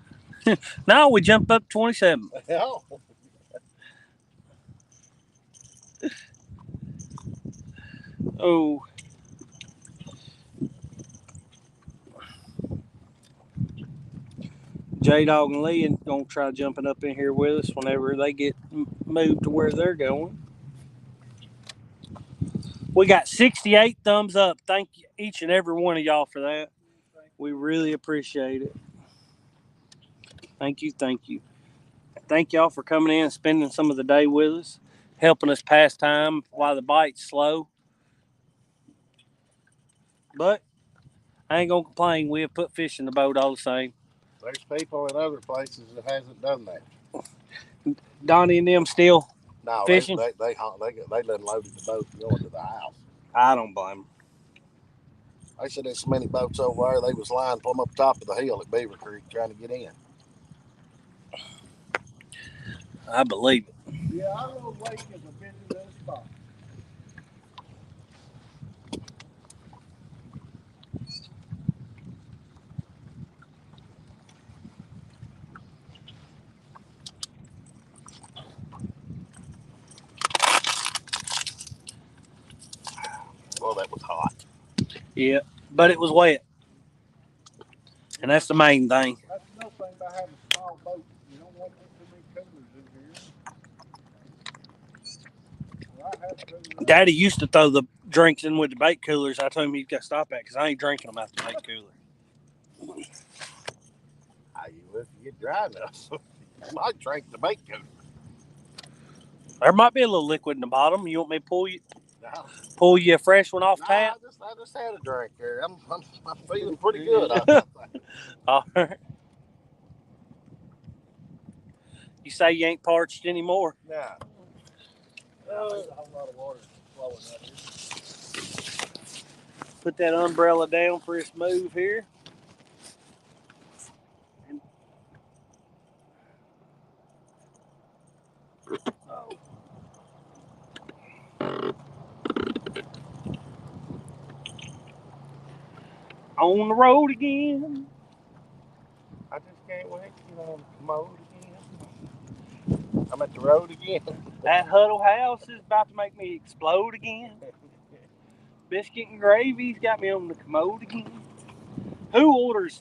No, we jumped up 27. Hell. Oh. J-Dog and Lee are going to try jumping up in here with us whenever they get moved to where they're going. We got 68 thumbs up. Thank you, each and every one of y'all for that. We really appreciate it. Thank you, thank you. Thank y'all for coming in and spending some of the day with us, helping us pass time while the bite's slow. But I ain't going to complain. We'll put fish in the boat all the same. There's people in other places that hasn't done that. Donnie and them still fishing? They done loaded the boat going to the house. I don't blame them. They said there's so many boats over there, they was lying plumb up top of the hill at Beaver Creek trying to get in. I believe it. Yeah, our little lake is a busy little spot. Well, that was hot. Yeah, but it was wet. And that's the main thing. That's another thing about having a small boat. You don't want too many coolers in here. Well, I have coolers. Daddy used to throw the drinks in with the bait coolers. I told him he'd got to stop that because I ain't drinking them out the bait cooler. If you get dry enough, you might drink the bait cooler. There might be a little liquid in the bottom. You want me to pull you a fresh one off tap? I just had a drink here. I'm feeling pretty good. All right. You say you ain't parched anymore? Yeah. There's a whole lot of water flowing out here. Put that umbrella down for its move here. On the road again. I just can't wait to get on the commode again. I'm at the road again. That Huddle House is about to make me explode again. Biscuit and gravy's got me on the commode again. Who orders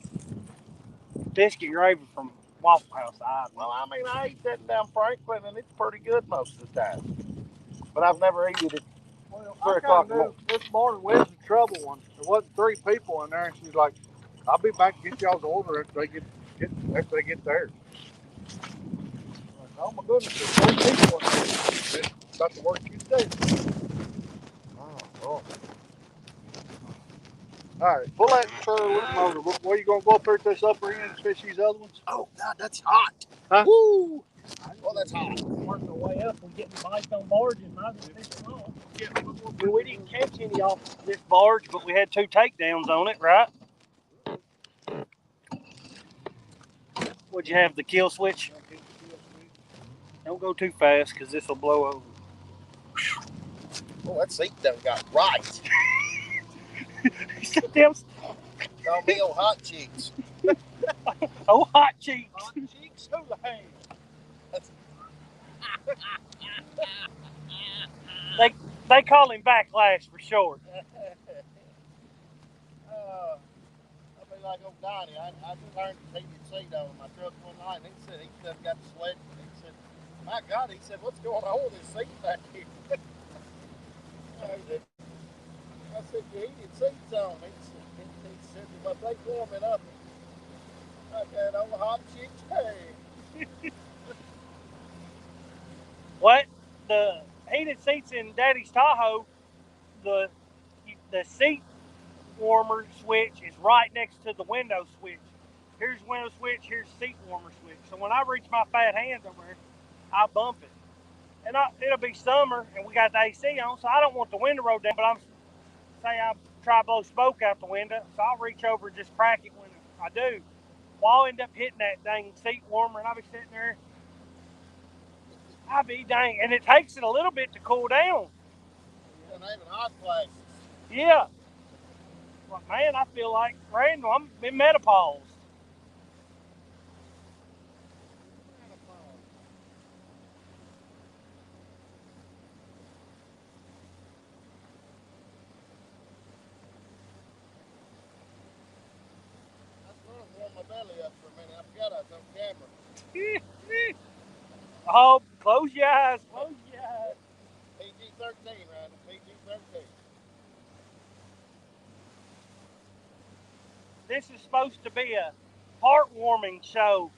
biscuit and gravy from Waffle House? Well, I mean, I ate that down Franklin, and it's pretty good most of the time. But I've never eaten it. Well, 3 I o'clock kind of knew this morning we was in trouble when there wasn't 3 people in there, and she's like, "I'll be back to get y'all's order after they get theirs." Like, oh my goodness, there's 3 people in there. It's about the work you do. Oh. All right, pull that trailer motor. Where you gonna go up there to this upper end and fish these other ones? Oh, God, that's hot. Huh? Woo! Well, that's hot. Working our way up, we're getting bites on barges. Might as well fish them all. We didn't catch any off this barge, but we had 2 takedowns on it, right? Would you have the kill switch? Don't go too fast because this will blow over. Oh, that seat done got right. Call me old hot cheeks. Oh, hot cheeks. Hot cheeks, who lame? They call him Backlash for short. I'll be like old Donnie. I just learned to take your seat over my truck one night, and he said got the sled. He said, "My God," he said, "what's going on with this seat back here?" I said, "You heated seats on." He said, "But they warming up." I got old hot chicks. Hey. What? The heated seats in Daddy's Tahoe, the seat warmer switch is right next to the window switch. Here's window switch, here's seat warmer switch. So when I reach my fat hands over here, I bump it. And it'll be summer and we got the AC on, so I don't want the window rolled down, but I try to blow smoke out the window, so I'll reach over and just crack it when I do. Well, I'll end up hitting that dang seat warmer and I'll be sitting there. And it takes it a little bit to cool down. And even hot flashes. Yeah. Like, man, I feel like Randall. I'm in menopause. Warm my belly up for a minute. I forgot I was on camera. Oh, close your eyes. Close your eyes. PG-13, Randall. PG-13. This is supposed to be a heartwarming show,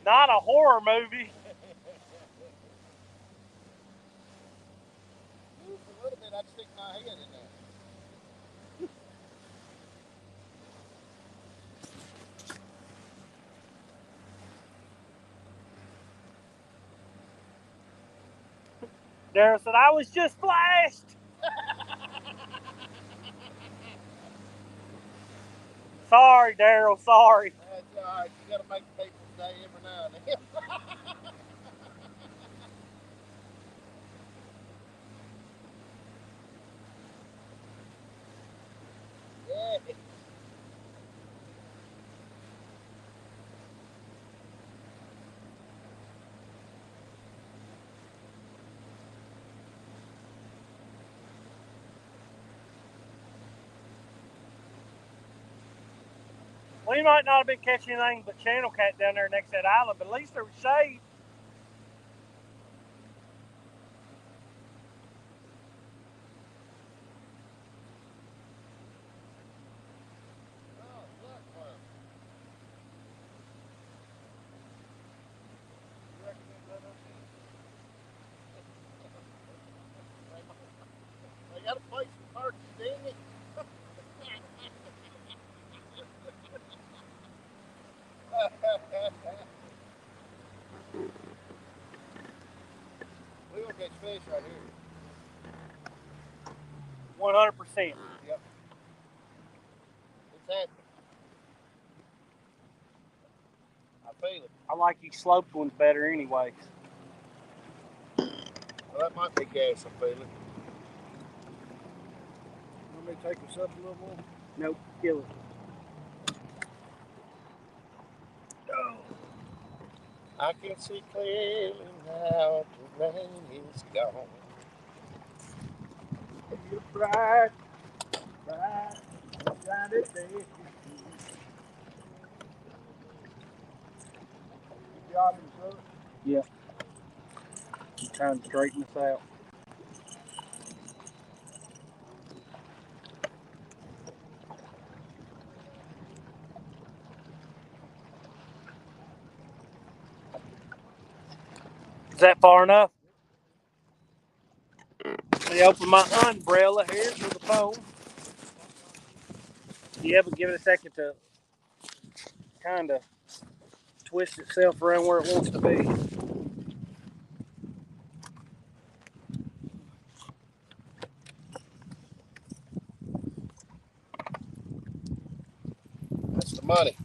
not a horror movie. Just a little bit, I'd stick my head in there. Daryl said, I was just flashed. Sorry, Daryl, sorry. That's all right. You got to make people's day every now and then. Yeah. We might not have been catching anything but channel cat down there next to that island, but at least there was shade. They got a place for turkeys, didn't it? We're going to catch fish right here. 100%. Yep. It's happening. I feel it. I like these sloped ones better anyways. Well, that might be gas, I'm feeling. Want me to take this up a little more? Nope, kill it. I can see clearly now the rain is gone. You're bright, bright as day. You got him, sir? Yeah. I'm trying to straighten this out. Is that far enough? Let me open my umbrella here for the phone. Yeah, but give it a second to kind of twist itself around where it wants to be. That's the money.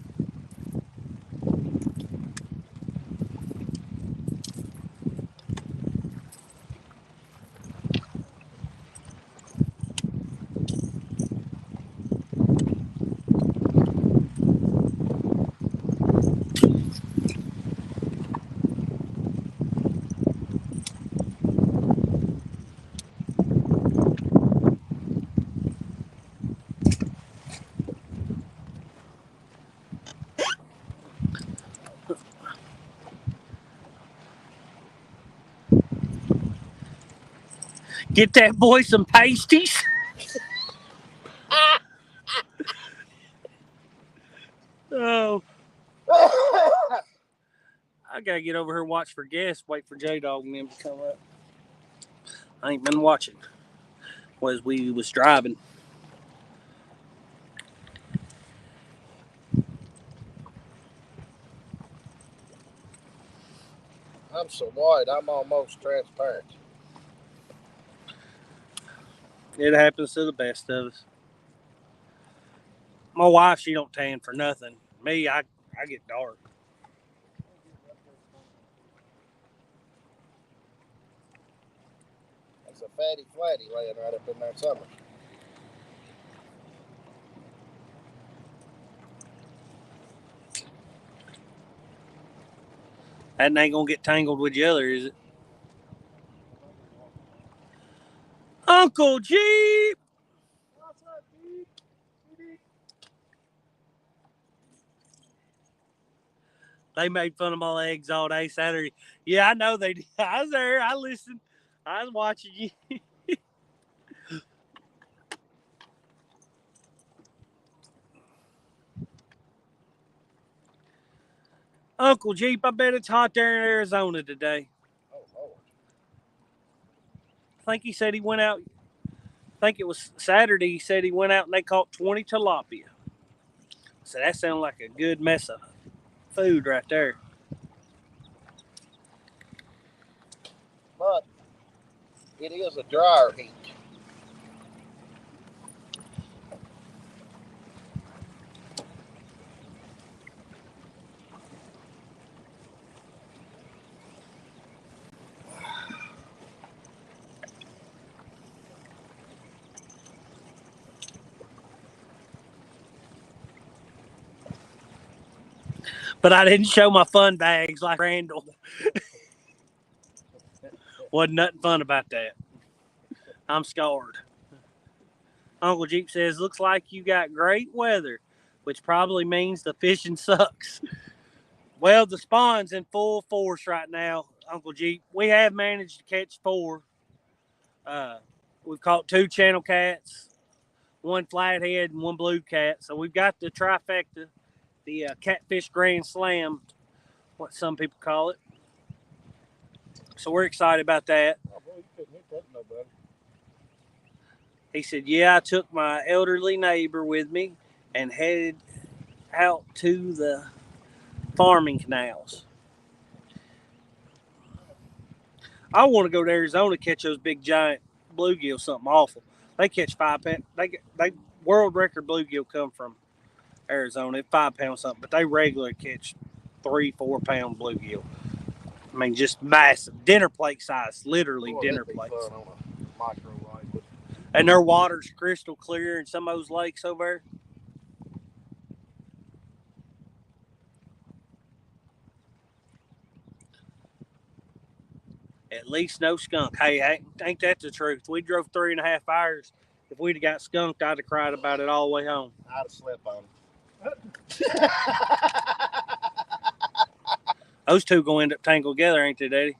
Get that boy some pasties. Oh, I gotta get over here and watch for guests. Wait for J Dog and them to come up. I ain't been watching as we was driving. I'm so white, I'm almost transparent. It happens to the best of us. My wife, she don't tan for nothing. Me, I get dark. That's a fatty flatty laying right up in there somewhere. That ain't gonna get tangled with the other, is it? Uncle Jeep! What's up, dude? They made fun of my legs all day Saturday. Yeah, I know they did. I was there. I listened. I was watching you. Uncle Jeep, I bet it's hot there in Arizona today. Oh, Lord. I think he said he went out. I think it was Saturday. He said he went out and they caught 20 tilapia. So that sounds like a good mess of food right there. But it is a drier heat. But I didn't show my fun bags like Randall. Wasn't nothing fun about that. I'm scarred. Uncle Jeep says, looks like you got great weather, which probably means the fishing sucks. Well, the spawn's in full force right now, Uncle Jeep. We have managed to catch 4. We've caught 2 channel cats, 1 flathead, and 1 blue cat. So we've got the trifecta, the catfish grand slam, what some people call it. So we're excited about that. Oh, boy, you couldn't hit that no better. He said, yeah, I took my elderly neighbor with me and headed out to the farming canals. I want to go to Arizona to catch those big giant bluegill, something awful. They catch 5 pounds. They world record bluegill come from Arizona. It's 5 pounds something, but they regularly catch 3-4 pound bluegill. I mean, just massive, dinner plate size, literally dinner plates. Fun on a micro ride. And their water's crystal clear in some of those lakes over there. At least no skunk. Hey, ain't that the truth? We drove 3.5 hours. If we'd have got skunked, I'd have cried about it all the way home. I'd have slept on Those two gonna end up tangled together, ain't they, Daddy?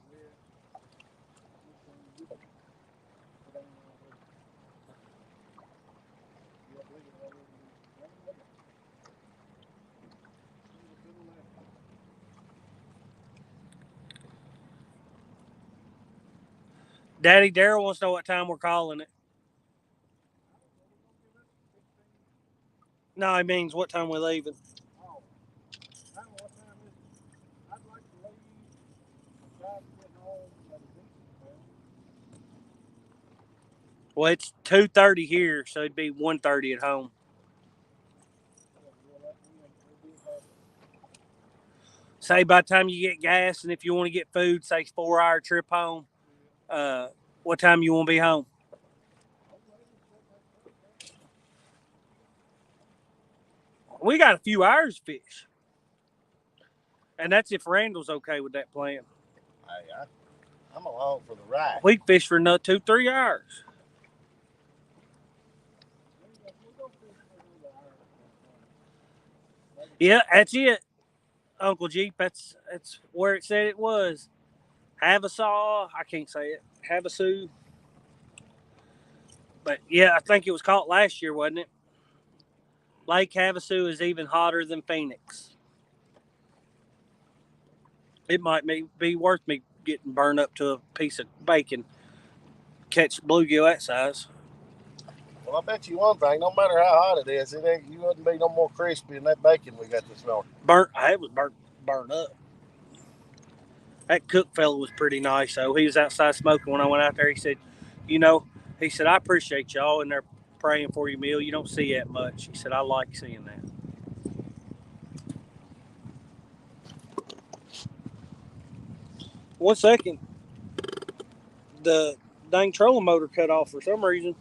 Daddy, Daryl wants to know what time we're calling it. No, he means what time we're leaving. Oh, I don't know what time is it. I'd like to leave and try to get home at a decent time. Well, it's 2:30 here, so it'd be 1:30 at home. Say by the time you get gas, and if you want to get food, say 4-hour trip home. What time you want to be home? We got a few hours to fish, and that's if Randall's okay with that plan. Hey, I'm along for the ride. We can fish for another 2-3 hours. Yeah, that's it, Uncle Jeep. That's where it said it was. Havasaw. I can't say it. Havasu. But yeah, I think it was caught last year, wasn't it? Lake Havasu is even hotter than Phoenix. It might be worth me getting burned up to a piece of bacon. Catch bluegill that size. Well, I bet you one thing. No matter how hot it is, you wouldn't be no more crispy than that bacon we got this morning. It was burnt up. That cook fella was pretty nice, though. He was outside smoking when I went out there. He said, he said, I appreciate y'all in there praying for your meal. You don't see that much. He said, I like seeing that. One second. The dang trolling motor cut off for some reason.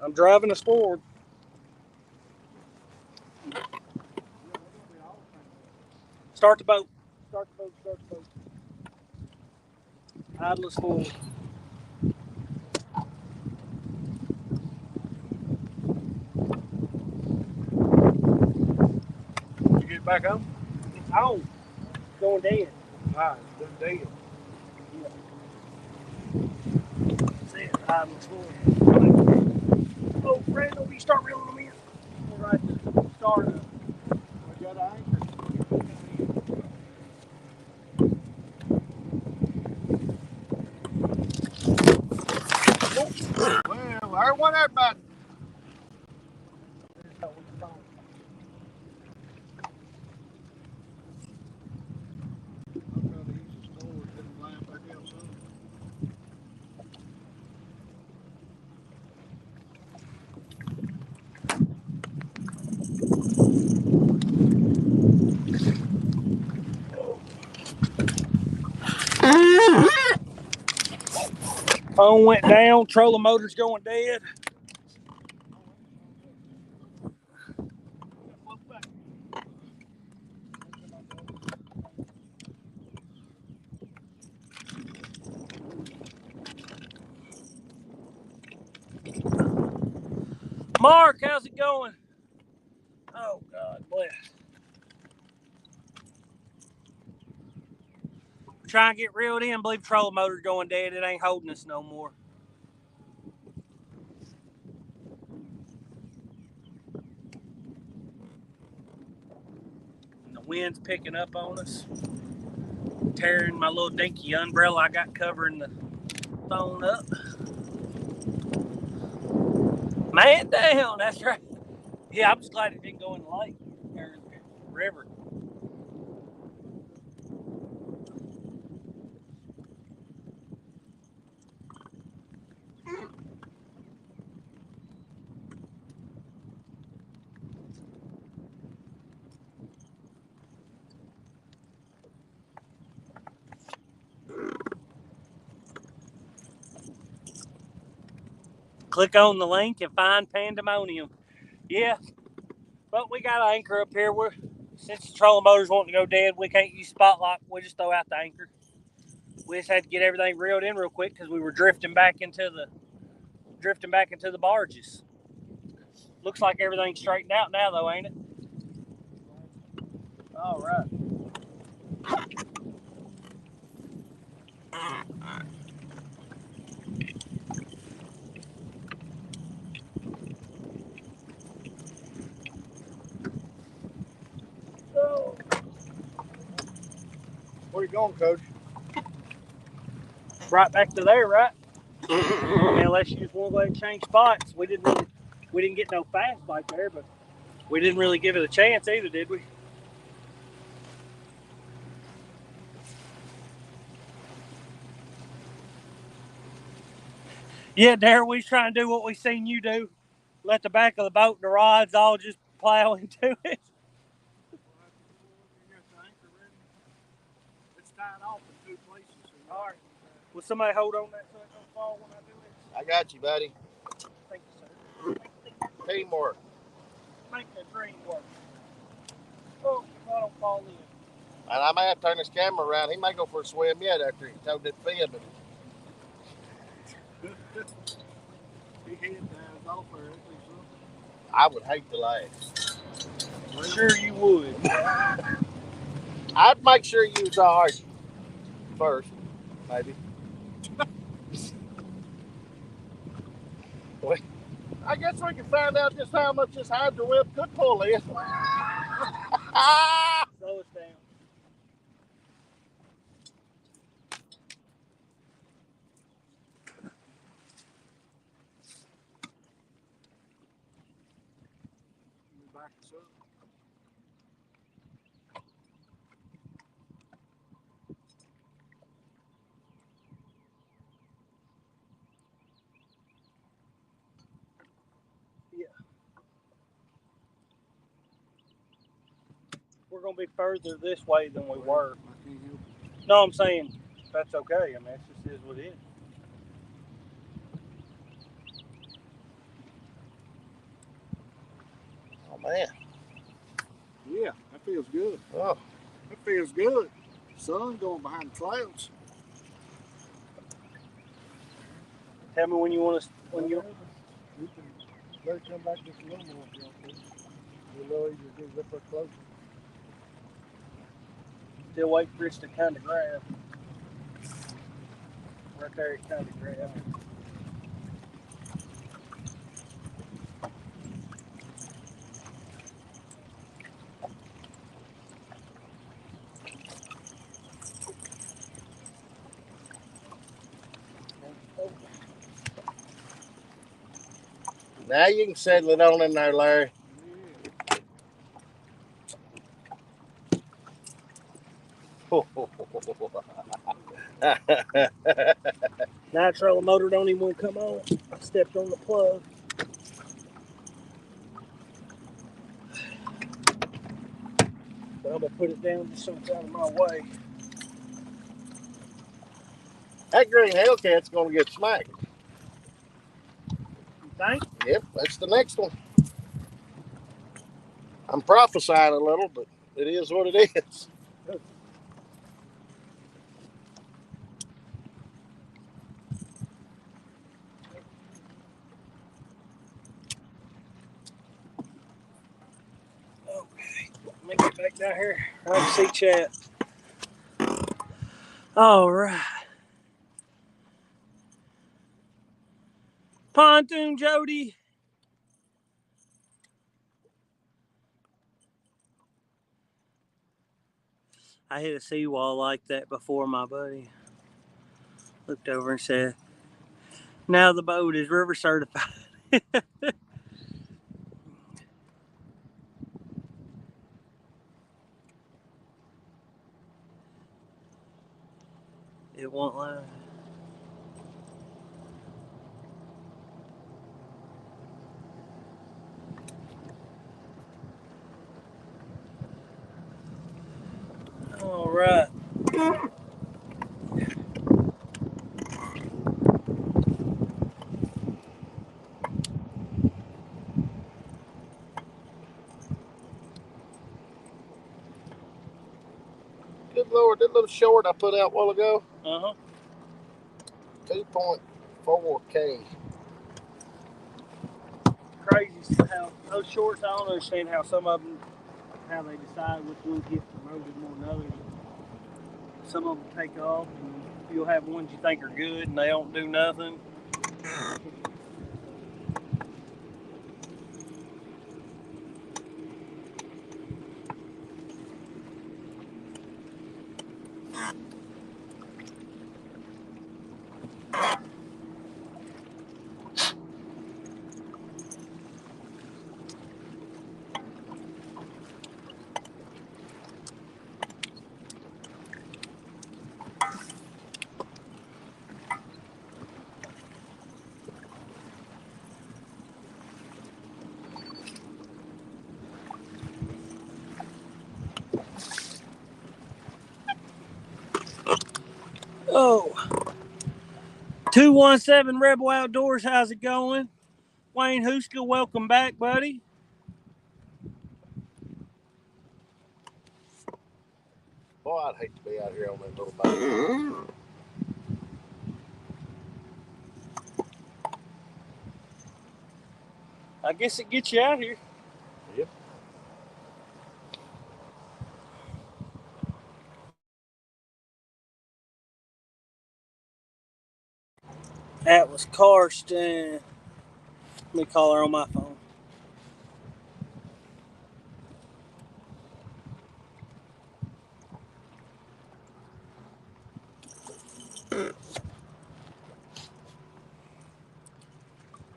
I'm driving us forward. Start the boat. Start the boat, start the boat. Idle us forward. You get it back on? It's on. It's going dead. Ah, it's done dead. See it, idle us forward. Oh, Randall, you start reeling them in. We're right to start up. We got an anchor. Well, I want everybody. Here's how we start. I'm trying to use this forward, didn't line back out soon. Phone went down, trolling motor's going dead. Mark, how's it going? Oh, God bless. Trying to get reeled in. Believe trolling motor's going dead. It ain't holding us no more. And the wind's picking up on us. Tearing my little dinky umbrella I got covering the phone up. Man down, that's right. Yeah, I'm just glad it didn't go in the lake or the river. Click on the link and find Pandemonium. Yeah, but we got an anchor up here. Since the trolling motor's wanting to go dead, we can't use spotlight. We just throw out the anchor. We just had to get everything reeled in real quick because we were drifting back into the barges. Looks like everything's straightened out now, though, ain't it? All right. So, Where you going, Coach? right back to there, right? Unless you just want to go ahead and change spots. We didn't get no fast bite there, but we didn't really give it a chance either, did we? Yeah, Darren, we was trying to do what we seen you do. Let the back of the boat and the rods all just plow into it. It's tied off in two places. So All right. Will somebody hold on that so it don't fall when I do it? I got you, buddy. Thank you, sir. Teamwork. Make the dream work. Oh, if I don't fall in. And I may have to turn this camera around. He may go for a swim yet after he towed that fin. But he head dives off there. I would hate to last. Sure you would. I'd make sure you was all right first, maybe. I guess we can find out just how much this hydro whip could pull in. Slow us down. Back us up. We're going to be further this way than we were. No, I'm saying that's okay. I mean, it just is what it is. Oh man. Yeah, that feels good. Oh. That feels good. Sun going behind the clouds. Tell me when you want to. When you. We can let it come back just a little more if you want to. We'll know you just get up closer. Still wait for it to kind of grab. Right there, it kind of grabbed. Now you can settle it on in there, Larry. Nitro motor don't even want to come on. I stepped on the plug. But I'm going to put it down just so it's out of my way. That green Hellcat's going to get smacked. You think? Yep, that's the next one. I'm prophesying a little, but it is what it is. Okay, let me get back down here. I can see chat. All right. Pontoon Jody. I hit a seawall like that before, my buddy. Looked over and said, now the boat is river certified. It won't lie. All right. Good Lord, that little short I put out a while ago. 2.4K. Crazy how those shorts, I don't understand how some of them, how they decide which ones get promoted more than others. Some of them take off, and you'll have ones you think are good, and they don't do nothing. Oh, 217 Rebel Outdoors, how's it going? Wayne Huska, welcome back, buddy. Boy, I'd hate to be out here on that little boat. I guess it gets you out here. Yep. That was Karsten. Let me call her on my phone.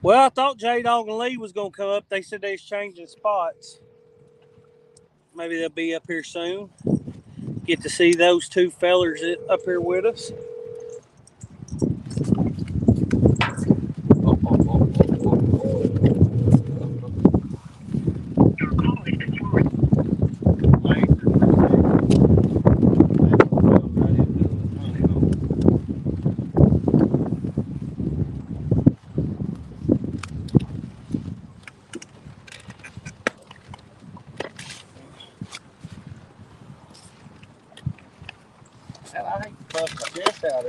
Well, I thought J-Dog and Lee was going to come up. They said they was changing spots. Maybe they'll be up here soon. Get to see those two fellers up here with us.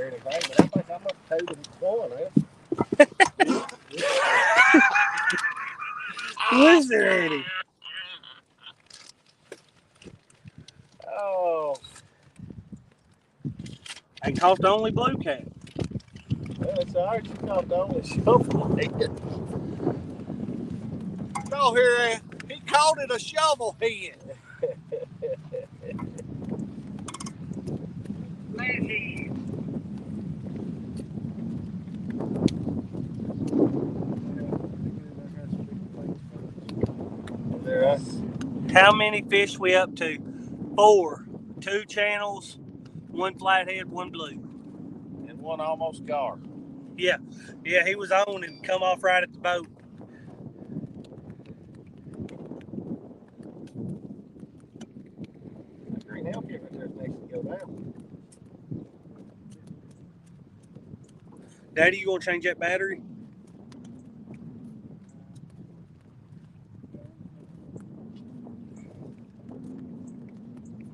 or anything, but I think I must have told him one, Listen, Eddie. Oh, I caught the only blue cat. well, it's all right. You caught the only shovel head. No, here, he called it a shovel head. Lazy. There, How many fish we up to? 4. 2 channels, 1 flathead, 1 blue. and one almost gar. Yeah, he was on and come off right at the boat. Green hell here next to go down. Daddy, you gonna change that battery?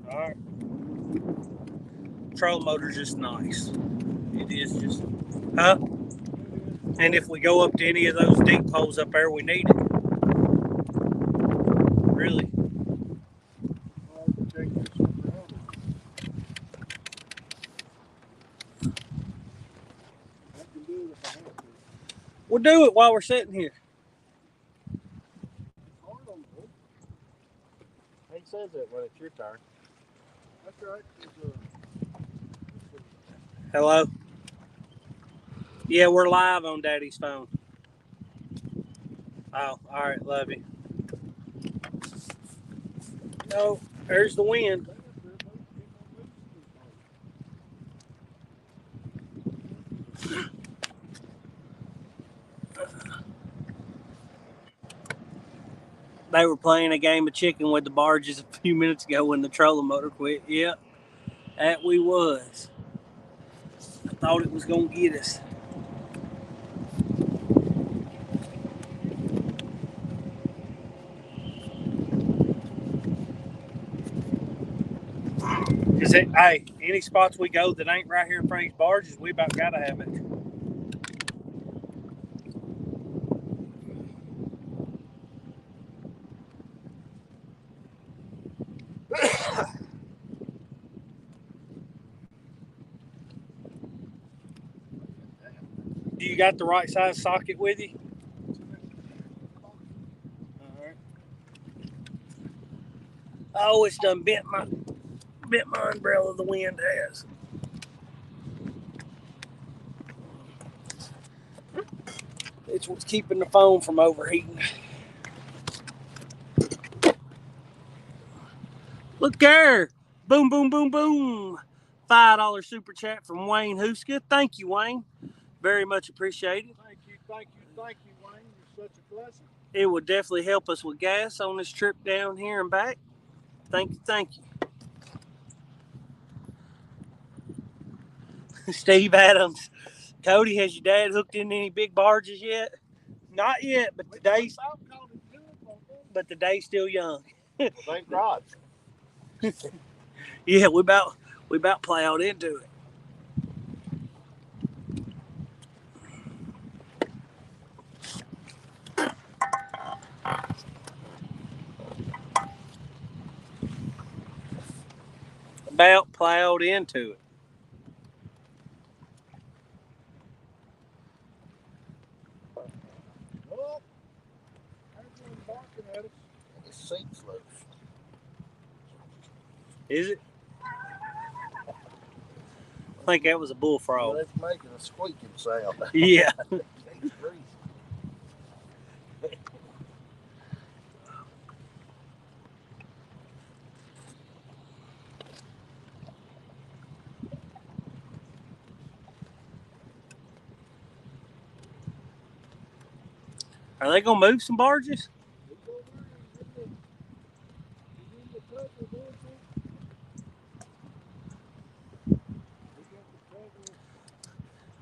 All right. Trolling motor's just nice. It is just, huh? And if we go up to any of those deep holes up there, we need it. Really. We'll do it while we're sitting here. He says it when it's your turn. That's right. Hello? Yeah, we're live on Daddy's phone. Oh, all right, love you. No, there's the wind. They were playing a game of chicken with the barges a few minutes ago when the trolling motor quit. Yep, that we was. I thought it was going to get us. Cause hey, any spots we go that ain't right here in front of these barges, we about gotta have it. Do you got the right size socket with you? All right. Oh, it's done bent my umbrella. The wind has. It's what's keeping the phone from overheating. Look there. Boom, boom, boom, boom. $5 super chat from Wayne Huska. Thank you, Wayne. Very much appreciated. Thank you, Wayne. You're such a blessing. It would definitely help us with gas on this trip down here and back. Thank you. Steve Adams. Cody, has your dad hooked in any big barges yet? Not yet, but the day's still young. Well, thank God. Yeah, we about plowed into it. About plowed into it. Oh, there's one barking at us. His seat's loose. Is it? I think that was a bullfrog. Well, it's making a squeaking sound. Yeah. It's greasy. Are they gonna move some barges?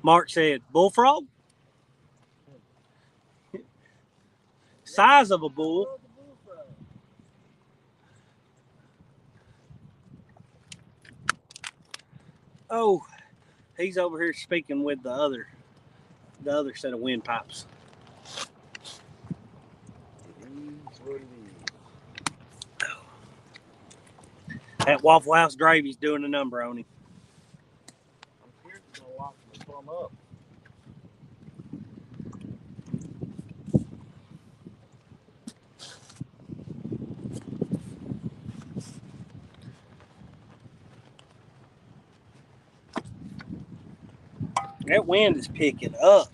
Mark said, bullfrog? Size of a bull. Oh, He's over here speaking with the other set of windpipes. That Waffle House gravy's doing a number on him. I'm scared it's gonna lock me plumb up. That wind is picking up.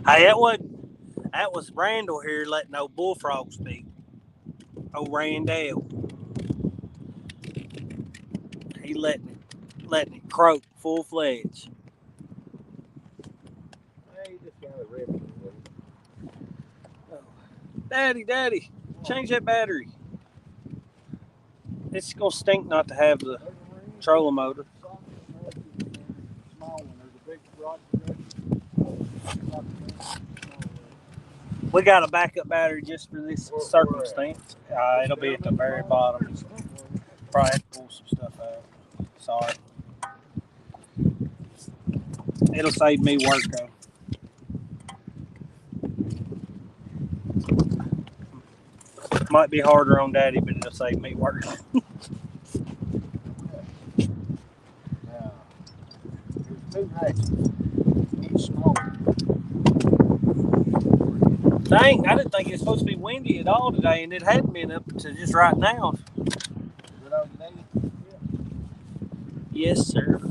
Hey, that was Randall here letting old bullfrog speak. Old Randall. He letting it croak full fledged. Hey, you just got a ribbon. Oh. Daddy, change that battery. It's gonna stink not to have the trolling motor. Small one. There's a big rock. We got a backup battery just for this circumstance. It'll be at the very bottom. Probably have to pull some stuff out. Sorry. It'll save me work though. Might be harder on Daddy, but it'll save me work. Now, there's two hatches. Each smaller. Dang, I didn't think it was supposed to be windy at all today, and it hadn't been up to just right now. Is it all you need? Yes, sir.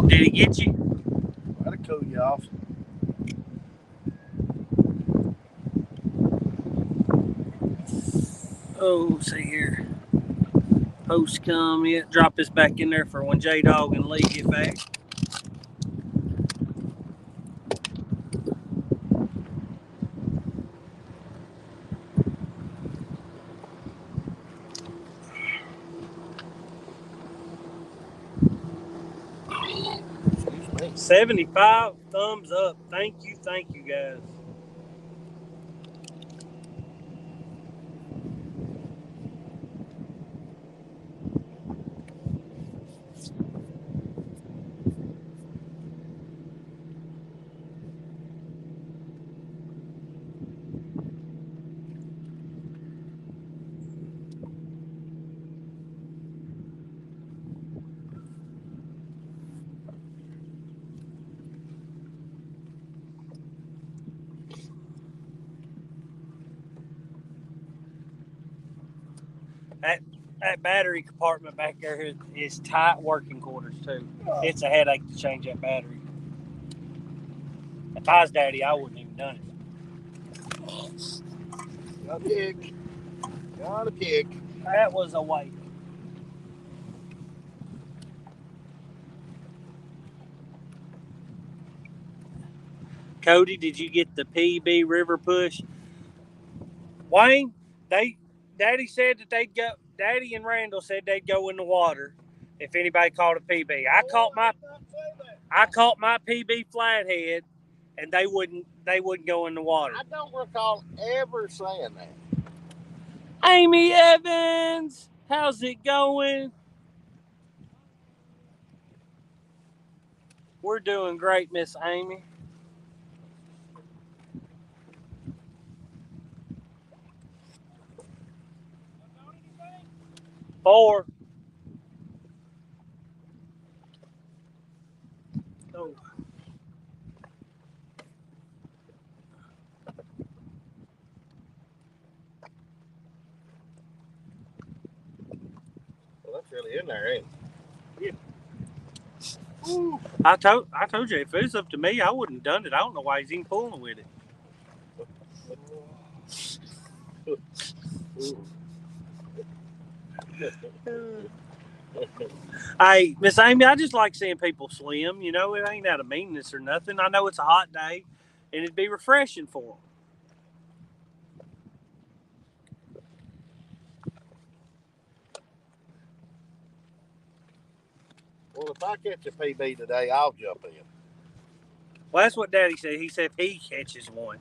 Did he get you? That'll cool you off. Oh, see here. Post come yet. Drop this back in there for when J-Dog and Lee get back. Excuse me. 75 thumbs up. Thank you, guys. That battery compartment back there is tight working quarters too. It's a headache to change that battery. If I was Daddy, I wouldn't even done it. Got a pig. Got a pig. That was a waste. Cody, did you get the PB River push? Wayne, Daddy said that they'd go. Daddy and Randall said they'd go in the water if anybody caught a PB. I caught my PB flathead, and they wouldn't go in the water. I don't recall ever saying that. Amy Evans, how's it going? We're doing great, Miss Amy. Four. Oh. really in there, ain't it? Ooh. I told you, if it was up to me, I wouldn't have done it. I don't know why he's even fooling with it. Hey, Miss Amy, I just like seeing people swim. You know, it ain't out of meanness or nothing. I know it's a hot day, and it'd be refreshing for them. Well, if I catch a PB today, I'll jump in. Well, that's what Daddy said. He said if he catches one.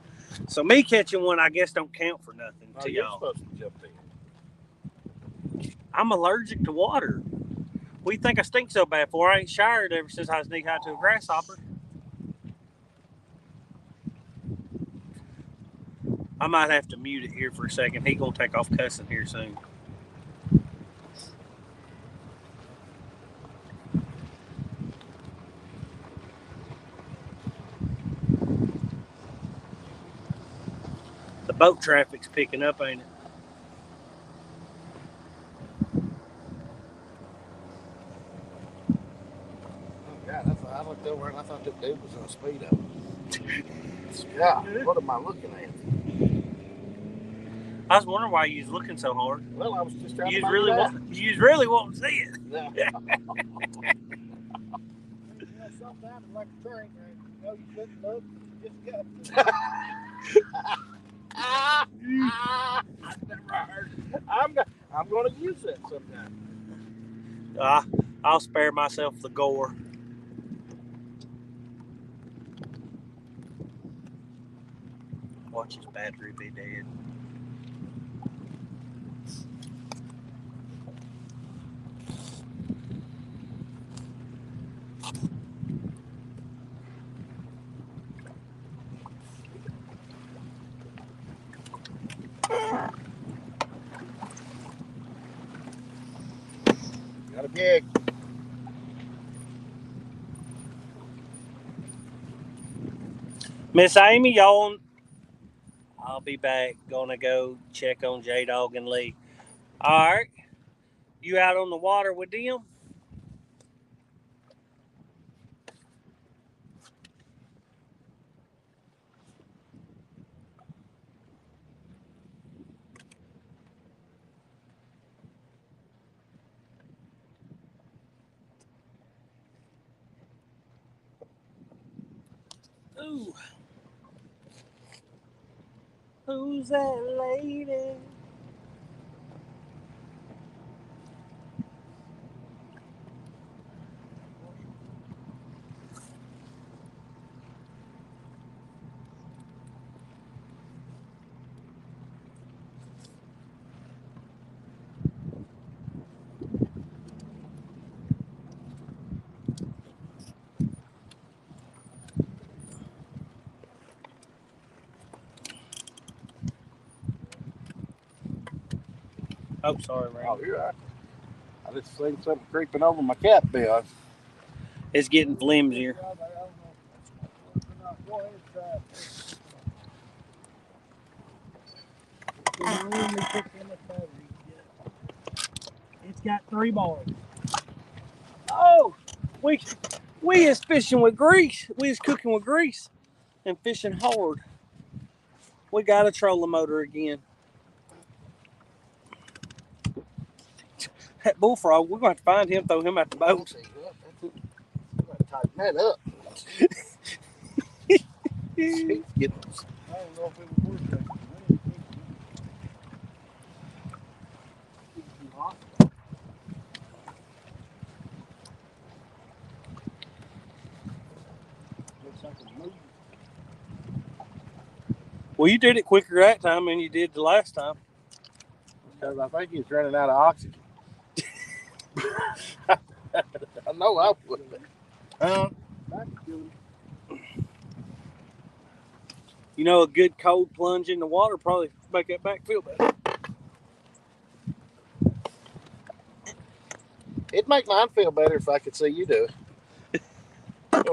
So me catching one, I guess, don't count for nothing Oh, to you're y'all. supposed to jump in. I'm allergic to water. We think I stink so bad for. I ain't showered ever since I was knee high to a grasshopper. I might have to mute it here for a second. He gonna take off cussing here soon. The boat traffic's picking up, ain't it? Oh, God, I looked over and I thought that dude was on speedo. God, what am I looking at? I was wondering why you was looking so hard. Well, I was just trying to You make really it out. you really want to see it. No. Something happened like a train wreck. You know, you couldn't look. You just got I've never heard. I'm going to use that sometime. I'll spare myself the gore. Watch his battery be dead. Got a gig. Miss Amy, y'all. I'll be back. Gonna go check on J Dog and Lee. All right. You out on the water with them? Ooh. Who's that lady? Oh, sorry, Ray. Oh, you're right. I just seen something creeping over my cat bill. It's getting flimsier. Go ahead and try. It's got 3 bars. Oh, we is fishing with grease. We is cooking with grease and fishing hard. We got a trolling motor again. That bullfrog, we're going to find him, throw him out the boat. I'm going to tighten that up. He's getting. I don't know if it was worth it. Looks like it's moving. Well, you did it quicker that time than you did the last time. Because I think he's running out of oxygen. I know I would. You know, a good cold plunge in the water probably make that back feel better. It'd make mine feel better if I could see you do it.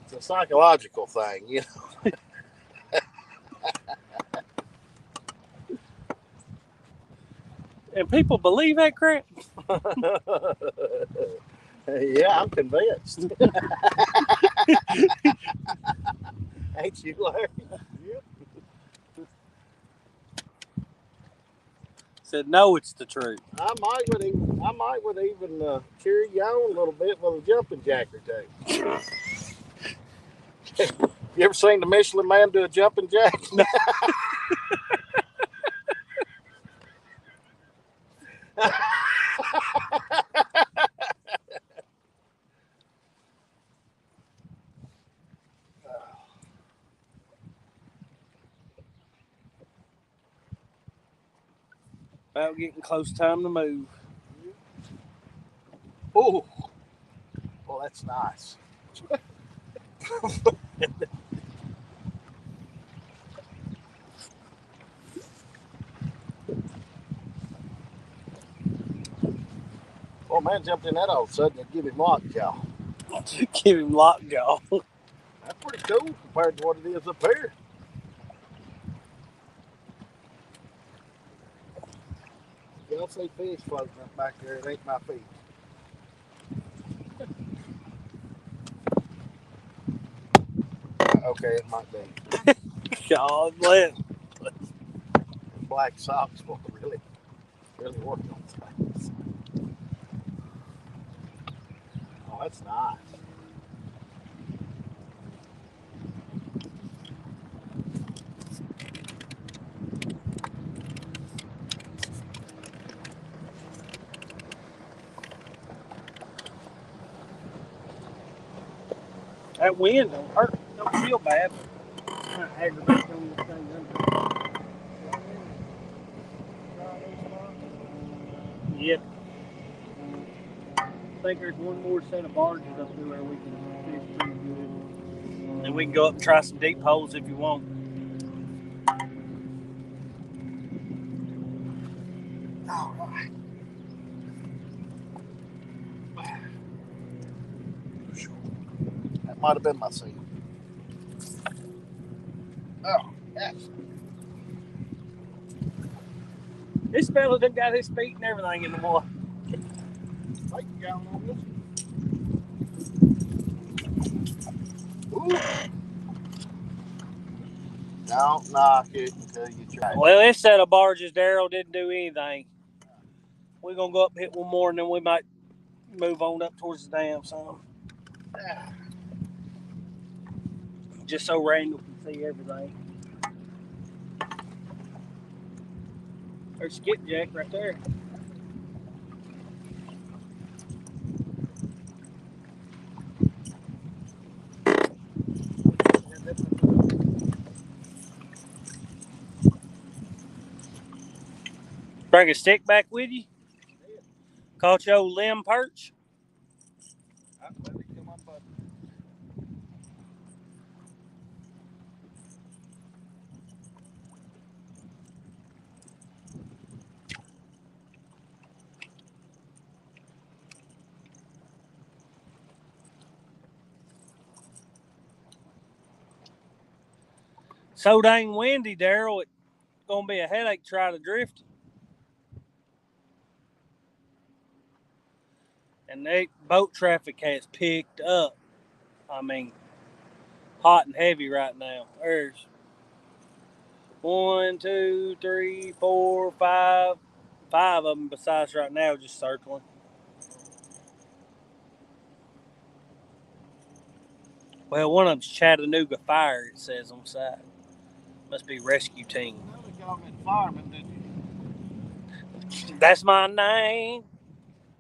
It's a psychological thing, you know. And people believe that crap. Yeah, I'm convinced. Ain't you, Larry? Yep. Said no, it's the truth. I might would even cheer you on a little bit with a jumping jack or two. You ever seen the Michelin Man do a jumping jack? No. About getting close time to move. Oh, well, that's nice. Well, man jumped in that all of a sudden and give him lockjaw. Give him lockjaw. That's pretty cool compared to what it is up here. Y'all see fish floating up back there, it ain't my feet. Okay, it might be. God bless. Black socks will really work on things. Oh, that's nice. That wind don't hurt. Don't feel bad. Kind of aggravating on this thing under. Yep. I think there's one more set of barges up there where we can fish pretty good. And we can go up and try some deep holes if you want. All right. That might have been my seat. Oh, yes. This fella done got his feet and everything in the water. Like gallon on this. Ooh. Don't knock it until you try it. Well, this set of barges, Daryl, didn't do anything. We're going to go up and hit one more, and then we might move on up towards the dam some. Just so Randall can see everything. There's skipjack right there. Bring a stick back with you. Caught your old limb perch. So dang windy, Daryl. It's gonna be a headache trying to drift. And the boat traffic has picked up. I mean, hot and heavy right now. There's 1, 2, 3, 4, 5 of them besides right now just circling. Well, one of them's Chattanooga Fire, it says on the side. Must be rescue team. Fireman, did you? That's my name.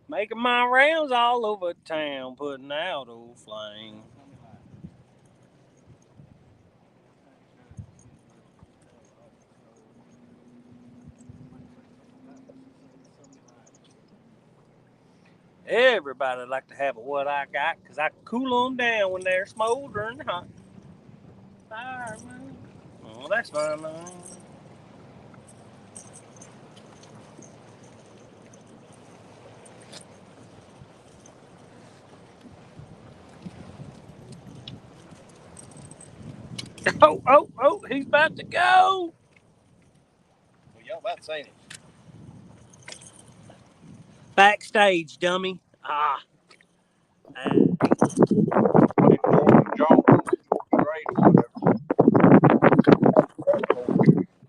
Making my rounds all over town, putting out old flame. Everybody like to have what I got, because I can cool them down when they're smoldering hot. Fireman. Oh, that's fine. Oh, he's about to go. Well, y'all about saying it. Backstage, dummy. Ah.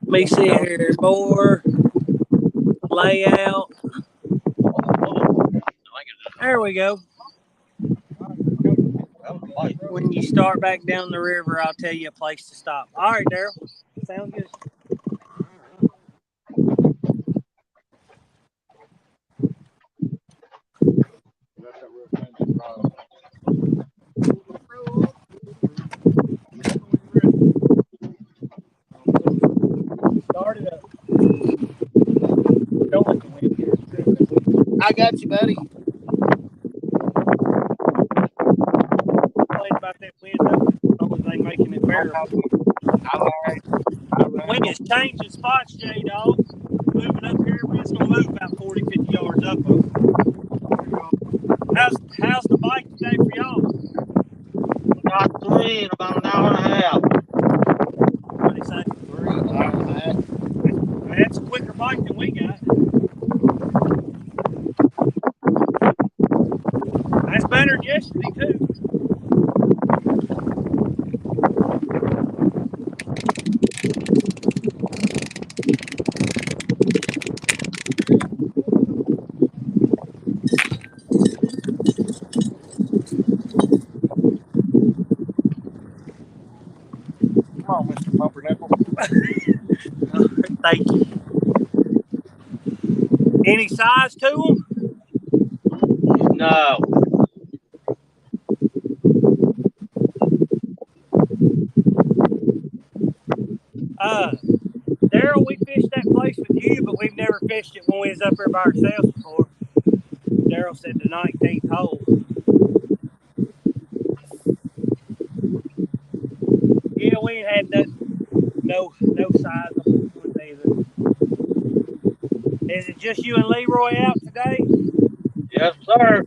Let me see here. More layout. There we go. When you start back down the river, I'll tell you a place to stop. All right, Daryl. Sounds good. Start it up. Don't let the wind get it. I got you, buddy. Complain about that wind, though. Only thing making it bearable. Wind is changing spots, J-Dog. Moving up here, it's going to move about 40, 50 yards up. How's the bike today for y'all? Got 3 in about an hour and a half. What do you say? 3 hours and a half. That's a quicker bike than we got. That's better than yesterday, too. Come on, Mr. Pumpernickel. Thank you. Any size to them? No. Daryl, we fished that place with you, but we've never fished it when we was up here by ourselves before. Daryl said the 19th hole. Yeah, we ain't had no size on one either. Is it just you and Leroy out today? Yes, sir.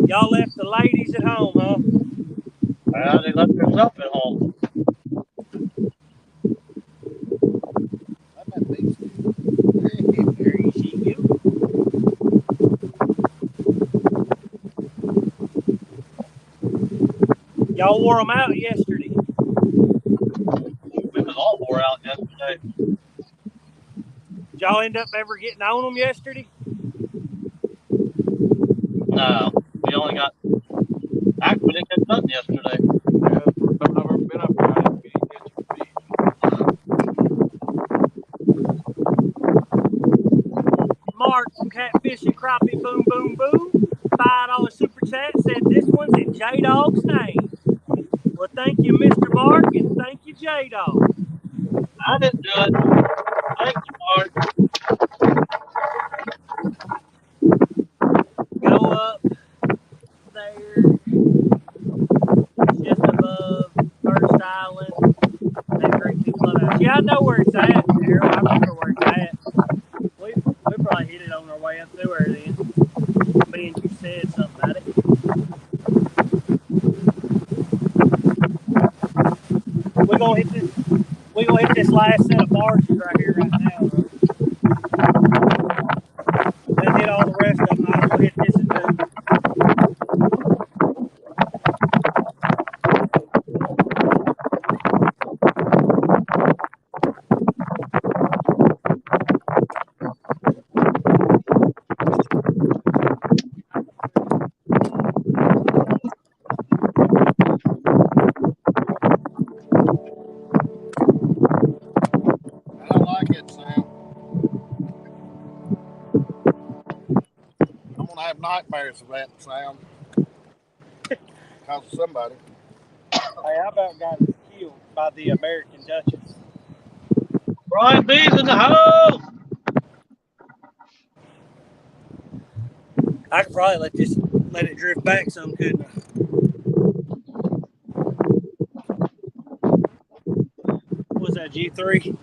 Y'all left the ladies at home, huh? Well, they left themselves at home. There she go. Y'all wore them out yesterday. We was all wore out yesterday. Did y'all end up ever getting on them yesterday? No. We only got... Actually, we didn't get nothing yesterday. Yeah, the first time I've ever been up there, I didn't get your fish. Mark from Catfishing Crappie Boom Boom Boom, $5 super chat, said this one's in J-Dog's name. Well, thank you, Mr. Mark, and thank you, J-Dog. I didn't do it. Thank you, Mark. Go up there, just above First Island, that Great Big Clubhouse. Yeah, I know where it's at, Daryl. I remember where it's at. We probably hit it on our way up through there then. Me and you said something about it. We're gonna hit this last set of barges right here right now, though. Then hit all the rest of them. I'm gonna hit this and two. I don't like that sound. I'm gonna have nightmares of that sound because of somebody. Hey, I about got killed by the American Duchess. Brian B's in the house. I could probably let it drift back some, couldn't I? What was that, G3?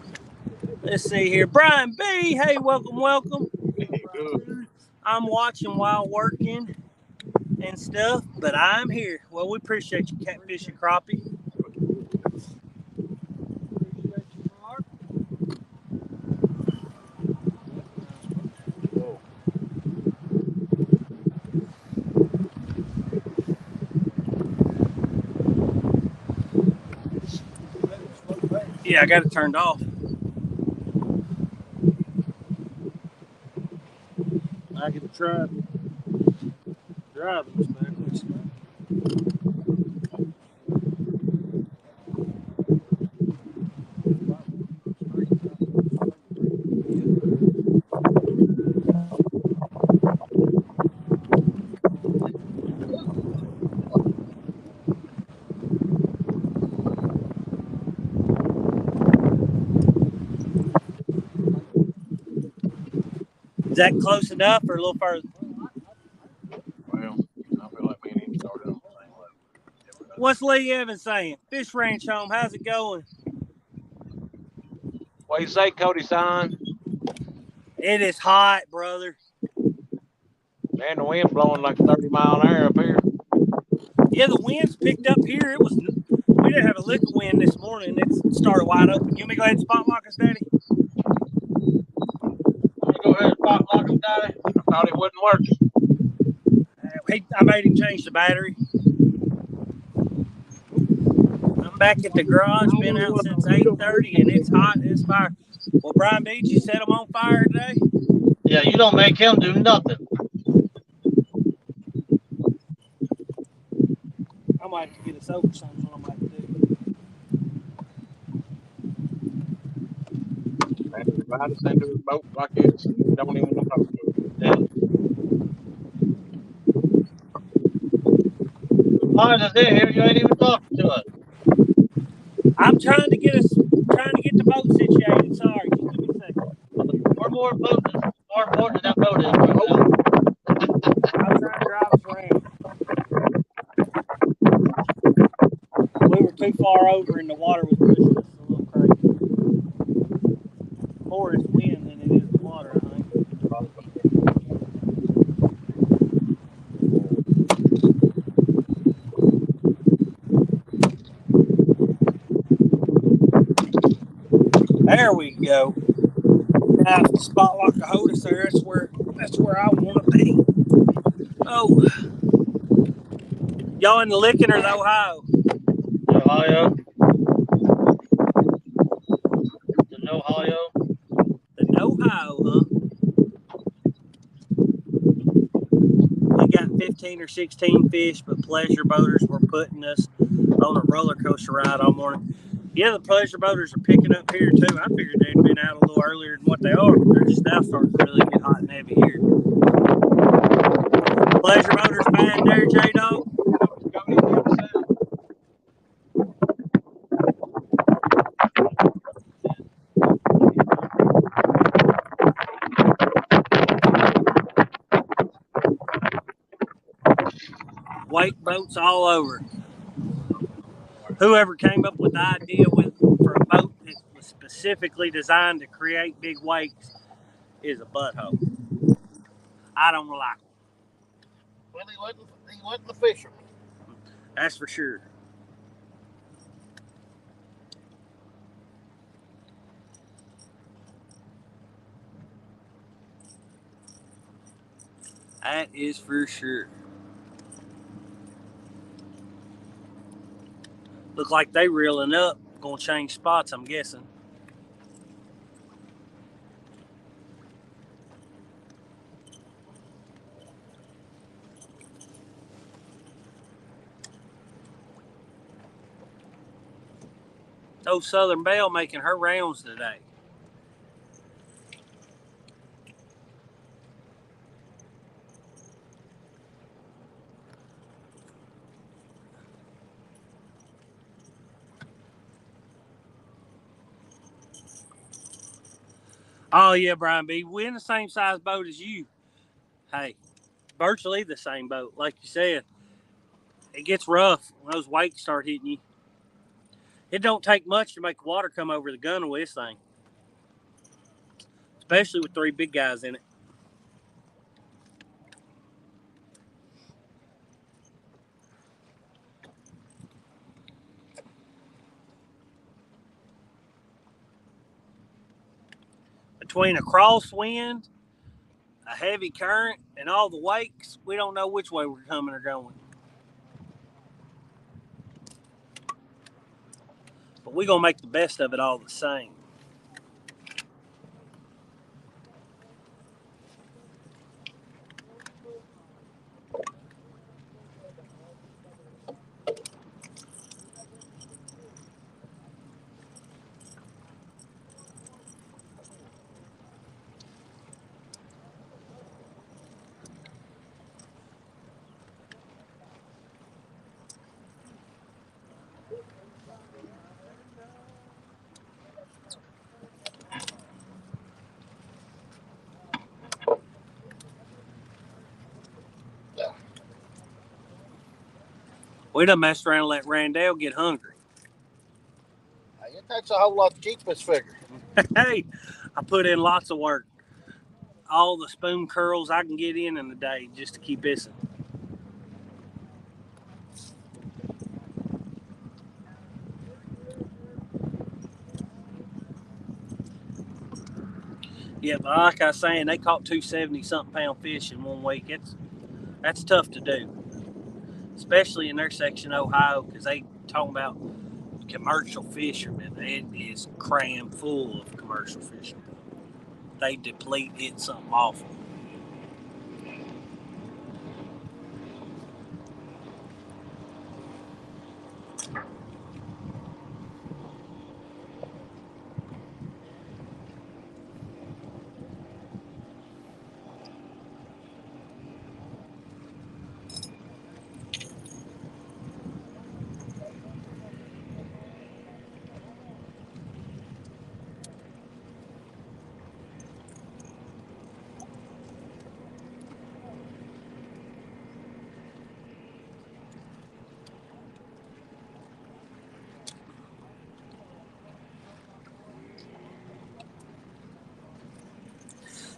Let's see here. Brian B. Hey, welcome. I'm watching while working and stuff, but I'm here. Well, we appreciate you, Catfishing Crappie. Yeah, I got it turned off. I can try driving this backwards. Is that close enough or a little further? Well, I feel like me and him started on the same level. What's Lee Evans saying? Fish Ranch home, how's it going? What you say, Cody son? It is hot, brother. Man, the wind blowing like 30 mile an hour up here. Yeah, the wind's picked up here. We didn't have a lick of wind this morning. It started wide open. You want me to go ahead and spot lock us, Daddy? Go ahead and spot lock him, Daddy. I thought it wouldn't work. I made him change the battery. I'm back at the garage. Been out since 8:30, and it's hot. It's fire. Well, Brian Beach, you set them on fire today? Yeah, you don't make him do nothing. I might have to get us over something. What I might do. And invite us into his boat like this, and we don't even want to talk to him. Yeah. Why is it here? You ain't even talking to us. I'm trying to get the boat situated. Sorry, just give me a second. We're more important than that boat is right now. I'm trying to drive us around. We were too far over, and the water was pushing us a little crazy. More is wind than it is the water, I think. There we go. Now, if the spot lock will hold us there, that's where I want to be. Oh, y'all in the Licking or the Ohio? The Ohio. The Ohio. The Ohio, huh? We got 15 or 16 fish, but pleasure boaters were putting us on a roller coaster ride all morning. Yeah, the pleasure boaters are picking up here too. I figured they'd been out a little earlier than what they are, but they're just now starting to really get hot and heavy here. Pleasure boaters bad there, J-Dog? Wake boats all over. Whoever came up with the idea for a boat that was specifically designed to create big wakes is a butthole. I don't like it. Well, he wasn't the fisherman. That's for sure. That is for sure. Look like they reeling up. Gonna change spots, I'm guessing. Oh, Southern Belle making her rounds today. Oh yeah, Brian B. We're in the same size boat as you. Hey, virtually the same boat. Like you said, it gets rough when those wakes start hitting you. It don't take much to make the water come over the gun with this thing, especially with three big guys in it. Between a crosswind, a heavy current, and all the wakes, we don't know which way we're coming or going. But But we're going to make the best of it all the same. We done messed around and let Randall get hungry. It takes a whole lot to keep this figure. Hey, I put in lots of work. All the spoon curls I can get in a day just to keep this. Yeah, but like I was saying, they caught 270-something pound fish in 1 week. That's tough to do, especially in their section of Ohio, because they talking about commercial fishermen. It is crammed full of commercial fishermen. They deplete it something awful.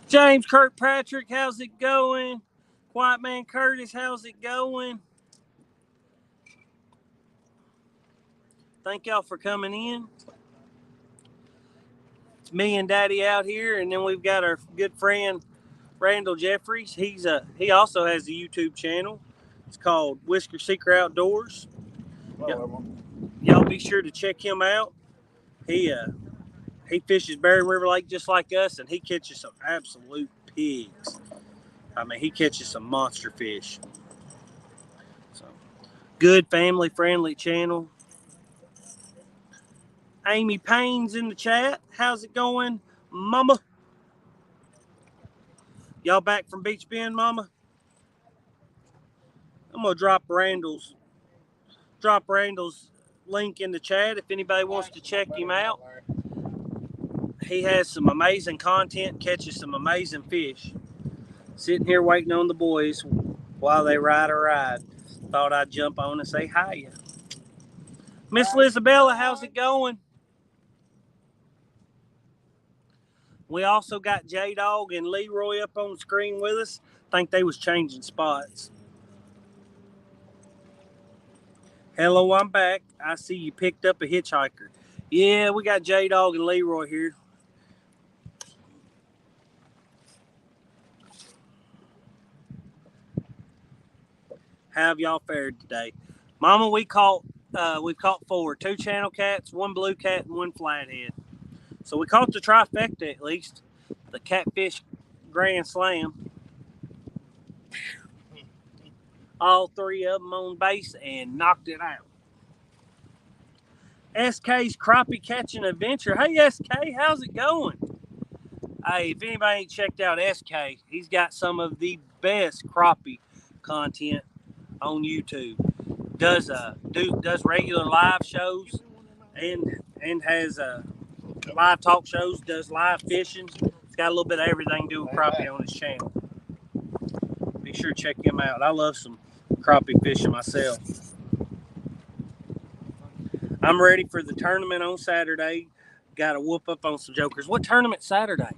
James Kirkpatrick, how's it going? Quiet Man Curtis, how's it going? Thank y'all for coming in. It's me and Daddy out here, and then we've got our good friend Randall Jeffries. He also has a YouTube channel. It's called Whisker Seeker Outdoors. Y'all be sure to check him out. He fishes Bering River Lake just like us, and he catches some absolute pigs. I mean, he catches some monster fish. So, good family-friendly channel. Amy Payne's in the chat. How's it going, Mama? Y'all back from Beach Bend, Mama? I'm gonna drop Randall's link in the chat if anybody wants to check him out. He has some amazing content, catches some amazing fish. Sitting here waiting on the boys while they ride a ride. Thought I'd jump on and say hi. Miss Lisabella, how's it going? We also got J-Dog and Leroy up on the screen with us. Think they was changing spots. Hello, I'm back. I see you picked up a hitchhiker. Yeah, we got J-Dog and Leroy here. How have y'all fared today? Mama, we've caught 4. 2 channel cats, 1 blue cat, and 1 flathead. So we caught the trifecta at least. The Catfish Grand Slam. All 3 of them on base and knocked it out. SK's Crappie Catching Adventure. Hey, SK, how's it going? Hey, if anybody ain't checked out SK, he's got some of the best crappie content on YouTube. Does regular live shows and has live talk shows. Does live fishing. It's got a little bit of everything to do with crappie on his channel. Be sure to check him out. I love some crappie fishing myself. I'm ready for the tournament on Saturday. Got to whoop up on some jokers. What tournament Saturday?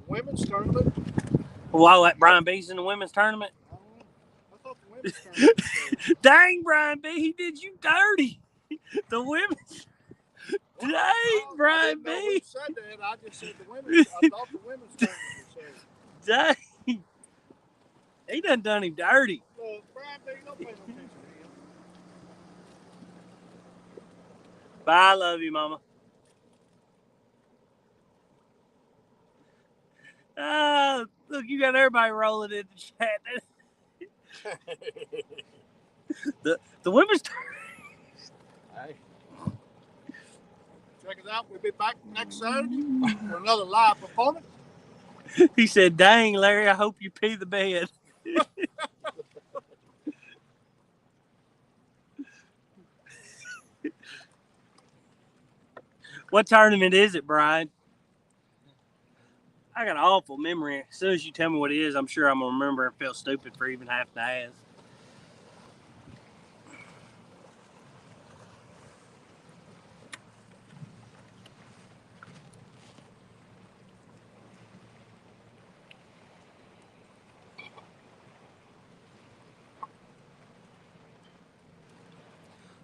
Women's tournament. Wow, that Brian B's in the women's tournament. I thought the women's tournament was Dang, Brian B, he did you dirty. The women's. well, Dang, Brian B. Who said that? I just said the women's. I thought the women's tournament was Dang. He done him dirty. Brian B, don't pay no attention to him. Bye. I love you, Mama. Look, you got everybody rolling in the chat. The women's. Hey. Check us out. We'll be back next Saturday for another live performance. He said, "Dang, Larry, I hope you pee the bed." What tournament is it, Brian? I got an awful memory. As soon as you tell me what it is, I'm sure I'm going to remember and feel stupid for even having to ask.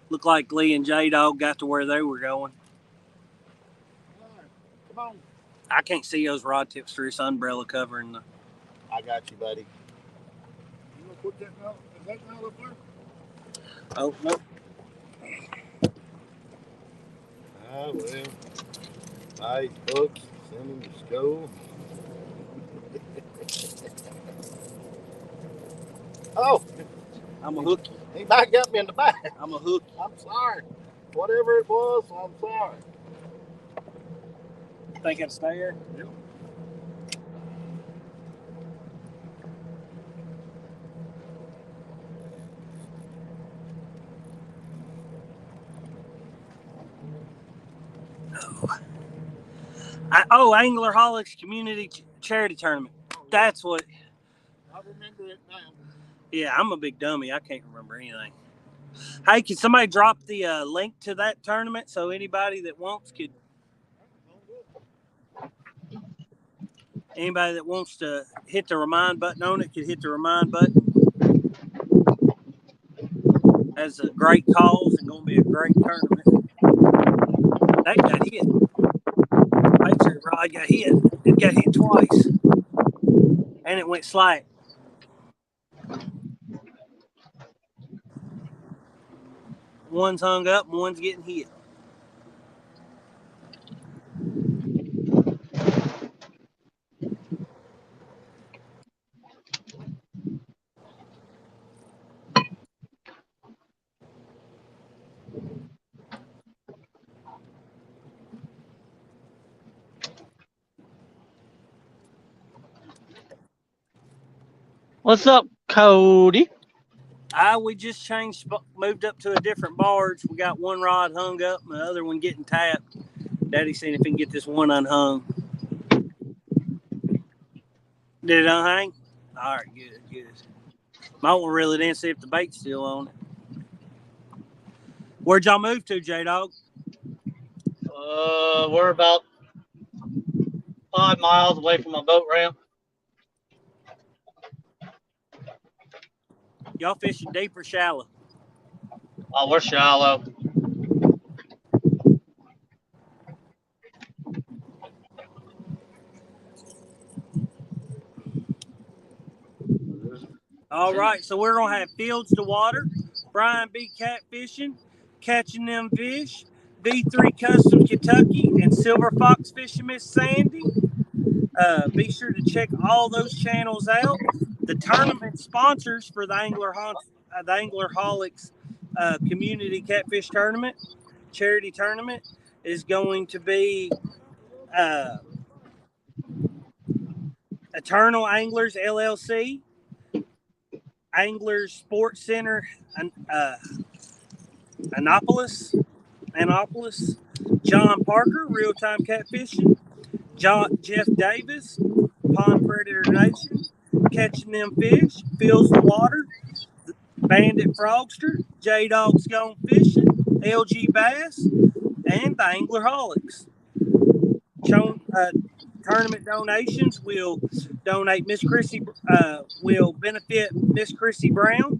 Looked like Lee and J-Dog got to where they were going. All right. Come on. I can't see those rod tips through this umbrella covering the... I got you, buddy. You want to put that now? Is that now up there? Oh, no. Oh, well. Nice books. Send him to school. Oh, I'm a hook. he might got me in the back. I'm a hook. I'm sorry. Whatever it was, I'm sorry. Think I'd stay here? Yep. Anglerholics Community Charity Tournament. That's what... I remember it now. Yeah, I'm a big dummy. I can't remember anything. Hey, can somebody drop the link to that tournament so anybody that wants could... Anybody that wants to hit the remind button on it could hit the remind button. That's a great cause and going to be a great tournament. That got hit. Right, rod got hit. It got hit twice. And it went slack. One's hung up and one's getting hit. What's up, Cody? We just changed, moved up to a different barge. We got one rod hung up and the other one getting tapped. Daddy's seeing if he can get this one unhung. Did it unhang? All right, good, good. Might want to reel it in, see if the bait's still on it. Where'd y'all move to, J-Dog? We're about 5 miles away from my boat ramp. Y'all fishing deep or shallow? Oh, we're shallow. All right, so we're going to have Fields to Water, Brian B. Catfishing, Catching Them Fish, B3 Customs Kentucky, and Silver Fox Fishing Miss Sandy. Be sure to check all those channels out. The tournament sponsors for the Anglerholics Community Catfish Tournament, charity tournament, is going to be Eternal Anglers LLC, Anglers Sports Center, Annapolis, John Parker, Real Time Catfishing, Jeff Davis, Pond Predator Nation, Catching Them Fish, Fills the Water, Bandit Frogster, J-Dog's Gone Fishing, LG Bass, and the Anglerholics. Tournament donations will donate will benefit Miss Chrissy Brown,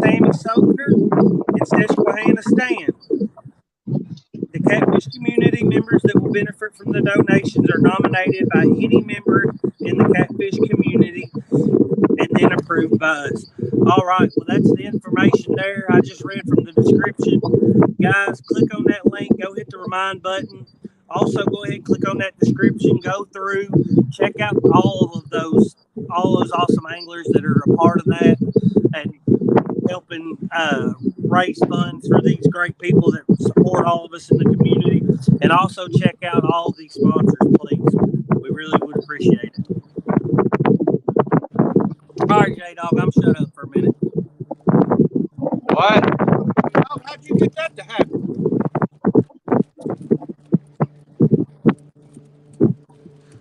Sammy Soaker, and Susquehanna Stan. The Catfish community members that will benefit from the donations are nominated by any member in the Catfish community and then approved by us. All right, well, that's the information there. I just read from the description. Guys, click on that link. Go hit the remind button. Also, go ahead and click on that description. Go through, check out all those awesome anglers that are a part of that and helping raise funds for these great people that support all of us in the community. And also check out all these sponsors, please. We really would appreciate it. All right, J-Dog, I'm shut up for a minute. What? Oh, how'd you get that to happen?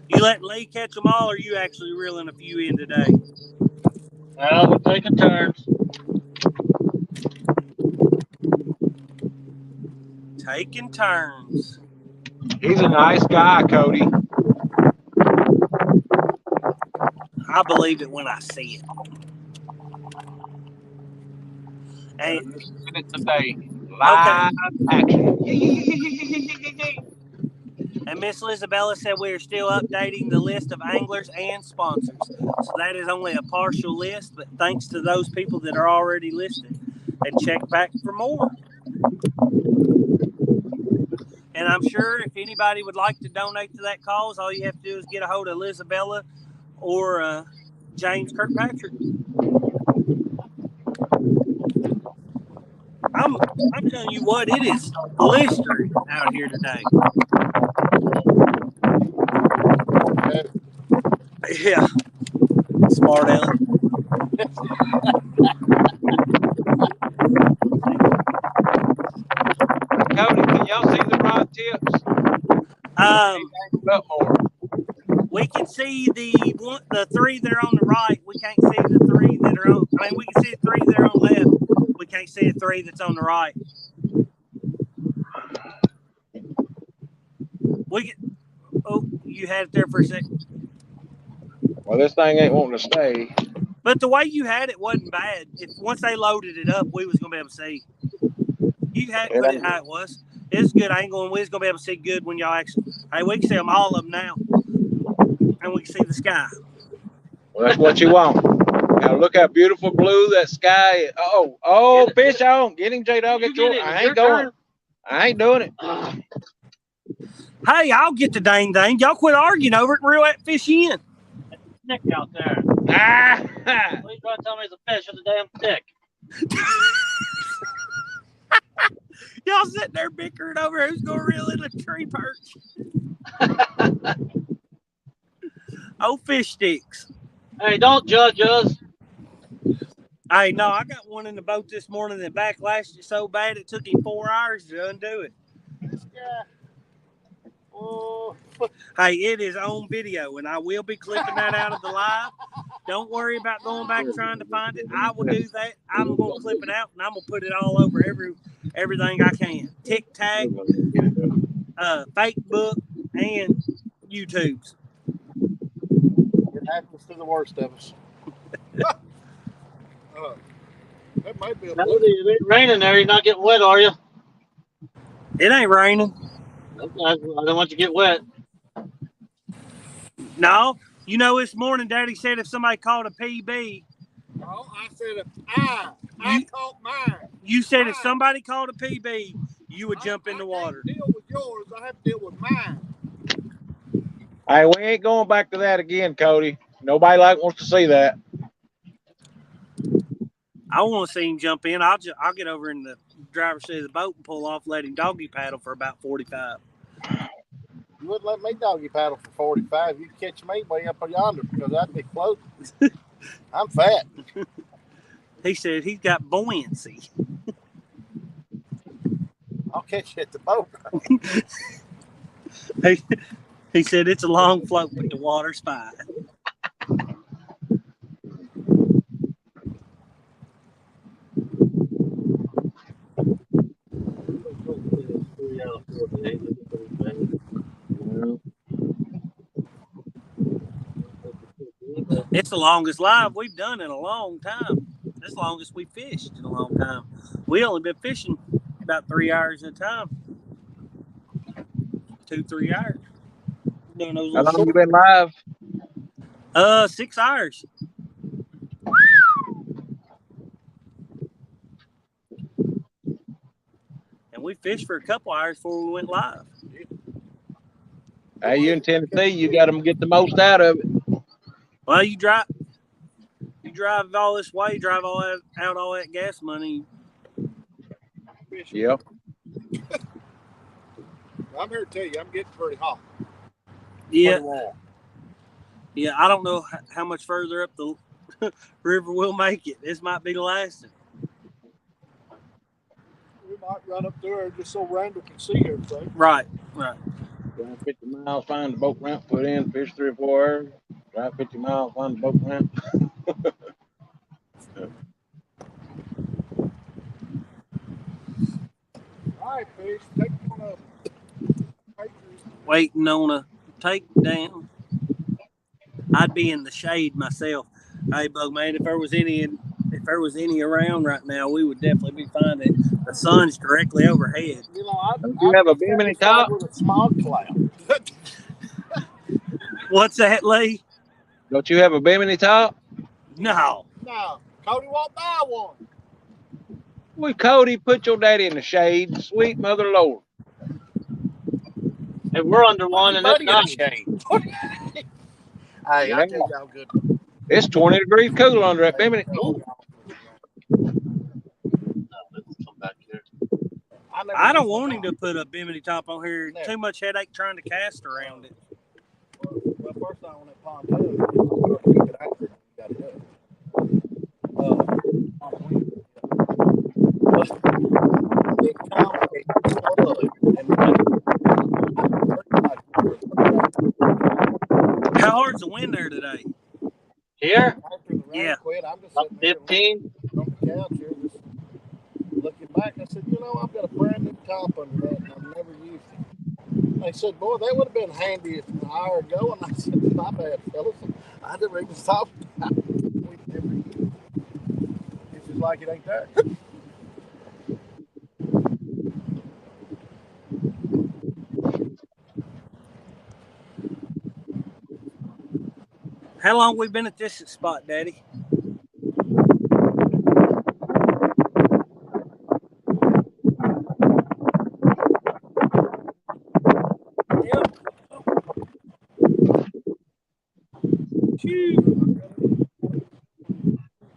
You letting Lee catch them all, or you actually reeling a few in today? Well, we're taking turns. Taking turns. He's a nice guy, Cody. I believe it when I see it. And Today, live action. And Miss Lisabella said we are still updating the list of anglers and sponsors. So that is only a partial list, but thanks to those people that are already listed. And check back for more. And I'm sure if anybody would like to donate to that cause, all you have to do is get a hold of Lisabella or James Kirkpatrick. I'm telling you what, it is blistering out here today. Yeah. Smart Alex. Cody, can y'all see the rod tips? Up more. We can see the three that are on the right. We can't see the three that are on. I mean, we can see the three that are on the left. We can't see the three that's on the right. We can. Oh, you had it there for a second. Well, this thing ain't wanting to stay. But the way you had it wasn't bad. Once they loaded it up, we was gonna be able to see. You had to put it how it was. It's a good angle, and we was gonna be able to see good when y'all actually. Hey, we can see them all of them now, and we can see the sky. Well, that's what you want. Now look how beautiful blue that sky is. Oh, fish on. Get him, J-Dog. I ain't going. I ain't doing it. Hey, I'll get the dang thing. Y'all quit arguing over it and reel that fish in. Stick out there. Ah! What are you trying to tell me it's a fish with a damn stick? Y'all sitting there bickering over who's going to reel in a tree perch. Oh, fish sticks. Hey, don't judge us. Hey, no, I got one in the boat this morning that backlashed it so bad it took him 4 hours to undo it. Yeah. Oh. Hey, it is on video, and I will be clipping that out of the live. Don't worry about going back trying to find it. I will do that. I'm going to clip it out, and I'm going to put it all over everything I can. TikTok, Facebook, and YouTube's. It happens to the worst of us. That might be a blue. It ain't raining there. You're not getting wet, are you? It ain't raining. I don't want you to get wet. No. You know, this morning, Daddy said if somebody called a PB. Oh, I said I caught mine. You said if somebody called a PB, you would jump in the water. I can't deal with yours. I have to deal with mine. Hey, we ain't going back to that again, Cody. Nobody wants to see that. I want to see him jump in. I'll get over in the driver's seat of the boat and pull off, let him doggy paddle for about 45. You wouldn't let me doggy paddle for 45. You'd catch me way up yonder because I'd be floating. I'm fat. He said he's got buoyancy. I'll catch you at the boat. He said it's a long float, but the water's fine. It's the longest live we've done in a long time. It's the longest we fished in a long time. We only been fishing about 3 hours at a time. 2-3 hours. Doing those How long short. you been live? 6 hours. And we fished for a couple hours before we went live. Hey, you in Tennessee, you got to get the most out of it. Well, you drive all this way, drive all that, out all that gas money. Yep. I'm here to tell you, I'm getting pretty hot. Yeah. Pretty warm. Yeah, I don't know how much further up the river we'll make it. This might be the last. We might run up there just so Randall can see everything. Right. Drive 50 miles, find the boat ramp, put in, fish 3 or 4 hours. Drive 50 miles, find the boat ramp. All right, fish, take one of them. Waiting on a takedown. I'd be in the shade myself. Hey, Bug Man, if there was any around right now, we would definitely be finding the sun's directly overhead. You know, Don't you have a bimini top? with a smog cloud. What's that, Lee? Don't you have a bimini top? No. No, Cody won't buy one. Well, Cody, put your daddy in the shade. Sweet mother Lord. Hey, we're under one and it's not. Hey, I tell y'all good. It's 20 degrees cool under that bimini. No, let's come back here. I don't want him to put a bimini top on here. Too much headache trying to cast around it. Well, first on that pontoon, you keep it out there. You got to do it. How hard's the wind there today? Here? Yeah. I'm just About sitting 15. on the couch here, just looking back. I said, I've got a brand new top under that, and I've never used it. They said, boy, that would have been handy an hour ago. And I said, my bad, fellas. I never even thought about it. We never used it. It's just like it ain't there. How long we been at this spot, Daddy? Yep.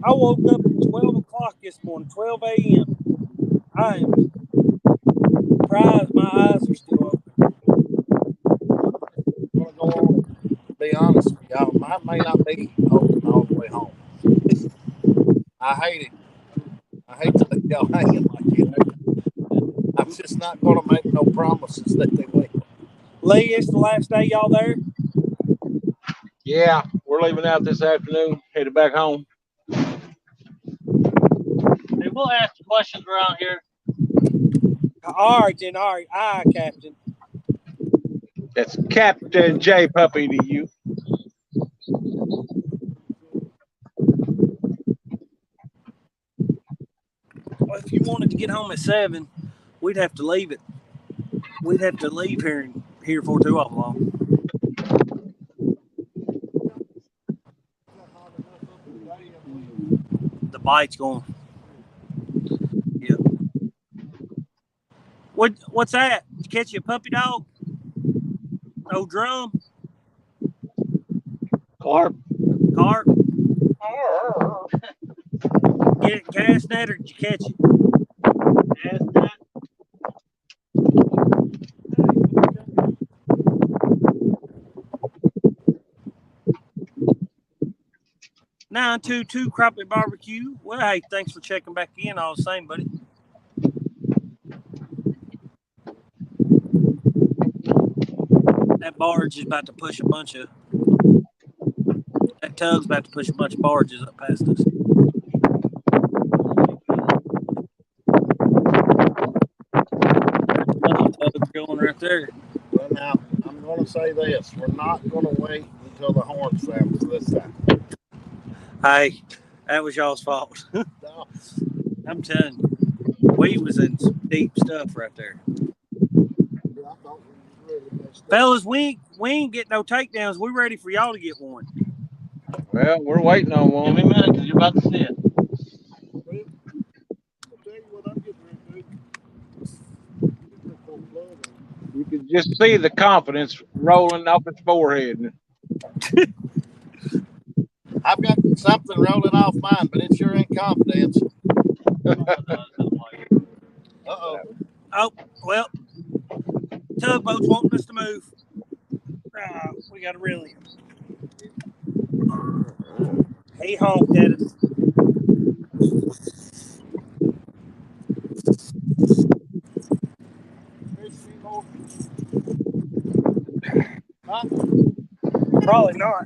I woke up at 12 o'clock this morning, 12 a.m. I am surprised my eyes are still open. I'm going to go on and be honest with y'all. I may not be open all the way home. I hate it. I hate to let y'all hanging like you know. I'm just not going to make no promises that they will. Lee, it's the last day y'all there? Yeah, we're leaving out this afternoon, headed back home. Hey, we'll ask the questions around here. All right, then. All right. Aye, Captain. That's Captain J Puppy to you. Well, if you wanted to get home at 7, we'd have to leave it. We'd have to leave here for too long. The bite's going. Yep. What's that? Did you catch you a puppy dog? No drum? Carp. Carp? Get it cast net or did you catch it? Cast net. 922 Crappie Barbecue. Well, hey, thanks for checking back in all the same, buddy. That barge is about to push a bunch of... That tug's about to push a bunch of barges up past us. Tug's going right there. Well, now, I'm going to say this. We're not going to wait until the horn sounds this time. Hey, that was y'all's fault. No. I'm telling you, we was in some deep stuff right there. I thought we was really messed up. Fellas, we ain't get no takedowns. We ready for y'all to get one. Well, we're waiting on Give one. me a minute because you're about to see it. I'll tell you what I'm getting ready to do. You could just see the confidence rolling off his forehead. I've got something rolling off mine, but it sure ain't confidence. Uh-oh. Oh, well, tugboat's wanting us to move. We got to reel him. He honked at us. Huh? Probably not.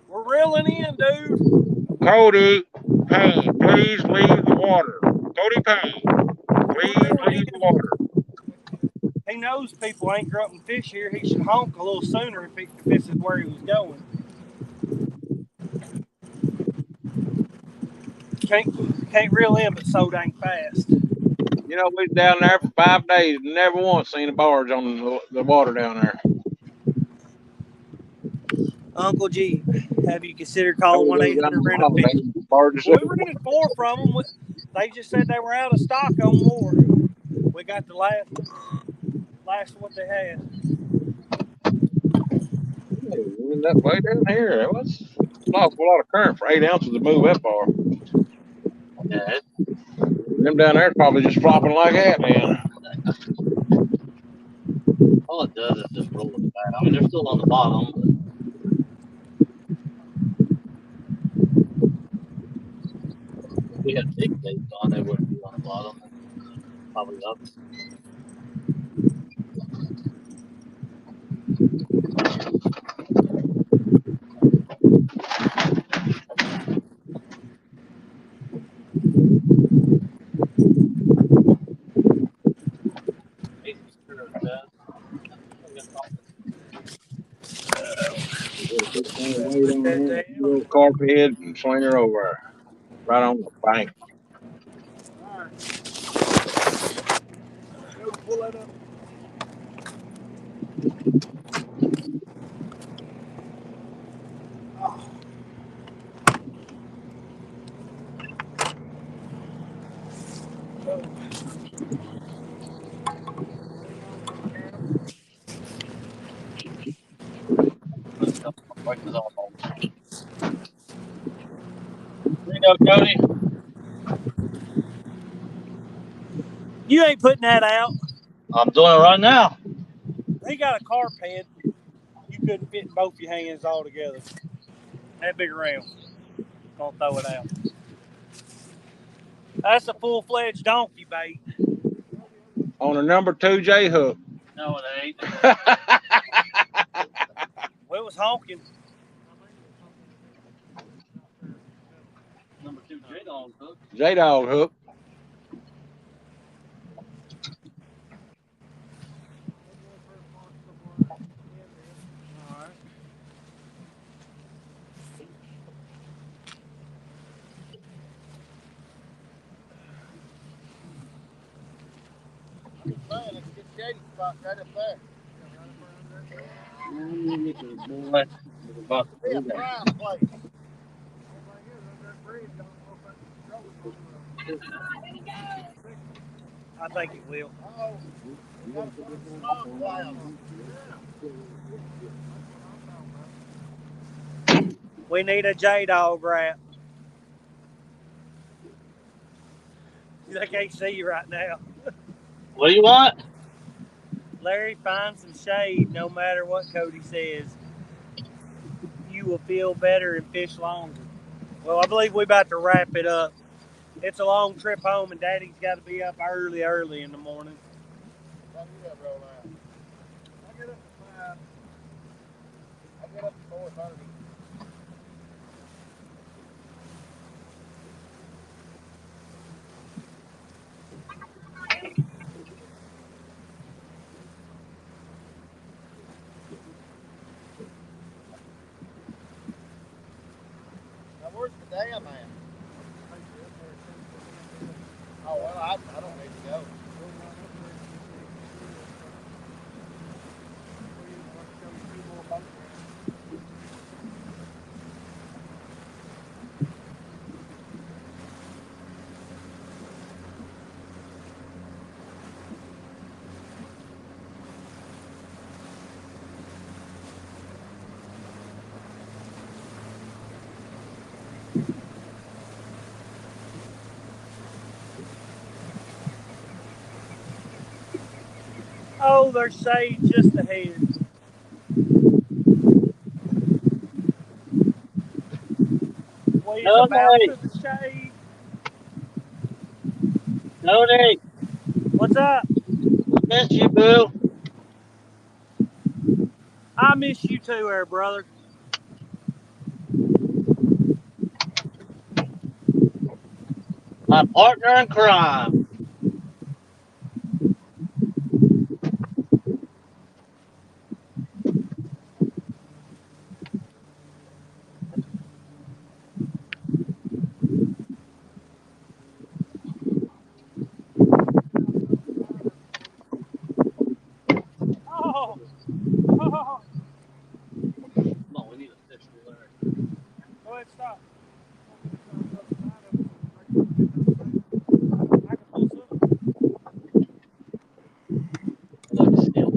We're reeling in, dude. Cody Payne, please leave the water. Cody Payne, please leave the water. He knows people ain't groping fish here. He should honk a little sooner if this is where he was going. Can't reel in but so dang fast. You know, we was down there for 5 days, never once seen a barge on the water down there. Uncle G, have you considered calling 1-800 rent a fish? Barges. Well, we rented 4 from them. They just said they were out of stock on more. We got the last what they had. That way down here, it was an awful lot of current for 8 ounces to move that far. Yeah, Them down there probably just flopping like that, man. all it does is just roll it back. I mean, they're still on the bottom, but if we had big baits on, they wouldn't be on the bottom. Probably up. Weight on that little carpet head and sling her over right on the bank. Pull that up. There you go, Cody. You ain't putting that out. I'm doing it right now. He got a carp head. You couldn't fit in both your hands all together. That big around. Gonna throw it out. That's a full-fledged donkey bait. On a number 2 J hook. No, it ain't. Well, it was honking. Number 2 J-Dog hook. J-Dog hook. Let's get shady spot right up there. Boy, we're about to Be a do that. prime place. I think it will. Oh, we gotta put a smoke cloud. We need a J-Dog wrap. They can't see you right now. What do you want? Larry, find some shade no matter what Cody says. You will feel better and fish longer. Well, I believe we're about to wrap it up. It's a long trip home, and Daddy's got to be up early in the morning. I get up at 5. I get up at 4:30. Now, where's the dam at? Oh, well, I don't need to go. Oh, there's shade just ahead. We's about Tony, to the shade. Tony, What's up? miss you, boo. I miss you too, there, brother. My partner in crime. Oh, oh. Come on, we need a fish there. Go ahead, stop. Look, still.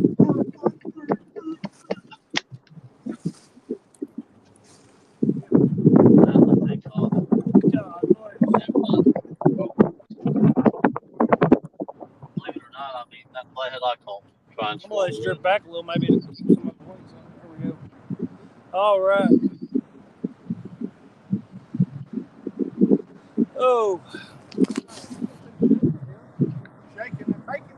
Believe it or not, I'm eating that flathead I caught. Trying I'm gonna let it to strip back a little, maybe to keep some of the weights on. There we go. All right. Oh. Shaking and baking.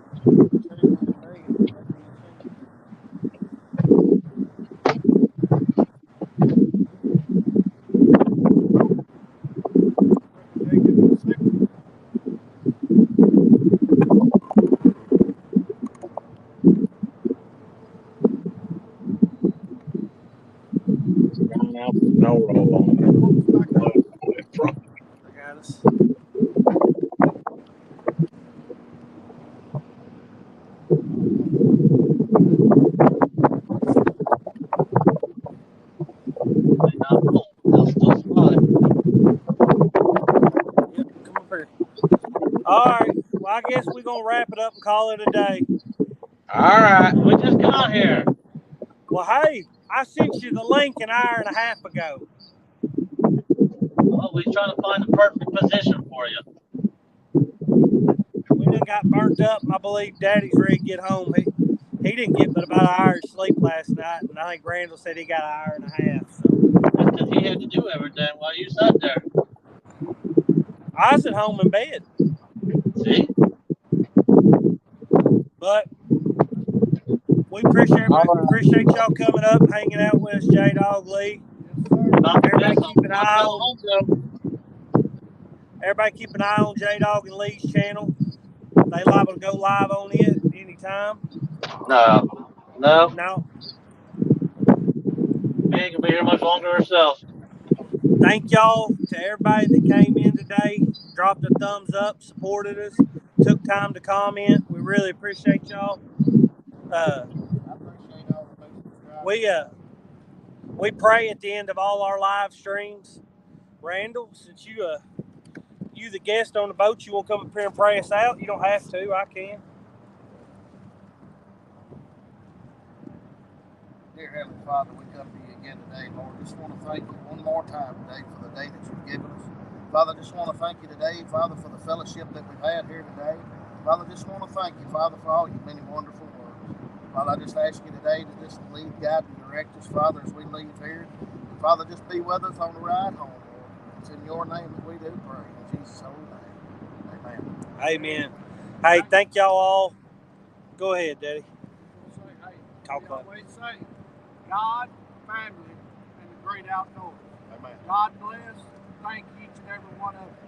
Now, no roll on there. I got us. not full. They'll still spot. Yep, come up here. All right. Well, I guess we're gonna wrap it up and call it a day. All right. We just got here. Well, hey, I sent you the link an hour and a half ago. Well, we're trying to find the perfect position for you. We done got burnt up, and I believe Daddy's ready to get home. He didn't get but about an hour's sleep last night, and I think Randall said he got an hour and a half. So That's because he had to do everything while you sat there. I was at home in bed. See? But we appreciate y'all coming up, hanging out with us, J Dog Lee. Everybody keep an eye on J Dog and Lee's channel. They liable to go live on it anytime. No. No. We ain't gonna be here much longer ourselves. Thank y'all to everybody that came in today, dropped a thumbs up, supported us, took time to comment. We really appreciate y'all. We pray at the end of all our live streams. Randall, since you the guest on the boat, you want to come up here and pray us out? You don't have to. I can. Dear Heavenly Father, we come to you again today, Lord. Just want to thank you one more time today for the day that you've given us. Father, just want to thank you today, Father, for the fellowship that we've had here today. Father, just want to thank you, Father, for all your many wonderful words. Father, I just ask you today to just lead, guide, and direct us, Father, as we leave here. And Father, just be with us on the ride home, Lord. It's in your name that we do pray. In Jesus' holy name. Amen. Amen. Hey, thank y'all all. Go ahead, Daddy. Talk about it. Always say, God, family, and the great outdoors. Amen. God bless. Thank each and every one of you.